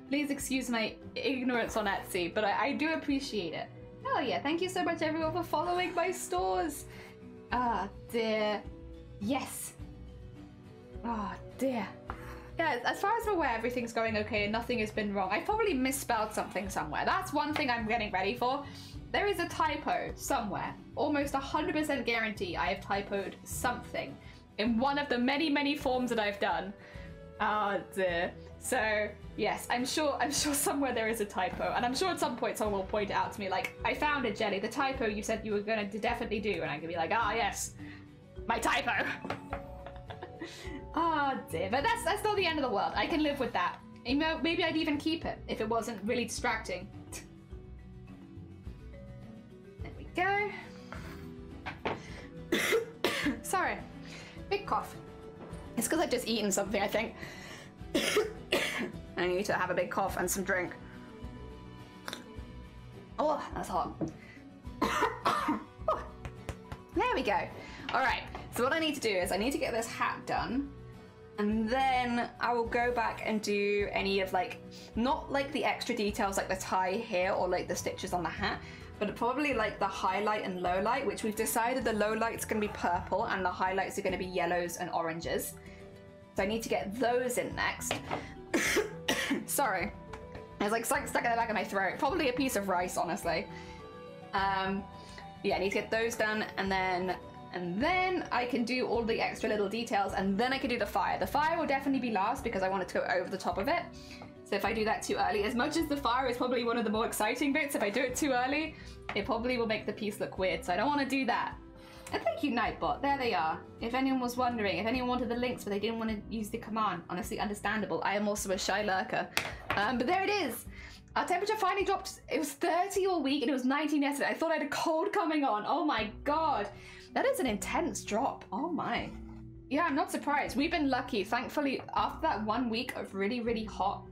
Please excuse my ignorance on Etsy, but I do appreciate it. Oh yeah, thank you so much everyone for following my stores. Ah dear. Yes. Oh dear. Yeah, as far as I'm aware, everything's going okay and nothing has been wrong. I probably misspelled something somewhere. That's one thing I'm getting ready for. There is a typo somewhere. Almost 100% guarantee I have typoed something in one of the many, many forms that I've done. Oh dear. So yes, I'm sure somewhere there is a typo, and I'm sure at some point someone will point it out to me, like, I found it, Jelly, the typo you said you were going to definitely do, and I can be like, ah yes, my typo. Oh dear, but that's not the end of the world. I can live with that. You know, maybe I'd even keep it if it wasn't really distracting. There we go. Sorry. cough. It's because I've just eaten something, I think. I need to have a big cough and some drink. Oh, that's hot. There we go. All right, so what I need to do is I need to get this hat done, and then I will go back and do any of like, not like the extra details like the tie here or like the stitches on the hat, but probably like the highlight and low light, which we've decided the low light's gonna be purple and the highlights are gonna be yellows and oranges. So I need to get those in next. Sorry. It's like stuck in the back of my throat. Probably a piece of rice, honestly. Yeah, I need to get those done, and then I can do all the extra little details, and then I can do the fire. The fire will definitely be last because I want it to go over the top of it. So if I do that too early, as much as the fire is probably one of the more exciting bits, if I do it too early, it probably will make the piece look weird, so I don't want to do that. And thank you, Nightbot. There they are. If anyone was wondering, if anyone wanted the links but they didn't want to use the command, honestly, understandable. I am also a shy lurker. But there it is. Our temperature finally dropped. It was 30 all week and it was 19 yesterday. I thought I had a cold coming on. Oh my God. That is an intense drop. Oh my. Yeah, I'm not surprised. We've been lucky. Thankfully, after that 1 week of really, really hot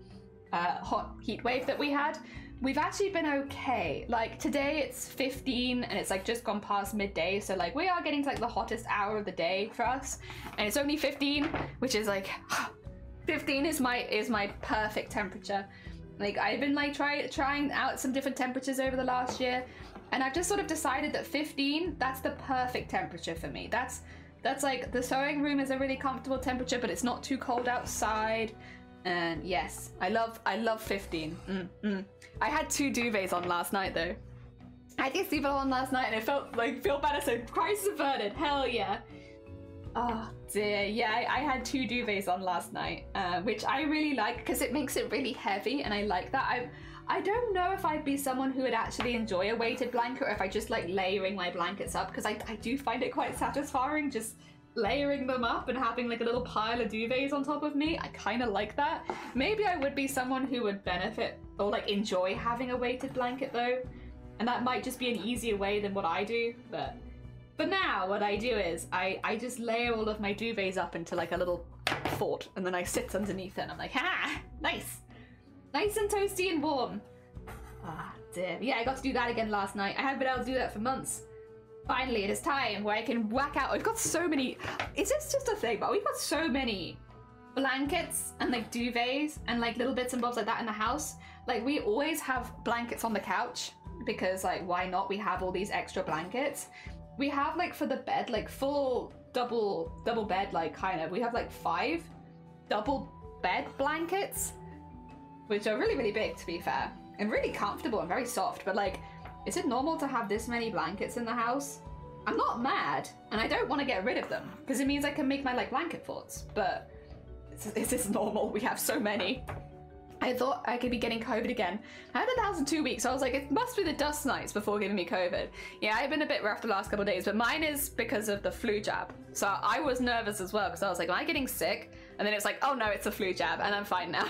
heat wave that we had, we've actually been okay. Like today it's 15 and it's like just gone past midday, so like we are getting to like the hottest hour of the day for us, and it's only 15, which is like 15 is my perfect temperature. Like I've been like trying out some different temperatures over the last year, and I've just sort of decided that 15, that's the perfect temperature for me. That's like the sewing room is a really comfortable temperature, but it's not too cold outside. And yes, I love 15. I had 2 duvets on last night though. I had to sleep on last night and it felt better, so Christ averted. Hell yeah. Oh dear, yeah, I had 2 duvets on last night, which I really like because it makes it really heavy, and I like that. I don't know if I'd be someone who would actually enjoy a weighted blanket, or if I just like layering my blankets up, because I do find it quite satisfying just layering them up and having like a little pile of duvets on top of me. I kind of like that. Maybe I would be someone who would benefit or like enjoy having a weighted blanket though, and that might just be an easier way than what I do. But now what I do is I just layer all of my duvets up into like a little fort, and then I sit underneath it and I'm like, ha, nice and toasty and warm. Ah dear. Yeah, I got to do that again last night. I haven't been able to do that for months. Finally, it is time where I can whack out. We've got so many. Is this just a thing? But we've got so many blankets and like duvets and like little bits and bobs like that in the house. Like we always have blankets on the couch because like why not? We have all these extra blankets. We have like for the bed, like full double bed, like kind of. We have like 5 double bed blankets, which are really, really big to be fair, and really comfortable and very soft. But like, is it normal to have this many blankets in the house? I'm not mad, and I don't want to get rid of them because it means I can make my like blanket forts, but is this normal? We have so many. I thought I could be getting COVID again. I had 1,002 weeks, so I was like, it must be the dust nights before giving me COVID. Yeah, I've been a bit rough the last couple of days, but mine is because of the flu jab. So I was nervous as well because I was like, am I getting sick? And then it's like, oh no, it's a flu jab, and I'm fine now.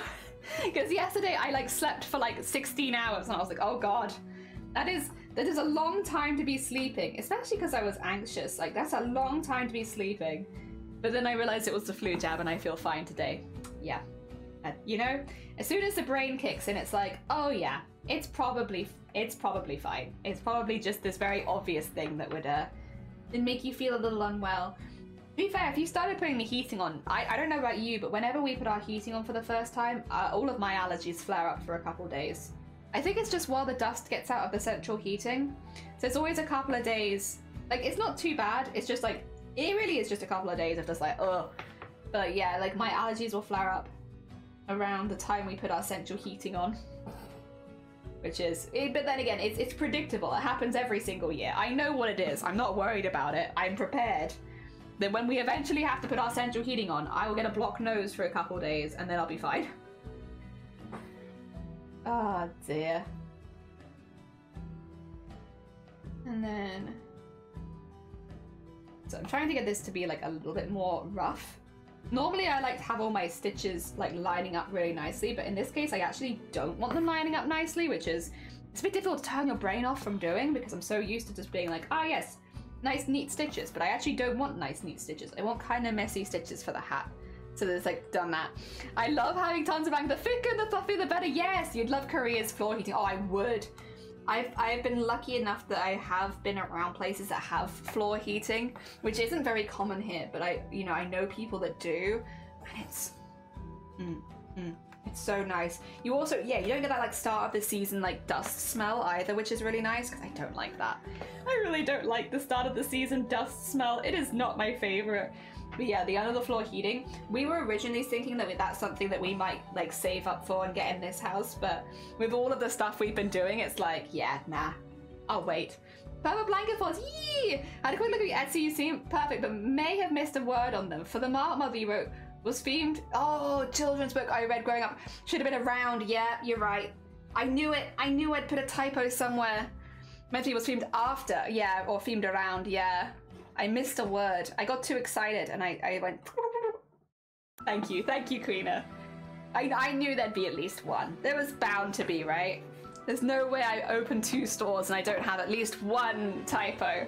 Because yesterday I like slept for like 16 hours, and I was like, oh God. That is a long time to be sleeping, especially because I was anxious. Like that's a long time to be sleeping. But then I realized it was the flu jab and I feel fine today. Yeah. You know, as soon as the brain kicks in, it's like, oh yeah, it's probably fine. It's probably just this very obvious thing that would make you feel a little unwell. To be fair, if you started putting the heating on, I don't know about you, but whenever we put our heating on for the first time, all of my allergies flare up for a couple days. I think it's just while the dust gets out of the central heating. So it's always a couple of days. Like, it's not too bad. It's just like, it really is just a couple of days of just like, ugh. But yeah, like my allergies will flare up around the time we put our central heating on. Which is, but then again, it's predictable. It happens every single year. I know what it is. I'm not worried about it. I'm prepared. That when we eventually have to put our central heating on, I will get a blocked nose for a couple of days and then I'll be fine. Oh dear. And then, so I'm trying to get this to be like a little bit more rough. Normally I like to have all my stitches like lining up really nicely, but in this case I actually don't want them lining up nicely, which is, it's a bit difficult to turn your brain off from doing because I'm so used to just being like, ah yes, nice neat stitches, but I actually don't want nice neat stitches. I want kind of messy stitches for the hat. So there's like done that. I love having tons of bang. The thicker, the fluffier, the better. Yes, you'd love Korea's floor heating. Oh, I would. I've been lucky enough that I have been around places that have floor heating, which isn't very common here, but I know people that do, and it's it's so nice. You also, yeah, you don't get that like start of the season like dust smell either, which is really nice because I don't like that. I really don't like the start of the season dust smell. It is not my favorite. But yeah, the under the floor heating, we were originally thinking that that's something that we might like save up for and get in this house, but with all of the stuff we've been doing, it's like, yeah, nah, I'll wait. Purple blanket falls, yee! Had a quick look at your Etsy, you seem perfect, but may have missed a word on them. For the Mark Mother you wrote, was themed, oh, children's book I read growing up. Should have been around, yeah, you're right. I knew it, I'd put a typo somewhere. Meant to be was themed after, yeah, or themed around, yeah. I missed a word. I got too excited and I went... Thank you, Queena. I knew there'd be at least one. There was bound to be, right? There's no way I open 2 stores and I don't have at least one typo.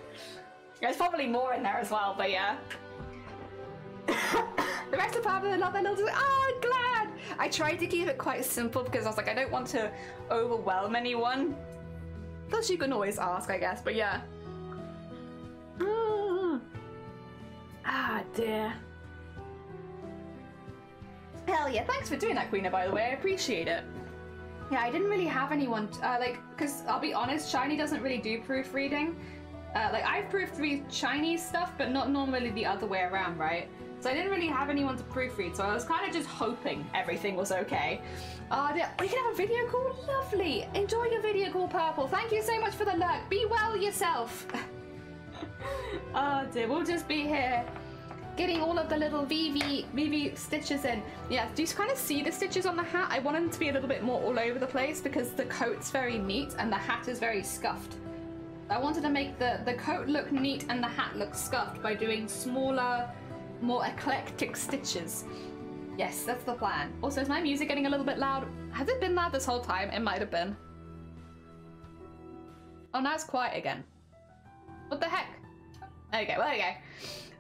There's probably more in there as well, but yeah. The rest of Papa, I love that little... Oh, I'm glad! I tried to keep it quite simple because I was like, I don't want to overwhelm anyone. Plus you can always ask, I guess, but yeah. Ah, dear. Hell yeah, thanks for doing that, Queena, by the way. I appreciate it. Yeah, I didn't really have anyone, because I'll be honest, Shiny doesn't really do proofreading. Like, I've proofread Chinese stuff, but not normally the other way around, right? So I didn't really have anyone to proofread, so I was kind of just hoping everything was okay. Oh, dear. We can have a video call? Lovely. Enjoy your video call, Purple. Thank you so much for the lurk. Be well yourself. Oh dear, we'll just be here getting all of the little vivi stitches in. Yeah, do you kind of see the stitches on the hat? I want them to be a little bit more all over the place because the coat's very neat and the hat is very scuffed. I wanted to make the coat look neat and the hat look scuffed by doing smaller, more eclectic stitches. Yes, that's the plan. Also, is my music getting a little bit loud? Has it been loud this whole time? It might have been. Oh, now it's quiet again. What the heck? Okay, well, there you go.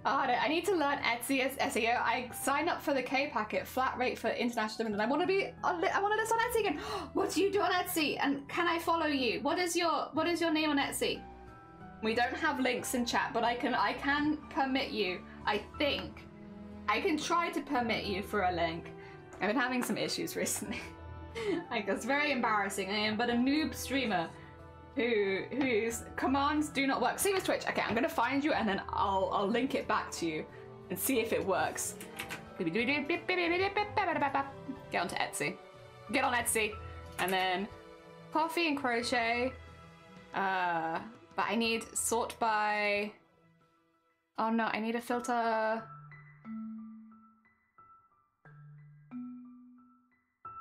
Oh, I need to learn Etsy as SEO. I signed up for the K packet, flat rate for international demand, and I want to list on Etsy again. What do you do on Etsy? And can I follow you? What is your name on Etsy? We don't have links in chat, but I can permit you. I think I can try to permit you for a link. I've been having some issues recently. Like, it's very embarrassing. I am but a noob streamer whose commands do not work. Same as Twitch. Okay, I'm gonna find you and then I'll link it back to you and see if it works. Get onto Etsy. Get on Etsy. And then coffee and crochet. But I need sort by... Oh no, I need a filter.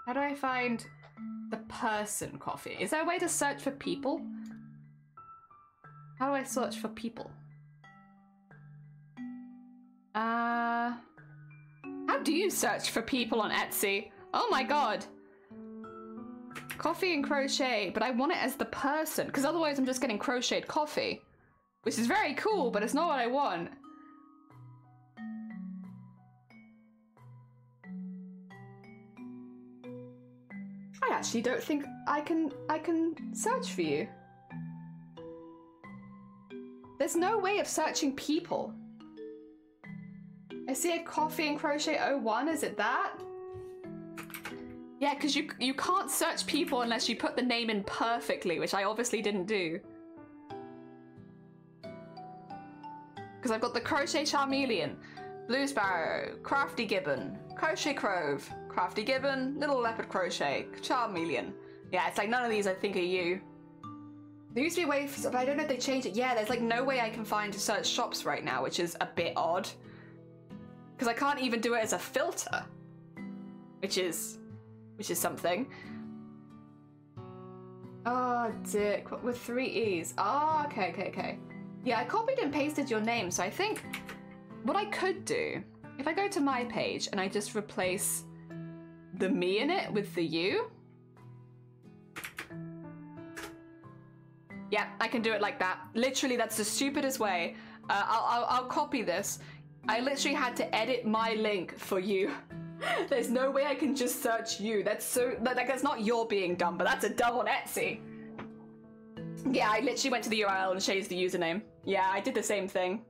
How do I find the person coffee? Is there a way to search for people? How do I search for people? How do you search for people on Etsy? Oh my god. Coffee and crochet, but I want it as the person, because otherwise I'm just getting crocheted coffee. Which is very cool, but it's not what I want. I actually don't think I can search for you. There's no way of searching people. I see a coffee and crochet 01, is it that? Yeah, because you can't search people unless you put the name in perfectly, which I obviously didn't do. Because I've got the Crochet Charmeleon, Blue Sparrow, Crafty Gibbon, Crochet Crove, Crafty Gibbon, Little Leopard Crochet, Charmeleon. Yeah, it's like none of these I think are you. There used to be a way, but I don't know if they changed it. Yeah, there's like no way I can find to search shops right now, which is a bit odd. Because I can't even do it as a filter, which is something. Oh, Dick, with 3 E's. Oh, okay. Yeah, I copied and pasted your name, so I think what I could do, if I go to my page and I just replace the me in it with the you. Yeah, I can do it like that. Literally, that's the stupidest way. I'll copy this. I literally had to edit my link for you. There's no way I can just search you. That's so, like, that's not your being dumb, but that's a dumb on Etsy. Yeah, I literally went to the URL and changed the username. Yeah, I did the same thing.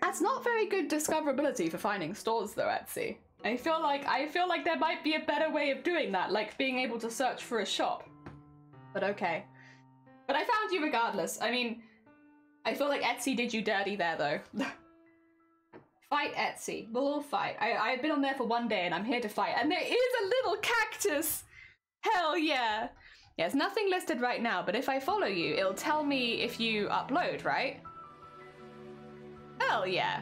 That's not very good discoverability for finding stores though, Etsy. I feel like there might be a better way of doing that, like being able to search for a shop. But okay. But I found you regardless. I mean, I feel like Etsy did you dirty there though. Fight Etsy. We'll all fight. I've been on there for 1 day and I'm here to fight. And there is a little cactus! Hell yeah! Yeah, there's nothing listed right now, but if I follow you, it'll tell me if you upload, right? Hell yeah.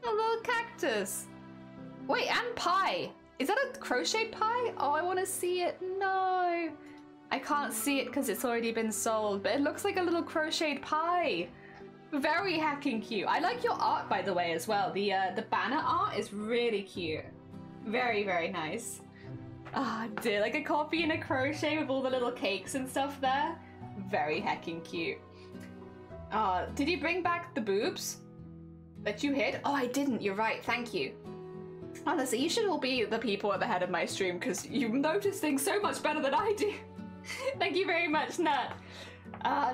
A little cactus. Wait, and pie. Is that a crocheted pie? Oh, I want to see it. No. I can't see it because it's already been sold, but it looks like a little crocheted pie. Very heckin' cute. I like your art, by the way, as well. The banner art is really cute. Very, very nice. Ah, oh, dear. Like a copy and a crochet with all the little cakes and stuff there. Very heckin' cute. Did you bring back the boobs that you hid? Oh, I didn't. You're right. Thank you. Honestly, you should all be the people at the head of my stream because you notice things so much better than I do. Thank you very much, Nat.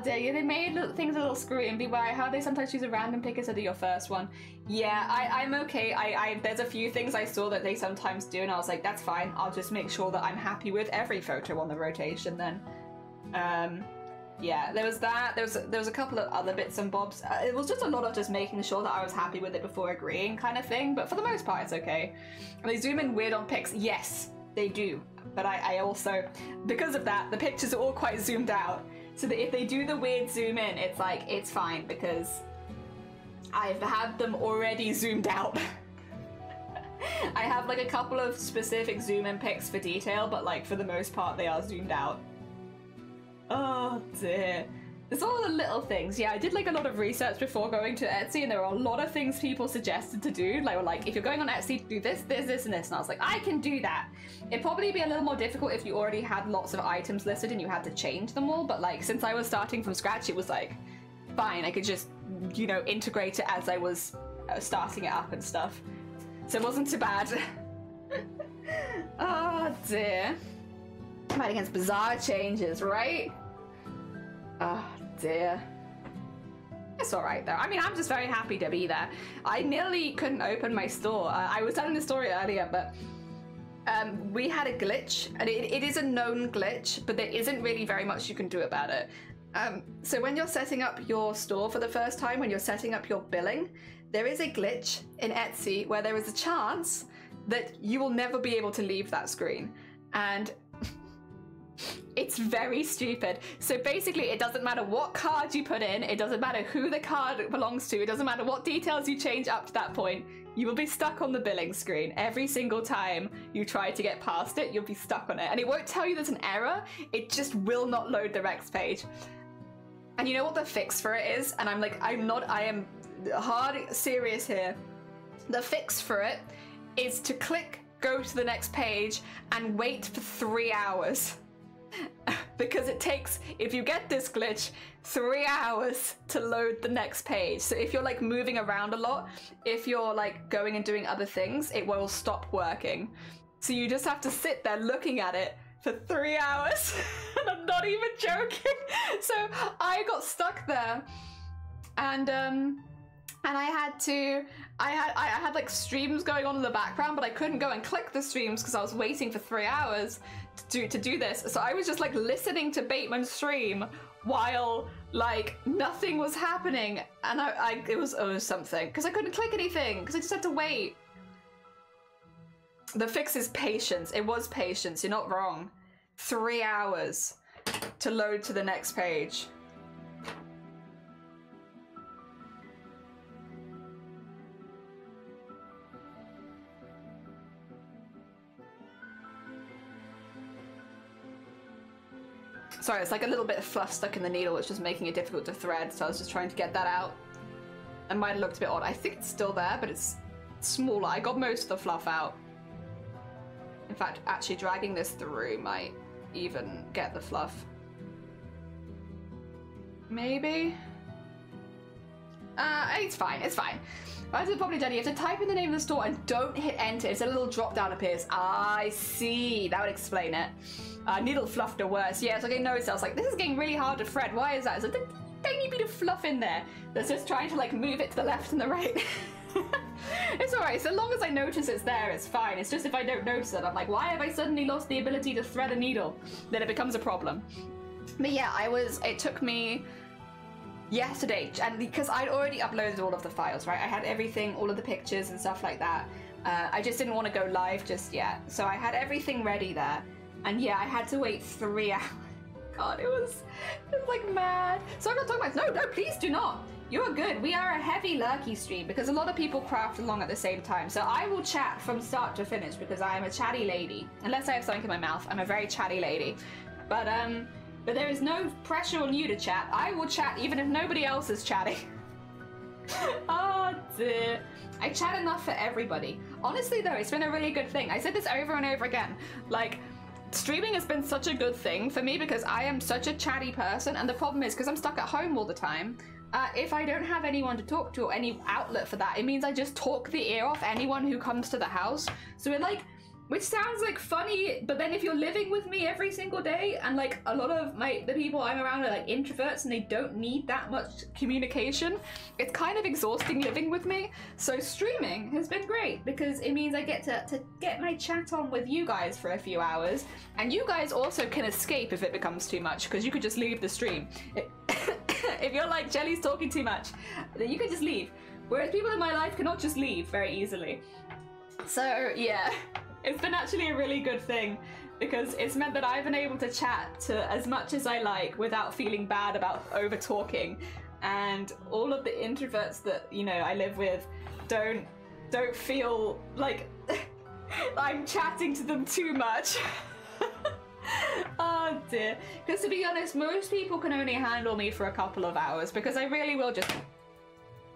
Dear you, they made things a little screwy and beware how they sometimes choose a random pick instead of your first one. Yeah, I'm okay. There's a few things I saw that they sometimes do and I was like, that's fine. I'll just make sure that I'm happy with every photo on the rotation then. Yeah, there was that. There was a couple of other bits and bobs. It was just a lot of just making sure that I was happy with it before agreeing kind of thing, but for the most part it's okay. And they zoom in weird on pics. Yes, they do. But I also, because of that, the pictures are all quite zoomed out. So that if they do the weird zoom in, it's like, it's fine because I've had them already zoomed out. I have like a couple of specific zoom in pics for detail, but like for the most part they are zoomed out. Oh dear. It's all the little things. Yeah, I did like a lot of research before going to Etsy and there were a lot of things people suggested to do. Like, were like, if you're going on Etsy, do this, this, this, and this. And I was like, I can do that. It'd probably be a little more difficult if you already had lots of items listed and you had to change them all. But like, since I was starting from scratch, it was like, fine. I could just, you know, integrate it as I was starting it up and stuff. So it wasn't too bad. Oh dear. Fight against bizarre changes, right? Oh dear. It's alright though. I mean, I'm just very happy to be there. I nearly couldn't open my store. I was telling the story earlier, but we had a glitch, and it is a known glitch, but there isn't really very much you can do about it. So when you're setting up your store for the first time, when you're setting up your billing, there is a glitch in Etsy where there is a chance that you will never be able to leave that screen. And it's very stupid. So basically, it doesn't matter what card you put in, it doesn't matter who the card belongs to, it doesn't matter what details you change up to that point, you will be stuck on the billing screen. Every single time you try to get past it, you'll be stuck on it. And it won't tell you there's an error, it just will not load the next page. And you know what the fix for it is? And I am hard serious here. The fix for it is to click go to the next page and wait for 3 hours. Because it takes, if you get this glitch, 3 hours to load the next page. So if you're like moving around a lot, if you're like going and doing other things, it will stop working. So you just have to sit there looking at it for 3 hours. And I'm not even joking. So I got stuck there, and I had like streams going on in the background, but I couldn't go and click the streams because I was waiting for 3 hours to do this. So I was just like listening to Bateman's stream while like nothing was happening, and it was something because I couldn't click anything because I just had to wait. The fix is patience. It was patience. You're not wrong. 3 hours to load to the next page. Sorry, it's like a little bit of fluff stuck in the needle, which is making it difficult to thread, so I was just trying to get that out. It might have looked a bit odd. I think it's still there, but it's smaller. I got most of the fluff out. In fact, actually dragging this through might even get the fluff. Maybe? It's fine, it's fine. As you've probably done, you have to type in the name of the store and don't hit enter. It's a little drop down appears. I see, that would explain it. Needle fluffed are worse. Yeah, so I noticed, I was like, this is getting really hard to thread. Why is that? There's a tiny bit of fluff in there that's just trying to like move it to the left and the right. It's alright, so long as I notice it's there, it's fine. It's just if I don't notice it, I'm like, why have I suddenly lost the ability to thread a needle? Then it becomes a problem. But yeah, it took me yesterday, and because I'd already uploaded all of the files, right? I had everything, all of the pictures and stuff like that. I just didn't want to go live just yet. So I had everything ready there. And yeah, I had to wait 3 hours. God, it was like mad. So I'm not talking about, no, please do not. You're good. We are a heavy lurky stream because a lot of people craft along at the same time. So I will chat from start to finish because I am a chatty lady. Unless I have something in my mouth, I'm a very chatty lady. But there is no pressure on you to chat. I will chat even if nobody else is chatting. Oh dear. I chat enough for everybody. Honestly though, it's been a really good thing. I said this over and over again. Like, streaming has been such a good thing for me because I am such a chatty person, and the problem is because I'm stuck at home all the time, if I don't have anyone to talk to or any outlet for that, it means I just talk the ear off anyone who comes to the house. So it like, which sounds like funny, but then if you're living with me every single day, and like a lot of the people I'm around are like introverts and they don't need that much communication, it's kind of exhausting living with me. So streaming has been great because it means I get to get my chat on with you guys for a few hours, and you guys also can escape if it becomes too much because you could just leave the stream. If you're like, Jelly's talking too much, then you could just leave. Whereas people in my life cannot just leave very easily. So yeah. It's been actually a really good thing because it's meant that I've been able to chat to as much as I like without feeling bad about over talking, and all of the introverts that, you know, I live with don't feel like I'm chatting to them too much. Oh dear. Because to be honest, most people can only handle me for a couple of hours because I really will just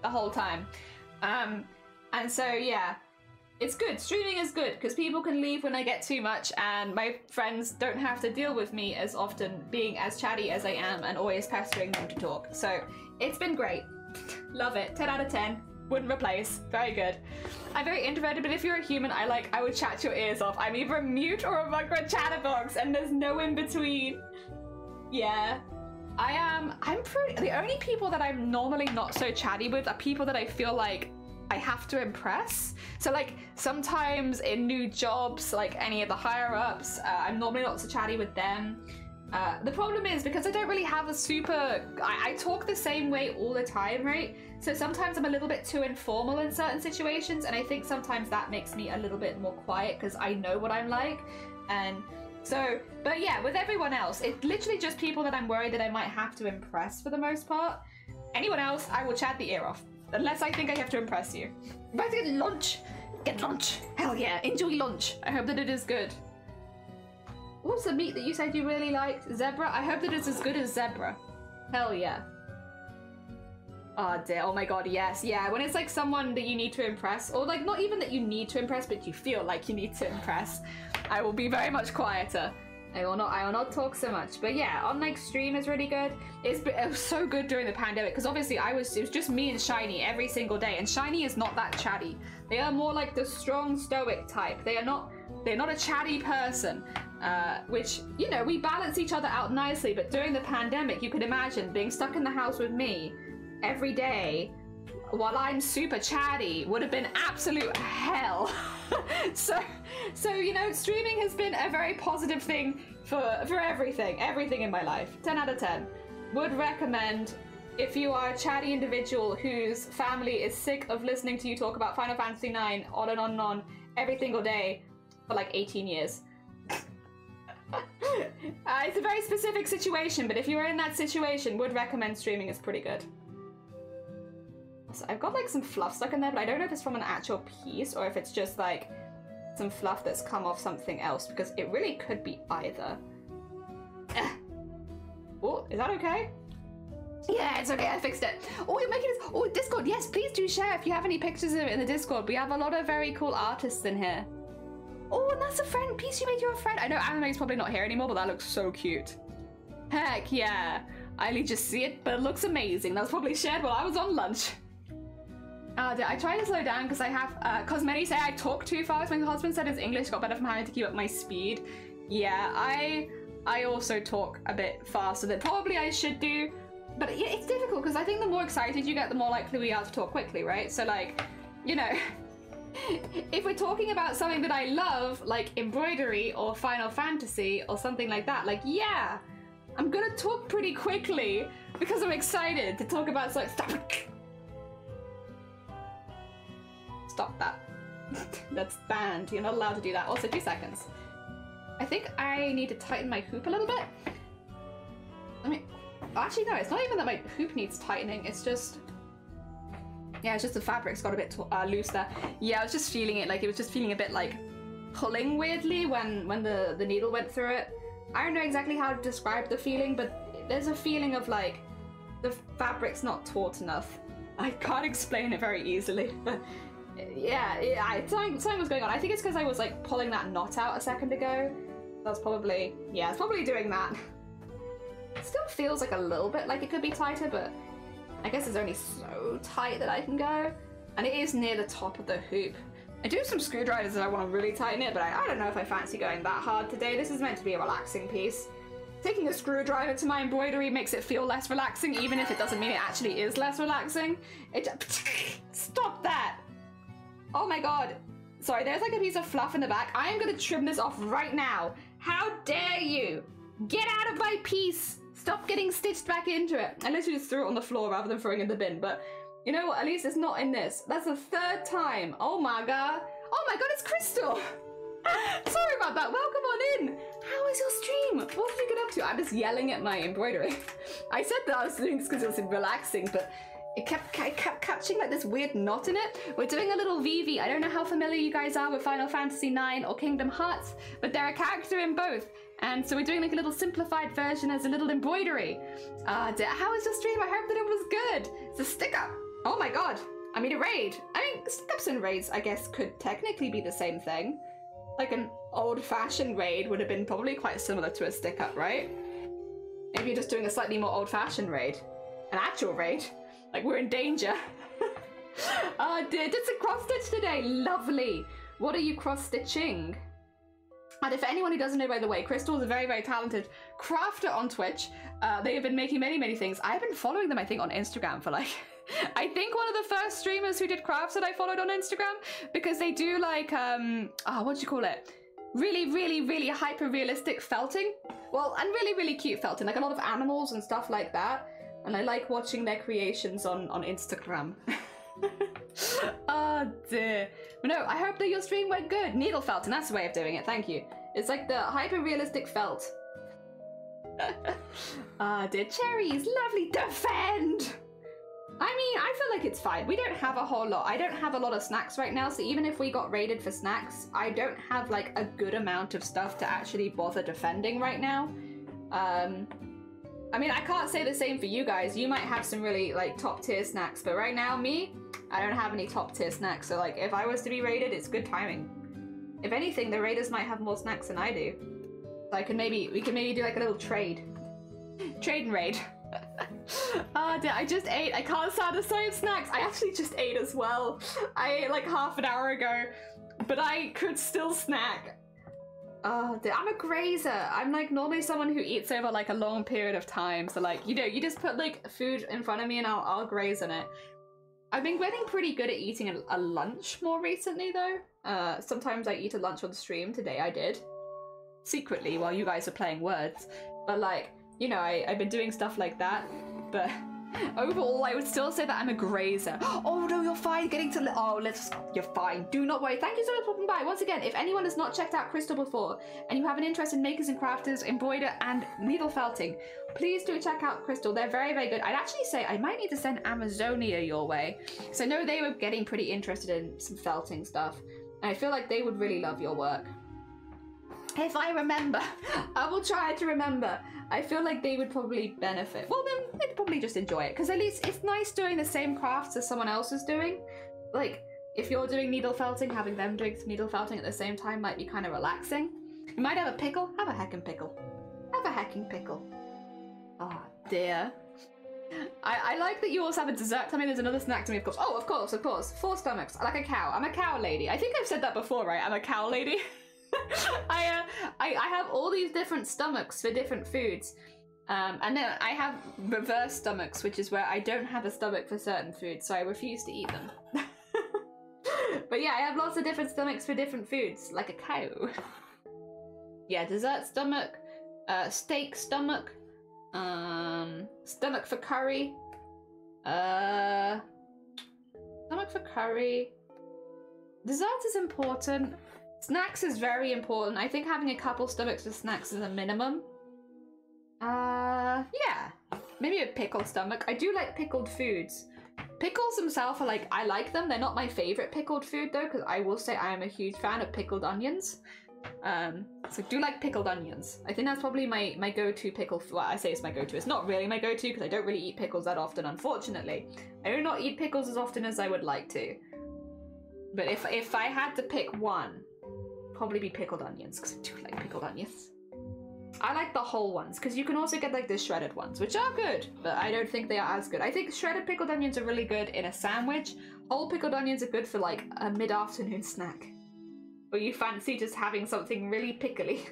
the whole time. And so yeah. It's good. Streaming is good because people can leave when I get too much, and my friends don't have to deal with me as often being as chatty as I am and always pestering them to talk. So it's been great. Love it. 10 out of 10. Wouldn't replace. Very good. I'm very introverted, but if you're a human, I would chat your ears off. I'm either a mute or a mugger chatterbox, and there's no in between. Yeah. I'm pretty... The only people that I'm normally not so chatty with are people that I feel like I have to impress. So like sometimes in new jobs, like any of the higher ups, I'm normally not so chatty with them. The problem is because I don't really have a super, I talk the same way all the time, right? So sometimes I'm a little bit too informal in certain situations, and I think sometimes that makes me a little bit more quiet because I know what I'm like. And so, but yeah, with everyone else, it's literally just people that I'm worried that I might have to impress for the most part. Anyone else, I will chat the ear off. Unless I think I have to impress you. I'm about to get lunch. Get lunch. Hell yeah. Enjoy lunch. I hope that it is good. What's the meat that you said you really liked? Zebra? I hope that it's as good as zebra. Hell yeah. Oh dear. Oh my god, yes. Yeah, when it's like someone that you need to impress, or like not even that you need to impress, but you feel like you need to impress, I will be very much quieter. I will not talk so much. But yeah, on like stream is really good. It was so good during the pandemic because obviously it was just me and Shiny every single day, and Shiny is not that chatty. They are more like the strong stoic type. They're not a chatty person, which, you know, we balance each other out nicely. But during the pandemic, you could imagine being stuck in the house with me every day while I'm super chatty would have been absolute hell. so you know, streaming has been a very positive thing for everything in my life. 10 out of 10. Would recommend if you are a chatty individual whose family is sick of listening to you talk about Final Fantasy IX on and on and on every single day for like 18 years. It's a very specific situation, but if you're in that situation, would recommend streaming. Is pretty good. So I've got like some fluff stuck in there, but I don't know if it's from an actual piece or if it's just like some fluff that's come off something else, because it really could be either. Oh, is that okay? Yeah, it's okay, I fixed it. Oh, you're making this. Oh, Discord, yes, please do share if you have any pictures of it in the Discord. We have a lot of very cool artists in here. Oh, and that's a friend piece you made your friend. I know Anime's probably not here anymore, but that looks so cute. Heck yeah. I only just see it, but it looks amazing. That was probably shared while I was on lunch. I try to slow down because I have, cause many say I talk too fast. My husband said his English got better from having to keep up my speed. Yeah, I also talk a bit faster than probably I should do. But yeah, it's difficult because I think the more excited you get, the more likely we are to talk quickly, right? So like, you know, if we're talking about something that I love, like embroidery or Final Fantasy or something like that, like, yeah, I'm gonna talk pretty quickly because I'm excited to talk about like, stop that. That's banned. You're not allowed to do that. Also, 2 seconds. I think I need to tighten my hoop a little bit. I mean, actually no, it's not even that my hoop needs tightening, it's just, yeah, it's just the fabric's got a bit loose there. Yeah, I was just feeling it, like it was just feeling a bit like pulling weirdly when the needle went through it. I don't know exactly how to describe the feeling, but there's a feeling of like the fabric's not taut enough. I can't explain it very easily, but yeah, something was going on. I think it's because I was like pulling that knot out a second ago. That's probably, yeah, it's probably doing that. It still feels like a little bit like it could be tighter, but I guess it's only so tight that I can go. And it is near the top of the hoop. I do have some screwdrivers that I want to really tighten it, but I don't know if I fancy going that hard today. This is meant to be a relaxing piece. Taking a screwdriver to my embroidery makes it feel less relaxing, even if it doesn't mean it actually is less relaxing. It just... Stop that! Oh my god. Sorry, there's like a piece of fluff in the back. I am gonna trim this off right now. How dare you! Get out of my piece! Stop getting stitched back into it. I literally just threw it on the floor rather than throwing it in the bin, but you know what? At least it's not in this. That's the 3rd time. Oh my god. Oh my god, it's Crystal! Sorry about that. Welcome on in. How was your stream? What did you get up to? I'm just yelling at my embroidery. I said that I was doing this because it was relaxing, but it kept catching like this weird knot in it. We're doing a little vivi. I don't know how familiar you guys are with Final Fantasy IX or Kingdom Hearts, but they're a character in both. And so we're doing like a little simplified version as a little embroidery. How was your stream? I hope that it was good. It's a stick up. Oh my god. I mean a raid. I mean, stick ups and raids, I guess, could technically be the same thing. Like an old-fashioned raid would have been probably quite similar to a stick up, right? Maybe you're just doing a slightly more old-fashioned raid. An actual raid. Like we're in danger. Oh dear, did some cross stitch today. Lovely. What are you cross stitching? And if anyone who doesn't know, by the way, Crystal is a very, very talented crafter on Twitch. They have been making many, many things. I've been following them, I think, on Instagram for like, I think one of the first streamers who did crafts that I followed on Instagram, because they do like, what do you call it? Really, really, really hyper-realistic felting. Well, and really, really cute felting, like a lot of animals and stuff like that. And I like watching their creations on Instagram. Oh dear. But no, I hope that your stream went good. Needle felt, and that's the way of doing it, thank you. It's like the hyper-realistic felt. Ah dear, cherries, lovely, defend! I mean, I feel like it's fine. We don't have a whole lot. I don't have a lot of snacks right now, so even if we got raided for snacks, I don't have like a good amount of stuff to actually bother defending right now. I mean, I can't say the same for you guys. You might have some really like top tier snacks, but right now, me, I don't have any top tier snacks. So like, if I was to be raided, it's good timing. If anything, the raiders might have more snacks than I do. So we can maybe do like a little trade. Trade and raid. Oh dear, I just ate. I can't satisfy snacks. I actually just ate as well. I ate like half an hour ago, but I could still snack. Oh dear, I'm a grazer. I'm like normally someone who eats over like a long period of time. So like, you know, you just put like food in front of me and I'll graze on it. I've been getting pretty good at eating a lunch more recently though. Sometimes I eat a lunch on stream. Today I did. Secretly while you guys are playing words. But like, you know, I've been doing stuff like that. But overall, I would still say that I'm a grazer. Oh no, you're fine. You're fine. Do not worry. Thank you so much for popping by. Once again, if anyone has not checked out Crystal before, and you have an interest in makers and crafters, embroider, and needle felting, please do check out Crystal. They're very, very good. I'd actually say I might need to send Amazonia your way. So I know they were getting pretty interested in some felting stuff, and I feel like they would really love your work. If I remember, I will try to remember. I feel like they would probably benefit. Well, then they'd probably just enjoy it, because at least it's nice doing the same crafts as someone else is doing. Like, if you're doing needle felting, having them doing some needle felting at the same time might be kind of relaxing. You might have a pickle. Have a heckin' pickle. Have a heckin' pickle. Oh dear. I like that you also have a dessert. Tell me there's another snack to me, of course. Oh, of course, of course. 4 stomachs, like a cow. I'm a cow lady. I think I've said that before, right? I'm a cow lady. I have all these different stomachs for different foods. And then I have reverse stomachs, which is where I don't have a stomach for certain foods, so I refuse to eat them. But yeah, I have lots of different stomachs for different foods, like a cow. Yeah, dessert stomach, steak stomach, stomach for curry, stomach for curry. Dessert is important. Snacks is very important. I think having a couple stomachs for snacks is a minimum. Yeah, maybe a pickled stomach. I do like pickled foods. Pickles themselves are like, I like them. They're not my favorite pickled food though, because I will say I am a huge fan of pickled onions. So I do like pickled onions. I think that's probably my go-to pickle. Well, I say it's my go-to. It's not really my go-to because I don't really eat pickles that often, unfortunately. I do not eat pickles as often as I would like to. But if I had to pick one, probably be pickled onions, because I do like pickled onions. I like the whole ones, because you can also get like the shredded ones, which are good, but I don't think they are as good. I think shredded pickled onions are really good in a sandwich. Whole pickled onions are good for like a mid-afternoon snack, or you fancy just having something really pickly.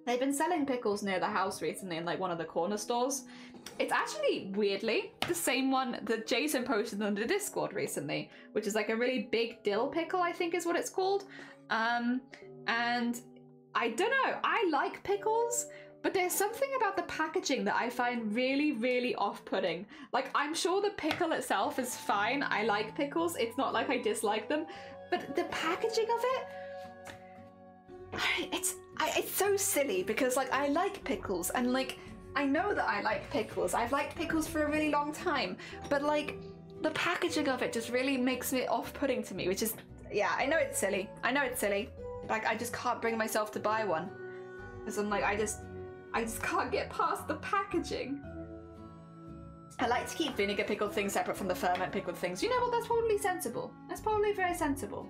They've been selling pickles near the house recently in like one of the corner stores. It's actually, weirdly, the same one that Jason posted on the Discord recently, which is like a really big dill pickle, I think is what it's called. And I don't know, I like pickles, but there's something about the packaging that I find really, really off-putting. Like, I'm sure the pickle itself is fine. I like pickles. It's not like I dislike them, but the packaging of it, it's so silly because like I like pickles and like I know that I like pickles. I've liked pickles for a really long time, but like the packaging of it just really makes it off-putting to me, which is, yeah, I know it's silly. I know it's silly. Like, I just can't bring myself to buy one. Because I'm like, I just can't get past the packaging. I like to keep vinegar pickled things separate from the ferment pickled things. You know what, that's probably sensible. That's probably very sensible.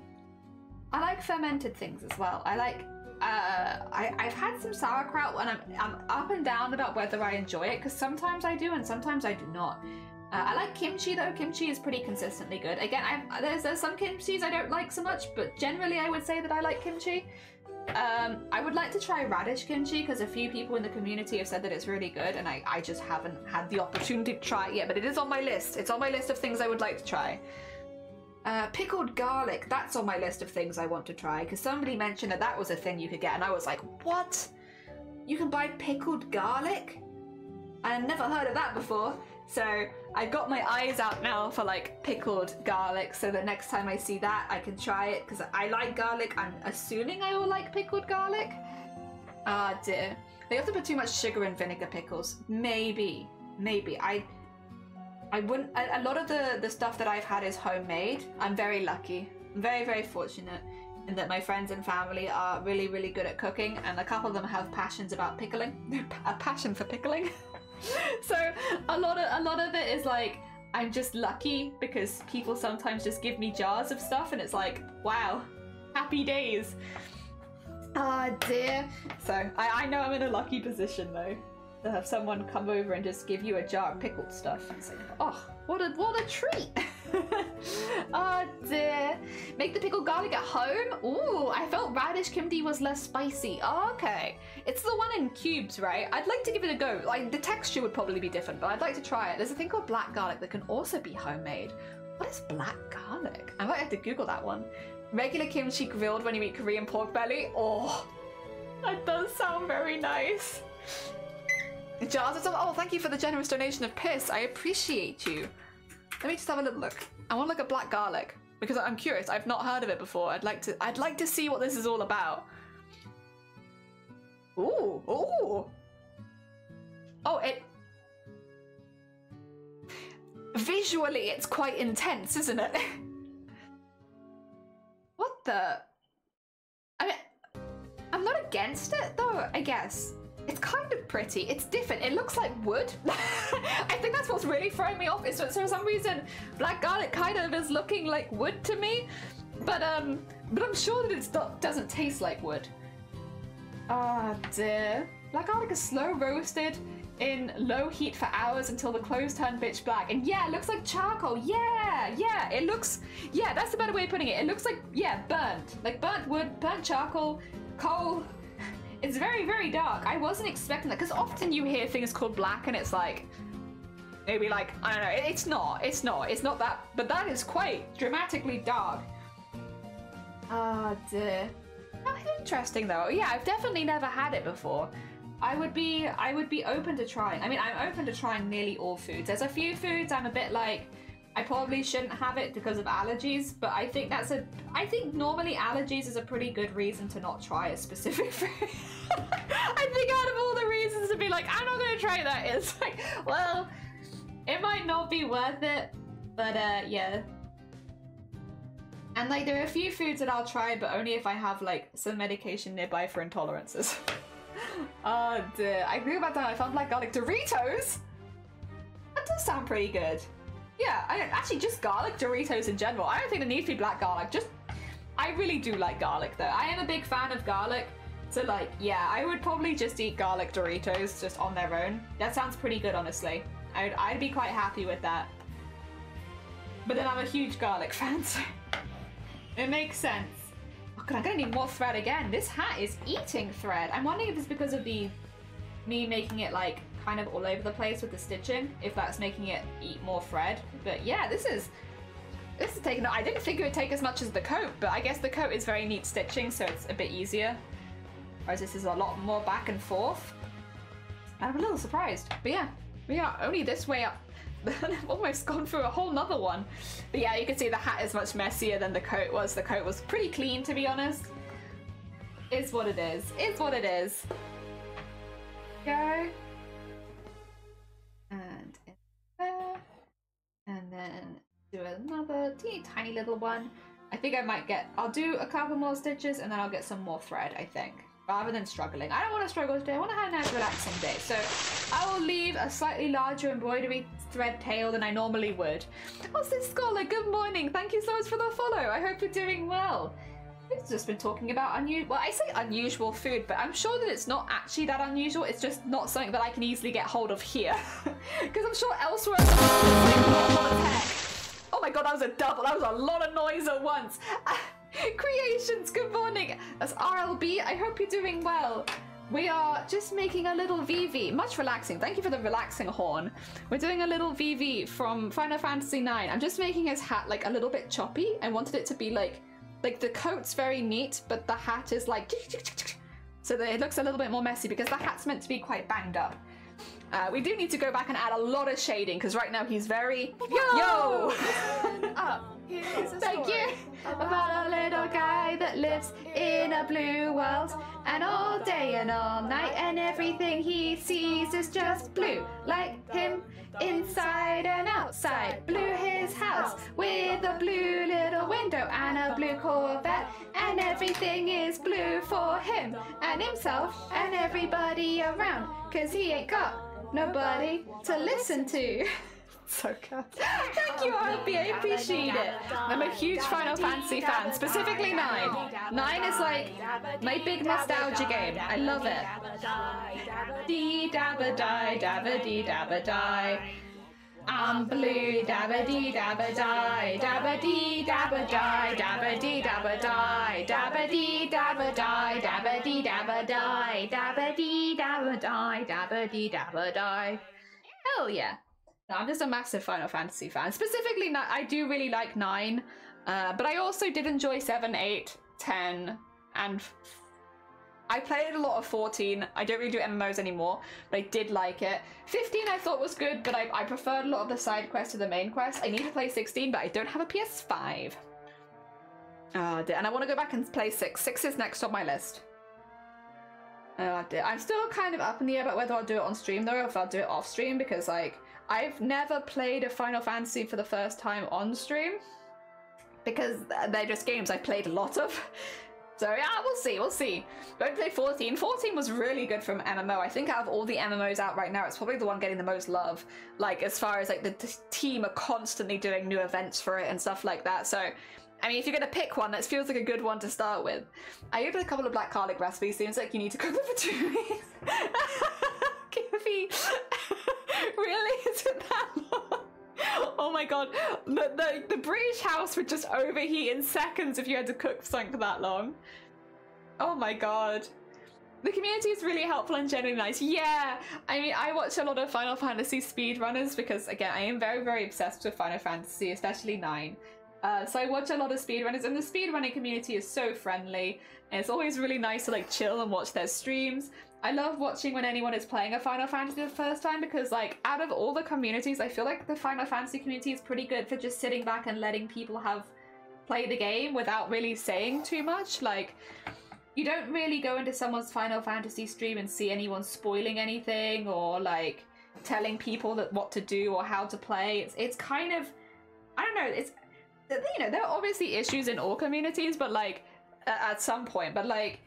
I like fermented things as well. I like, I've had some sauerkraut and I'm up and down about whether I enjoy it, because sometimes I do and sometimes I do not. I like kimchi though. Kimchi is pretty consistently good. Again, there's some kimchis I don't like so much, but generally I would say that I like kimchi. I would like to try radish kimchi because a few people in the community have said that it's really good, and I just haven't had the opportunity to try it yet, but it is on my list. It's on my list of things I would like to try. Pickled garlic, that's on my list of things I want to try, because somebody mentioned that was a thing you could get, and I was like, what? You can buy pickled garlic? I've never heard of that before. So I've got my eyes out now for like pickled garlic, so that next time I see that I can try it, because I like garlic. I'm assuming I will like pickled garlic. Ah dear. They have to put too much sugar in vinegar pickles. Maybe. I wouldn't, a lot of the stuff that I've had is homemade. I'm very lucky. I'm very, very fortunate in that my friends and family are really, really good at cooking, and a couple of them have passions about pickling. A passion for pickling. So a lot of it is like, I'm just lucky because people sometimes just give me jars of stuff and it's like, wow, happy days. Ah dear. So I know I'm in a lucky position though, to have someone come over and just give you a jar of pickled stuff. It's like, oh, what a treat. Oh dear. Make the pickled garlic at home? Ooh, I felt radish kimchi was less spicy. Oh, okay. It's the one in cubes, right? I'd like to give it a go. Like, the texture would probably be different, but I'd like to try it. There's a thing called black garlic that can also be homemade. What is black garlic? I might have to Google that one. Regular kimchi grilled when you eat Korean pork belly. Oh, that does sound very nice. Jars of stuff. Oh, thank you for the generous donation of piss. I appreciate you. Let me just have a little look. I want to look at black garlic because I'm curious. I've not heard of it before. I'd like to see what this is all about. Ooh, ooh. Oh, it visually it's quite intense, isn't it? What the? I mean, I'm not against it though, I guess. It's kind of pretty. It's different. It looks like wood. I think that's what's really throwing me off. Is so for some reason, black garlic kind of is looking like wood to me. But I'm sure that it doesn't taste like wood. Oh dear. Black garlic is slow roasted in low heat for hours until the cloves turn pitch black. And yeah, it looks like charcoal. Yeah, it looks, yeah, that's the better way of putting it. It looks like, yeah, burnt. Like burnt wood, burnt charcoal, coal. It's very, very dark. I wasn't expecting that, because often you hear things called black and it's like, maybe like, I don't know, it's not that, but that is quite dramatically dark. Oh dear. Oh, interesting though. Yeah, I've definitely never had it before. I would be open to trying. I mean, I'm open to trying nearly all foods. There's a few foods I'm a bit like, I probably shouldn't have it because of allergies, but I think I think normally allergies is a pretty good reason to not try a specific food. I think out of all the reasons to be like, I'm not gonna try that, it's like, well, it might not be worth it, but yeah. And like, there are a few foods that I'll try, but only if I have like some medication nearby for intolerances. Oh dear, I think about that. I found black garlic Doritos. That does sound pretty good. Yeah, actually just garlic Doritos in general. I don't think there needs to be black garlic. I really do like garlic though. I am a big fan of garlic. So like, yeah, I would probably just eat garlic Doritos just on their own. That sounds pretty good, honestly. I'd be quite happy with that. But then I'm a huge garlic fan, so it makes sense. Oh god, I'm gonna need more thread again. This hat is eating thread. I'm wondering if it's because of me making it like kind of all over the place with the stitching, if that's making it eat more thread. But yeah, this is taking, I didn't think it would take as much as the coat, but I guess the coat is very neat stitching, so it's a bit easier. Whereas this is a lot more back and forth. I'm a little surprised. But yeah, we are only this way up. I've almost gone through a whole nother one. But yeah, you can see the hat is much messier than the coat was. The coat was pretty clean, to be honest. Is what it is. Is what it is. Go. And in there. And then do another teeny tiny little one. I think I'll do a couple more stitches and then I'll get some more thread, I think. Rather than struggling. I don't want to struggle today. I want to have a nice relaxing day. So I will leave a slightly larger embroidery thread tail than I normally would. What's this, Scholar? Good morning. Thank you so much for the follow. I hope you're doing well. We've just been talking about well, I say unusual food, but I'm sure that it's not actually that unusual. It's just not something that I can easily get hold of here. Because I'm sure elsewhere in the world it's like not a lot of heck. Oh my god, that was a double. That was a lot of noise at once. Creations, good morning. That's RLB. I hope you're doing well. We are just making a little vivi. Much relaxing. Thank you for the relaxing horn. We're doing a little vivi from Final Fantasy IX. I'm just making his hat like a little bit choppy. I wanted it to be like the coat's very neat, but the hat is like so that it looks a little bit more messy because the hat's meant to be quite banged up. We do need to go back and add a lot of shading because right now he's very yo. Thank you. About a little guy that lives in a blue world, and all day and all night, and everything he sees is just blue, like him inside and outside. Blue his house with a blue little window and a blue Corvette, and everything is blue for him and himself and everybody around, 'cause he ain't got nobody to listen to. So good. Thank you, RLB. I appreciate it. I'm a huge Final Fantasy fan, specifically 9. 9 is like my big nostalgia game. I love it. Dee dabba die, dabba dee dabba die. I'm blue, dabba dee dabba die, dabba dee dabba die, dabba dee dabba die, dabba dee dabba die, dabba dee dabba die, dabba dee dabba die, dabba dee dabba die. Hell yeah. No, I'm just a massive Final Fantasy fan. Specifically, I do really like 9, but I also did enjoy 7, 8, 10, and I played a lot of 14. I don't really do MMOs anymore, but I did like it. 15 I thought was good, but I preferred a lot of the side quests to the main quest. I need to play 16, but I don't have a PS5. Oh dear, and I want to go back and play 6. 6 is next on my list. Oh dear, I'm still kind of up in the air about whether I'll do it on stream though, or if I'll do it off stream, because like, I've never played a Final Fantasy for the first time on stream because they're just games I played a lot of. So yeah, we'll see. Don't play 14. 14 was really good from MMO. I think out of all the MMOs out right now, it's probably the one getting the most love. Like, as far as like the team are constantly doing new events for it and stuff like that. So, I mean, if you're gonna pick one, that feels like a good one to start with. I opened a couple of black garlic recipes. Seems like you need to cook them for 2 weeks. Kiffy, really? Is it that long? Oh my god, the British house would just overheat in seconds if you had to cook something for that long. Oh my god. The community is really helpful and genuinely nice. Yeah, I mean, I watch a lot of Final Fantasy speedrunners because, again, I am very, very obsessed with Final Fantasy, especially 9. So I watch a lot of speedrunners, and the speedrunning community is so friendly, and it's always really nice to like chill and watch their streams. I love watching when anyone is playing a Final Fantasy the first time because, like, out of all the communities, I feel like the Final Fantasy community is pretty good for just sitting back and letting people play the game without really saying too much. Like, you don't really go into someone's Final Fantasy stream and see anyone spoiling anything or, like, telling people what to do or how to play. It's kind of, I don't know, it's, you know, there are obviously issues in all communities, but, like, at some point, but, like,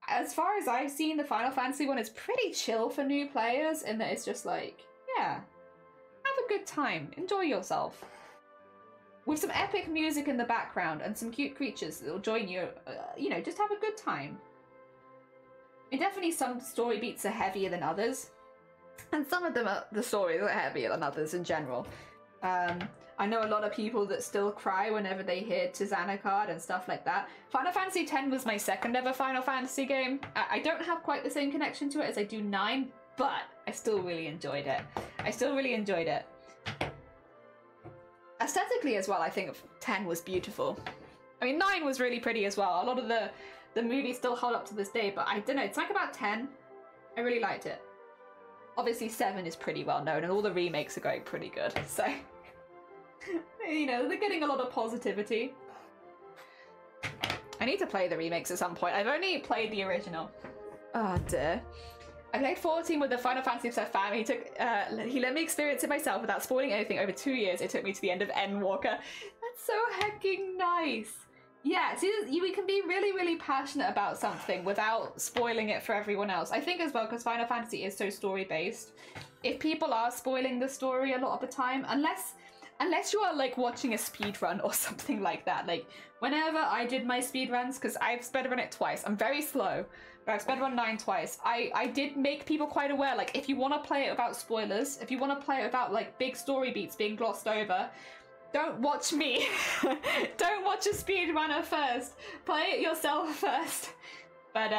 as far as I've seen, the Final Fantasy one is pretty chill for new players in that it's just like, yeah, have a good time, enjoy yourself. With some epic music in the background and some cute creatures that will join you, you know, just have a good time. And definitely some story beats are heavier than others. And some of them the stories are heavier than others in general. I know a lot of people that still cry whenever they hear Tizana card and stuff like that. Final Fantasy X was my second ever Final Fantasy game. I don't have quite the same connection to it as I do 9, but I still really enjoyed it. Aesthetically as well, I think 10 was beautiful. I mean, 9 was really pretty as well. A lot of the movies still hold up to this day, but I don't know, it's like about 10. I really liked it. Obviously 7 is pretty well known and all the remakes are going pretty good, so... you know, they're getting a lot of positivity. I need to play the remakes at some point. I've only played the original. Oh dear. I played 14 with the Final Fantasy obsessed family. He let me experience it myself without spoiling anything. Over 2 years, it took me to the end of Endwalker. That's so hecking nice. Yeah, see, we can be really, really passionate about something without spoiling it for everyone else. I think as well, because Final Fantasy is so story-based, if people are spoiling the story a lot of the time, unless you are like watching a speed run or something like that. Like whenever I did my speed runs, because I've sped run it twice, I'm very slow, but I've sped run 9 twice. I did make people quite aware, like if you want to play it without spoilers, if you want to play it without like big story beats being glossed over, don't watch me. Don't watch a speed runner first. Play it yourself first. But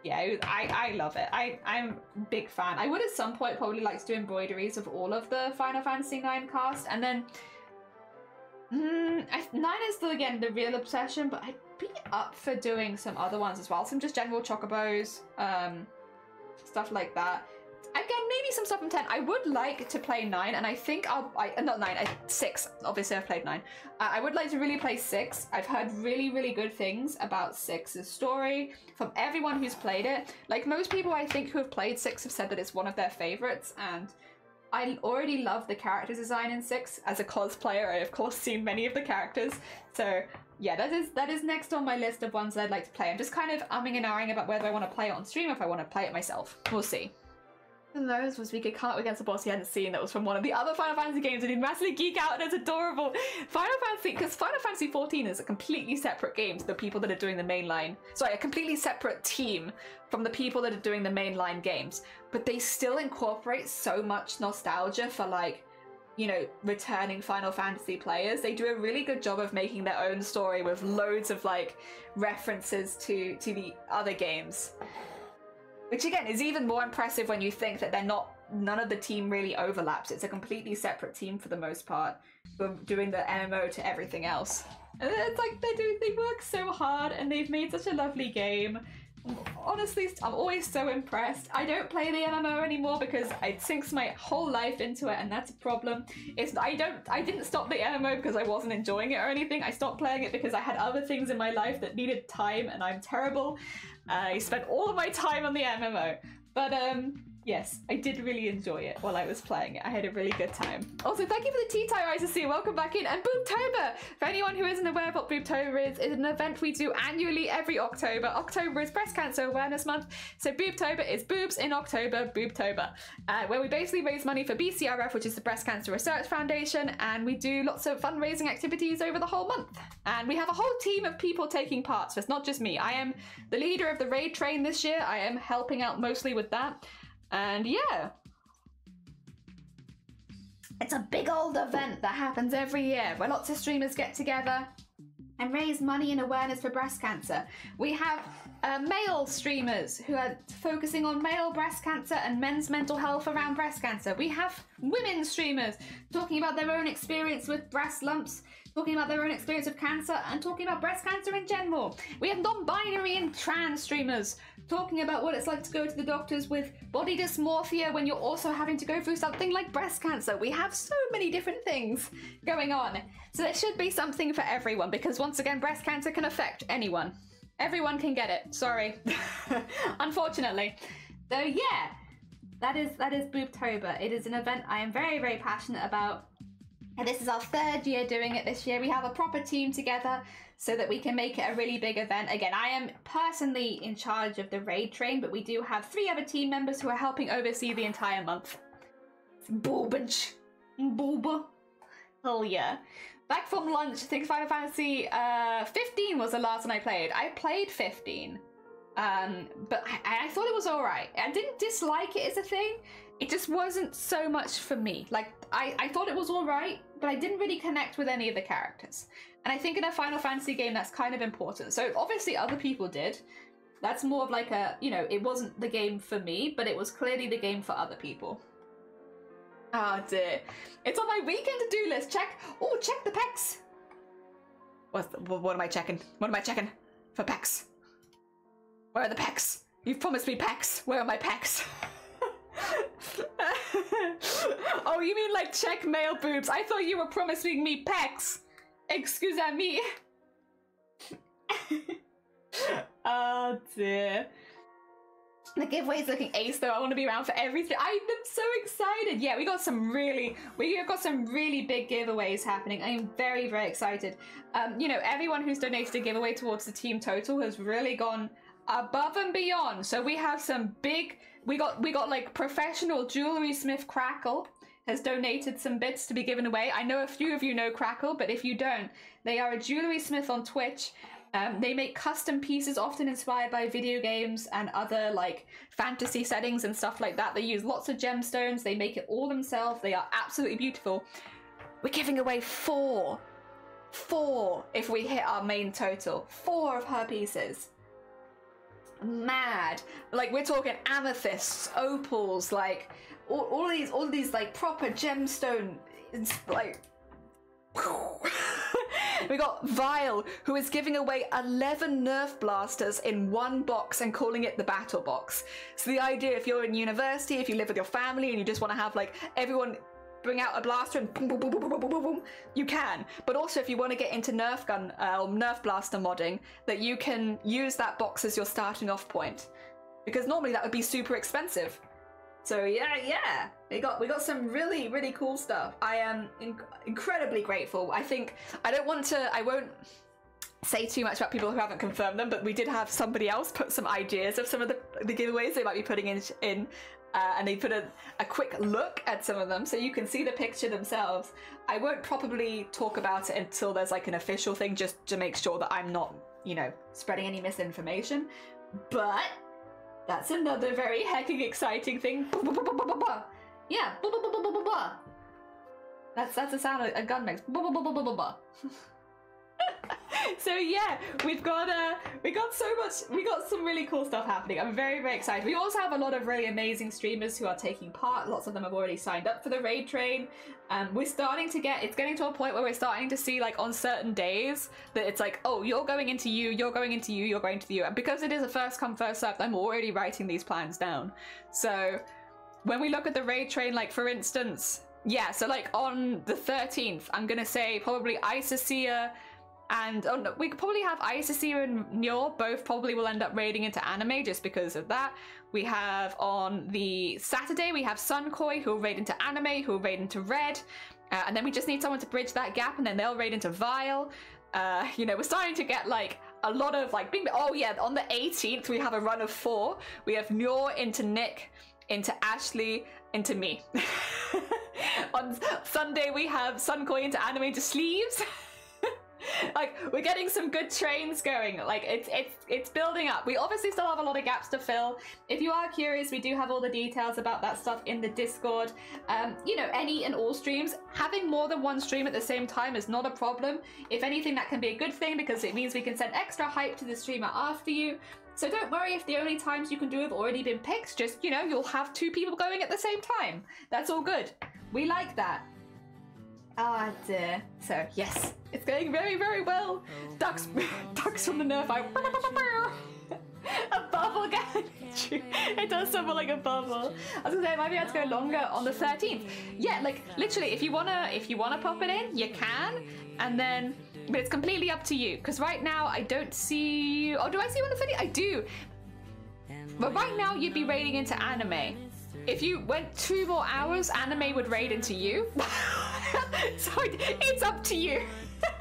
yeah, I love it. I'm a big fan. I would at some point probably like to do embroideries of all of the Final Fantasy 9 cast, and then 9 is still again the real obsession, but I'd be up for doing some other ones as well. Some just general chocobos, stuff like that. Again, maybe some stuff from 10. I would like to play 9, and I think not 9, 6. Obviously, I've played 9. I would like to really play 6. I've heard really, really good things about 6's story from everyone who's played it. Like, most people I think who have played 6 have said that it's one of their favorites, and I already love the character design in 6. As a cosplayer, I of course seen many of the characters, so yeah, that is next on my list of ones that I'd like to play. I'm just kind of umming and ahhing about whether I want to play it on stream or if I want to play it myself. We'll see. And those was we could come up against a boss he hadn't seen that was from one of the other Final Fantasy games, and he'd massively geek out, and it's adorable. Final Fantasy, because Final Fantasy 14 is a completely separate game to the people that are doing the mainline. Sorry, a completely separate team from the people that are doing the mainline games. But they still incorporate so much nostalgia for, like, you know, returning Final Fantasy players. They do a really good job of making their own story with loads of, like, references to the other games. Which again is even more impressive when you think that none of the team really overlaps. It's a completely separate team for the most part, from doing the MMO to everything else. And it's like they work so hard and they've made such a lovely game. Honestly, I'm always so impressed. I don't play the MMO anymore because it sinks my whole life into it, and that's a problem. I didn't stop the MMO because I wasn't enjoying it or anything. I stopped playing it because I had other things in my life that needed time, and I'm terrible. I spent all of my time on the MMO. But Yes, I did really enjoy it while I was playing it. I had a really good time. Also, thank you for the tea time, ICC. Welcome back in. And Boobtober! For anyone who isn't aware of what Boobtober is, it's an event we do annually every October. October is Breast Cancer Awareness Month. So Boobtober is boobs in October, Boobtober. Where we basically raise money for BCRF, which is the Breast Cancer Research Foundation. And we do lots of fundraising activities over the whole month. And we have a whole team of people taking part. So it's not just me. I am the leader of the raid train this year. I am helping out mostly with that. And yeah, it's a big old event that happens every year where lots of streamers get together and raise money and awareness for breast cancer. We have male streamers who are focusing on male breast cancer and men's mental health around breast cancer. We have women streamers talking about their own experience with breast lumps, talking about their own experience with cancer, and talking about breast cancer in general. We have non-binary and trans streamers talking about what it's like to go to the doctors with body dysmorphia when you're also having to go through something like breast cancer. We have so many different things going on. So there should be something for everyone, because once again, breast cancer can affect anyone. Everyone can get it, sorry. Unfortunately. So yeah, that is Boobtober. It is an event I am very, very passionate about. And this is our 3rd year doing it this year. We have a proper team together so that we can make it a really big event. Again, I am personally in charge of the raid train, but we do have 3 other team members who are helping oversee the entire month. Boobage. Booba. Hell yeah. Back from lunch, I think Final Fantasy 15 was the last one I played. I played 15. But I thought it was alright. I didn't dislike it as a thing. It just wasn't so much for me. Like, I thought it was alright, but I didn't really connect with any of the characters. And I think in a Final Fantasy game, that's kind of important. So obviously other people did. That's more of like a, you know, it wasn't the game for me, but it was clearly the game for other people. Oh dear. It's on my weekend to-do list. Check the pecs. What am I checking? What am I checking? For pecs. Where are the pecs? You've promised me pecs. Where are my pecs? Oh, you mean like check male boobs? I thought you were promising me pecs. Excuse-me. Oh dear. The giveaway's looking ace though. I want to be around for everything. I'm so excited. Yeah, we got some really big giveaways happening. I am very, very excited. You know, everyone who's donated a giveaway towards the team total has really gone above and beyond. So we have some big, we got like professional jewelry smith Crackle has donated some bits to be given away. I know a few of you know Crackle, but if you don't, they are a jewelry smith on Twitch. They make custom pieces often inspired by video games and other like fantasy settings and stuff like that. They use lots of gemstones. They make it all themselves. They are absolutely beautiful. We're giving away four if we hit our main total. 4 of her pieces. Mad. Like we're talking amethysts, opals, like all these like proper gemstone, like we got Vile, who is giving away 11 Nerf blasters in one box and calling it the battle box. So the idea, if you're in university, if you live with your family and you just want to have like everyone bring out a blaster and boom, boom, boom, boom, boom, boom, boom, boom, you can. But also if you want to get into Nerf gun or Nerf blaster modding, that you can use that box as your starting off point. Because normally that would be super expensive. So yeah, we got some really, really cool stuff. I am incredibly grateful. I won't say too much about people who haven't confirmed them, but we did have somebody else put some ideas of some of the giveaways they might be putting in and they put a quick look at some of them, so you can see the picture themselves. I won't probably talk about it until there's like an official thing, just to make sure that I'm not, you know, spreading any misinformation. But that's another very hecking exciting thing. Yeah, that's the sound a gun makes. So yeah, we got some really cool stuff happening. I'm very, very excited. We also have a lot of really amazing streamers who are taking part. Lots of them have already signed up for the raid train. It's getting to a point where we're starting to see like on certain days that it's like, oh, you're going into you, you're going into you, you're going to you. And because it is a first come first served, I'm already writing these plans down. So when we look at the raid train, like for instance, yeah, so like on the 13th, I'm gonna say probably Isacia, And oh no, we could probably have Isasir and Nyor, both probably will end up raiding into anime just because of that. We have on the Saturday, we have Sunkoi who will raid into anime, who will raid into red. And then we just need someone to bridge that gap, and then they'll raid into Vile. You know, we're starting to get like a lot of like big, oh yeah, on the 18th we have a run of 4. We have Nyor into Nick, into Ashley, into me. On Sunday we have Sunkoi into anime, into Sleeves. Like, we're getting some good trains going. Like, it's building up. We obviously still have a lot of gaps to fill. If you are curious, we do have all the details about that stuff in the Discord. You know, any and all streams, having more than one stream at the same time is not a problem. If anything, that can be a good thing because it means we can send extra hype to the streamer after you. So don't worry if the only times you can do have already been picked. Just, you know, you'll have 2 people going at the same time. That's all good. We like that. Ah, dear. So, yes, it's going very, very well. Ducks from the nerf eye. A bubble gun. It does sound like a bubble. I was gonna say, I might be able to go longer on the 13th. Yeah, like, literally, if you wanna pop it in, you can. And then, but it's completely up to you. Because right now, I don't see... Oh, do I see you on the 13th? I do. But right now, you'd be raiding into anime. If you went 2 more hours, anime would raid into you. So it's up to you.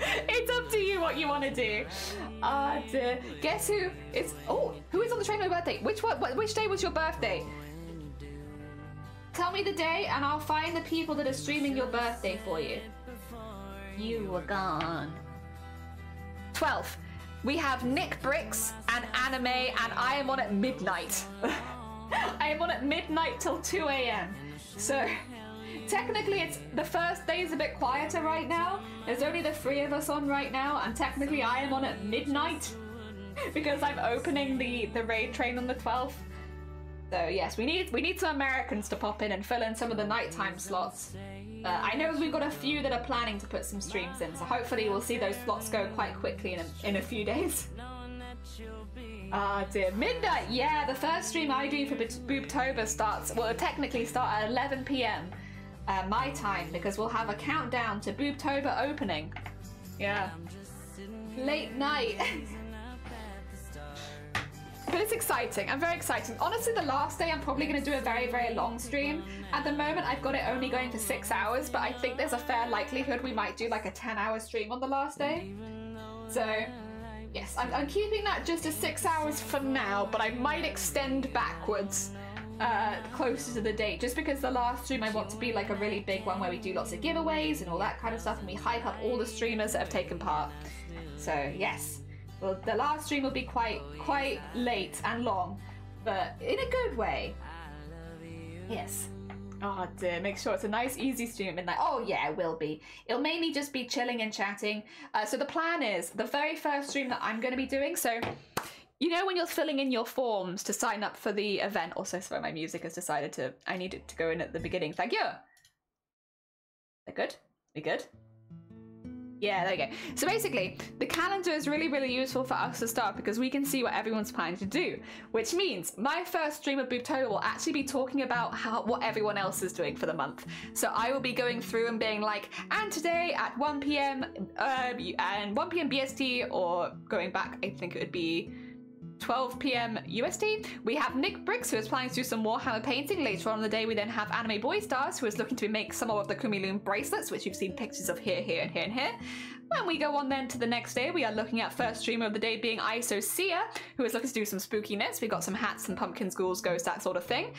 It's up to you what you want to do. Dear. Guess who is... Oh, who is on the train on my birthday? Which day was your birthday? Tell me the day and I'll find the people that are streaming your birthday for you. You were gone. 12th. We have Nick Bricks and anime, and I am on at midnight. I am on at midnight till 2 a.m. So technically it's the first day is a bit quieter right now. There's only the 3 of us on right now, and technically I am on at midnight because I'm opening the raid train on the 12th. So yes, we need some Americans to pop in and fill in some of the nighttime slots. I know we've got a few that are planning to put some streams in, so hopefully we'll see those slots go quite quickly in a few days. Ah, dear. Midnight! Yeah, the first stream I do for Boobtober starts, well, it'll technically start at 11 p.m. My time, because we'll have a countdown to Boobtober opening. Yeah. Late night. But it's exciting. I'm very excited. Honestly, the last day I'm probably going to do a very, very long stream. At the moment, I've got it only going for 6 hours, but I think there's a fair likelihood we might do like a 10-hour stream on the last day. So... yes, I'm keeping that just as 6 hours for now, but I might extend backwards closer to the date, just because the last stream I want to be like a really big one where we do lots of giveaways and all that kind of stuff, and we hype up all the streamers that have taken part. So yes, well, the last stream will be quite late and long, but in a good way. Yes. Oh dear, make sure it's a nice easy stream at midnight. Oh yeah, it will be. It'll mainly just be chilling and chatting. So the plan is, the very first stream that I'm going to be doing, so you know when you're filling in your forms to sign up for the event. Also, sorry, my music has decided to, I need it to go in at the beginning. Thank you. That good? We good? Yeah, there you go. So basically, the calendar is really, really useful for us to start because we can see what everyone's planning to do, which means my first stream of Boobtober will actually be talking about what everyone else is doing for the month. So I will be going through and being like, and today at 1 p.m. And 1 p.m. BST, or going back, I think it would be 12 p.m. UST. We have Nick Bricks, who is planning to do some Warhammer painting. Later on in the day, we then have Anime Boy Stars, who is looking to make some of the Kumiloon bracelets, which you've seen pictures of here, here, and here, and here. When we go on then to the next day, we are looking at first streamer of the day being Isosia, who is looking to do some spookiness. We've got some hats and pumpkins, ghouls, ghosts, that sort of thing.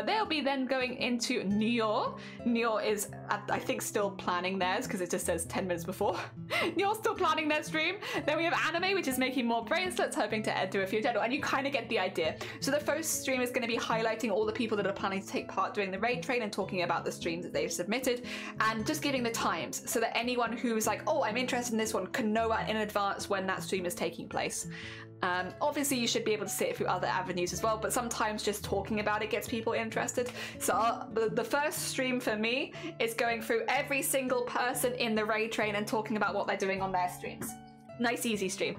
They'll be then going into Nyor. Nyor is, I think, still planning theirs, because it just says 10 minutes before. Nyor's still planning their stream. Then we have Anime, which is making more bracelets, hoping to do a few general, and you kind of get the idea. So the first stream is going to be highlighting all the people that are planning to take part during the raid train and talking about the streams that they've submitted, and just giving the times so that anyone who's like, oh, I'm interested in this one, can know in advance when that stream is taking place. Obviously you should be able to see it through other avenues as well, but sometimes just talking about it gets people interested. So the first stream for me is going through every single person in the raid train and talking about what they're doing on their streams. Nice easy stream.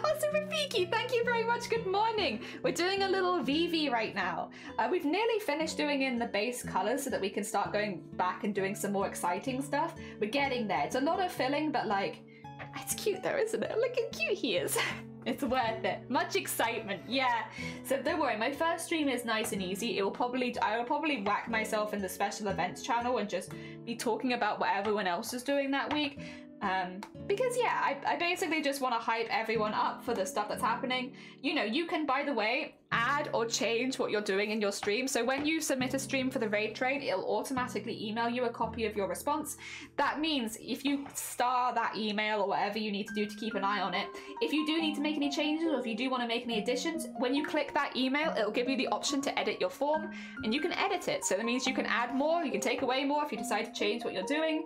Also Rafiki, thank you very much, good morning. We're doing a little vivi right now. We've nearly finished doing in the base colors so that we can start going back and doing some more exciting stuff. We're getting there. It's a lot of filling, but like, It's cute though, isn't it? Look how cute he is. It's worth it. Much excitement, yeah. So don't worry, my first stream is nice and easy. I will probably whack myself in the special events channel and just be talking about what everyone else is doing that week. Because yeah, I basically just want to hype everyone up for the stuff that's happening. You know, you can, by the way, add or change what you're doing in your stream. So when you submit a stream for the raid train, it'll automatically email you a copy of your response. That means if you star that email or whatever you need to do to keep an eye on it, if you do need to make any changes or if you do want to make any additions, when you click that email, it'll give you the option to edit your form and you can edit it. So that means you can add more, you can take away more if you decide to change what you're doing.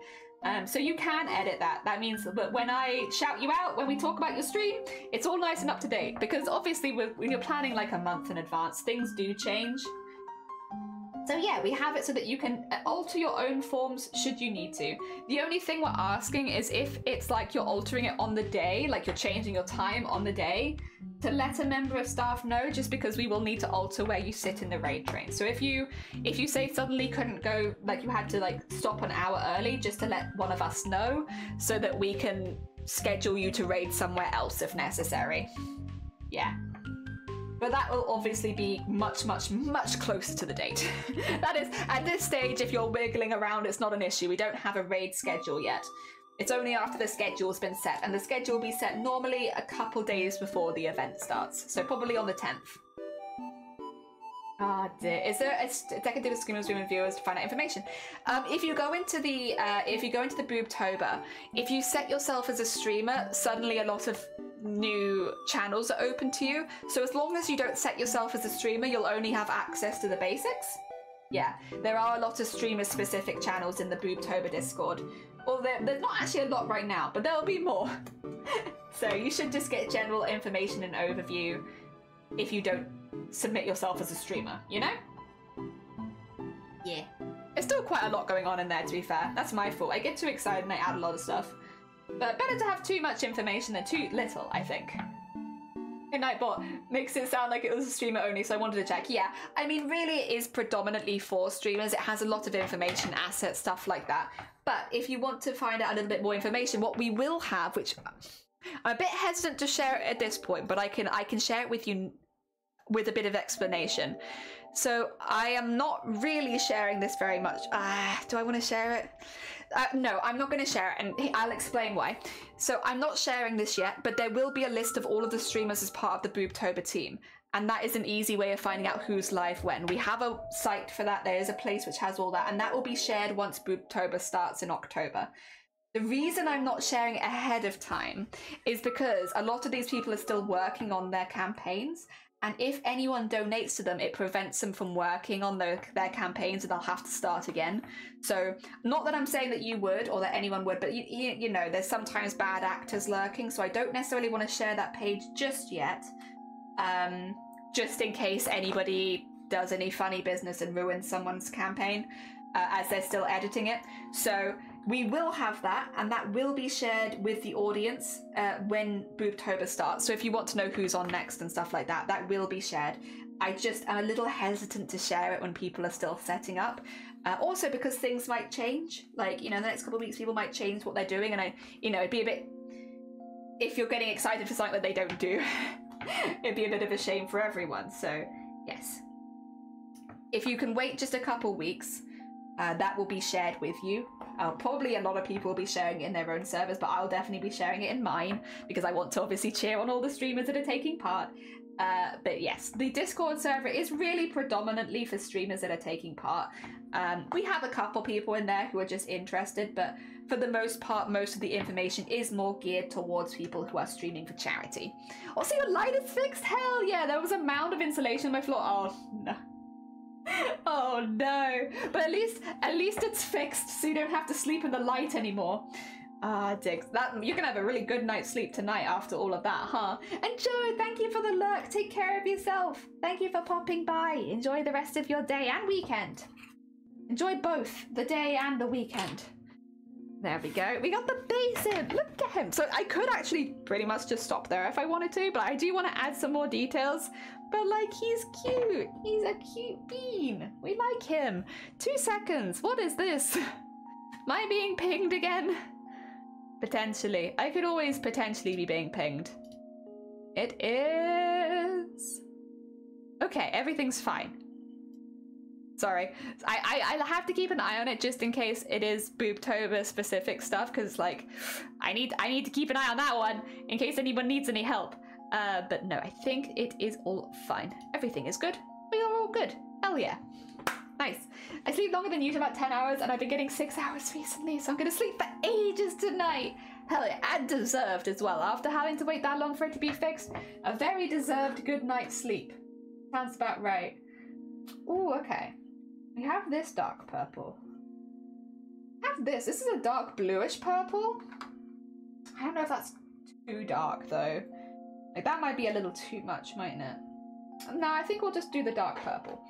So you can edit that. That means that when I shout you out, when we talk about your stream, it's all nice and up to date. Because obviously when you're planning like a month in advance, things do change. So yeah, we have it so that you can alter your own forms should you need to. The only thing we're asking is if it's like you're altering it on the day, like you're changing your time on the day, to let a member of staff know, just because we will need to alter where you sit in the raid train. So if you say suddenly couldn't go, like you had to like stop an hour early, just to let one of us know so that we can schedule you to raid somewhere else if necessary. Yeah. But that will obviously be much, much, much closer to the date. That is, at this stage, if you're wiggling around, it's not an issue. We don't have a raid schedule yet. It's only after the schedule's been set, and the schedule will be set normally a couple days before the event starts, so probably on the 10th. Ah dear. Is there a Decadent Screamers Women viewers to find out information? If you go into the boobtober, if you set yourself as a streamer, suddenly a lot of new channels are open to you. So as long as you don't set yourself as a streamer, you'll only have access to the basics. Yeah, there are a lot of streamer-specific channels in the boobtober Discord. Well, there's not actually a lot right now, but there'll be more. So you should just get general information and overview if you don't submit yourself as a streamer, you know? Yeah. There's still quite a lot going on in there, to be fair. That's my fault. I get too excited and I add a lot of stuff. But better to have too much information than too little, I think. And Nightbot makes it sound like it was a streamer only, so I wanted to check. Yeah, I mean, really it is predominantly for streamers. It has a lot of information, assets, stuff like that. But if you want to find out a little bit more information, what we will have, which I'm a bit hesitant to share it at this point, but I can share it with you with a bit of explanation. So I am not really sharing this very much. Do I want to share it? No, I'm not going to share it, and I'll explain why. So I'm not sharing this yet, but there will be a list of all of the streamers as part of the Boobtober team, and that is an easy way of finding out who's live when. We have a site for that. There is a place which has all that, and that will be shared once Boobtober starts in October. The reason I'm not sharing it ahead of time is because a lot of these people are still working on their campaigns, and if anyone donates to them, it prevents them from working on their campaigns and they'll have to start again. So, not that I'm saying that you would or that anyone would, but you know, there's sometimes bad actors lurking, so I don't necessarily want to share that page just yet, just in case anybody does any funny business and ruins someone's campaign as they're still editing it. So, we will have that, and that will be shared with the audience when Boobtober starts. So if you want to know who's on next and stuff like that, that will be shared. I just am a little hesitant to share it when people are still setting up. Also because things might change. Like, you know, in the next couple of weeks, people might change what they're doing, and it'd be a bit... If you're getting excited for something that they don't do, it'd be a bit of a shame for everyone. So, yes. If you can wait just a couple weeks, that will be shared with you. Probably a lot of people will be sharing it in their own servers, but I'll definitely be sharing it in mine because I want to obviously cheer on all the streamers that are taking part. But yes, the Discord server is really predominantly for streamers that are taking part. We have a couple people in there who are just interested, but for the most part, most of the information is more geared towards people who are streaming for charity. Also, your light is fixed? Hell yeah, there was a mound of insulation on my floor. Oh, no. Oh no, but at least it's fixed, so you don't have to sleep in the light anymore. Diggs, you're gonna have a really good night's sleep tonight after all of that, huh? And Joe, thank you for the lurk. Take care of yourself. Thank you for popping by. Enjoy the rest of your day and weekend. Enjoy both the day and the weekend. There we go. We got the basin. Look at him. So I could actually pretty much just stop there if I wanted to, but I do want to add some more details. But like, he's cute. He's a cute bean. We like him. 2 seconds. What is this? Am I being pinged again? Potentially. I could always potentially be being pinged. It is... Okay, everything's fine. Sorry. I have to keep an eye on it just in case it is Boobtober specific stuff, because like I need to keep an eye on that one in case anyone needs any help. But no, I think it is all fine. Everything is good. We are all good. Hell yeah. Nice. I sleep longer than usual, about 10 hours, and I've been getting 6 hours recently, so I'm gonna sleep for ages tonight. Hell yeah, and deserved as well. After having to wait that long for it to be fixed, a very deserved good night's sleep. Sounds about right. Ooh, okay. We have this dark purple. We have this. This is a dark bluish purple. I don't know if that's too dark though. Like that might be a little too much, mightn't it? No, I think we'll just do the dark purple.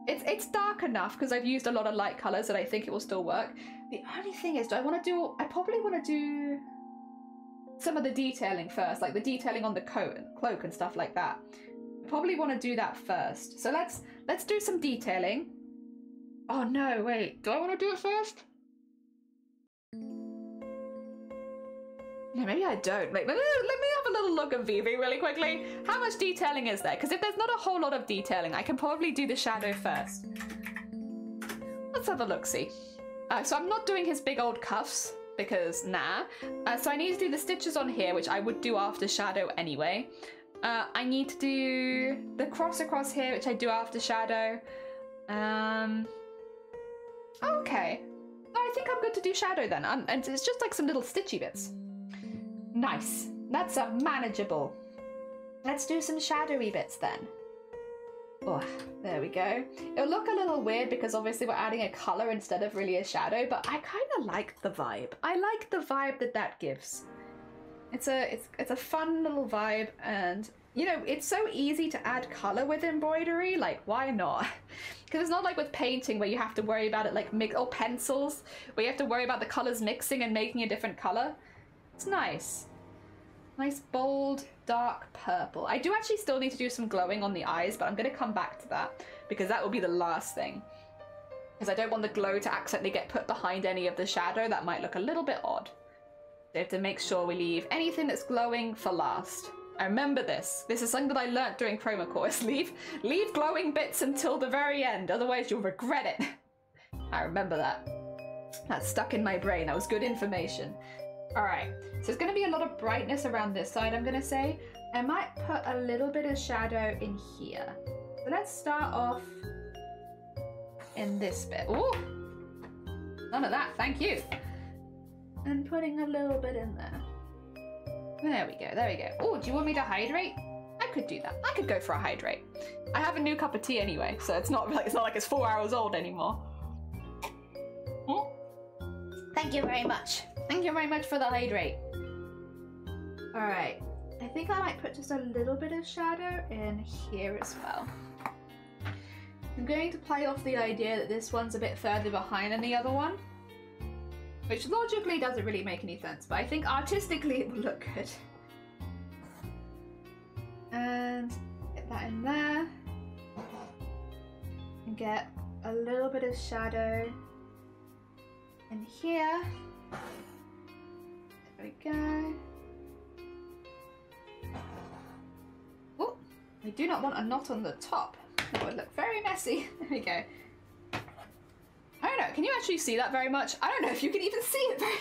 It's dark enough because I've used a lot of light colours that I think it will still work. The only thing is, I probably want to do some of the detailing first, like the detailing on the coat and cloak and stuff like that. I probably want to do that first. So let's do some detailing. Oh no, wait, do I want to do it first? No, maybe I don't. Like, let me have a little look at Vivi really quickly. How much detailing is there? Because if there's not a whole lot of detailing, I can probably do the shadow first. Let's have a look-see. So I'm not doing his big old cuffs, because nah. So I need to do the stitches on here, which I would do after shadow anyway. I need to do the cross across here, which I do after shadow. Okay. No, I think I'm good to do shadow then. And it's just like some little stitchy bits. Nice. That's manageable. Let's do some shadowy bits then. Oh, there we go. It'll look a little weird because obviously we're adding a color instead of really a shadow, but I kind of like the vibe. I like the vibe that gives. It's a fun little vibe, and you know, it's so easy to add color with embroidery. Like, why not? Because it's not like with painting where you have to worry about it, like or pencils where you have to worry about the colors mixing and making a different color. It's nice. Nice, bold, dark purple. I do actually still need to do some glowing on the eyes, but I'm going to come back to that because that will be the last thing. Because I don't want the glow to accidentally get put behind any of the shadow. That might look a little bit odd. So I have to make sure we leave anything that's glowing for last. I remember this. This is something that I learnt during chroma course. Leave glowing bits until the very end, otherwise you'll regret it. I remember that. That's stuck in my brain. That was good information. Alright, so there's going to be a lot of brightness around this side, I'm going to say. I might put a little bit of shadow in here. So let's start off in this bit. Ooh! None of that, thank you. And putting a little bit in there. There we go, there we go. Oh, do you want me to hydrate? I could do that. I could go for a hydrate. I have a new cup of tea anyway, so it's not like it's 4 hours old anymore. Oh. Thank you very much. Thank you very much for the hydrate. Alright, I think I might put just a little bit of shadow in here as well. I'm going to play off the idea that this one's a bit further behind than the other one, which logically doesn't really make any sense, but I think artistically it will look good. And get that in there. And get a little bit of shadow in here. There we go. Oh, we do not want a knot on the top. That would look very messy. There we go. I don't know, can you actually see that very much? I don't know if you can even see it very...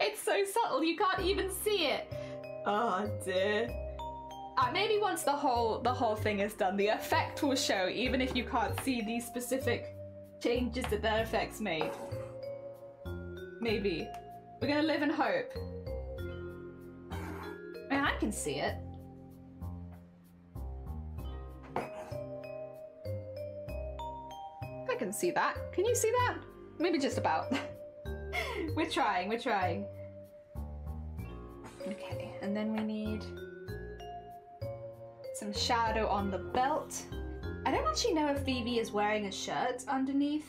It's so subtle, you can't even see it. Oh dear. Maybe once the whole thing is done, the effect will show, even if you can't see these specific changes that that effect's made. Maybe. We're gonna live in hope. I mean, I can see it. I can see that. Can you see that? Maybe just about. We're trying, we're trying. Okay, and then we need some shadow on the belt. I don't actually know if Vivi is wearing a shirt underneath.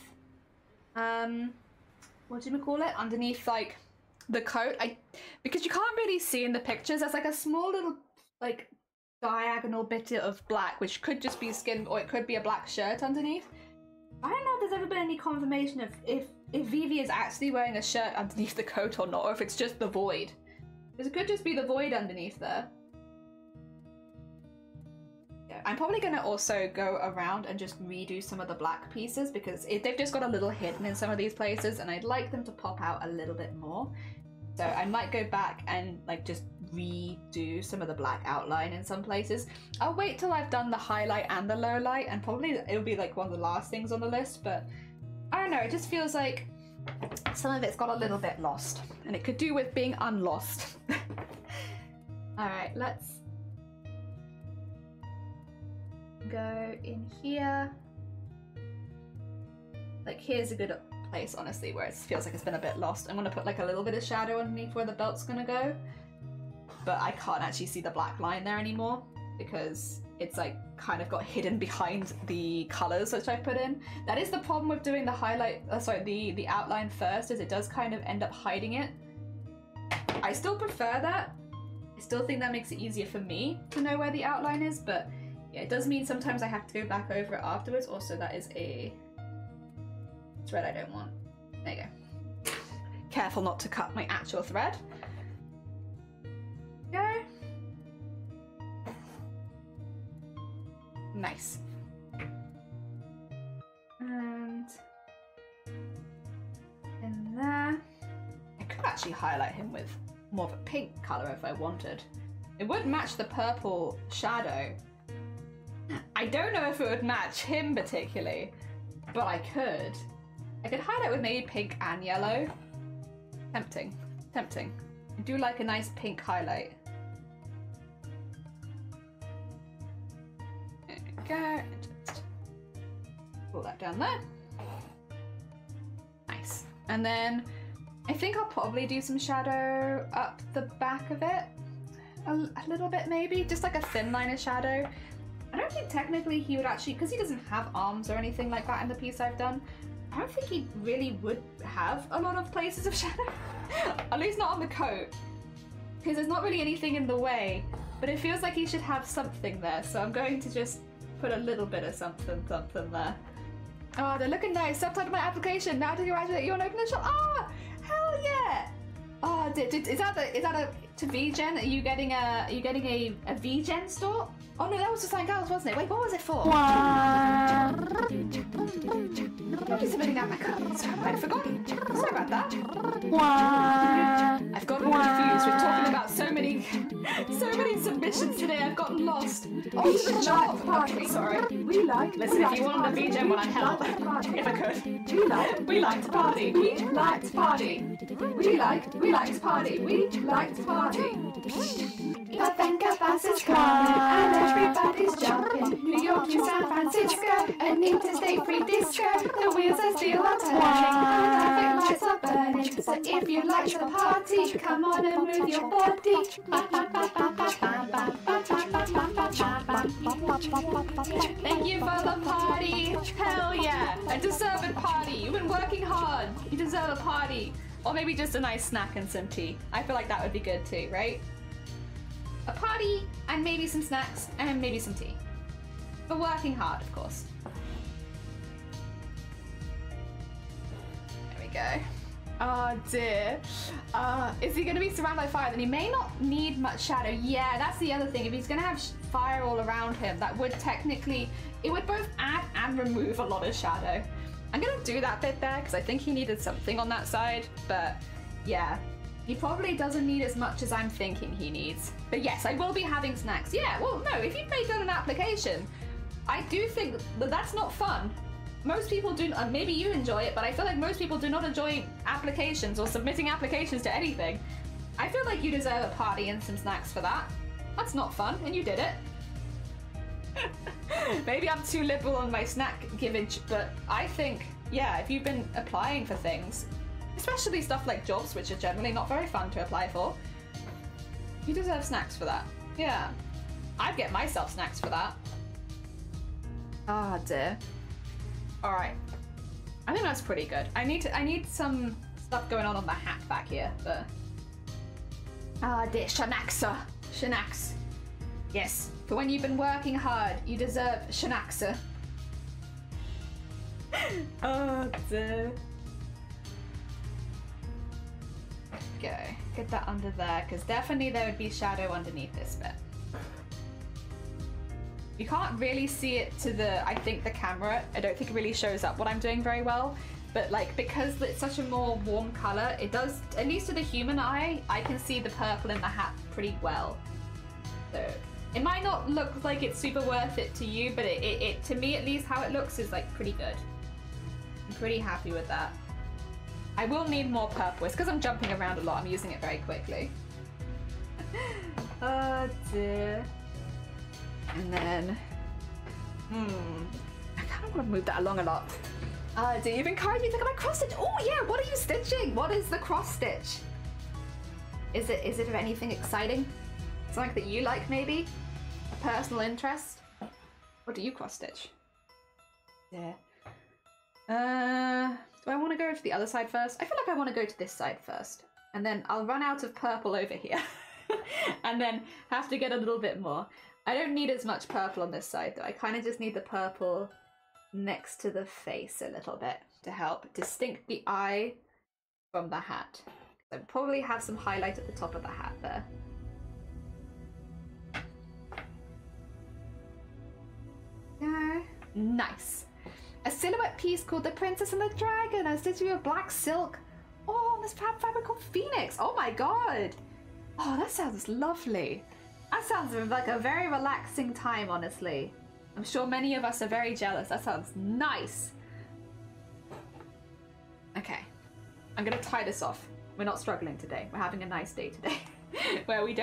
What do you call it? Underneath, like, the coat. Because you can't really see in the pictures. There's like a small little, like, diagonal bit of black, which could just be skin, or it could be a black shirt underneath. I don't know if there's ever been any confirmation of if Vivi is actually wearing a shirt underneath the coat or not, or if it's just the void. Because it could just be the void underneath there. Yeah, I'm probably going to also go around and just redo some of the black pieces because they've just got a little hidden in some of these places and I'd like them to pop out a little bit more. So I might go back and like just redo some of the black outline in some places. I'll wait till I've done the highlight and the low light and probably it'll be like one of the last things on the list, but I don't know, it just feels like some of it's got a little bit lost and it could do with being unlost. Alright, let's go in here. Like here's a good place honestly where it feels like it's been a bit lost. I'm gonna put like a little bit of shadow underneath where the belt's gonna go. But I can't actually see the black line there anymore because it's like kind of got hidden behind the colors which I put in. That is the problem with doing the highlight, the outline first, is it does kind of end up hiding it. I still prefer that. I still think that makes it easier for me to know where the outline is, but yeah, it does mean sometimes I have to go back over it afterwards. Also, that is a thread I don't want. There you go. Careful not to cut my actual thread. Go. Nice. And in there. I could actually highlight him with more of a pink colour if I wanted. It would match the purple shadow. I don't know if it would match him particularly, but I could. I could highlight with maybe pink and yellow. Tempting. Tempting. I do like a nice pink highlight. There we go. Just pull that down there. Nice. And then I think I'll probably do some shadow up the back of it. A little bit maybe. Just like a thin line of shadow. I don't think technically he would actually, because he doesn't have arms or anything like that in the piece I've done, I don't think he really would have a lot of places of shadow. At least not on the coat. Because there's not really anything in the way. But it feels like he should have something there. So I'm going to just put a little bit of something there. Oh, they're looking nice. Subtitle my application. Now to congratulate you on opening the shop. Ah, hell yeah. Oh, is that a to VGen? Are you getting a VGen store? Oh no, that was for something else, wasn't it? Wait, what was it for? I'm submitting out my cards. I'd forgotten. Sorry about that. I've gotten confused. We're talking about so many submissions today. I've gotten lost. Oh, to the job. Okay, sorry. Listen, if you wanted the VGen one, I'd help. If I could. We like to party. We like to party. We like to party. We like to party. The Venga bus is coming and everybody's jumping. New York to San Francisco, an interstate free disco. The wheels are still are turning, the traffic lights are burning. So if you like the party, come on and move your body. Thank you for the party. Hell yeah, I deserve a party. You've been working hard. You deserve a party. Or maybe just a nice snack and some tea. I feel like that would be good too, right? A party and maybe some snacks and maybe some tea. For working hard, of course. There we go. Oh dear. Is he going to be surrounded by fire? Then he may not need much shadow. Yeah, that's the other thing. If he's going to have fire all around him, that would technically, it would both add and remove a lot of shadow. I'm going to do that bit there because I think he needed something on that side, but yeah. He probably doesn't need as much as I'm thinking he needs. But yes, I will be having snacks. Yeah, well, no, if you've made done an application, I do think that that's not fun. Most people do, maybe you enjoy it, but I feel like most people do not enjoy applications or submitting applications to anything. I feel like you deserve a party and some snacks for that. That's not fun, and you did it. Maybe I'm too liberal on my snack givage, but I think, yeah, if you've been applying for things, especially stuff like jobs, which are generally not very fun to apply for, you deserve snacks for that. Yeah. I'd get myself snacks for that. Ah, dear. Alright. I think that's pretty good. I need some stuff going on the hat back here, but... Ah, dear. Shanaxa. Shanax. Yes. For when you've been working hard, you deserve Shanaxa. Oh dear. Okay, get that under there, because definitely there would be shadow underneath this bit. You can't really see it to the, I think, the camera. I don't think it really shows up what I'm doing very well. But like, because it's such a more warm color, it does, at least to the human eye, I can see the purple in the hat pretty well. So it might not look like it's super worth it to you, but it to me at least, how it looks is like pretty good. I'm pretty happy with that. I will need more purple. It's because I'm jumping around a lot. I'm using it very quickly. Oh dear. And then, I kind of want to move that along a lot. Do you've encouraged me to look at my cross stitch? Oh yeah, what are you stitching? What is the cross stitch? Is it of anything exciting? Something that you like, maybe? A personal interest? What do you cross stitch? Yeah. Do I want to go to the other side first? I feel like I want to go to this side first. And then I'll run out of purple over here. And then have to get a little bit more. I don't need as much purple on this side though. I kind of just need the purple next to the face a little bit to help distinct the eye from the hat. I probably have some highlight at the top of the hat there. Yeah, nice. A silhouette piece called The Princess and the Dragon. I stitched with black silk. Oh, this fabric called Phoenix. Oh my god. Oh, that sounds lovely. That sounds like a very relaxing time, honestly. I'm sure many of us are very jealous. That sounds nice. Okay, I'm gonna tie this off. We're not struggling today. We're having a nice day today. Where we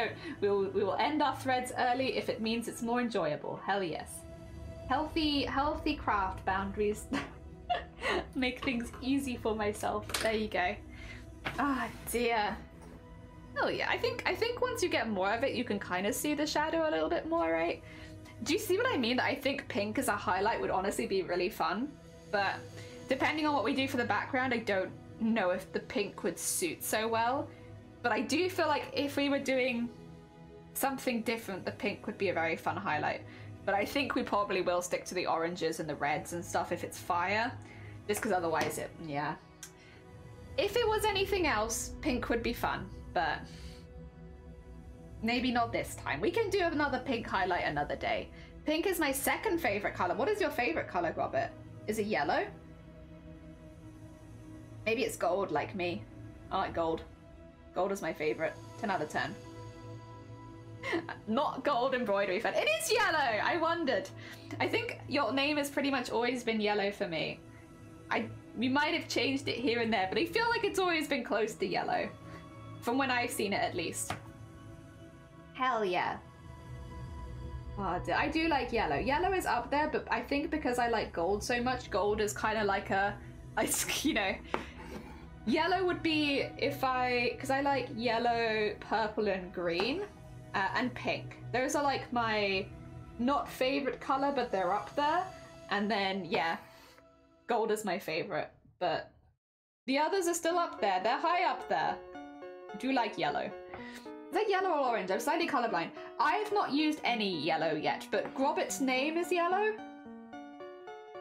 will end our threads early if it means it's more enjoyable. Hell yes. Healthy craft boundaries. Make things easy for myself. There you go. Ah, dear. Oh yeah, I think once you get more of it, you can kind of see the shadow a little bit more, right? Do you see what I mean? That I think pink as a highlight would honestly be really fun, but depending on what we do for the background, I don't know if the pink would suit so well. But I do feel like if we were doing something different, the pink would be a very fun highlight. But I think we probably will stick to the oranges and the reds and stuff if it's fire, just because otherwise yeah. If it was anything else, pink would be fun, but maybe not this time. We can do another pink highlight another day. Pink is my second favorite color. What is your favorite color, Robert? Is it yellow? Maybe it's gold like me. I like gold. Gold is my favorite. 10 out of 10. Not gold embroidery fan. It is yellow! I wondered. I think your name has pretty much always been yellow for me. We might have changed it here and there, but I feel like it's always been close to yellow. From when I've seen it, at least. Hell yeah. Oh, I do like yellow. Yellow is up there, but I think because I like gold so much, gold is kind of like you know, yellow would be because I like yellow, purple, and green, and pink. Those are like my not favorite color, but they're up there. And then, yeah, gold is my favorite, but the others are still up there. They're high up there. I do like yellow. Is that yellow or orange? I'm slightly colorblind. I've not used any yellow yet, but Grobit's name is yellow.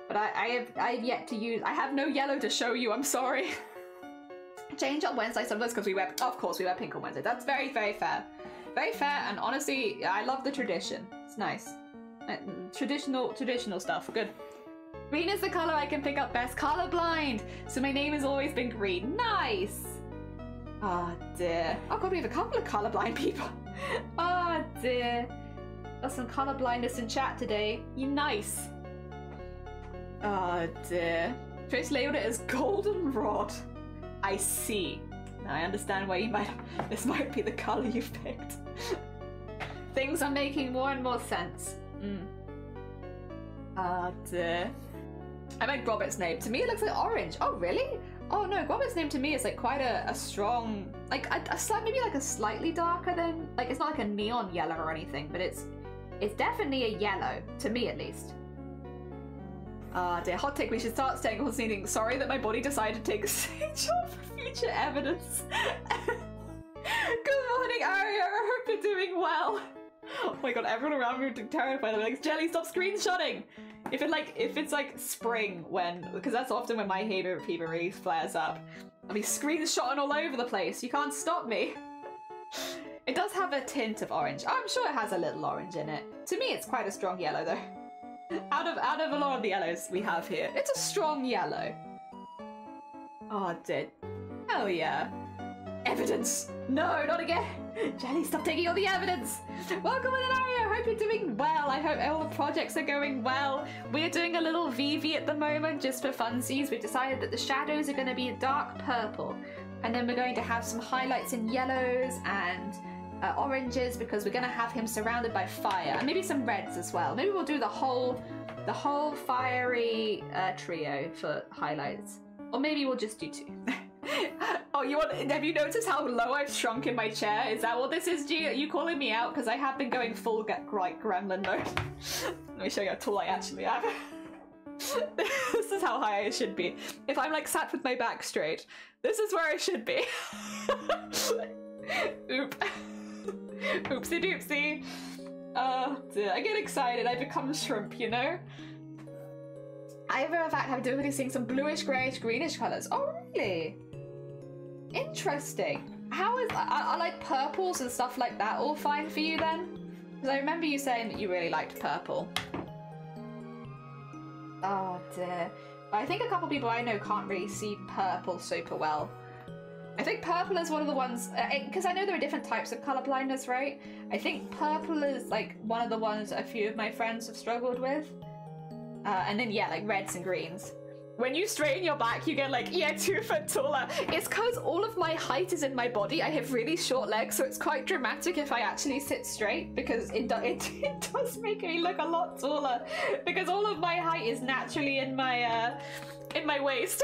But I have yet to use. I have no yellow to show you. I'm sorry. Change on Wednesday sometimes because of course we wear pink on Wednesday. That's very, very fair. Very fair, and honestly, I love the tradition. It's nice. Traditional stuff. Good. Green is the color I can pick up best. Colorblind. So my name has always been green. Nice. Oh dear. Oh god, we have a couple of colorblind people. Oh dear. Got some colorblindness in chat today. You nice. Oh dear. Trace labeled it as goldenrod. I see. Now I understand why this might be the color you've picked. Things are making more and more sense. Oh dear. I meant Robert's name. To me it looks like orange. Oh really? Oh no, Robert's name to me is like quite a strong, like maybe like a slightly darker than, like it's not like a neon yellow or anything, but it's definitely a yellow, to me at least. Ah dear, hot take, we should start staying on sneezing. Sorry that my body decided to take a stage off for future evidence. Good morning, Aria, I hope you're doing well. Oh my god, everyone around me would be terrified. They're like, Jelly, stop screenshotting! If it's like spring when, because that's often when my fever really flares up. I'll be screenshotting all over the place. You can't stop me. It does have a tint of orange. I'm sure it has a little orange in it. To me, it's quite a strong yellow though. Out of a lot of the yellows we have here, it's a strong yellow. Oh, dear. Hell yeah. Evidence! No, not again! Jelly, stop taking all the evidence! Welcome, Ilario! Hope you're doing well. I hope all the projects are going well. We're doing a little vivi at the moment, just for funsies. We've decided that the shadows are going to be a dark purple. And then we're going to have some highlights in yellows and oranges, because we're going to have him surrounded by fire. And maybe some reds as well. Maybe we'll do the whole fiery trio for highlights. Or maybe we'll just do 2. Oh, have you noticed how low I've shrunk in my chair? Is that what this is, G? Are you calling me out? Because I have been going full gremlin mode. Let me show you how tall I actually am. This is how high I should be. If I'm like sat with my back straight, this is where I should be. Oop. Oopsie doopsie. I get excited. I become shrimp, you know? I in fact have difficulty seeing some bluish, greyish, greenish colours. Oh, really? Interesting. How is are like purples and stuff like that all fine for you then? Because I remember you saying that you really liked purple. Oh dear. But I think a couple people I know can't really see purple super well. I think purple is one of the ones, because I know there are different types of colour blindness, right? I think purple is like one of the ones a few of my friends have struggled with. And then yeah, like reds and greens. When you straighten your back, you get like, yeah, 2 foot taller. It's because all of my height is in my body. I have really short legs, so it's quite dramatic if I actually sit straight, because it does make me look a lot taller, because all of my height is naturally in my waist.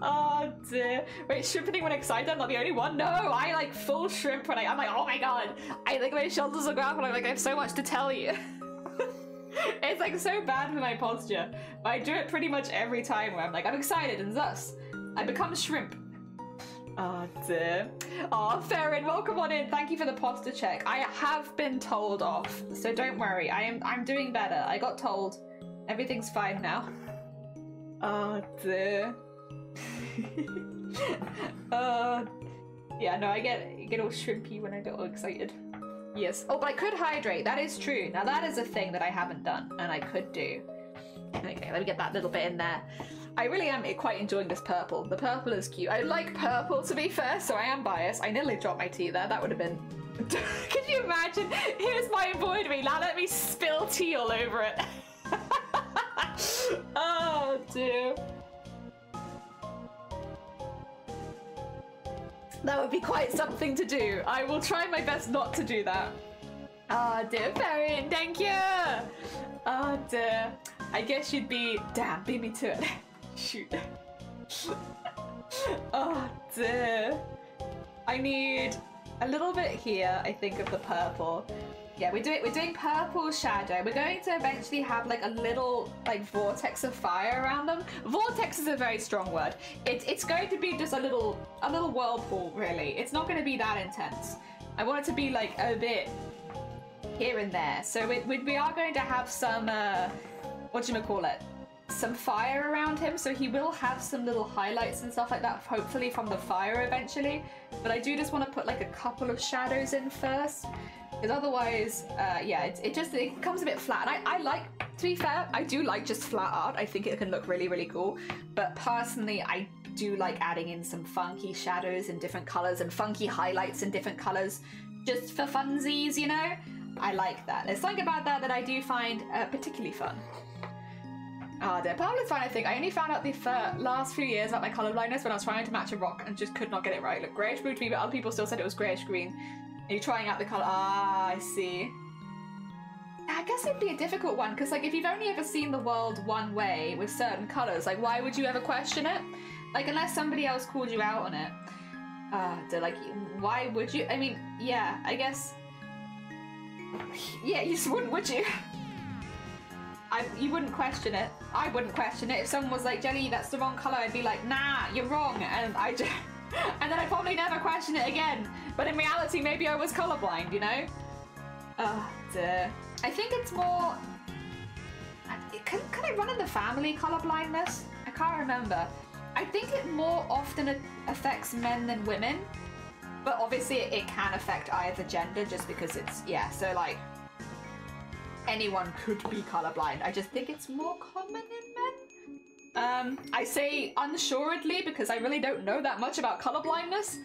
Oh dear. Wait, shrimping when excited? I'm not the only one. No, I like full shrimp when I'm like, oh my god. I think my shoulders are going up and I'm like, I have so much to tell you. It's like so bad for my posture, but I do it pretty much every time where I'm like, I'm excited, and thus I become shrimp. Oh dear. Oh, Farron, welcome on in. Thank you for the posture check. I have been told off, so don't worry. I'm doing better. I got told. Everything's fine now. Oh dear. Yeah, no, I get all shrimpy when I get all excited. Yes. Oh, but I could hydrate. That is true. Now that is a thing that I haven't done, and I could do. Okay, let me get that little bit in there. I really am quite enjoying this purple. The purple is cute. I like purple, to be fair, so I am biased. I nearly dropped my tea there. That would have been... Could you imagine? Here's my embroidery. Now let me spill tea all over it. Oh, dear. That would be quite something to do. I will try my best not to do that. Oh dear, Farron, thank you! Oh dear. I guess you'd be... Damn, beat me to it. Shoot. Oh dear. I need a little bit here, I think, of the purple. Yeah, we're doing purple shadow. We're going to eventually have like a little like vortex of fire around them. Vortex is a very strong word. It's going to be just a little whirlpool, really. It's not going to be that intense. I want it to be like a bit here and there. So we are going to have some whatchamacallit, some fire around him. So he will have some little highlights and stuff like that, hopefully from the fire eventually. But I do just want to put like a couple of shadows in first. Because otherwise, yeah, it comes a bit flat. And I like, to be fair, I do like just flat art. I think it can look really, really cool. But personally, I do like adding in some funky shadows in different colors and funky highlights in different colors, just for funsies, you know? I like that. There's something about that that I do find particularly fun. Oh dear, Pablo's fine, I think. I only found out the last few years about my color blindness when I was trying to match a rock and just could not get it right. Look, greyish blue to me, but other people still said it was greyish green. Are you trying out the colour? Ah, I see. I guess it'd be a difficult one, because like if you've only ever seen the world one way with certain colours, like why would you ever question it? Like unless somebody else called you out on it. Like why would you? I mean, yeah, I guess. Yeah, you just wouldn't, would you? You wouldn't question it. I wouldn't question it. If someone was like, Jelly, that's the wrong colour, I'd be like, nah, you're wrong, and I just... And then I'd probably never question it again. But in reality, maybe I was colourblind, you know? Oh dear. I think it's more... Can it run in the family, colourblindness? I can't remember. I think it more often affects men than women, but obviously it can affect either gender just because it's, yeah, so like anyone could be colourblind. I just think it's more common in men. I say unassuredly because I really don't know that much about colourblindness.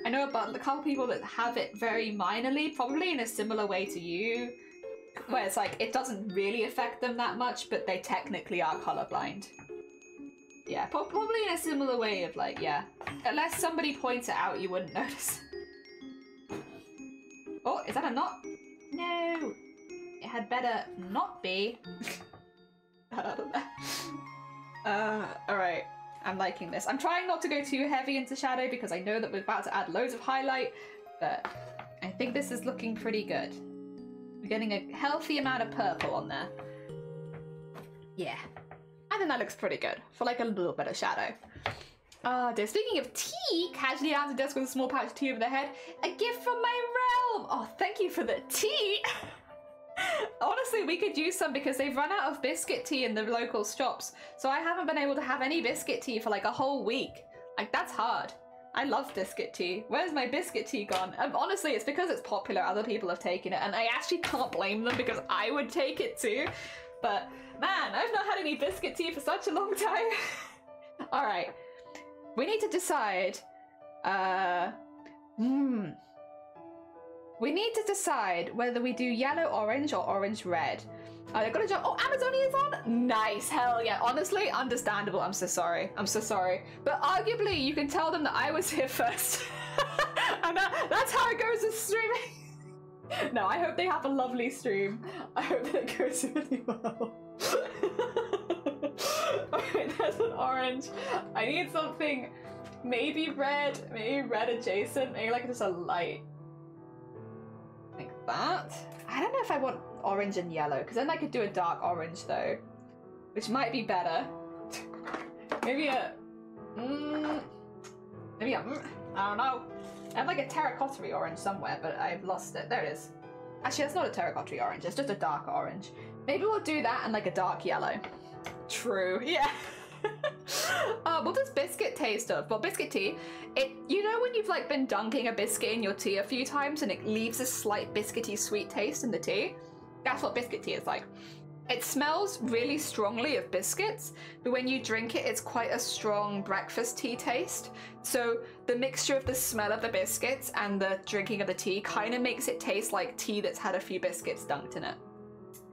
I know about a couple people that have it very minorly, probably in a similar way to you, where it's like it doesn't really affect them that much, but they technically are colorblind. Yeah, probably in a similar way of like, yeah. Unless somebody points it out, you wouldn't notice. Oh, is that a knot? No! It had better not be. Alright. I'm liking this. I'm trying not to go too heavy into shadow because I know that we're about to add loads of highlight, but I think this is looking pretty good. We're getting a healthy amount of purple on there. Yeah. I think that looks pretty good for like a little bit of shadow. Oh dear. Speaking of tea, casually down the desk with a small pouch of tea over their head. A gift from my realm! Oh, thank you for the tea! Honestly, we could use some because they've run out of biscuit tea in the local shops. So I haven't been able to have any biscuit tea for like a whole week. Like, that's hard. I love biscuit tea. Where's my biscuit tea gone? Honestly, it's because it's popular. Other people have taken it. And I actually can't blame them because I would take it too. But man, I've not had any biscuit tea for such a long time. All right. We need to decide. We need to decide whether we do yellow orange or orange red. I gotta jump. Oh, Amazonia's on? Nice, hell yeah. Honestly, understandable. I'm so sorry. I'm so sorry. But arguably, you can tell them that I was here first. And that's how it goes with streaming. No, I hope they have a lovely stream. I hope that it goes really well. Alright, that's an orange. I need something maybe red adjacent, maybe like just a light. Like that. I don't know if I want orange and yellow, because then I could do a dark orange though, which might be better. Maybe a I don't know. I have like a terracotta orange somewhere, but I've lost it. There it is. Actually, that's not a terracotta orange, it's just a dark orange. Maybe we'll do that and like a dark yellow. True, yeah. What does biscuit taste of? Well, biscuit tea, you know when you've like been dunking a biscuit in your tea a few times and it leaves a slight biscuity sweet taste in the tea? That's what biscuit tea is like. It smells really strongly of biscuits, but when you drink it, it's quite a strong breakfast tea taste. So the mixture of the smell of the biscuits and the drinking of the tea kind of makes it taste like tea that's had a few biscuits dunked in it.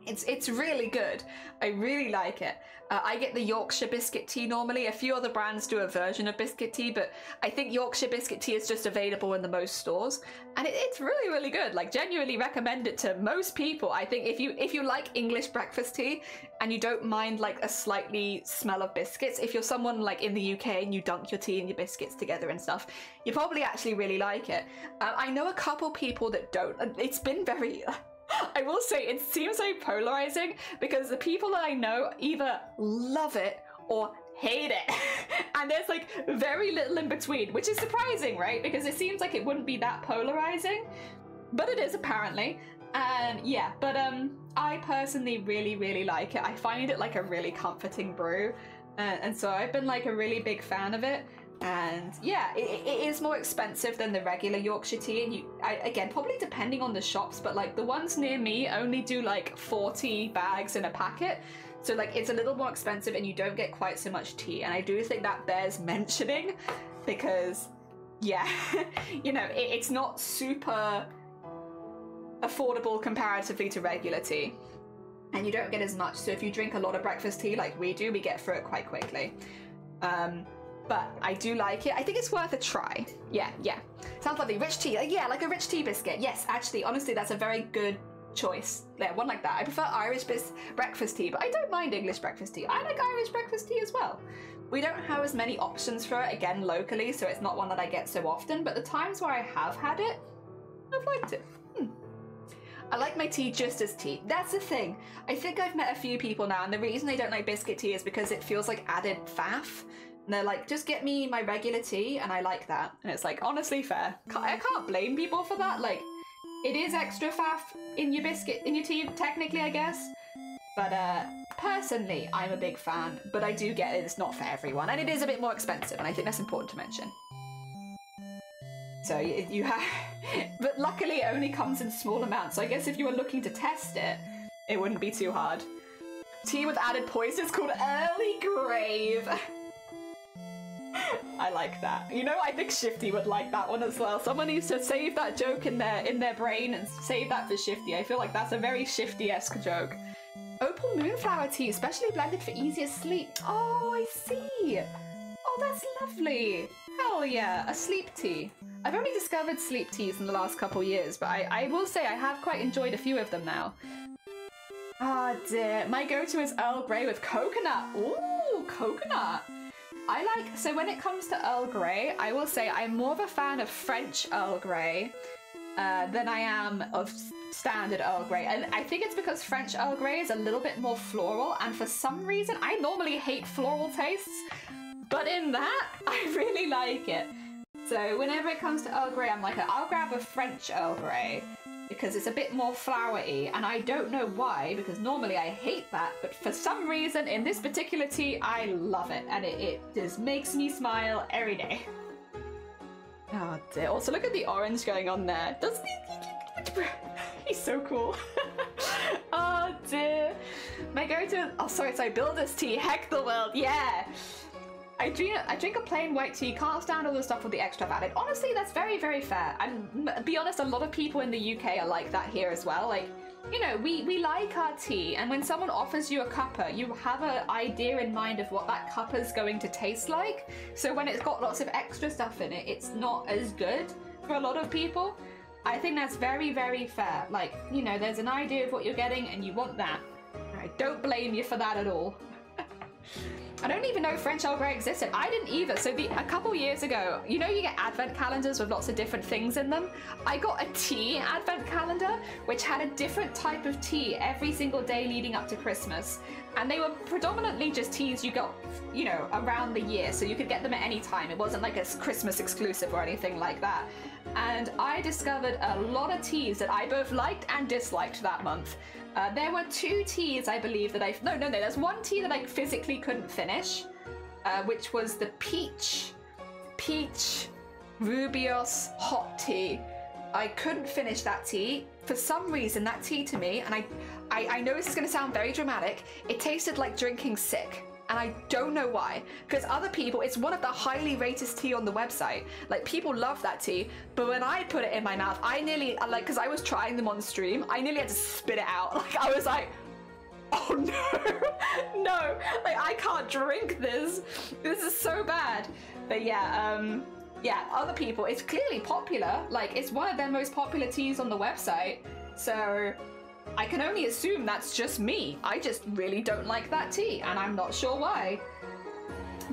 It's really good. I really like it. I get the Yorkshire biscuit tea normally. A few other brands do a version of biscuit tea, but I think Yorkshire biscuit tea is just available in the most stores. And it's really, really good. Like, genuinely recommend it to most people. I think if you like English breakfast tea and you don't mind like a slightly smell of biscuits, if you're someone like in the UK and you dunk your tea and your biscuits together and stuff, you probably actually really like it. I know a couple people that don't. It's been very... I will say it seems so polarizing because the people that I know either love it or hate it. And there's like very little in between, which is surprising, right? Because it seems like it wouldn't be that polarizing, but it is apparently. And yeah, but I personally really, really like it. I find it like a really comforting brew. And so I've been like a really big fan of it. And yeah, it is more expensive than the regular Yorkshire tea, and again, probably depending on the shops, but like the ones near me only do like 40 bags in a packet, so like it's a little more expensive and you don't get quite so much tea. And I do think that bears mentioning because yeah, you know, it's not super affordable comparatively to regular tea, and you don't get as much. So if you drink a lot of breakfast tea like we do, we get through it quite quickly. But I do like it. I think it's worth a try. Yeah. Sounds lovely. Rich tea. Yeah, like a rich tea biscuit. Yes, actually, honestly, that's a very good choice. Yeah, one like that. I prefer Irish breakfast tea, but I don't mind English breakfast tea. I like Irish breakfast tea as well. We don't have as many options for it, again, locally, so it's not one that I get so often, but the times where I have had it, I've liked it. I like my tea just as tea. That's the thing. I think I've met a few people now, and the reason they don't like biscuit tea is because it feels like added faff. And they're like, just get me my regular tea, and I like that. And it's like, honestly fair. I can't blame people for that. Like, It is extra faff in your biscuit, in your tea, technically, I guess. But personally, I'm a big fan, but I do get it, it's not for everyone, and it is a bit more expensive, and I think that's important to mention. So you have, but luckily it only comes in small amounts, so I guess if you were looking to test it, it wouldn't be too hard. Tea with added poison is called early grave. I like that. You know, I think Shifty would like that one as well. Someone needs to save that joke in their brain and save that for Shifty. I feel like that's a very Shifty-esque joke. Opal moonflower tea, especially blended for easier sleep. Oh, I see. Oh, that's lovely. Hell yeah, a sleep tea. I've only discovered sleep teas in the last couple years, but I will say I have quite enjoyed a few of them now. Ah, dear. My go-to is Earl Grey with coconut. Ooh, coconut. So when it comes to Earl Grey, I will say I'm more of a fan of French Earl Grey than I am of standard Earl Grey. And I think it's because French Earl Grey is a little bit more floral, and for some reason, I normally hate floral tastes, but in that, I really like it. So whenever it comes to Earl Grey, I'm like, I'll grab a French Earl Grey, because it's a bit more flowery, and I don't know why, because normally I hate that, but for some reason in this particular tea I love it, and it just makes me smile every day. Oh dear. Also look at the orange going on there. Doesn't he? He's so cool. Oh dear. My go-to, oh sorry, Builder's tea, heck the world, yeah. I drink a plain white tea, can't stand all the stuff with the extra added. Honestly, that's very, very fair. And be honest, a lot of people in the UK are like that here as well. Like, you know, we like our tea, and when someone offers you a cuppa, you have an idea in mind of what that cuppa's going to taste like. So when it's got lots of extra stuff in it, it's not as good for a lot of people. I think that's very, very fair. Like, you know, there's an idea of what you're getting and you want that. I don't blame you for that at all. I don't even know French Earl Grey existed. I didn't either. So a couple years ago, you know you get advent calendars with lots of different things in them? I got a tea advent calendar, which had a different type of tea every single day leading up to Christmas. And they were predominantly just teas you got, you know, around the year. So you could get them at any time. It wasn't like a Christmas exclusive or anything like that. And I discovered a lot of teas that I both liked and disliked that month. There were two teas, I believe, that no, there's one tea that I physically couldn't finish, which was the peach Rubios hot tea. I couldn't finish that tea. For some reason, that tea to me, and I know this is going to sound very dramatic, it tasted like drinking sick. And I don't know why, because other people, it's one of the highly rated tea on the website. Like, people love that tea, but when I put it in my mouth, I nearly, like, because I was trying them on stream, I nearly had to spit it out. Like, I was like, oh no, no, like, I can't drink this. This is so bad. But yeah, other people, it's clearly popular. Like, it's one of their most popular teas on the website. So I can only assume that's just me. I just really don't like that tea, and I'm not sure why.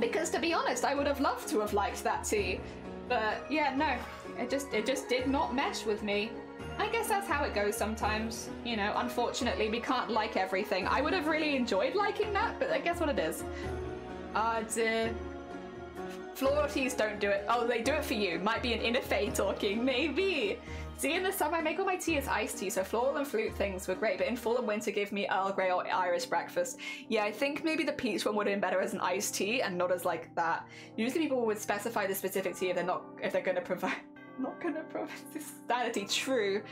Because to be honest, I would have loved to have liked that tea. But yeah, no, it just did not mesh with me. I guess that's how it goes sometimes. You know, unfortunately, we can't like everything. I would have really enjoyed liking that, but I guess what it is. Dear. Floral teas don't do it. Oh, they do it for you. Might be an inner fae talking, maybe. See, in the summer, I make all my tea as iced tea, so floral and flute things were great, but in fall and winter, give me Earl Grey or Irish breakfast. Yeah, I think maybe the peach one would have been better as an iced tea and not as like that. Usually people would specify the specific tea if they're going to provide, not going to provide this sanity. True.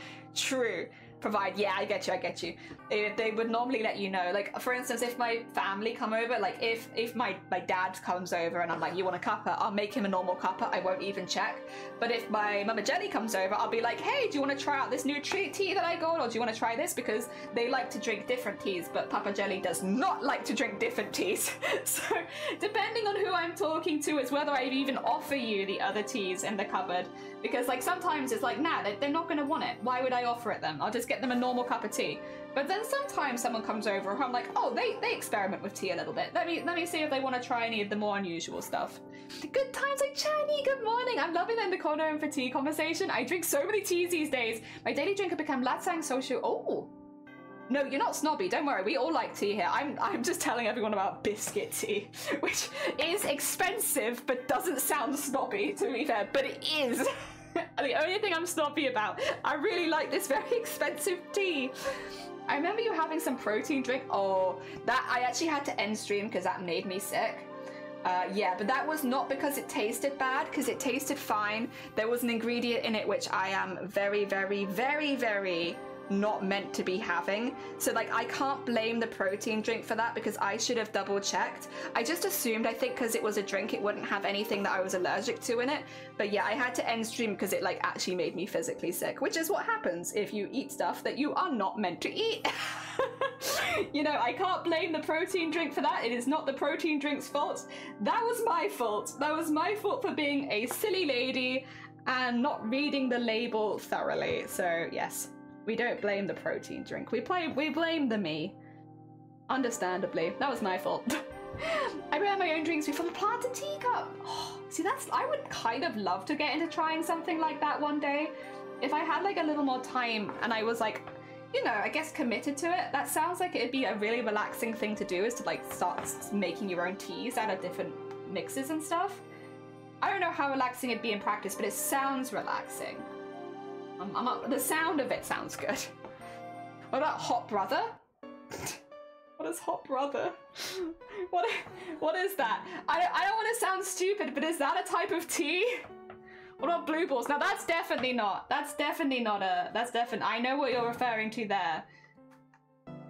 Provide, yeah, I get you. They would normally let you know. Like, for instance, if my family come over, like if my dad comes over and I'm like, you want a cuppa, I'll make him a normal cuppa, I won't even check. But if my Mama Jelly comes over, I'll be like, hey, do you want to try out this new tea that I got, or do you want to try this? Because they like to drink different teas, but Papa Jelly does not like to drink different teas. So depending on who I'm talking to is whether I even offer you the other teas in the cupboard. Because like sometimes it's like, nah, they're not going to want it. Why would I offer it them? I'll just get them a normal cup of tea. But then sometimes someone comes over who I'm like, oh, they experiment with tea a little bit. Let me see if they want to try any of the more unusual stuff. Good times, like Chani, good morning. I'm loving the in the corner and for tea conversation. I drink so many teas these days. My daily drink had become Latsang Social. Oh. No, you're not snobby, don't worry, we all like tea here. I'm just telling everyone about biscuit tea, which is expensive but doesn't sound snobby, to be fair, but it is. The only thing I'm snobby about. I really like this very expensive tea. I remember you having some protein drink. Oh, that I actually had to end stream because that made me sick. Yeah, but that was not because it tasted bad, because it tasted fine. There was an ingredient in it which I am very, very, very, very not meant to be having. So like I can't blame the protein drink for that because I should have double checked. I just assumed, I think because it was a drink it wouldn't have anything that I was allergic to in it. But yeah, I had to end stream because it like actually made me physically sick, which is what happens if you eat stuff that you are not meant to eat. You know, I can't blame the protein drink for that. It is not the protein drink's fault. That was my fault. That was my fault for being a silly lady and not reading the label thoroughly. So yes, we don't blame the protein drink. We blame the me. Understandably. That was my fault. I ran my own drinks from a planted teacup. Oh, see, I would kind of love to get into trying something like that one day. If I had like a little more time and I was like, you know, I guess committed to it. That sounds like it'd be a really relaxing thing to do, is to like start making your own teas out of different mixes and stuff. I don't know how relaxing it'd be in practice, but it sounds relaxing. The sound of it sounds good. What about hot brother? What is hot brother? What is that? I don't want to sound stupid, but is that a type of tea? What about blue balls? Now that's definitely not. That's definitely. I know what you're referring to there.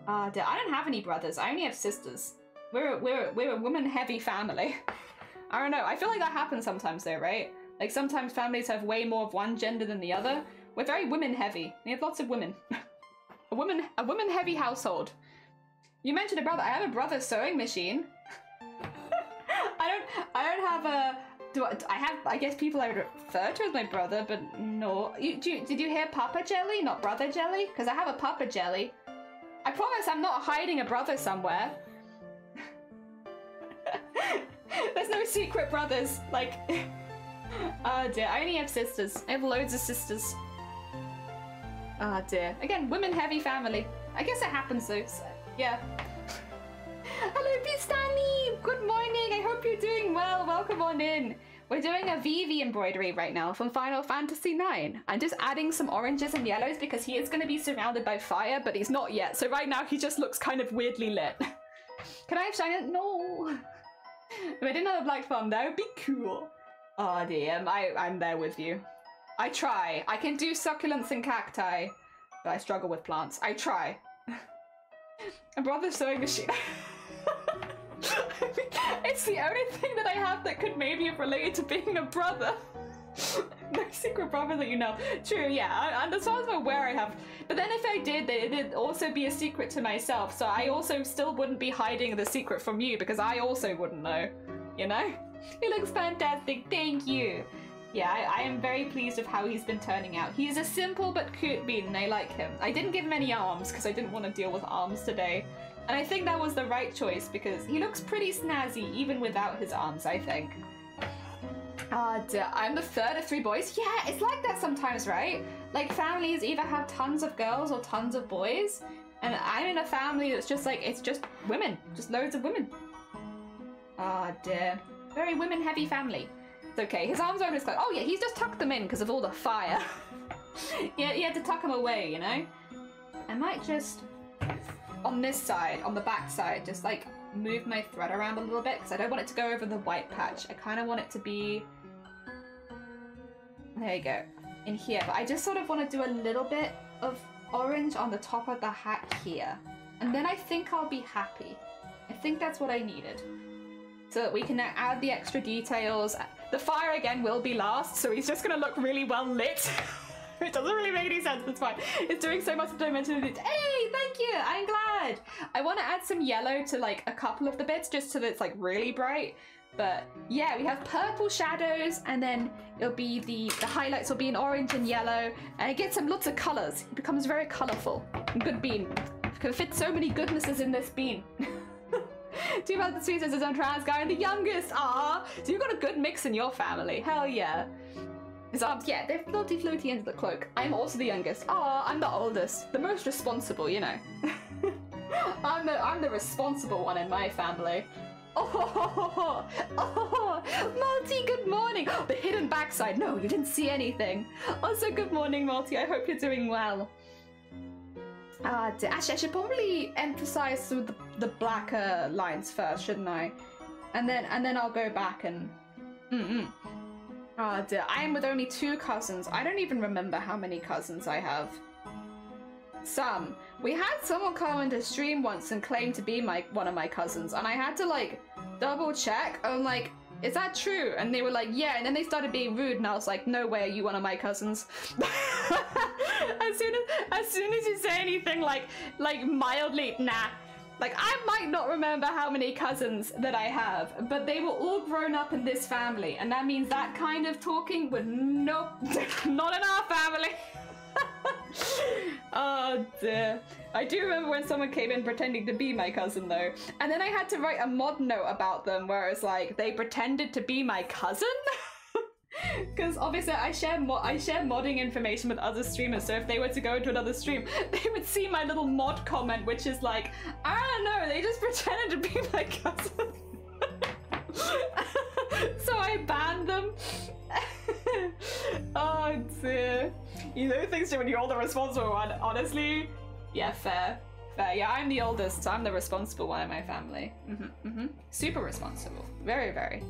I don't have any brothers. I only have sisters. We're a woman-heavy family. I don't know. I feel like that happens sometimes though, right? Like sometimes families have way more of one gender than the other. We're very women-heavy. We have lots of women. a woman-heavy household. You mentioned a brother. I have a brother's sewing machine. I don't have a. I guess people I would refer to as my brother, but no. Did you hear Papa Jelly, not Brother Jelly? Because I have a Papa Jelly. I promise I'm not hiding a brother somewhere. There's no secret brothers. Like, oh dear, I only have sisters. I have loads of sisters. Oh dear. Again, women-heavy family. I guess it happens though, so, yeah. Hello, Pistani! Good morning! I hope you're doing well. Welcome on in. We're doing a vivi embroidery right now from Final Fantasy IX. I'm just adding some oranges and yellows because he is going to be surrounded by fire, but he's not yet. So right now he just looks kind of weirdly lit. Can I have shine it? No! If I didn't have a black thumb, that would be cool. Oh dear, I'm there with you. I try. I can do succulents and cacti, but I struggle with plants. I try. A brother's sewing machine. It's the only thing that I have that could maybe have related to being a brother. No secret brother that you know. True, yeah, and as far as I'm aware I have. But then if I did, it'd also be a secret to myself, so I also still wouldn't be hiding the secret from you because I also wouldn't know, you know? He looks fantastic, thank you. Yeah, I am very pleased with how he's been turning out. He's a simple but cute bean and I like him. I didn't give him any arms because I didn't want to deal with arms today. And I think that was the right choice because he looks pretty snazzy even without his arms, I think. I'm the third of 3 boys. Yeah, it's like that sometimes, right? Like families either have tons of girls or tons of boys. And I'm in a family that's just like, it's just women. Just loads of women. Oh dear. Very women-heavy family. It's okay. His arms are on his clothes. Oh yeah, he's just tucked them in because of all the fire. Yeah, he had to tuck them away, you know? I might just, on this side, on the back side, just like move my thread around a little bit because I don't want it to go over the white patch. I kind of want it to be, there you go, in here. But I just sort of want to do a little bit of orange on the top of the hat here. And then I think I'll be happy. I think that's what I needed. So that we can now add the extra details. The fire again will be last, so he's just gonna look really well lit. It doesn't really make any sense, it's fine. It's doing so much dimension. Hey, thank you, I'm glad. I want to add some yellow to like a couple of the bits just so that it's like really bright. But yeah, we have purple shadows and then it'll be the highlights will be in orange and yellow. And it gets some lots of colors. It becomes very colorful. Good bean. Can fit so many goodnesses in this bean. Too bad the sweet sisters, I'm trans guy and the youngest. Ah, so you've got a good mix in your family. Hell yeah. His arms, yeah, they're floaty into the cloak. I'm also the youngest. Ah, I'm the oldest, the most responsible, you know. I'm the responsible one in my family. Oh, oh, Malty, good morning. Oh, the hidden backside. No, you didn't see anything. Also, good morning, Malty. I hope you're doing well. Actually, I should probably emphasize the blacker lines first, shouldn't I? And then I'll go back and. Oh dear, I am with only 2 cousins. I don't even remember how many cousins I have. Some. We had someone come into stream once and claim to be one of my cousins, and I had to like double check. I'm like, is that true? And they were like, yeah. And then they started being rude, and I was like, no way, are you one of my cousins? as soon as you say anything like mildly, nah. Like, I might not remember how many cousins that I have, but they were all grown up in this family, and that means that kind of talking would nope, not in our family. Oh dear. I do remember when someone came in pretending to be my cousin though, and then I had to write a mod note about them where it's like they pretended to be my cousin. Because obviously I share modding information with other streamers, so if they were to go into another stream, they would see my little mod comment, which is like, I don't know, they just pretended to be my cousin. So I banned them. Oh dear. You know things when you're the responsible one, honestly. Yeah, fair. Yeah, I'm the oldest, so I'm the responsible one in my family. Super responsible. Very, very.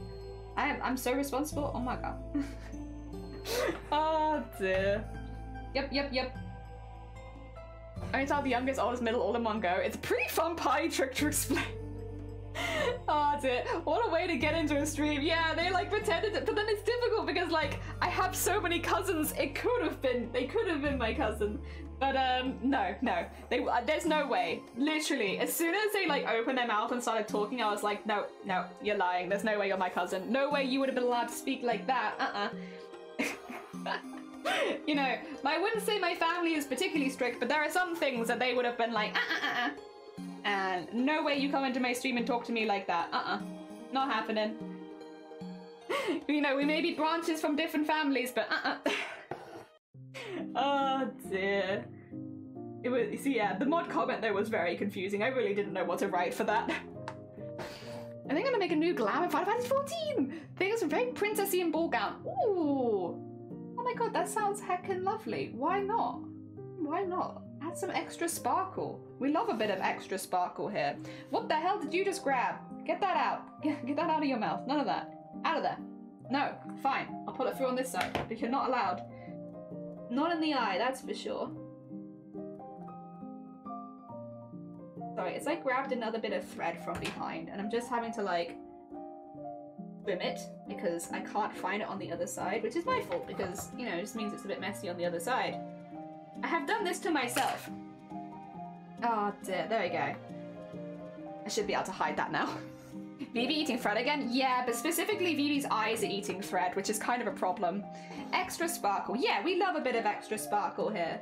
I'm so responsible. Oh my god. Oh dear. Yep. Only tell the youngest, oldest, middle, all in one go. It's a pretty fun party trick to explain. Oh dear. What a way to get into a stream. Yeah, they like pretended it, but then it's difficult because like I have so many cousins. They could have been my cousin. But no. There's no way. Literally, as soon as they like opened their mouth and started talking, I was like, no, you're lying. There's no way you're my cousin. No way you would have been allowed to speak like that. You know, I wouldn't say my family is particularly strict, but there are some things that they would have been like, and no way you come into my stream and talk to me like that. Not happening. You know, we may be branches from different families, but Oh dear. It was, see, yeah, the mod comment though was very confusing. I really didn't know what to write for that. I think I'm gonna make a new glam in Final Fantasy 14! Things very princessy and ball gown. Ooh! Oh my god, that sounds heckin' lovely. Why not? Why not? Add some extra sparkle. We love a bit of extra sparkle here. What the hell did you just grab? Get that out. Get that out of your mouth. None of that. Out of there. No. Fine. I'll put it through on this side. But you're not allowed. Not in the eye, that's for sure. Sorry, it's like grabbed another bit of thread from behind and I'm just having to like trim it because I can't find it on the other side, which is my fault because, you know, it just means it's a bit messy on the other side. I have done this to myself. Oh dear, there we go. I should be able to hide that now. Vivi eating thread again? Yeah, but specifically Vivi's eyes are eating thread, which is kind of a problem. Extra sparkle. Yeah, we love a bit of extra sparkle here.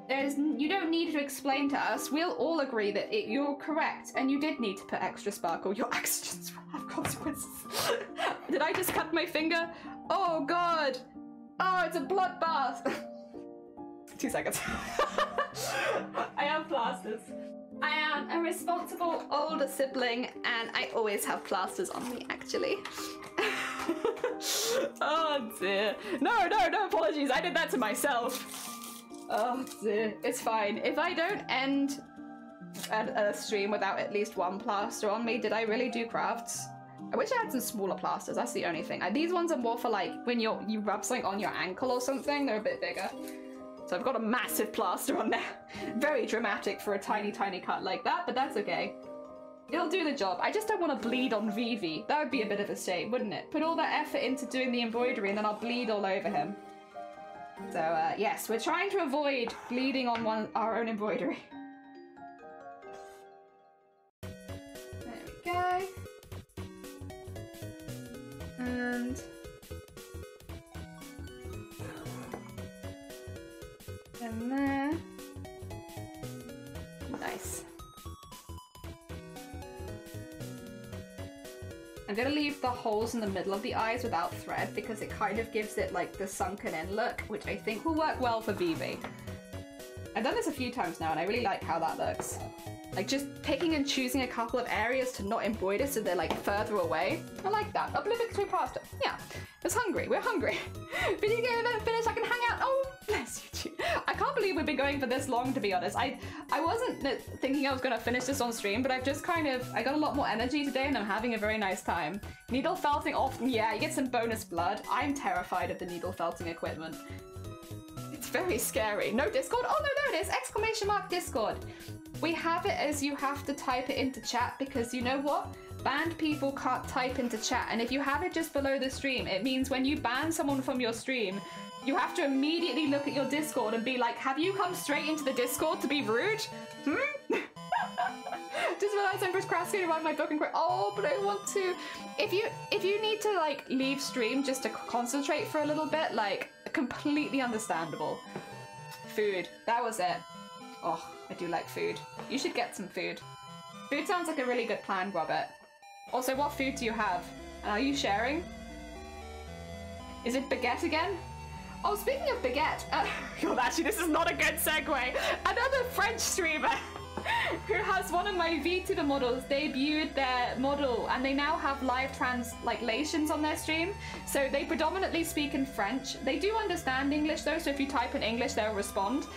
You don't need to explain to us. We'll all agree that you're correct, and you did need to put extra sparkle. Your actions will have consequences. Did I just cut my finger? Oh god! Oh, it's a bloodbath! 2 seconds. I have plasters. I am a responsible older sibling, and I always have plasters on me, actually. Oh dear. No apologies. I did that to myself. Oh dear. It's fine. If I don't end a stream without at least 1 plaster on me, did I really do crafts? I wish I had some smaller plasters. That's the only thing. These ones are more for like when you rub something on your ankle or something. They're a bit bigger. So I've got a massive plaster on there. Very dramatic for a tiny cut like that, but that's okay. It'll do the job. I just don't want to bleed on Vivi. That would be a bit of a shame, wouldn't it? Put all that effort into doing the embroidery and then I'll bleed all over him. So yes, we're trying to avoid bleeding on our own embroidery. There we go. And there. Nice. I'm gonna leave the holes in the middle of the eyes without thread because it kind of gives it like the sunken in look, which I think will work well for Vivi. I've done this a few times now and I really like how that looks. Like just picking and choosing a couple of areas to not embroider so they're like further away. I like that. Obligatory pasta. Yeah, it's hungry. We're hungry. Video game event finished. I can hang out. Oh, bless you. I can't believe we've been going for this long, to be honest. I wasn't thinking I was going to finish this on stream, but I've just I got a lot more energy today and I'm having a very nice time. Needle felting off. Yeah, you get some bonus blood. I'm terrified of the needle felting equipment. It's very scary. No Discord? Oh, no, there it is. Exclamation mark Discord. We have it as you have to type it into chat because you know what? Banned people can't type into chat, and if you have it just below the stream, it means when you ban someone from your stream, you have to immediately look at your Discord and be like, have you come straight into the Discord to be rude? Just realized I'm procrastinating around my book and oh, but I want to. If you need to like leave stream just to concentrate for a little bit, like completely understandable. Food, that was it. Oh, I do like food. You should get some food. Food sounds like a really good plan, Robert. Also, what food do you have? And are you sharing? Is it baguette again? Oh, speaking of baguette, God, actually, this is not a good segue. Another French streamer who has one of my VTuber models debuted their model, and they now have live translations on their stream. So they predominantly speak in French. They do understand English though, so if you type in English, they'll respond.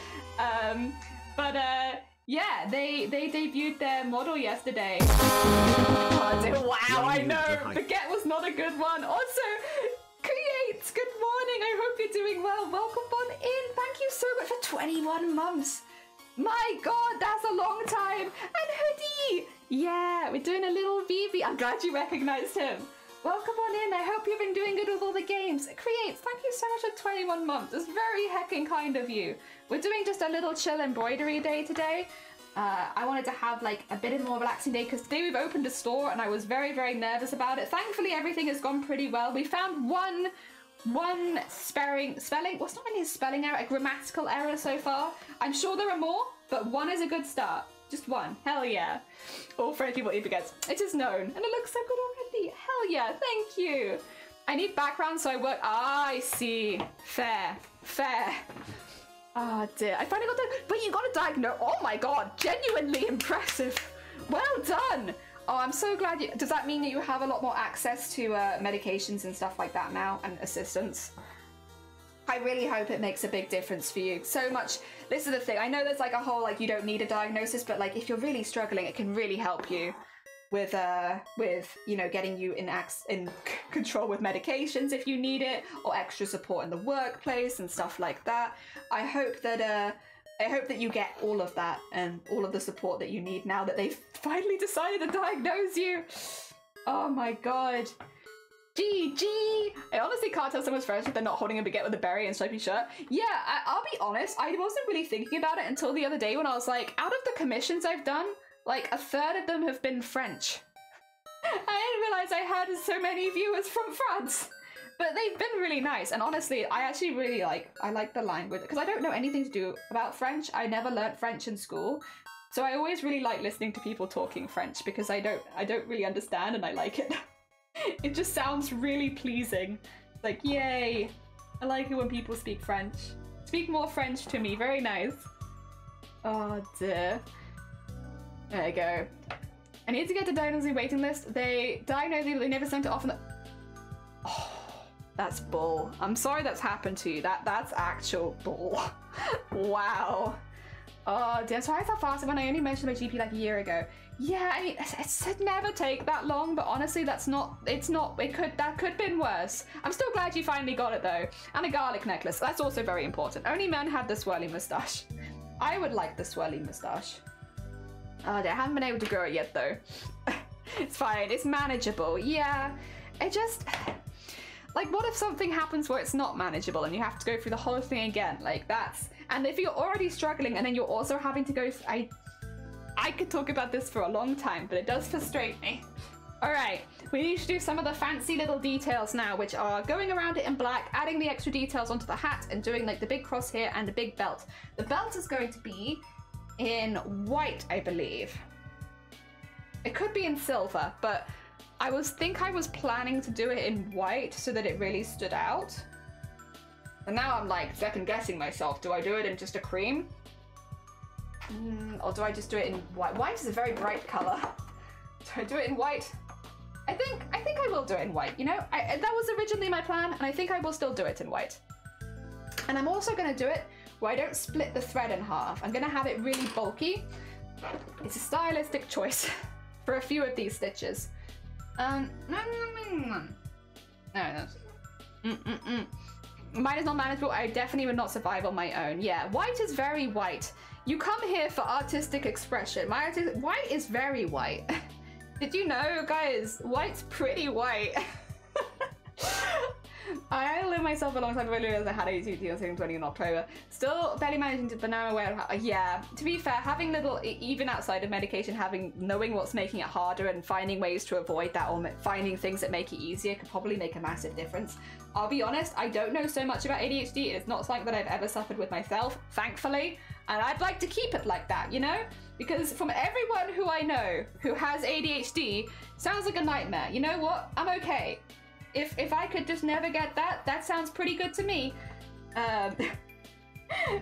Yeah, they debuted their model yesterday. Oh, wow, I know, baguette was not a good one. Also, Creates, good morning, I hope you're doing well. Welcome on in, thank you so much for 21 months. My god, that's a long time. And Hoodie, yeah, we're doing a little vivi. I'm glad you recognized him. Welcome on in, I hope you've been doing good with all the games. Creates, thank you so much for 21 months. It's very heckin' kind of you. We're doing just a little chill embroidery day today. I wanted to have like a bit of a more relaxing day because today we've opened a store and I was very, very nervous about it. Thankfully, everything has gone pretty well. We found one spelling, what's not really a spelling error, a grammatical error so far. I'm sure there are more, but one is a good start. Just one, hell yeah. All French people eat baguettes. It is known, and it looks so good already. Hell yeah, thank you. I need background, so I work. Ah, I see. Fair, fair. Oh dear, I finally got the. But you got a diagnose. Oh my god, genuinely impressive. Well done. Oh, I'm so glad you. Does that mean that you have a lot more access to medications and stuff like that now, and assistance? I really hope it makes a big difference for you. So much. This is the thing. I know there's like a whole like you don't need a diagnosis, but like if you're really struggling, it can really help you with you know, getting you in control with medications if you need it, or extra support in the workplace and stuff like that. I hope that you get all of that and all of the support that you need now that they've finally decided to diagnose you. Oh my god. GG! I honestly can't tell someone's French if they're not holding a baguette with a berry and stripy shirt. Yeah, I'll be honest, I wasn't really thinking about it until the other day when I was like, out of the commissions I've done, like a third of them have been French. I didn't realize I had so many viewers from France. But they've been really nice, and honestly, I actually really like the language, because I don't know anything to do about French. I never learnt French in school, so I always really like listening to people talking French, because I don't really understand, and I like it. It just sounds really pleasing. Like, yay! I like it when people speak French. Speak more French to me, very nice. Oh dear. There you go. I need to get to diagnosing waiting list. They diagnosed me, but they never sent it off on the... Oh, that's bull. I'm sorry that's happened to you. That's actual bull. Wow. Oh dear, so I thought faster when I only mentioned my GP like a year ago. Yeah, I mean, it should never take that long, but honestly, that could have been worse. I'm still glad you finally got it though. And a garlic necklace, that's also very important. Only men have the swirly moustache. I would like the swirly moustache. Oh dear, I haven't been able to grow it yet though. It's fine, it's manageable. Yeah, it just... Like, what if something happens where it's not manageable and you have to go through the whole thing again? Like, that's... And if you're already struggling and then you're also having to go... I could talk about this for a long time, but it does frustrate me. Alright, we need to do some of the fancy little details now, which are going around it in black, adding the extra details onto the hat, and doing like the big cross here and the big belt. The belt is going to be in white, I believe. It could be in silver, but I was planning to do it in white so that it really stood out. And now I'm like second guessing myself. Do I do it in just a cream? Or do I just do it in white? White is a very bright color. Do I do it in white? I think I will do it in white, you know? That was originally my plan, and I think I will still do it in white. And I'm also gonna do it where I don't split the thread in half. I'm gonna have it really bulky. It's a stylistic choice for a few of these stitches. No. Mine is not manageable. I definitely would not survive on my own. Yeah, white is very white. You come here for artistic expression. White is very white. Did you know, guys? White's pretty white. I lived myself a long time ago. I realized I had ADHD on 20 in October. Still barely managing to, but now I'm aware of how, yeah, to be fair, having little, even outside of medication, knowing what's making it harder and finding ways to avoid that or finding things that make it easier could probably make a massive difference. I'll be honest, I don't know so much about ADHD. It's not something that I've ever suffered with myself, thankfully. And I'd like to keep it like that, you know? Because from everyone who I know who has ADHD, sounds like a nightmare. You know what? I'm okay. If I could just never get that, that sounds pretty good to me. But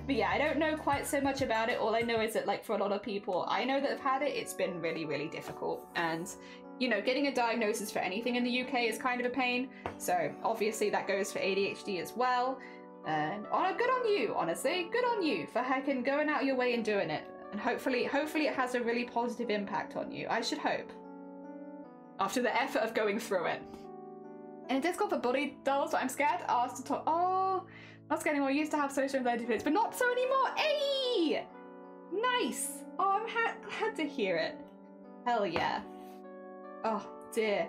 yeah, I don't know quite so much about it. All I know is that, like, for a lot of people I know that have had it, it's been really, really difficult. And, you know, getting a diagnosis for anything in the UK is kind of a pain. So obviously that goes for ADHD as well. And good on you, honestly. Good on you for heckin' going out your way and doing it. And hopefully it has a really positive impact on you. I should hope. After the effort of going through it. In a Discord for body dolls, but I'm scared asked to talk. Oh, not scared anymore. I used to have social anxiety periods, but not so anymore. Hey! Nice. Oh, I'm glad to hear it. Hell yeah. Oh dear.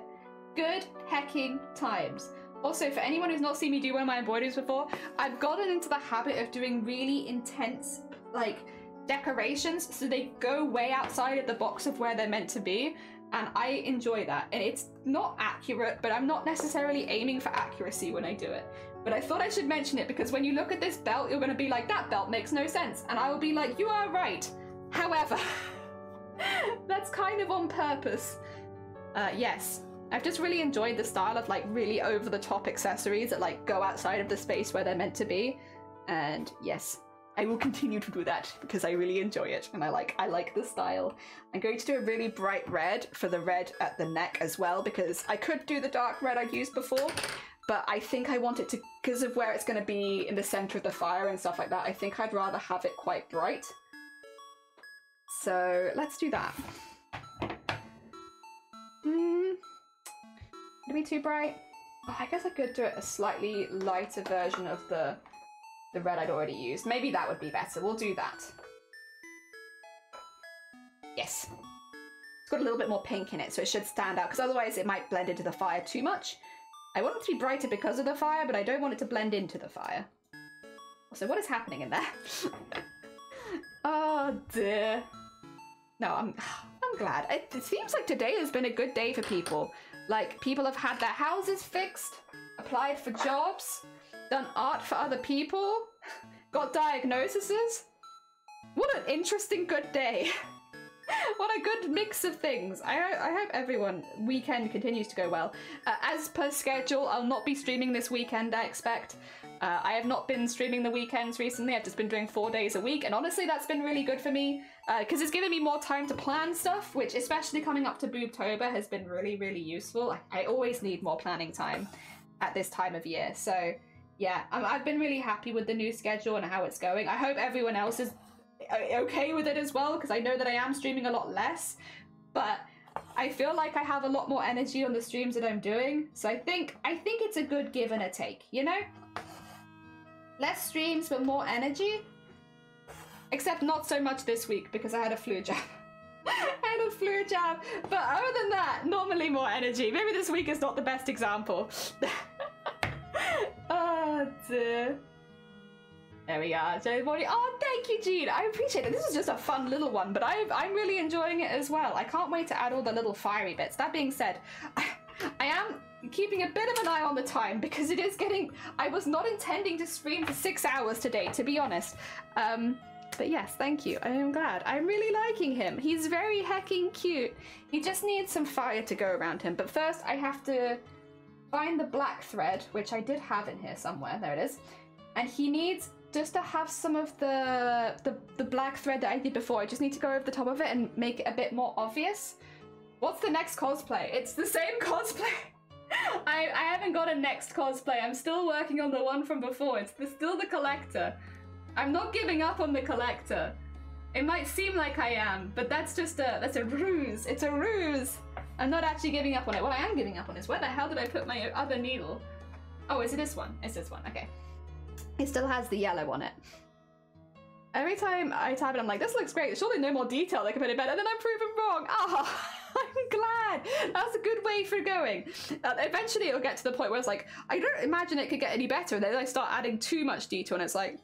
Good hecking times. Also, for anyone who's not seen me do one of my embroideries before, I've gotten into the habit of doing really intense, like, decorations, so they go way outside of the box of where they're meant to be. And I enjoy that. And it's not accurate, but I'm not necessarily aiming for accuracy when I do it. But I thought I should mention it because when you look at this belt, you're gonna be like, that belt makes no sense. And I will be like, you are right. However, that's kind of on purpose. Yes, I've just really enjoyed the style of, like, really over the top accessories that, like, go outside of the space where they're meant to be. And yes, I will continue to do that because I really enjoy it and I like the style. I'm going to do a really bright red for the red at the neck as well because I could do the dark red I'd used before, but I think I want it to, because of where it's going to be in the center of the fire and stuff like that, I think I'd rather have it quite bright. So let's do that. Would it be too bright? Oh, I guess I could do it a slightly lighter version of the red I'd already used. Maybe that would be better. We'll do that. Yes. It's got a little bit more pink in it, so it should stand out, because otherwise it might blend into the fire too much. I want it to be brighter because of the fire, but I don't want it to blend into the fire. Also, what is happening in there? Oh dear. No, I'm glad. It seems like today has been a good day for people. Like, people have had their houses fixed, applied for jobs, done art for other people, got diagnoses. What an interesting good day. What a good mix of things. I hope everyone weekend continues to go well. As per schedule, I'll not be streaming this weekend, I expect. I have not been streaming the weekends recently. I've just been doing 4 days a week, and honestly that's been really good for me because it's given me more time to plan stuff, which especially coming up to Boobtober has been really, really useful. I always need more planning time at this time of year, so yeah, I've been really happy with the new schedule and how it's going. I hope everyone else is okay with it as well, because I know that I am streaming a lot less, but I feel like I have a lot more energy on the streams that I'm doing, so I think it's a good give and a take, you know? Less streams but more energy, except not so much this week because I had a flu jab. I had a flu jab, but other than that, normally more energy. Maybe this week is not the best example. Oh dear. There we are. Oh, thank you, Jean. I appreciate it. This is just a fun little one, but I'm really enjoying it as well. I can't wait to add all the little fiery bits. That being said, I am keeping a bit of an eye on the time because it is getting... I was not intending to stream for 6 hours today, to be honest. But yes, thank you. I am glad. I'm really liking him. He's very hecking cute. He just needs some fire to go around him. But first, I have to find the black thread, which I did have in here somewhere. There it is. And he needs just to have some of the black thread that I did before. I just need to go over the top of it and make it a bit more obvious. What's the next cosplay? It's the same cosplay. I haven't got a next cosplay. I'm still working on the one from before. It's still the collector. I'm not giving up on the collector. It might seem like I am, but that's a ruse. It's a ruse. I'm not actually giving up on it. What I am giving up on is where the hell did I put my other needle? Oh, is it this one? It's this one. Okay. It still has the yellow on it. Every time I type it, I'm like, this looks great. Surely no more detail. They can put it better. And then I'm proven wrong. Ah, I'm glad. That's a good way for going. Eventually, it'll get to the point where it's like, I don't imagine it could get any better. And then I start adding too much detail, and it's like,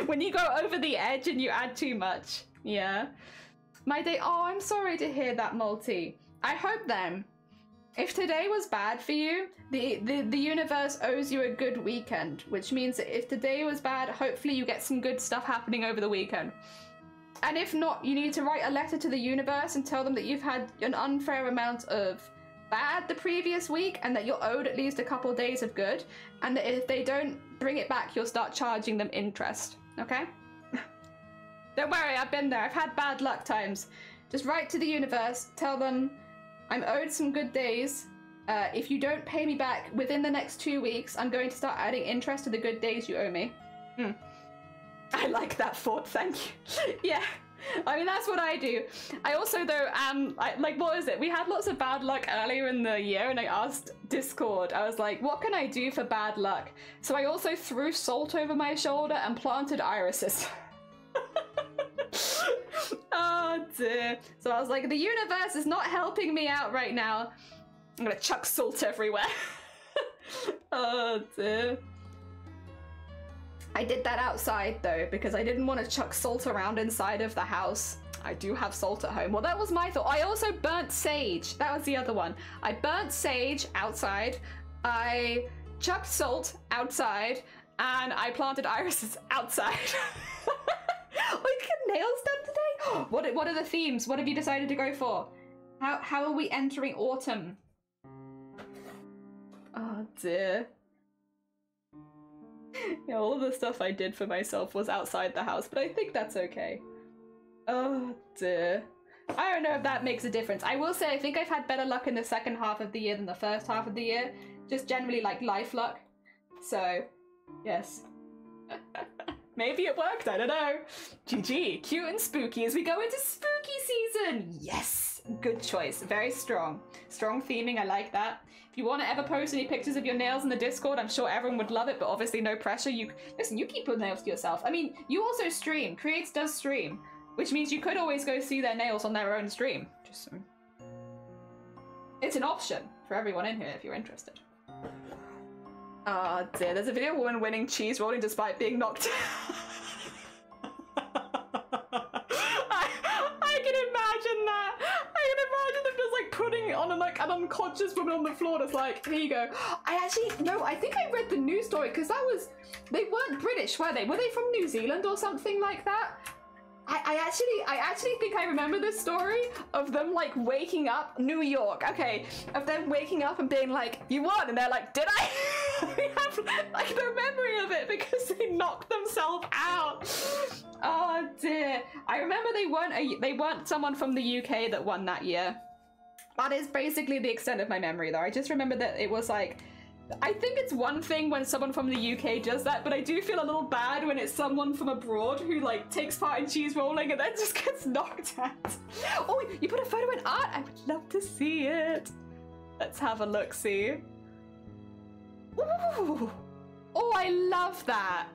when you go over the edge and you add too much. Yeah. My day. Oh, I'm sorry to hear that, Multi. I hope then, if today was bad for you, the universe owes you a good weekend, which means that if today was bad, hopefully you get some good stuff happening over the weekend. And if not, you need to write a letter to the universe and tell them that you've had an unfair amount of bad the previous week and that you're owed at least a couple of days of good, and that if they don't bring it back, you'll start charging them interest, okay? Don't worry, I've been there. I've had bad luck times. Just write to the universe, tell them I'm owed some good days. If you don't pay me back within the next 2 weeks, I'm going to start adding interest to the good days you owe me. I like that thought, thank you. Yeah, I mean, that's what I do. I also, though, like, what is it? We had lots of bad luck earlier in the year, and I asked Discord, I was like, what can I do for bad luck? So I also threw salt over my shoulder and planted irises. Oh dear. So I was like, the universe is not helping me out right now. I'm gonna chuck salt everywhere. Oh dear. I did that outside though, because I didn't want to chuck salt around inside of the house. I do have salt at home. Well, that was my thought. I also burnt sage. That was the other one. I burnt sage outside. I chucked salt outside. And I planted irises outside. We get nails done today? What are the themes? What have you decided to go for? How are we entering autumn? Oh dear. Yeah, all of the stuff I did for myself was outside the house, but I think that's okay. Oh dear. I don't know if that makes a difference. I will say I think I've had better luck in the second half of the year than the first half of the year. Just generally like life luck. So, yes. Maybe it worked, I don't know. GG, cute and spooky as we go into spooky season. Yes, good choice, very strong. Strong theming, I like that. If you want to ever post any pictures of your nails in the Discord, I'm sure everyone would love it, but obviously no pressure. Listen, you keep your nails to yourself. I mean, you also stream. Creates does stream, which means you could always go see their nails on their own stream. Just so. It's an option for everyone in here if you're interested. Oh dear, there's a video of a woman winning cheese rolling despite being knocked out. I can imagine that. I can imagine them just like putting it on an unconscious woman on the floor that's like, here you go. I think I read the news story because they weren't British, were they? Were they from New Zealand or something like that? I actually think I remember this story of them like waking up, New York, okay, of them waking up and being like, you won, and they're like, did I? We have like no memory of it because they knocked themselves out. Oh dear. I remember they weren't someone from the UK that won that year. That is basically the extent of my memory though. I just remember that it was like, I think it's one thing when someone from the UK does that, but I do feel a little bad when it's someone from abroad who like takes part in cheese rolling and then just gets knocked out. Oh, you put a photo in art? I would love to see it. Let's have a look-see. Ooh. Oh, I love that.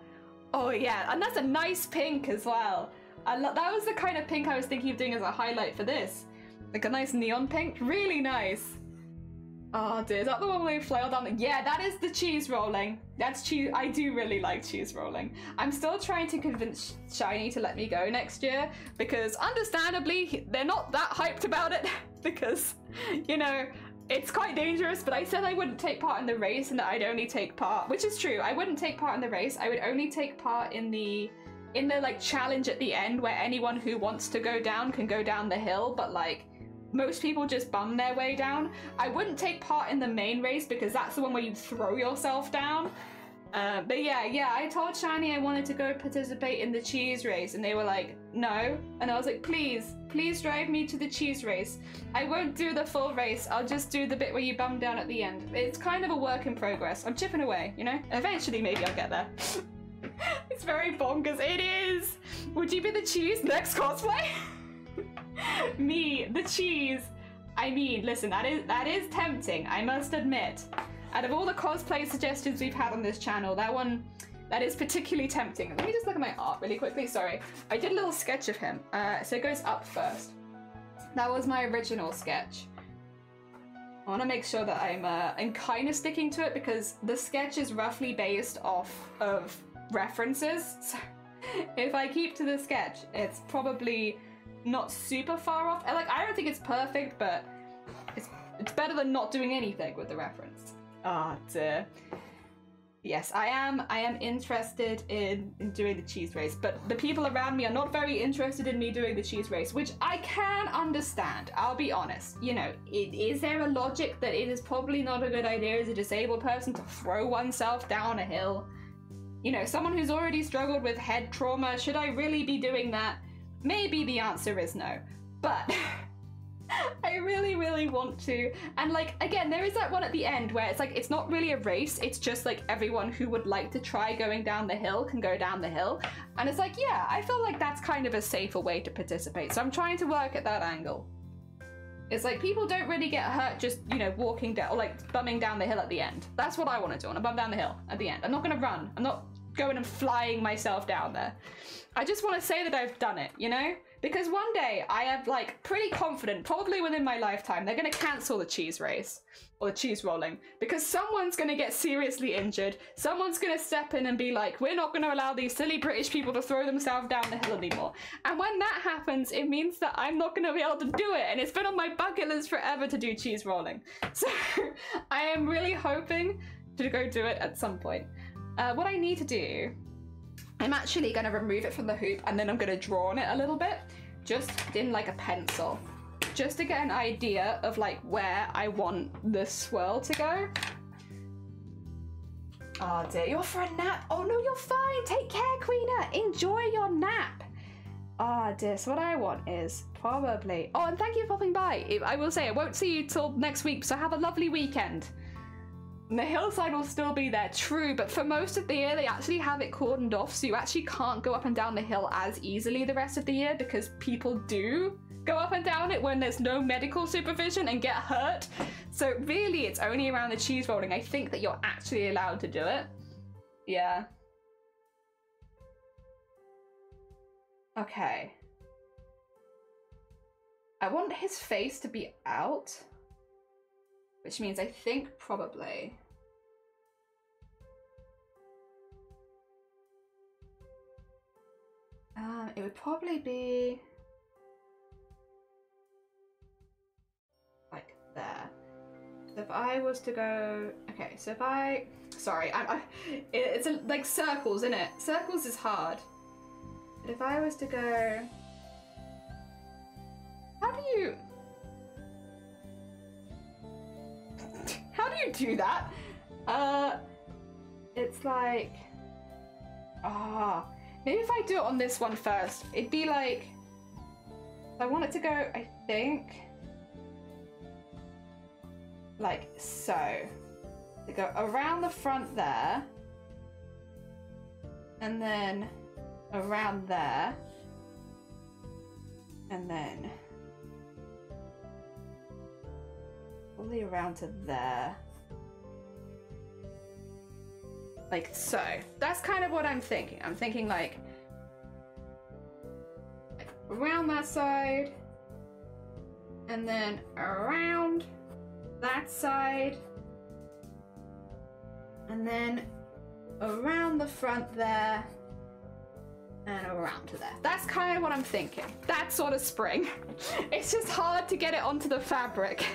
Oh yeah, and that's a nice pink as well. That was the kind of pink I was thinking of doing as a highlight for this. Like a nice neon pink, really nice. Oh dear, is that the one where we flail down? Yeah, that is the cheese rolling. That's cheese. I do really like cheese rolling. I'm still trying to convince Shiny to let me go next year because understandably, they're not that hyped about it because, you know, it's quite dangerous, but I said I wouldn't take part in the race and that I'd only take part, which is true. I wouldn't take part in the race. I would only take part in the like challenge at the end where anyone who wants to go down can go down the hill, but like, most people just bum their way down. I wouldn't take part in the main race because that's the one where you throw yourself down. But yeah, I told Shani I wanted to go participate in the cheese race, and they were like, no. And I was like, please drive me to the cheese race. I won't do the full race, I'll just do the bit where you bum down at the end. It's kind of a work in progress. I'm chipping away, you know? Eventually, maybe I'll get there. It's very bonkers. It is! Would you be the cheese next cosplay? Me, the cheese. I mean, listen, that is tempting, I must admit. Out of all the cosplay suggestions we've had on this channel, that is particularly tempting. Let me just look at my art really quickly, sorry. I did a little sketch of him, so it goes up first. That was my original sketch. I want to make sure that I'm kind of sticking to it because the sketch is roughly based off of references. So if I keep to the sketch, it's probably not super far off. Like, I don't think it's perfect, but it's better than not doing anything with the reference. Ah, dear. Yes, I am interested in doing the cheese race, but the people around me are not very interested in me doing the cheese race, which I can understand, I'll be honest. You know, is there a logic that it is probably not a good idea as a disabled person to throw oneself down a hill? You know, someone who's already struggled with head trauma, should I really be doing that? Maybe the answer is no, but I really, really want to. And like, again, there is that one at the end where it's like, it's not really a race, it's just like everyone who would like to try going down the hill can go down the hill. And it's like, yeah, I feel like that's kind of a safer way to participate. So I'm trying to work at that angle. It's like, people don't really get hurt just, you know, walking down or like bumming down the hill at the end. That's what I want to do. I want to bum down the hill at the end. I'm not going to run. I'm not going and flying myself down there. I just want to say that I've done it, you know? Because one day I am like pretty confident, probably within my lifetime, they're going to cancel the cheese race or the cheese rolling because someone's going to get seriously injured. Someone's going to step in and be like, we're not going to allow these silly British people to throw themselves down the hill anymore. And when that happens, it means that I'm not going to be able to do it. And it's been on my bucket list forever to do cheese rolling. So I am really hoping to go do it at some point. What I need to do, I'm actually going to remove it from the hoop and then I'm going to draw on it a little bit, just in like a pencil, just to get an idea of like where I want the swirl to go. Oh dear, you're for a nap? Oh no, you're fine. Take care, Queena. Enjoy your nap. Ah dear, so what I want is probably... Oh, and thank you for popping by. I will say I won't see you till next week, so have a lovely weekend. The hillside will still be there, true, but for most of the year they actually have it cordoned off, so you actually can't go up and down the hill as easily the rest of the year because people do go up and down it when there's no medical supervision and get hurt. So really it's only around the cheese rolling I think that you're actually allowed to do it. Yeah. Okay. I want his face to be out, which means I think probably... it would probably be like there. So if I was to go, okay, so if I, sorry, it's like circles, isn't it? Circles is hard. But if I was to go, how do you do that? It's like, maybe if I do it on this one first, it'd be like, I want it to go, I think, like so. To go around the front there, and then around there, and then probably around to there. Like so. That's kind of what I'm thinking. I'm thinking like around that side, and then around that side, and then around the front there, and around to there. That's kind of what I'm thinking. That sort of spring. It's just hard to get it onto the fabric.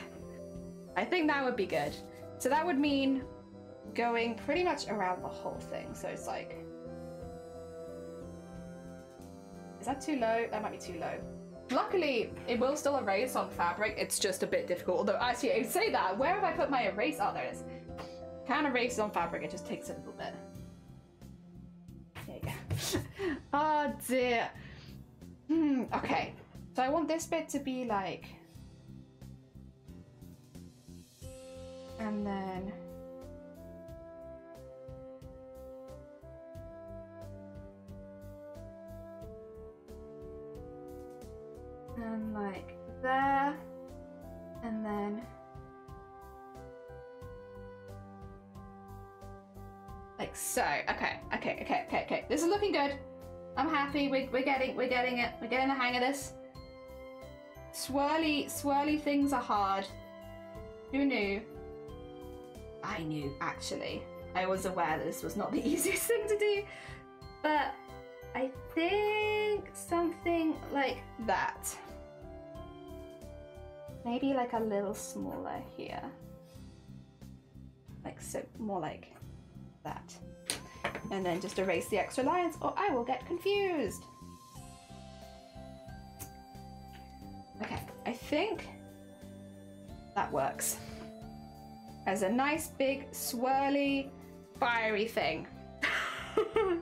I think that would be good. So that would mean going pretty much around the whole thing. So it's like, is that too low? That might be too low. Luckily, it will still erase on fabric. It's just a bit difficult. Although actually, I'd say that. Where have I put my erase? Oh, there it is. Can erase on fabric. It just takes a little bit. Oh dear. Okay, so I want this bit to be like, and then and like there, and then like so. Okay. This is looking good. I'm happy. We're getting it. We're getting the hang of this. Swirly things are hard. Who knew? I knew, actually. I was aware that this was not the easiest thing to do, but I think something like that. Maybe like a little smaller here. Like so, more like that. And then just erase the extra lines or I will get confused. Okay, I think that works. As a nice big swirly fiery thing.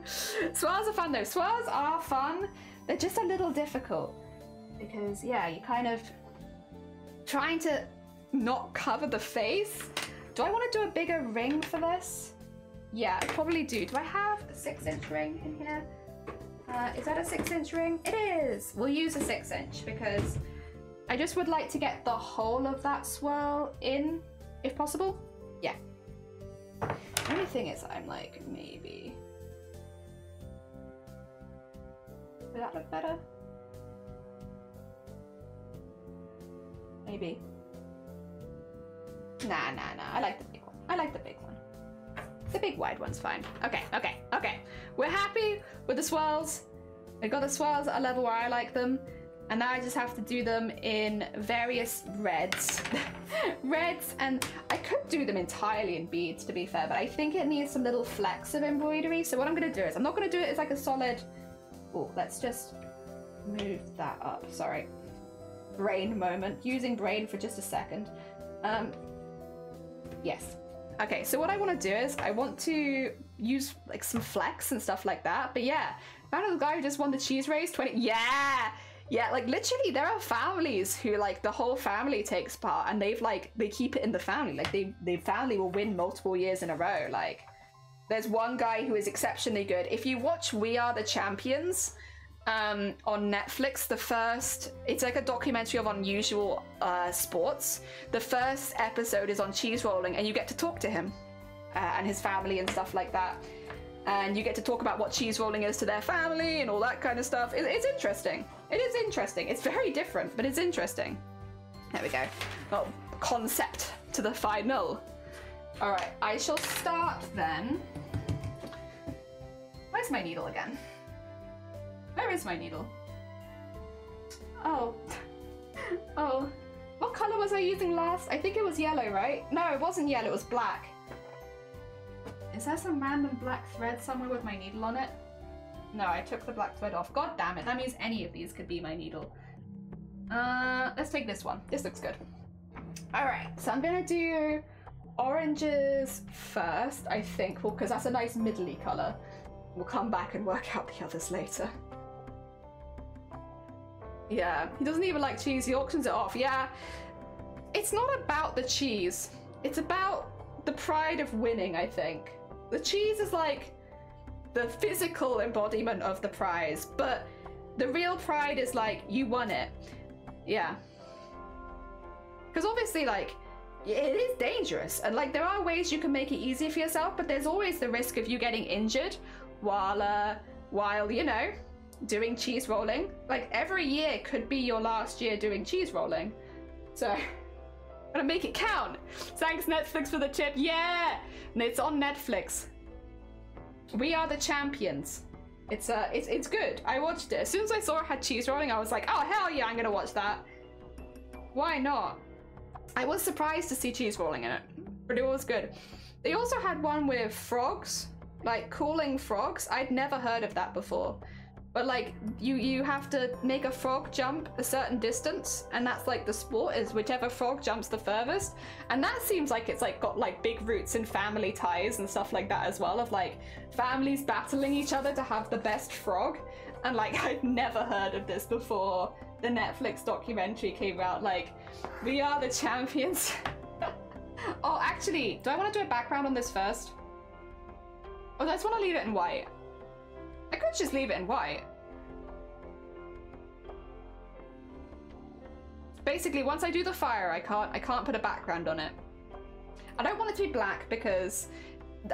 Swirls are fun though. Swirls are fun. They're just a little difficult because yeah, you kind of trying to not cover the face. Do I want to do a bigger ring for this? Yeah, I probably do. Do I have a 6-inch ring in here? Is that a 6-inch ring? It is! We'll use a 6-inch because I just would like to get the whole of that swirl in, if possible. Yeah. The only thing is I'm like, maybe... Would that look better? Maybe. Nah. I like the big one. I like the big one. The big wide one's fine. Okay. We're happy with the swirls. I got the swirls at a level where I like them. And now I just have to do them in various reds. Reds, and I could do them entirely in beads to be fair, but I think it needs some little flecks of embroidery. So what I'm gonna do is, I'm not gonna do it as like a solid, oh, let's just move that up, sorry. Brain moment, using brain for just a second. Yes. Okay, so what I want to do is I want to use like some flex and stuff like that. But yeah, found the guy who just won the cheese race 20. Yeah, like literally there are families who like the whole family takes part and they've like, they keep it in the family. Like the family will win multiple years in a row. Like there's one guy who is exceptionally good. If you watch We Are the Champions, on Netflix, it's like a documentary of unusual sports. The first episode is on cheese rolling and you get to talk to him and his family and stuff like that, and you get to talk about what cheese rolling is to their family and all that kind of stuff. It's interesting. It is interesting. It's very different, but it's interesting. There we go. Well, concept to the final. All right, I shall start then. Where's my needle again? Where is my needle? Oh. Oh. What color was I using last? I think it was yellow, right? No, it wasn't yellow, it was black. Is there some random black thread somewhere with my needle on it? No, I took the black thread off. God damn it, that means any of these could be my needle. Let's take this one. This looks good. Alright, so I'm gonna do oranges first, I think, well, because that's a nice middly color. We'll come back and work out the others later. Yeah, he doesn't even like cheese, he auctions it off. Yeah, it's not about the cheese. It's about the pride of winning, I think. The cheese is like the physical embodiment of the prize, but the real pride is like, you won it. Yeah. Because obviously, like, it is dangerous, and like there are ways you can make it easy for yourself, but there's always the risk of you getting injured while you know, doing cheese rolling. Like every year could be your last year doing cheese rolling, so I'm gonna make it count. Thanks Netflix for the tip. Yeah, and it's on Netflix. We Are the Champions. It's good. I watched it as soon as I saw it had cheese rolling. I was like, oh hell yeah, I'm gonna watch that. Why not? I was surprised to see cheese rolling in it, but it was good. They also had one with frogs, like cooling frogs. I'd never heard of that before, but like you have to make a frog jump a certain distance, and that's like the sport is whichever frog jumps the furthest. And that seems like it's like got like big roots in family ties and stuff like that as well, of like families battling each other to have the best frog. And like I'd never heard of this before the Netflix documentary came out, like we are the champions. Oh, actually, do I want to do a background on this first? Or do I just want to leave it in white? I could just leave it in white. Basically, once I do the fire, I can't put a background on it. I don't want it to be black because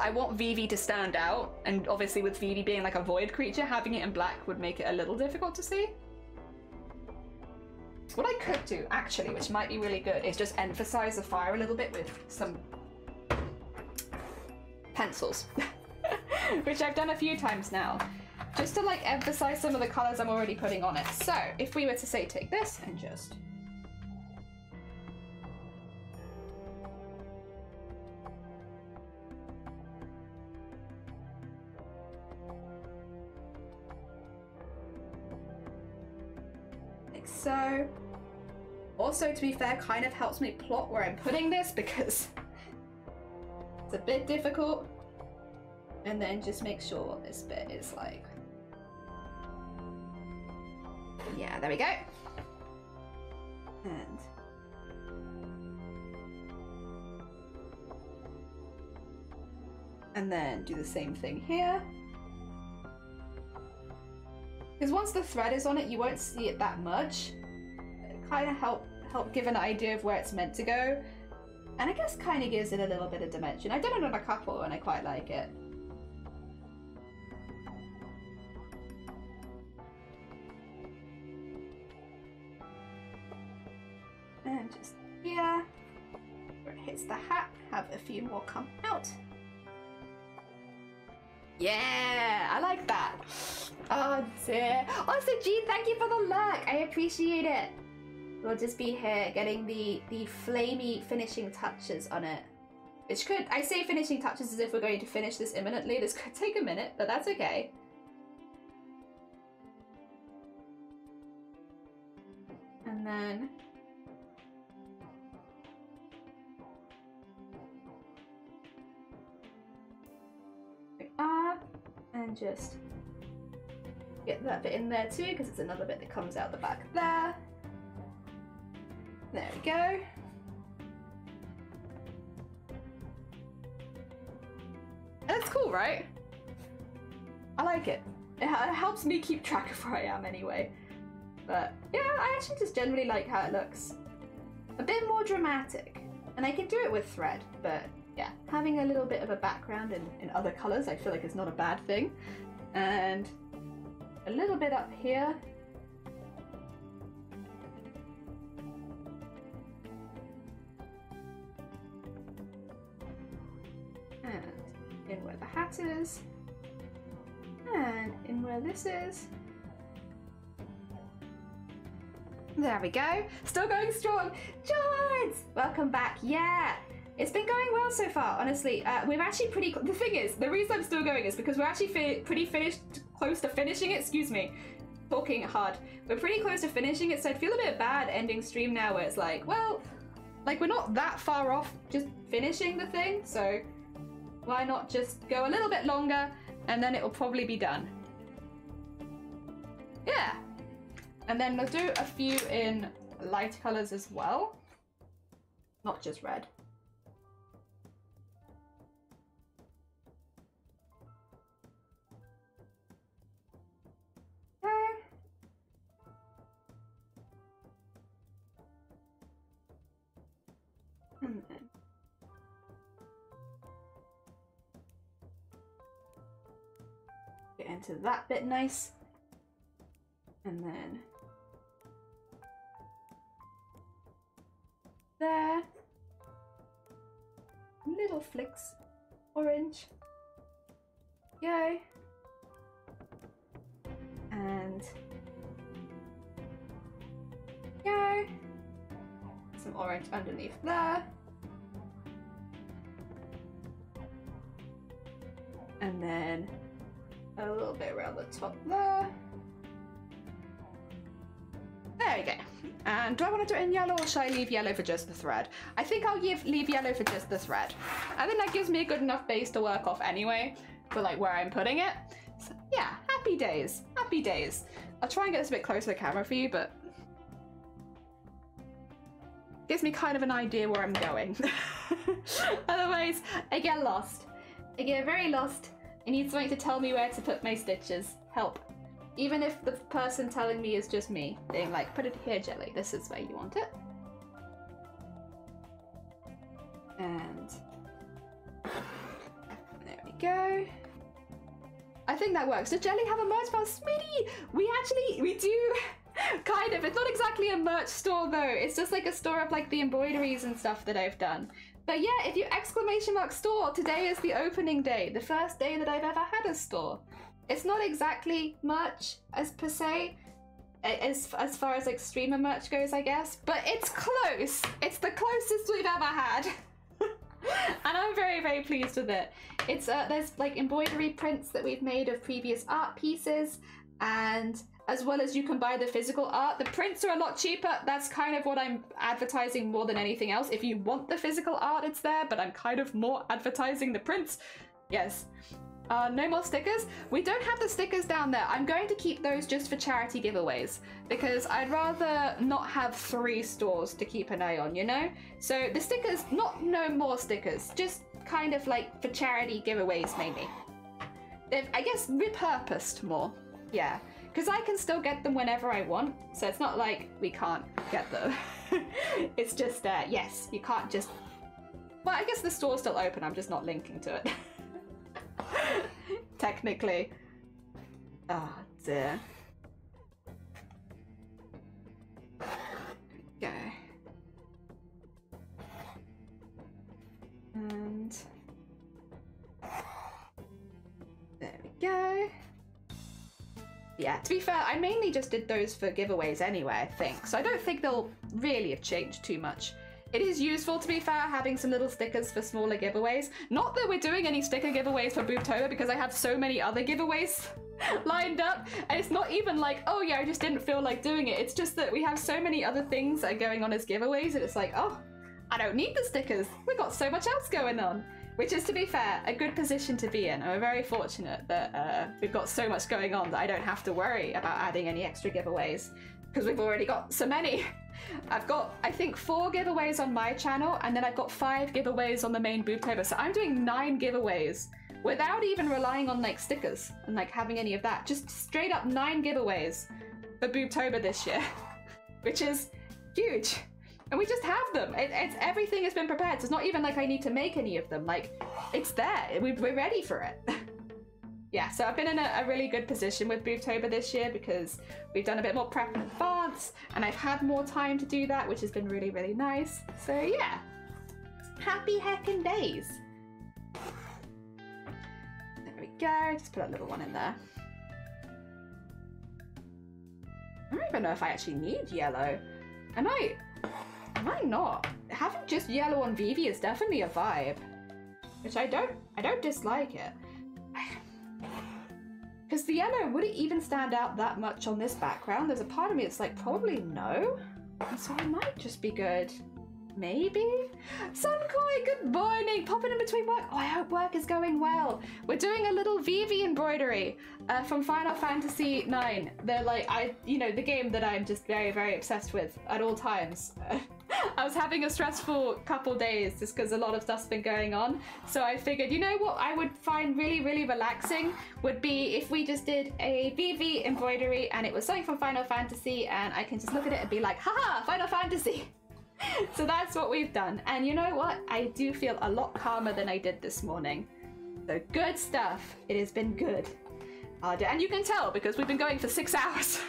I want Vivi to stand out, and obviously with Vivi being like a void creature, having it in black would make it a little difficult to see. What I could do, actually, which might be really good, is just emphasize the fire a little bit with some pencils. Which I've done a few times now, just to like emphasize some of the colors I'm already putting on it. So if we were to say take this and just like so. Also, to be fair, kind of helps me plot where I'm putting this because it's a bit difficult. And then just make sure this bit is like, yeah, there we go. And then do the same thing here. Because once the thread is on it, you won't see it that much. It kind of help give an idea of where it's meant to go. And I guess kind of gives it a little bit of dimension. I've done it on a couple and I quite like it. And just here, where it hits the hat, have a few more come out. Yeah, I like that. Oh dear. Also, G, thank you for the lurk. I appreciate it. We'll just be here getting the flamey finishing touches on it. Which could, I say finishing touches as if we're going to finish this imminently. This could take a minute, but that's okay. And then and just get that bit in there too, because it's another bit that comes out the back there. There we go. That's cool, right? I like it. It helps me keep track of where I am anyway. But yeah, I actually just generally like how it looks. A bit more dramatic. And I can do it with thread, but yeah, having a little bit of a background in other colours I feel like is not a bad thing. And a little bit up here. And in where the hat is. And in where this is. There we go. Still going strong. George! Welcome back. Yeah. It's been going well so far, honestly. We're actually pretty... The thing is, the reason I'm still going is because we're actually pretty close to finishing it. Excuse me. Talking hard. We're pretty close to finishing it, so I'd feel a bit bad ending stream now where it's like, well, like we're not that far off just finishing the thing, so why not just go a little bit longer and then it'll probably be done. Yeah. And then we'll do a few in light colors as well. Not just red. Okay. And then get into that bit nice. And then there. Little flicks. Orange. Yay. And yay. Some orange underneath there. And then a little bit around the top there. There we go. And do I want to do it in yellow or should I leave yellow for just the thread? I think I'll leave yellow for just the thread. I think that gives me a good enough base to work off anyway for like where I'm putting it. So, yeah, happy days, happy days. I'll try and get this a bit closer to the camera for you, but gives me kind of an idea where I'm going. Otherwise, I get lost. I get very lost. I need something to tell me where to put my stitches. Help. Even if the person telling me is just me, being like, put it here, Jelly, this is where you want it. And there we go. I think that works. Does Jelly have a merch bar? Sweetie! We do, kind of. It's not exactly a merch store though. It's just like a store of like the embroideries and stuff that I've done. But yeah, if you !store, today is the opening day, the first day that I've ever had a store. It's not exactly merch as per se, as far as like streamer merch goes, I guess, but it's close. It's the closest we've ever had. And I'm very, very pleased with it. It's there's like embroidery prints that we've made of previous art pieces, and as well as you can buy the physical art. The prints are a lot cheaper. That's kind of what I'm advertising more than anything else. If you want the physical art, it's there, but I'm kind of more advertising the prints. Yes. No more stickers. We don't have the stickers down there. I'm going to keep those just for charity giveaways because I'd rather not have 3 stores to keep an eye on, you know? So the stickers, no more stickers, just kind of like for charity giveaways mainly. They've, I guess, repurposed more. Yeah, because I can still get them whenever I want. So it's not like we can't get them. It's just, yes, you can't just... Well, I guess the store's still open. I'm just not linking to it. Technically. Oh dear. Go. And there we go. Yeah, to be fair, I mainly just did those for giveaways anyway, I think. So I don't think they'll really have changed too much. It is useful, to be fair, having some little stickers for smaller giveaways. Not that we're doing any sticker giveaways for Booptober because I have so many other giveaways lined up. And it's not even like, oh yeah, I just didn't feel like doing it. It's just that we have so many other things that are going on as giveaways and it's like, oh, I don't need the stickers. We've got so much else going on. Which is, to be fair, a good position to be in. I'm very fortunate that we've got so much going on that I don't have to worry about adding any extra giveaways because we've already got so many. I've got, I think, 4 giveaways on my channel, and then I've got 5 giveaways on the main Booptober. So I'm doing 9 giveaways without even relying on like stickers and like having any of that. Just straight up 9 giveaways for Booptober this year, which is huge. And we just have them. It's everything has been prepared. So it's not even like I need to make any of them. Like, it's there. We're ready for it. Yeah, so I've been in a really good position with Booptober this year because we've done a bit more prep in advance and I've had more time to do that, which has been really, really nice. So yeah, happy heckin' days. There we go, just put a little one in there. I don't even know if I actually need yellow. I might not. Having just yellow on Vivi is definitely a vibe, which I don't dislike it. Because the yellow, would it even stand out that much on this background? There's a part of me that's like, probably no. And so it might just be good. Maybe? Sunkoi, good morning! Popping in between work. Oh, I hope work is going well. We're doing a little vivi embroidery from Final Fantasy IX. They're like, you know, the game that I'm just very, very obsessed with at all times. I was having a stressful couple days just because a lot of stuff's been going on. So I figured, you know what I would find really, really relaxing would be if we just did a vivi embroidery and it was something from Final Fantasy and I can just look at it and be like, haha, Final Fantasy. So that's what we've done. And you know what? I do feel a lot calmer than I did this morning. So good stuff. It has been good. And you can tell because we've been going for 6 hours.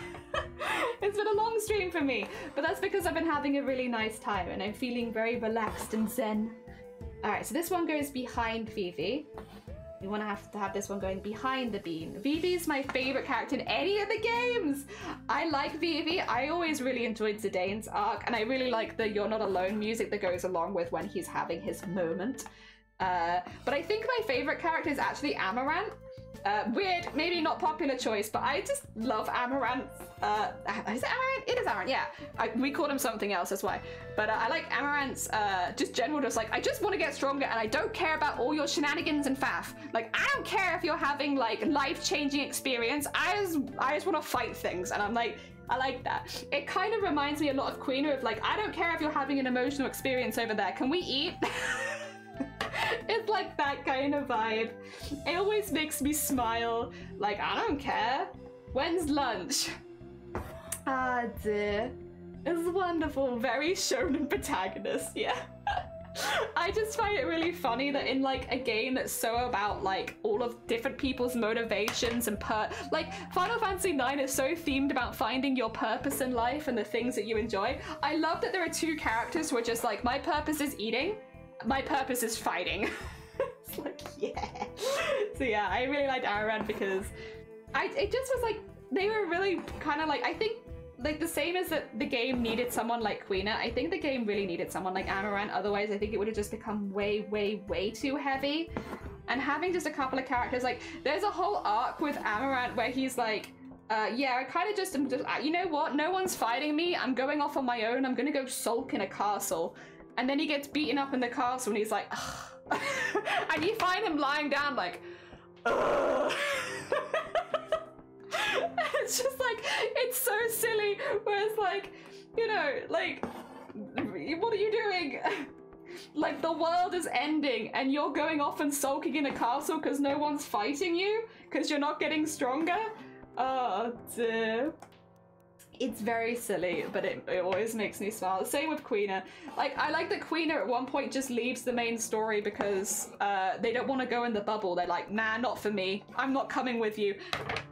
It's been a long stream for me, but that's because I've been having a really nice time and I'm feeling very relaxed and zen. All right, so this one goes behind Vivi. We want to have this one going behind the bean. Vivi is my favorite character in any of the games. I like Vivi. I always really enjoyed Zidane's arc, and I really like the You're Not Alone music that goes along with when he's having his moment. But I think my favorite character is actually Amaranth. Weird, maybe not popular choice, but I just love Amaranth. Is it Amaranth? It is Amaranth, yeah. We called him something else, that's why. But I like Amaranth's just general, just like, I just want to get stronger and I don't care about all your shenanigans and faff. Like, I don't care if you're having like life-changing experience. I just want to fight things, and I'm like, I like that. It kind of reminds me a lot of Queena of like, I don't care if you're having an emotional experience over there. Can we eat? It's like that kind of vibe. It always makes me smile. Like, I don't care. When's lunch? Ah, dear. It's wonderful. Very shonen protagonist, yeah. I just find it really funny that in like a game that's so about like all of different people's motivations and like Final Fantasy IX is so themed about finding your purpose in life and the things that you enjoy. I love that there are two characters who are just like, my purpose is eating, my purpose is fighting. It's like, yeah. So yeah, I really liked Amaranth because it just was like, they were really kind of like, I think like the same as that the game needed someone like Queena, I think the game really needed someone like Amaranth. Otherwise I think it would have just become way too heavy. And having just a couple of characters, like there's a whole arc with Amaranth where he's like, yeah, I kind of just, you know what, no one's fighting me, I'm going off on my own, I'm gonna go sulk in a castle. And then he gets beaten up in the castle and he's like, ugh. And you find him lying down like, ugh. It's just like, it's so silly, where it's like, you know, like, what are you doing? Like, the world is ending and you're going off and sulking in a castle because no one's fighting you? Because you're not getting stronger? Oh, dear. It's very silly, but it always makes me smile. Same with Queena. Like, I like that Queena at one point just leaves the main story because they don't want to go in the bubble. They're like, nah, not for me. I'm not coming with you.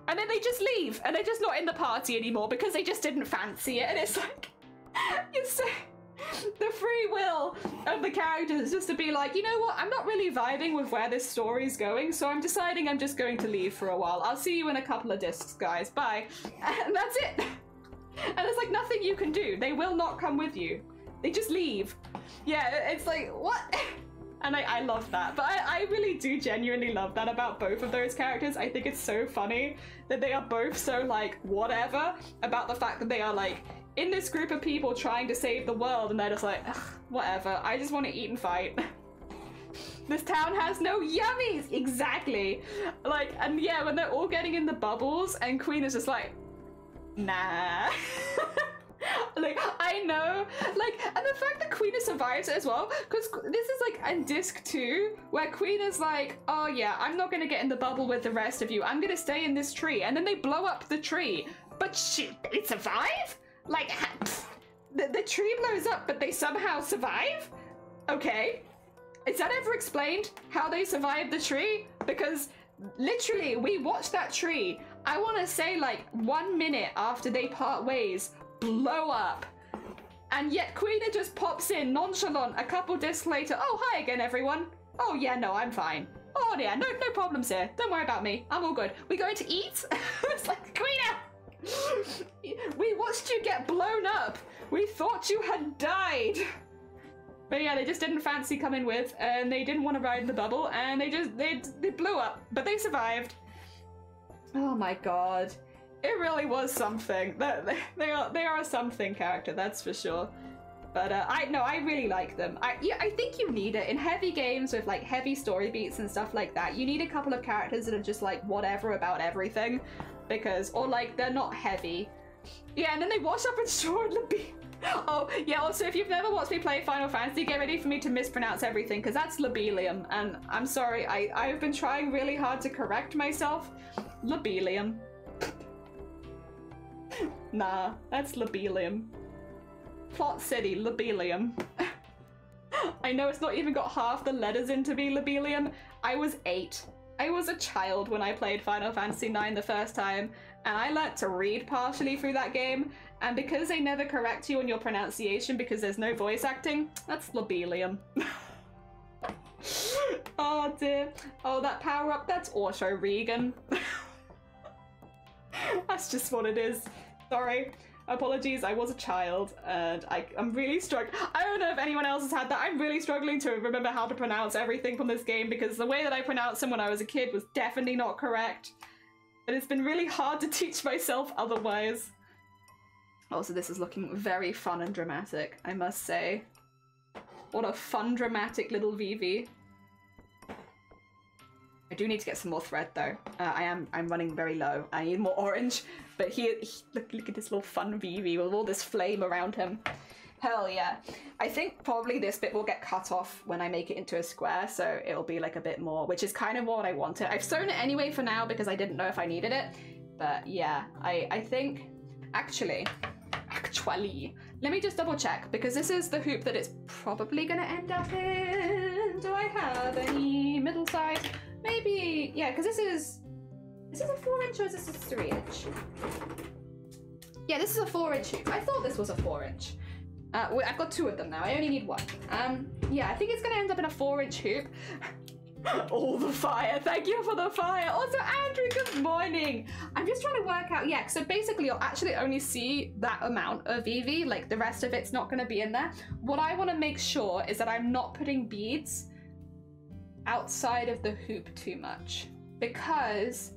And then they just leave, and they're just not in the party anymore because they just didn't fancy it. And it's like, it's so, the free will of the characters just to be like, you know what, I'm not really vibing with where this story's going, so I'm deciding I'm just going to leave for a while. I'll see you in a couple of discs, guys. Bye. And that's it. And there's like nothing you can do. They will not come with you. They just leave. Yeah, it's like, what? And I love that. But I really do genuinely love that about both of those characters. I think it's so funny that they are both so like whatever about the fact that they are like in this group of people trying to save the world, and they're just like, whatever, I just want to eat and fight. This town has no yummies. Exactly. Like, and yeah, when they're all getting in the bubbles and Queen is just like, nah. Like, I know, like, and the fact that Queena survives it as well, because this is like in disc 2 where Queena's like, oh yeah, I'm not gonna get in the bubble with the rest of you, I'm gonna stay in this tree, and then they blow up the tree, but they survive? Like, the tree blows up but they somehow survive? Okay, is that ever explained, how they survived the tree? Because literally we watched that tree, I want to say like 1 minute after they part ways, blow up, and yet Queena just pops in nonchalant a couple discs later. Oh, hi again, everyone. Oh yeah, no, I'm fine. Oh yeah, no problems here. Don't worry about me. I'm all good. We going to eat? It's like, Queena, we watched you get blown up. We thought you had died. But yeah, they just didn't fancy coming with, and they didn't want to ride the bubble, and they blew up, but they survived. Oh my god. It really was something. They are a something character, that's for sure. But I really like them. I think you need it in heavy games with like heavy story beats and stuff like that. You need a couple of characters that are just like whatever about everything, because, or like they're not heavy. Yeah, and then they wash up in shore and Labi. Oh yeah. Also, if you've never watched me play Final Fantasy, get ready for me to mispronounce everything, because that's Lobelium, and I'm sorry. I've been trying really hard to correct myself. Lobelium. Nah, that's Lobelium. Plot City, Lobelium. I know it's not even got half the letters in to be Lobelium. I was 8. I was a child when I played Final Fantasy IX the first time, and I learnt to read partially through that game, and because they never correct you on your pronunciation because there's no voice acting, that's Lobelium. Oh dear. Oh, that power-up, that's Auto Regan. That's just what it is. Sorry. Apologies, I was a child and I'm really struggling. I don't know if anyone else has had that. I'm really struggling to remember how to pronounce everything from this game because the way that I pronounced them when I was a kid was definitely not correct. But it's been really hard to teach myself otherwise. Also, this is looking very fun and dramatic, I must say. What a fun, dramatic little Vivi. I do need to get some more thread though. I'm running very low. I need more orange. But look at this little fun Vivi with all this flame around him. Hell yeah. I think probably this bit will get cut off when I make it into a square, so it'll be like a bit more, which is kind of what I wanted. I've sewn it anyway for now because I didn't know if I needed it. But yeah, I think actually, let me just double check because this is the hoop that it's probably gonna end up in. Do I have any middle size? Maybe, yeah, because this is a 4-inch or is this a 3-inch? Yeah, this is a 4-inch hoop. I thought this was a 4-inch. I've got 2 of them now. I only need 1. Yeah, I think it's gonna end up in a 4-inch hoop. All the fire. Thank you for the fire. Also, Andrew, good morning. I'm just trying to work out. Yeah, so basically you'll actually only see that amount of Vivi. Like the rest of it's not going to be in there. What I want to make sure is that I'm not putting beads outside of the hoop too much, because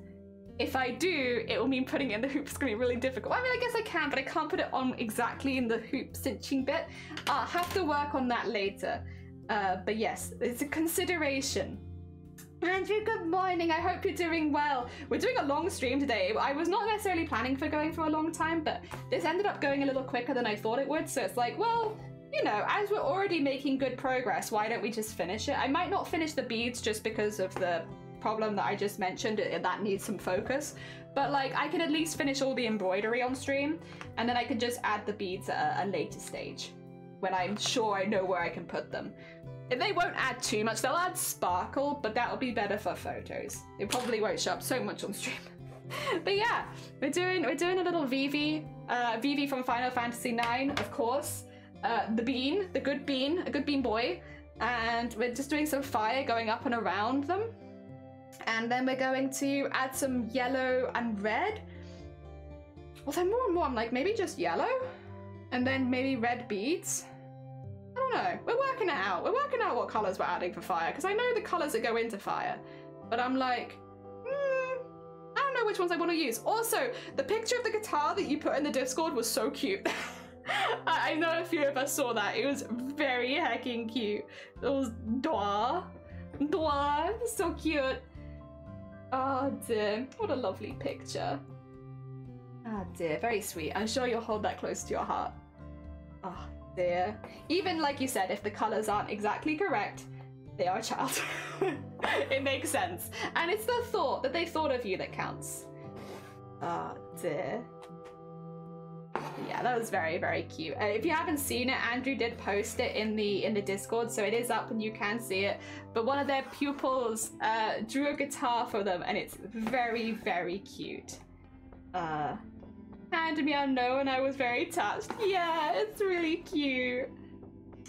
if I do, it will mean putting it in the hoop is going to be really difficult. I mean, I guess I can, but I can't put it on exactly in the hoop cinching bit. I'll have to work on that later. But yes, it's a consideration. Andrew, good morning. I hope you're doing well. We're doing a long stream today. I was not necessarily planning for going for a long time, but this ended up going a little quicker than I thought it would. So it's like, well, you know, as we're already making good progress, why don't we just finish it? I might not finish the beads just because of the problem that I just mentioned. That needs some focus. But like, I can at least finish all the embroidery on stream, and then I can just add the beads at a later stage when I'm sure I know where I can put them. They won't add too much. They'll add sparkle, but that'll be better for photos. It probably won't show up so much on stream. But yeah, we're doing a little Vivi, Vivi from Final Fantasy IX, of course. The bean, a good bean boy, and we're just doing some fire going up and around them. And then we're going to add some yellow and red. Although more and more I'm like, maybe just yellow, and then maybe red beads. I don't know. We're working it out. We're working out what colours we're adding for fire, because I know the colours that go into fire. But I'm like, I don't know which ones I want to use. Also, the picture of the guitar that you put in the Discord was so cute. I know a few of us saw that. It was very hecking cute. It was Dwa, so cute. Oh dear, what a lovely picture. Ah dear, very sweet. I'm sure you'll hold that close to your heart. Oh dear. Even like you said, if the colours aren't exactly correct, they are a child. It makes sense. And it's the thought that they thought of you that counts. Oh dear. Yeah, that was very, very cute. If you haven't seen it, Andrew did post it in the Discord, so it is up and you can see it. But one of their pupils drew a guitar for them, and it's very, very cute. Handed me unknown, and I was very touched. Yeah, it's really cute.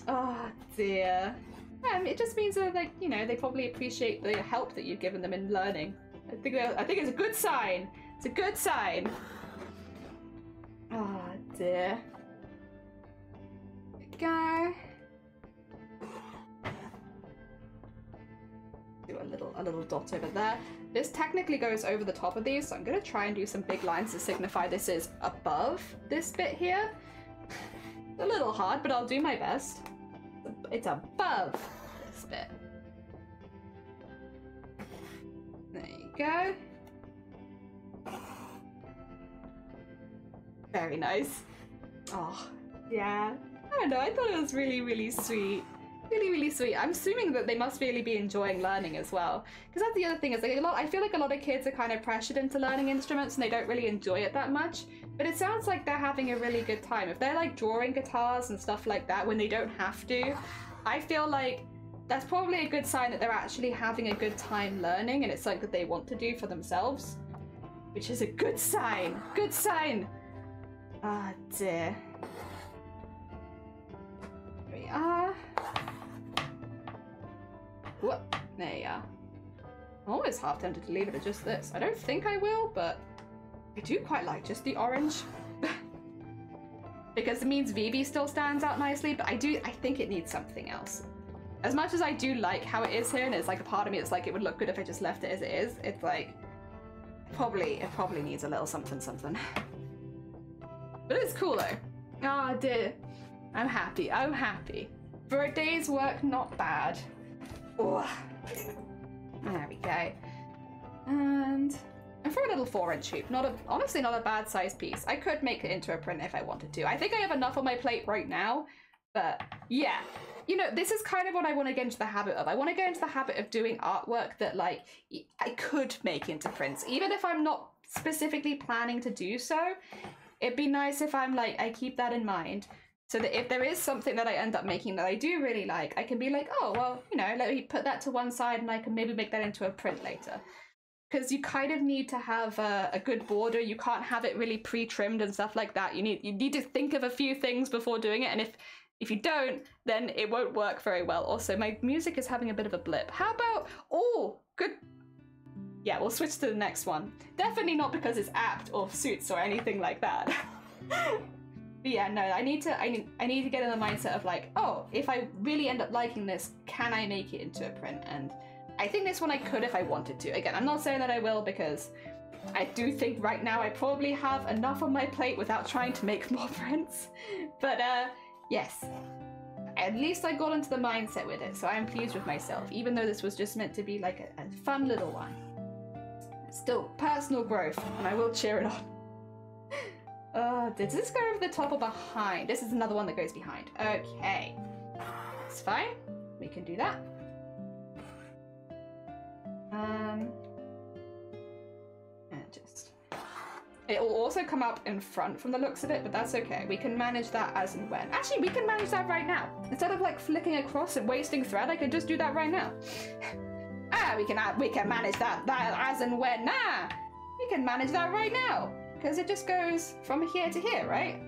Oh dear. It just means that, like, you know, they probably appreciate the help that you've given them in learning. I think it's a good sign. It's a good sign. Oh dear. There we go. Do a little dot over there. This technically goes over the top of these, so I'm gonna try and do some big lines to signify this is above this bit here. It's a little hard, but I'll do my best. It's above this bit. There you go. Very nice. Oh, yeah. I don't know, I thought it was really, really sweet. Really, really sweet. I'm assuming that they must really be enjoying learning as well. Because that's the other thing, is like I feel like a lot of kids are kind of pressured into learning instruments and they don't really enjoy it that much. But it sounds like they're having a really good time. If they're like drawing guitars and stuff like that when they don't have to, I feel like that's probably a good sign that they're actually having a good time learning and it's something that they want to do for themselves. Which is a good sign. Good sign. Ah, dear. Here we are. Whoop. There you are. I'm almost half tempted to leave it at just this. I don't think I will, but I do quite like just the orange. because it means Vivi still stands out nicely, but I think it needs something else. As much as I do like how it is here, and it's like a part of me, it's like it would look good if I just left it as it is, it's like, it probably needs a little something something. But it's cool though. Oh dear. I'm happy, I'm happy. For a day's work, not bad. Oh, there we go. And for a little 4-inch hoop, honestly not a bad sized piece. I could make it into a print if I wanted to. I think I have enough on my plate right now, but yeah. You know, this is kind of what I want to get into the habit of. I want to get into the habit of doing artwork that, like, I could make into prints. Even if I'm not specifically planning to do so, it'd be nice if I'm, like, I keep that in mind. So that if there is something that I end up making that I do really like, I can be like, oh, well, you know, let me put that to one side and I can maybe make that into a print later. Because you kind of need to have a good border. You can't have it really pre-trimmed and stuff like that. You need to think of a few things before doing it, and if you don't, then it won't work very well. Also, my music is having a bit of a blip. How about, oh, good. Yeah, we'll switch to the next one. Definitely not because it's apt or suits or anything like that. But yeah, no, I need to get in the mindset of like, oh, if I really end up liking this, can I make it into a print? And I think this one I could if I wanted to. Again, I'm not saying that I will, because I do think right now I probably have enough on my plate without trying to make more prints. But yes, at least I got into the mindset with it, so I'm pleased with myself, even though this was just meant to be like a fun little one. Still, personal growth, and I will cheer it on. Did this go over the top or behind? This is another one that goes behind. Okay, it's fine. We can do that. And just... It will also come up in front from the looks of it, but that's okay. We can manage that as and when. Actually, we can manage that right now. Instead of like flicking across and wasting thread, I can just do that right now. We can manage that as and when. We can manage that right now, because it just goes from here to here, right?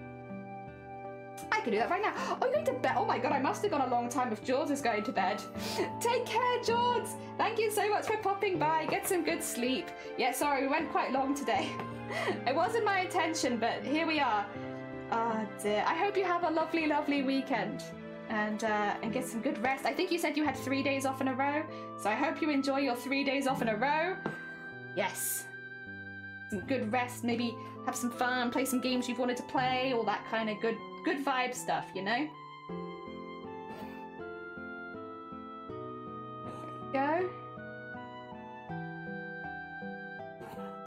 I can do that right now. Oh, you're going to bed? Oh my god, I must have gone a long time if George is going to bed. Take care, George. Thank you so much for popping by. Get some good sleep. Yeah, sorry, we went quite long today. It wasn't my intention, but here we are. Oh dear. I hope you have a lovely, lovely weekend and get some good rest. I think you said you had 3 days off in a row, so I hope you enjoy your 3 days off in a row. Yes. Some good rest, maybe have some fun, play some games you've wanted to play, all that kind of good vibe stuff, you know? There we go.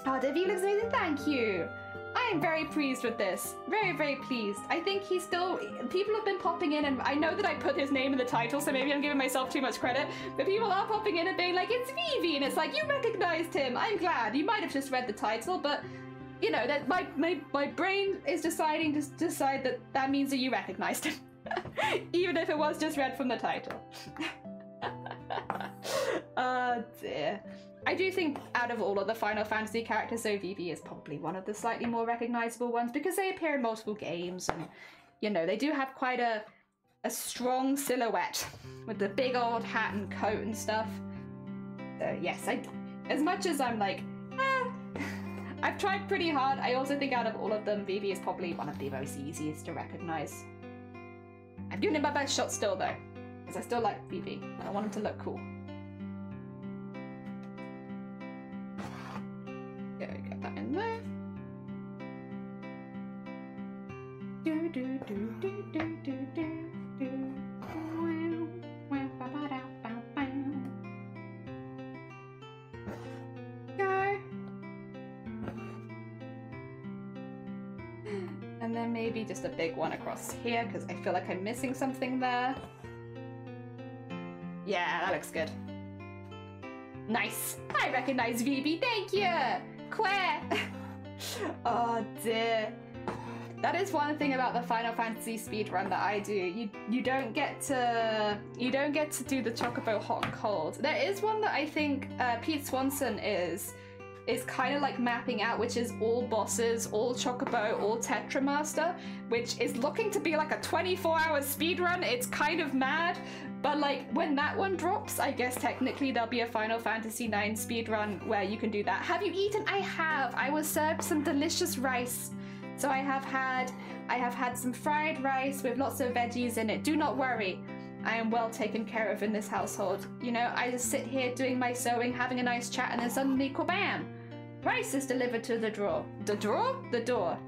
Oh, Devi looks amazing, thank you! I am very pleased with this. Very, very pleased. I think he's still... People have been popping in, and I know that I put his name in the title, so maybe I'm giving myself too much credit, but people are popping in and being like, it's Vivi, and it's like, you recognized him! I'm glad. You might have just read the title, but... You know, that my brain is deciding to decide that that means that you recognized him. Even if it was just read from the title. Oh dear. I do think out of all of the Final Fantasy characters, though, Vivi is probably one of the slightly more recognizable ones, because they appear in multiple games, and, you know, they do have quite a strong silhouette with the big old hat and coat and stuff. So yes, as much as I'm like, I've tried pretty hard. I also think out of all of them, Vivi is probably one of the most easiest to recognize. I'm giving it my best shot still, though, because I still like Vivi. I want him to look cool. There we get that in there. Do do do do do do do do. And then maybe just a big one across here, because I feel like I'm missing something there. Yeah, that looks good. Nice! I recognize Vivi, thank you! Claire! Oh dear. That is one thing about the Final Fantasy speedrun that I do. You don't get to do the Chocobo hot and cold. There is one that I think Pete Swanson is kind of like mapping out, which is all bosses, all Chocobo, all Tetramaster, which is looking to be like a 24-hour speedrun. It's kind of mad, but like when that one drops, I guess technically there'll be a Final Fantasy IX speedrun where you can do that. Have you eaten? I have. I was served some delicious rice. So I have had some fried rice with lots of veggies in it. Do not worry. I am well taken care of in this household. You know, I just sit here doing my sewing, having a nice chat, and then suddenly, kabam! Rice is delivered to the drawer. The drawer? The door.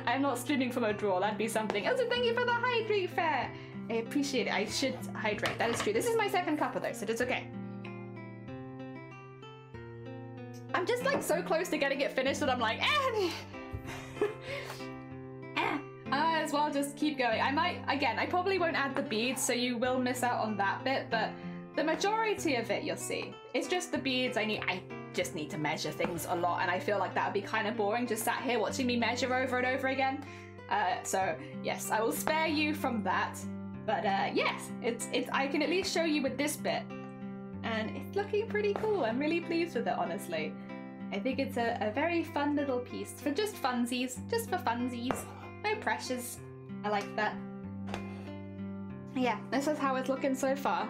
I'm not streaming from a drawer, that'd be something. Also, thank you for the hydrate fair. I appreciate it. I should hydrate, that is true. This is my second cup of those, so it's okay. I'm just like so close to getting it finished that I'm like, I as well just keep going. I probably won't add the beads, so you will miss out on that bit, but the majority of it you'll see. It's just the beads. I just need to measure things a lot, and I feel like that would be kind of boring, just sat here watching me measure over and over again. So yes, I will spare you from that. But yes, I can at least show you with this bit, and it's looking pretty cool. I'm really pleased with it, honestly. I think it's a very fun little piece for just funsies, just for funsies. No pressures. I like that. Yeah, this is how it's looking so far.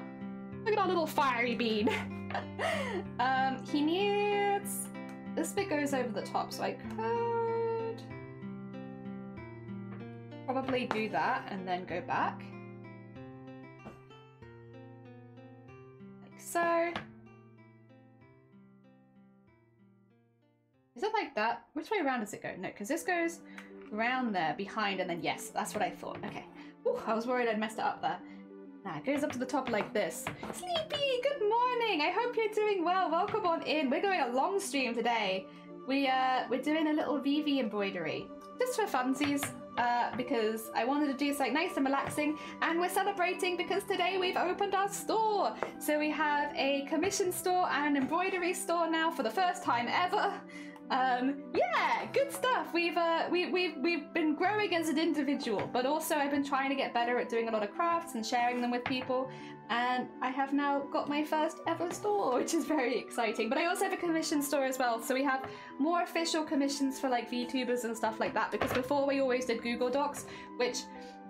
Look at our little fiery bead. He needs... This bit goes over the top, so I could probably do that and then go back. Like so. Is it like that? Which way around does it go? No, because this goes around there, behind, and then yes, that's what I thought. Okay. Ooh, I was worried I'd messed it up there. Now it goes up to the top like this. Sleepy, good morning. I hope you're doing well. Welcome on in. We're doing a long stream today. We're doing a little vivi embroidery, just for funsies, because I wanted to do something nice and relaxing, and we're celebrating because today we've opened our store. So we have a commission store and an embroidery store now for the first time ever. Yeah, good stuff. We've been growing as an individual, but also I've been trying to get better at doing a lot of crafts and sharing them with people, and I have now got my first ever store, which is very exciting. But I also have a commission store as well, so we have more official commissions for like VTubers and stuff like that, because before we always did Google Docs, which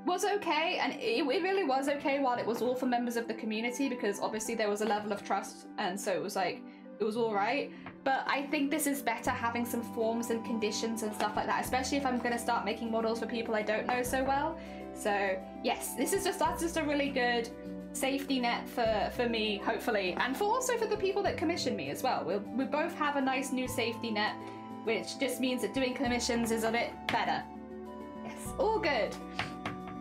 was okay, and it really was okay while it was all for members of the community, because obviously there was a level of trust, and so it was all right. But I think this is better having some forms and conditions and stuff like that, especially if I'm going to start making models for people I don't know so well. So yes, that's just a really good safety net for me, hopefully, and also for the people that commission me as well. We both have a nice new safety net, which just means that doing commissions is a bit better. Yes, all good.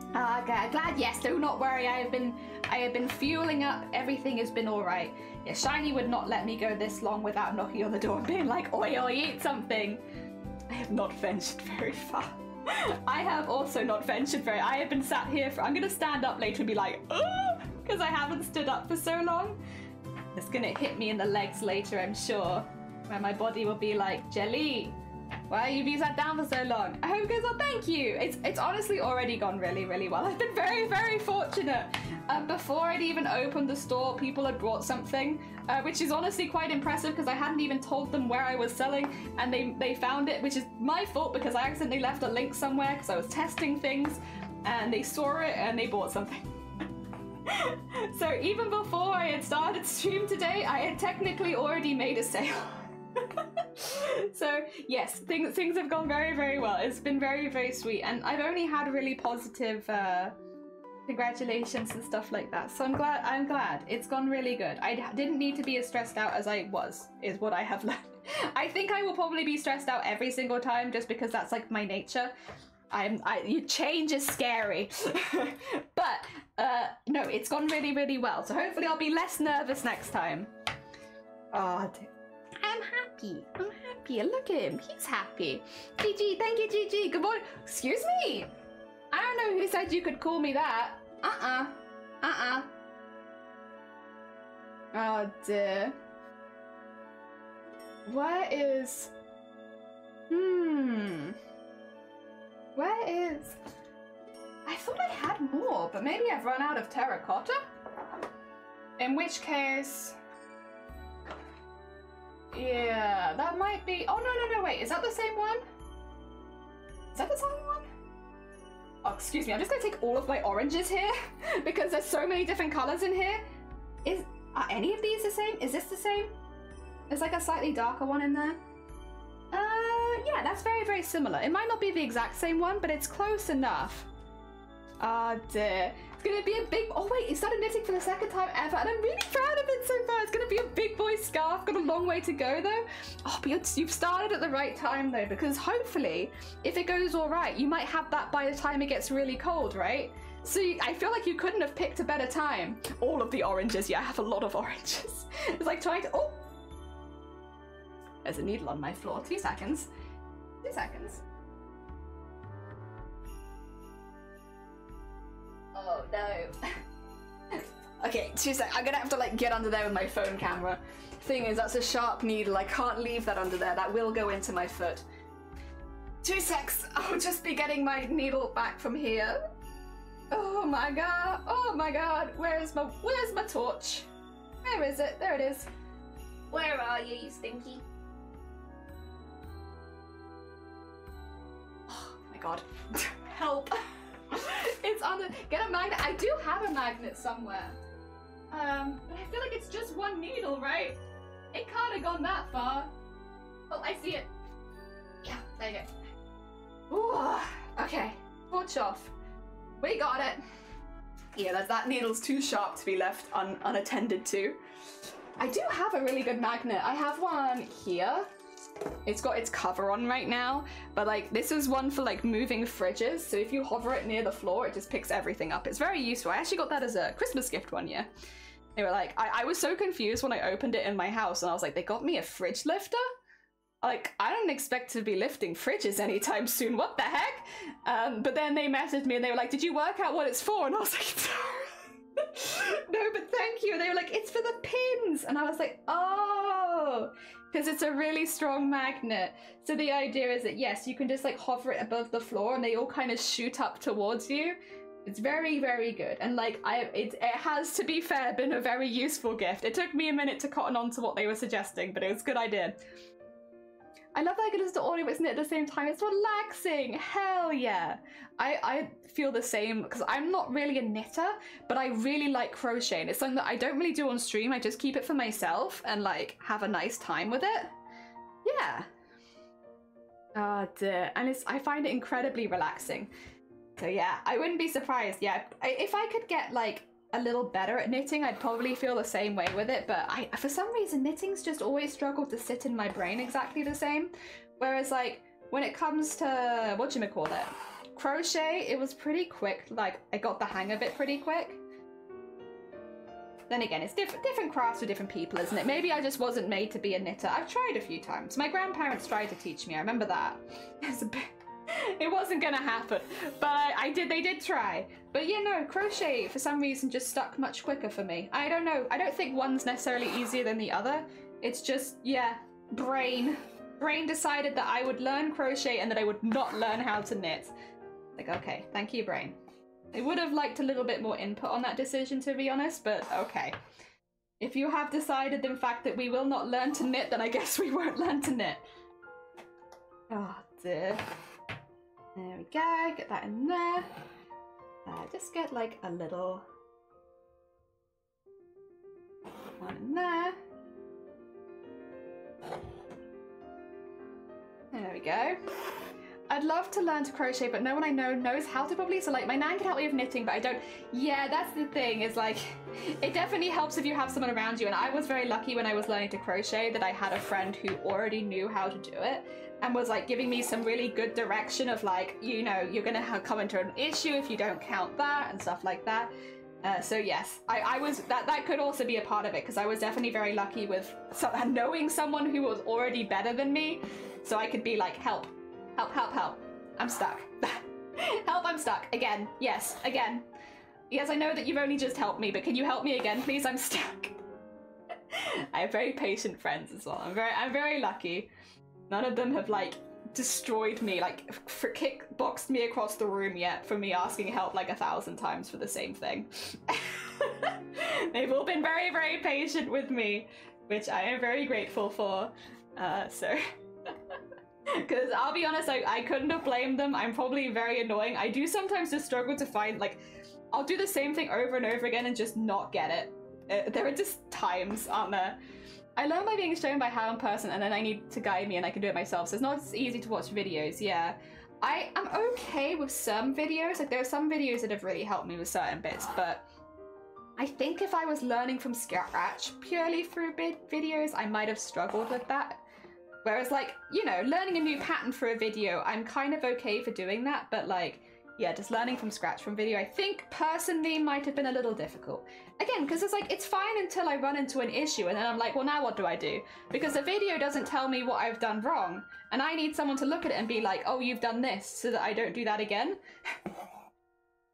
Okay, glad. Yes, do not worry. I have been fueling up. Everything has been all right. Yeah, Shiny would not let me go this long without knocking on the door and being like, oi, oi, eat something. I have not ventured very far. I have also not ventured very... I have been sat here for... I'm going to stand up later and be like, oh, because I haven't stood up for so long. It's going to hit me in the legs later, I'm sure, where my body will be like, Jelly, why have you been sat down for so long? I hope it goes well, thank you. It's honestly already gone really, really well. I've been very, very fortunate. Before I'd even opened the store, people had brought something, which is honestly quite impressive because I hadn't even told them where I was selling, and they found it, which is my fault because I accidentally left a link somewhere because I was testing things, and they saw it and they bought something. So even before I had started stream today, I had technically already made a sale. So yes, things have gone very, very well. It's been very, very sweet, and I've only had really positive congratulations and stuff like that. So I'm glad it's gone really good. I didn't need to be as stressed out as I was, is what I have learned. I think I will probably be stressed out every single time just because that's like my nature. Change is scary. But no, it's gone really, really well. So hopefully I'll be less nervous next time. Oh, I'm happy. Look at him. He's happy. GG, thank you, GG. Good morning. Excuse me. I don't know who said you could call me that. Oh dear. Where is... Where is... I thought I had more, but maybe I've run out of terracotta? In which case... Yeah, that might be... Oh, no, wait. Is that the same one? Is that the same one? Oh, excuse me. I'm just going to take all of my oranges here because there's so many different colors in here. Are any of these the same? Is this the same? There's like a slightly darker one in there. yeah, that's very, very similar. It might not be the exact same one, but it's close enough. Ah, dear. It's gonna be a big... Oh, wait, he started knitting for the second time ever, and I'm really proud of it so far. It's gonna be a big boy scarf. Got a long way to go, though. Oh, but you've started at the right time, though, because hopefully, if it goes all right, you might have that by the time it gets really cold, right? So I feel like you couldn't have picked a better time. All of the oranges. Yeah, I have a lot of oranges. It's like trying to... Oh! There's a needle on my floor. 2 seconds. 2 seconds. Oh no. Okay, 2 seconds. I'm gonna have to like get under there with my phone camera. Thing is, that's a sharp needle. I can't leave that under there. That will go into my foot. 2 secs. I'll just be getting my needle back from here. Oh my god. Oh my god. Where's my torch? Where is it? There it is. Where are you, you stinky? Oh my god. Help. It's on the... Get a magnet. I do have a magnet somewhere. But I feel like it's just one needle, right? It can't have gone that far. Oh, I see it. Yeah, there you go. Ooh, okay. Torch off. We got it. Yeah, that needle's too sharp to be left unattended to. I do have a really good magnet. I have one here. It's got its cover on right now, but like this is one for like moving fridges, so if you hover it near the floor it just picks everything up. It's very useful. I actually got that as a Christmas gift one year. They were like, I was so confused when I opened it in my house and I was like, they got me a fridge lifter? Like, I don't expect to be lifting fridges anytime soon, what the heck? But then they messaged me and they were like, did you work out what it's for? And I was like, no, but thank you. And they were like, it's for the pins. And I was like, oh, because it's a really strong magnet. So the idea is that, yes, you can just like hover it above the floor and they all kind of shoot up towards you. It's very, very good. And like, it has, to be fair, been a very useful gift. It took me a minute to cotton on to what they were suggesting, but it was a good idea. I love that I can listen to audio but knit at the same time. It's relaxing. Hell yeah. I feel the same because I'm not really a knitter, but I really like crocheting. It's something that I don't really do on stream. I just keep it for myself and like have a nice time with it. Yeah. Oh dear. And I find it incredibly relaxing. So yeah, I wouldn't be surprised. Yeah, if I could get like a little better at knitting, I'd probably feel the same way with it, but for some reason knitting's just always struggled to sit in my brain exactly the same. Whereas like when it comes to whatchamacallit, crochet, it was pretty quick. Like I got the hang of it pretty quick. Then again, it's different crafts for different people, isn't it? Maybe I just wasn't made to be a knitter. I've tried a few times. My grandparents tried to teach me, I remember that. It wasn't gonna happen, but they did try. But yeah, no, crochet for some reason just stuck much quicker for me. I don't know, I don't think one's necessarily easier than the other. It's just, yeah, brain decided that I would learn crochet and that I would not learn how to knit. Like, okay, thank you, brain. I would have liked a little bit more input on that decision, to be honest, but okay. If you have decided, in fact, that we will not learn to knit, then I guess we won't learn to knit. Oh dear. There we go, get that in there. Just get like a little one in there. There we go. I'd love to learn to crochet, but no one I know knows how to probably. So like my nan can help me with knitting, but I don't. Yeah, that's the thing, is like, it definitely helps if you have someone around you. And I was very lucky when I was learning to crochet that I had a friend who already knew how to do it and was like giving me some really good direction of like, you know, you're gonna come into an issue if you don't count that and stuff like that. So yes, I was, that could also be a part of it, because I was definitely very lucky with knowing someone who was already better than me, so I could be like, help, help, help, help, I'm stuck. Help, I'm stuck. Again, yes, again. Yes, I know that you've only just helped me, but can you help me again, please? I'm stuck. I have very patient friends as well. I'm very lucky. None of them have like destroyed me, like kickboxed me across the room yet for me asking help like 1,000 times for the same thing. They've all been very, very patient with me, which I am very grateful for. So, because I'll be honest, I couldn't have blamed them. I'm probably very annoying. I do sometimes just struggle to find, like, I'll do the same thing over and over again and just not get it. There are just times, aren't there? I learn by being shown by how in person, and then I need to guide me and I can do it myself, so it's not as easy to watch videos. Yeah, I am okay with some videos. Like, there are some videos that have really helped me with certain bits, but I think if I was learning from scratch purely through videos, I might have struggled with that. Whereas, like, you know, learning a new pattern for a video, I'm kind of okay for doing that, but like, yeah, just learning from scratch from video, I think personally might have been a little difficult. Again, because it's like, it's fine until I run into an issue and then I'm like, well, now what do I do? Because the video doesn't tell me what I've done wrong, and I need someone to look at it and be like, oh, you've done this, so that I don't do that again.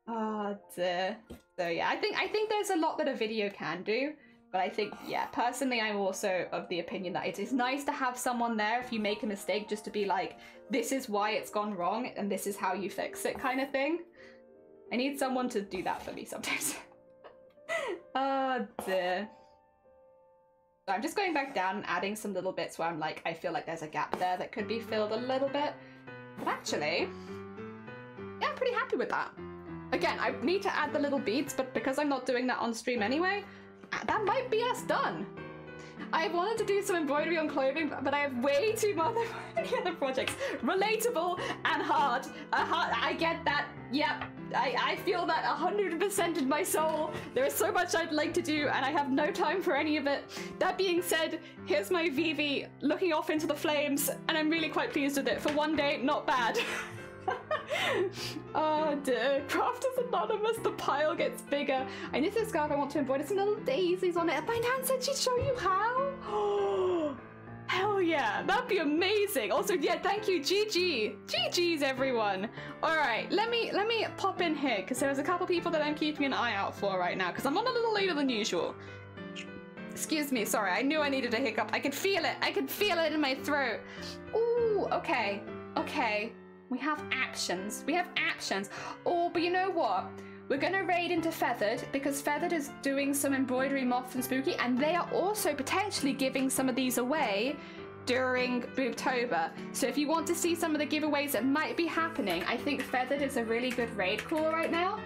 Oh dear. So yeah, I think there's a lot that a video can do, but I think, yeah, personally I'm also of the opinion that it is nice to have someone there if you make a mistake, just to be like, this is why it's gone wrong and this is how you fix it, kind of thing. I need someone to do that for me sometimes. Oh dear. So I'm just going back down and adding some little bits where I'm like, I feel like there's a gap there that could be filled a little bit. But actually, yeah, I'm pretty happy with that. Again, I need to add the little beads, but because I'm not doing that on stream anyway, that might be us done. I wanted to do some embroidery on clothing, but I have way too many other projects. Relatable and hard. I get that. Yep. I feel that 100% in my soul. There is so much I'd like to do, and I have no time for any of it. That being said, here's my Vivi looking off into the flames, and I'm really quite pleased with it. For one day, not bad. Oh dear, craft is anonymous, the pile gets bigger. I knitted a scarf, I want to embroider some little daisies on it. My nan said she'd show you how. Oh, hell yeah, that'd be amazing. Also, yeah, thank you, GG. GG's everyone. Alright, let me pop in here, because there's a couple people that I'm keeping an eye out for right now, because I'm on a little later than usual. Excuse me, sorry, I knew I needed a hiccup. I could feel it. I could feel it in my throat. Ooh, okay, okay. We have actions. We have actions. Oh, but you know what? We're gonna raid into Feathered, because Feathered is doing some embroidery moths and spooky, and they are also potentially giving some of these away during Boobtober. So if you want to see some of the giveaways that might be happening, I think Feathered is a really good raid call right now,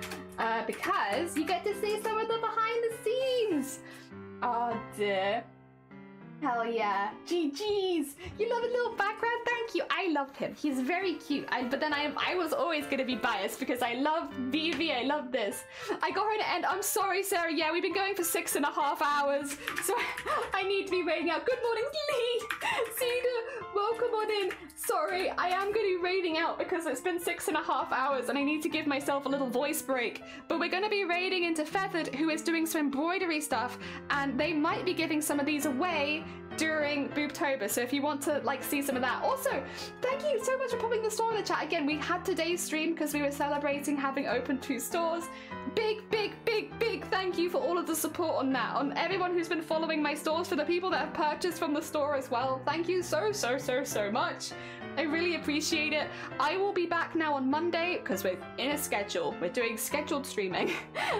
because you get to see some of the behind the scenes. Oh dear. Hell yeah. GG's. You love a little background? Thank you. I love him. He's very cute. But then I was always going to be biased because I love Vivi. I love this. I got her to end. I'm sorry, Sarah. Yeah, we've been going for 6.5 hours. So I need to be raiding out. Good morning, Lee. Cedar, welcome on in. Sorry, I am going to be raiding out because it's been 6.5 hours and I need to give myself a little voice break. But we're going to be raiding into Feathered, who is doing some embroidery stuff, and they might be giving some of these away during Boobtober, so if you want to like see some of that. Also, thank you so much for popping the store in the chat. Again, we had today's stream because we were celebrating having opened 2 stores. Big thank you for all of the support on that, on everyone who's been following my stores, for the people that have purchased from the store as well. Thank you so much. I really appreciate it. I will be back now on Monday because we're in a schedule. We're doing scheduled streaming.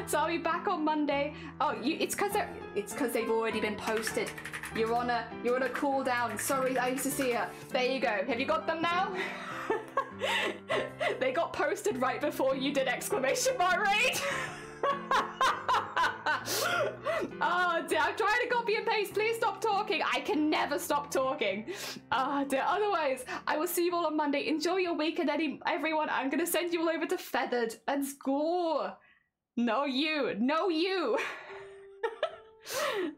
So I'll be back on Monday. Oh, it's because they've already been posted. You're on a cooldown. Sorry, I used to see her. There you go. Have you got them now? They got posted right before you did exclamation mark raid. Oh dear, I'm trying to copy and paste. Please stop talking. I can never stop talking. Oh dear. Otherwise, I will see you all on Monday. Enjoy your weekend, everyone. I'm going to send you all over to Feathered and score. No, you.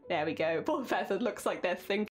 There we go. Poor Feathered looks like they're thinking.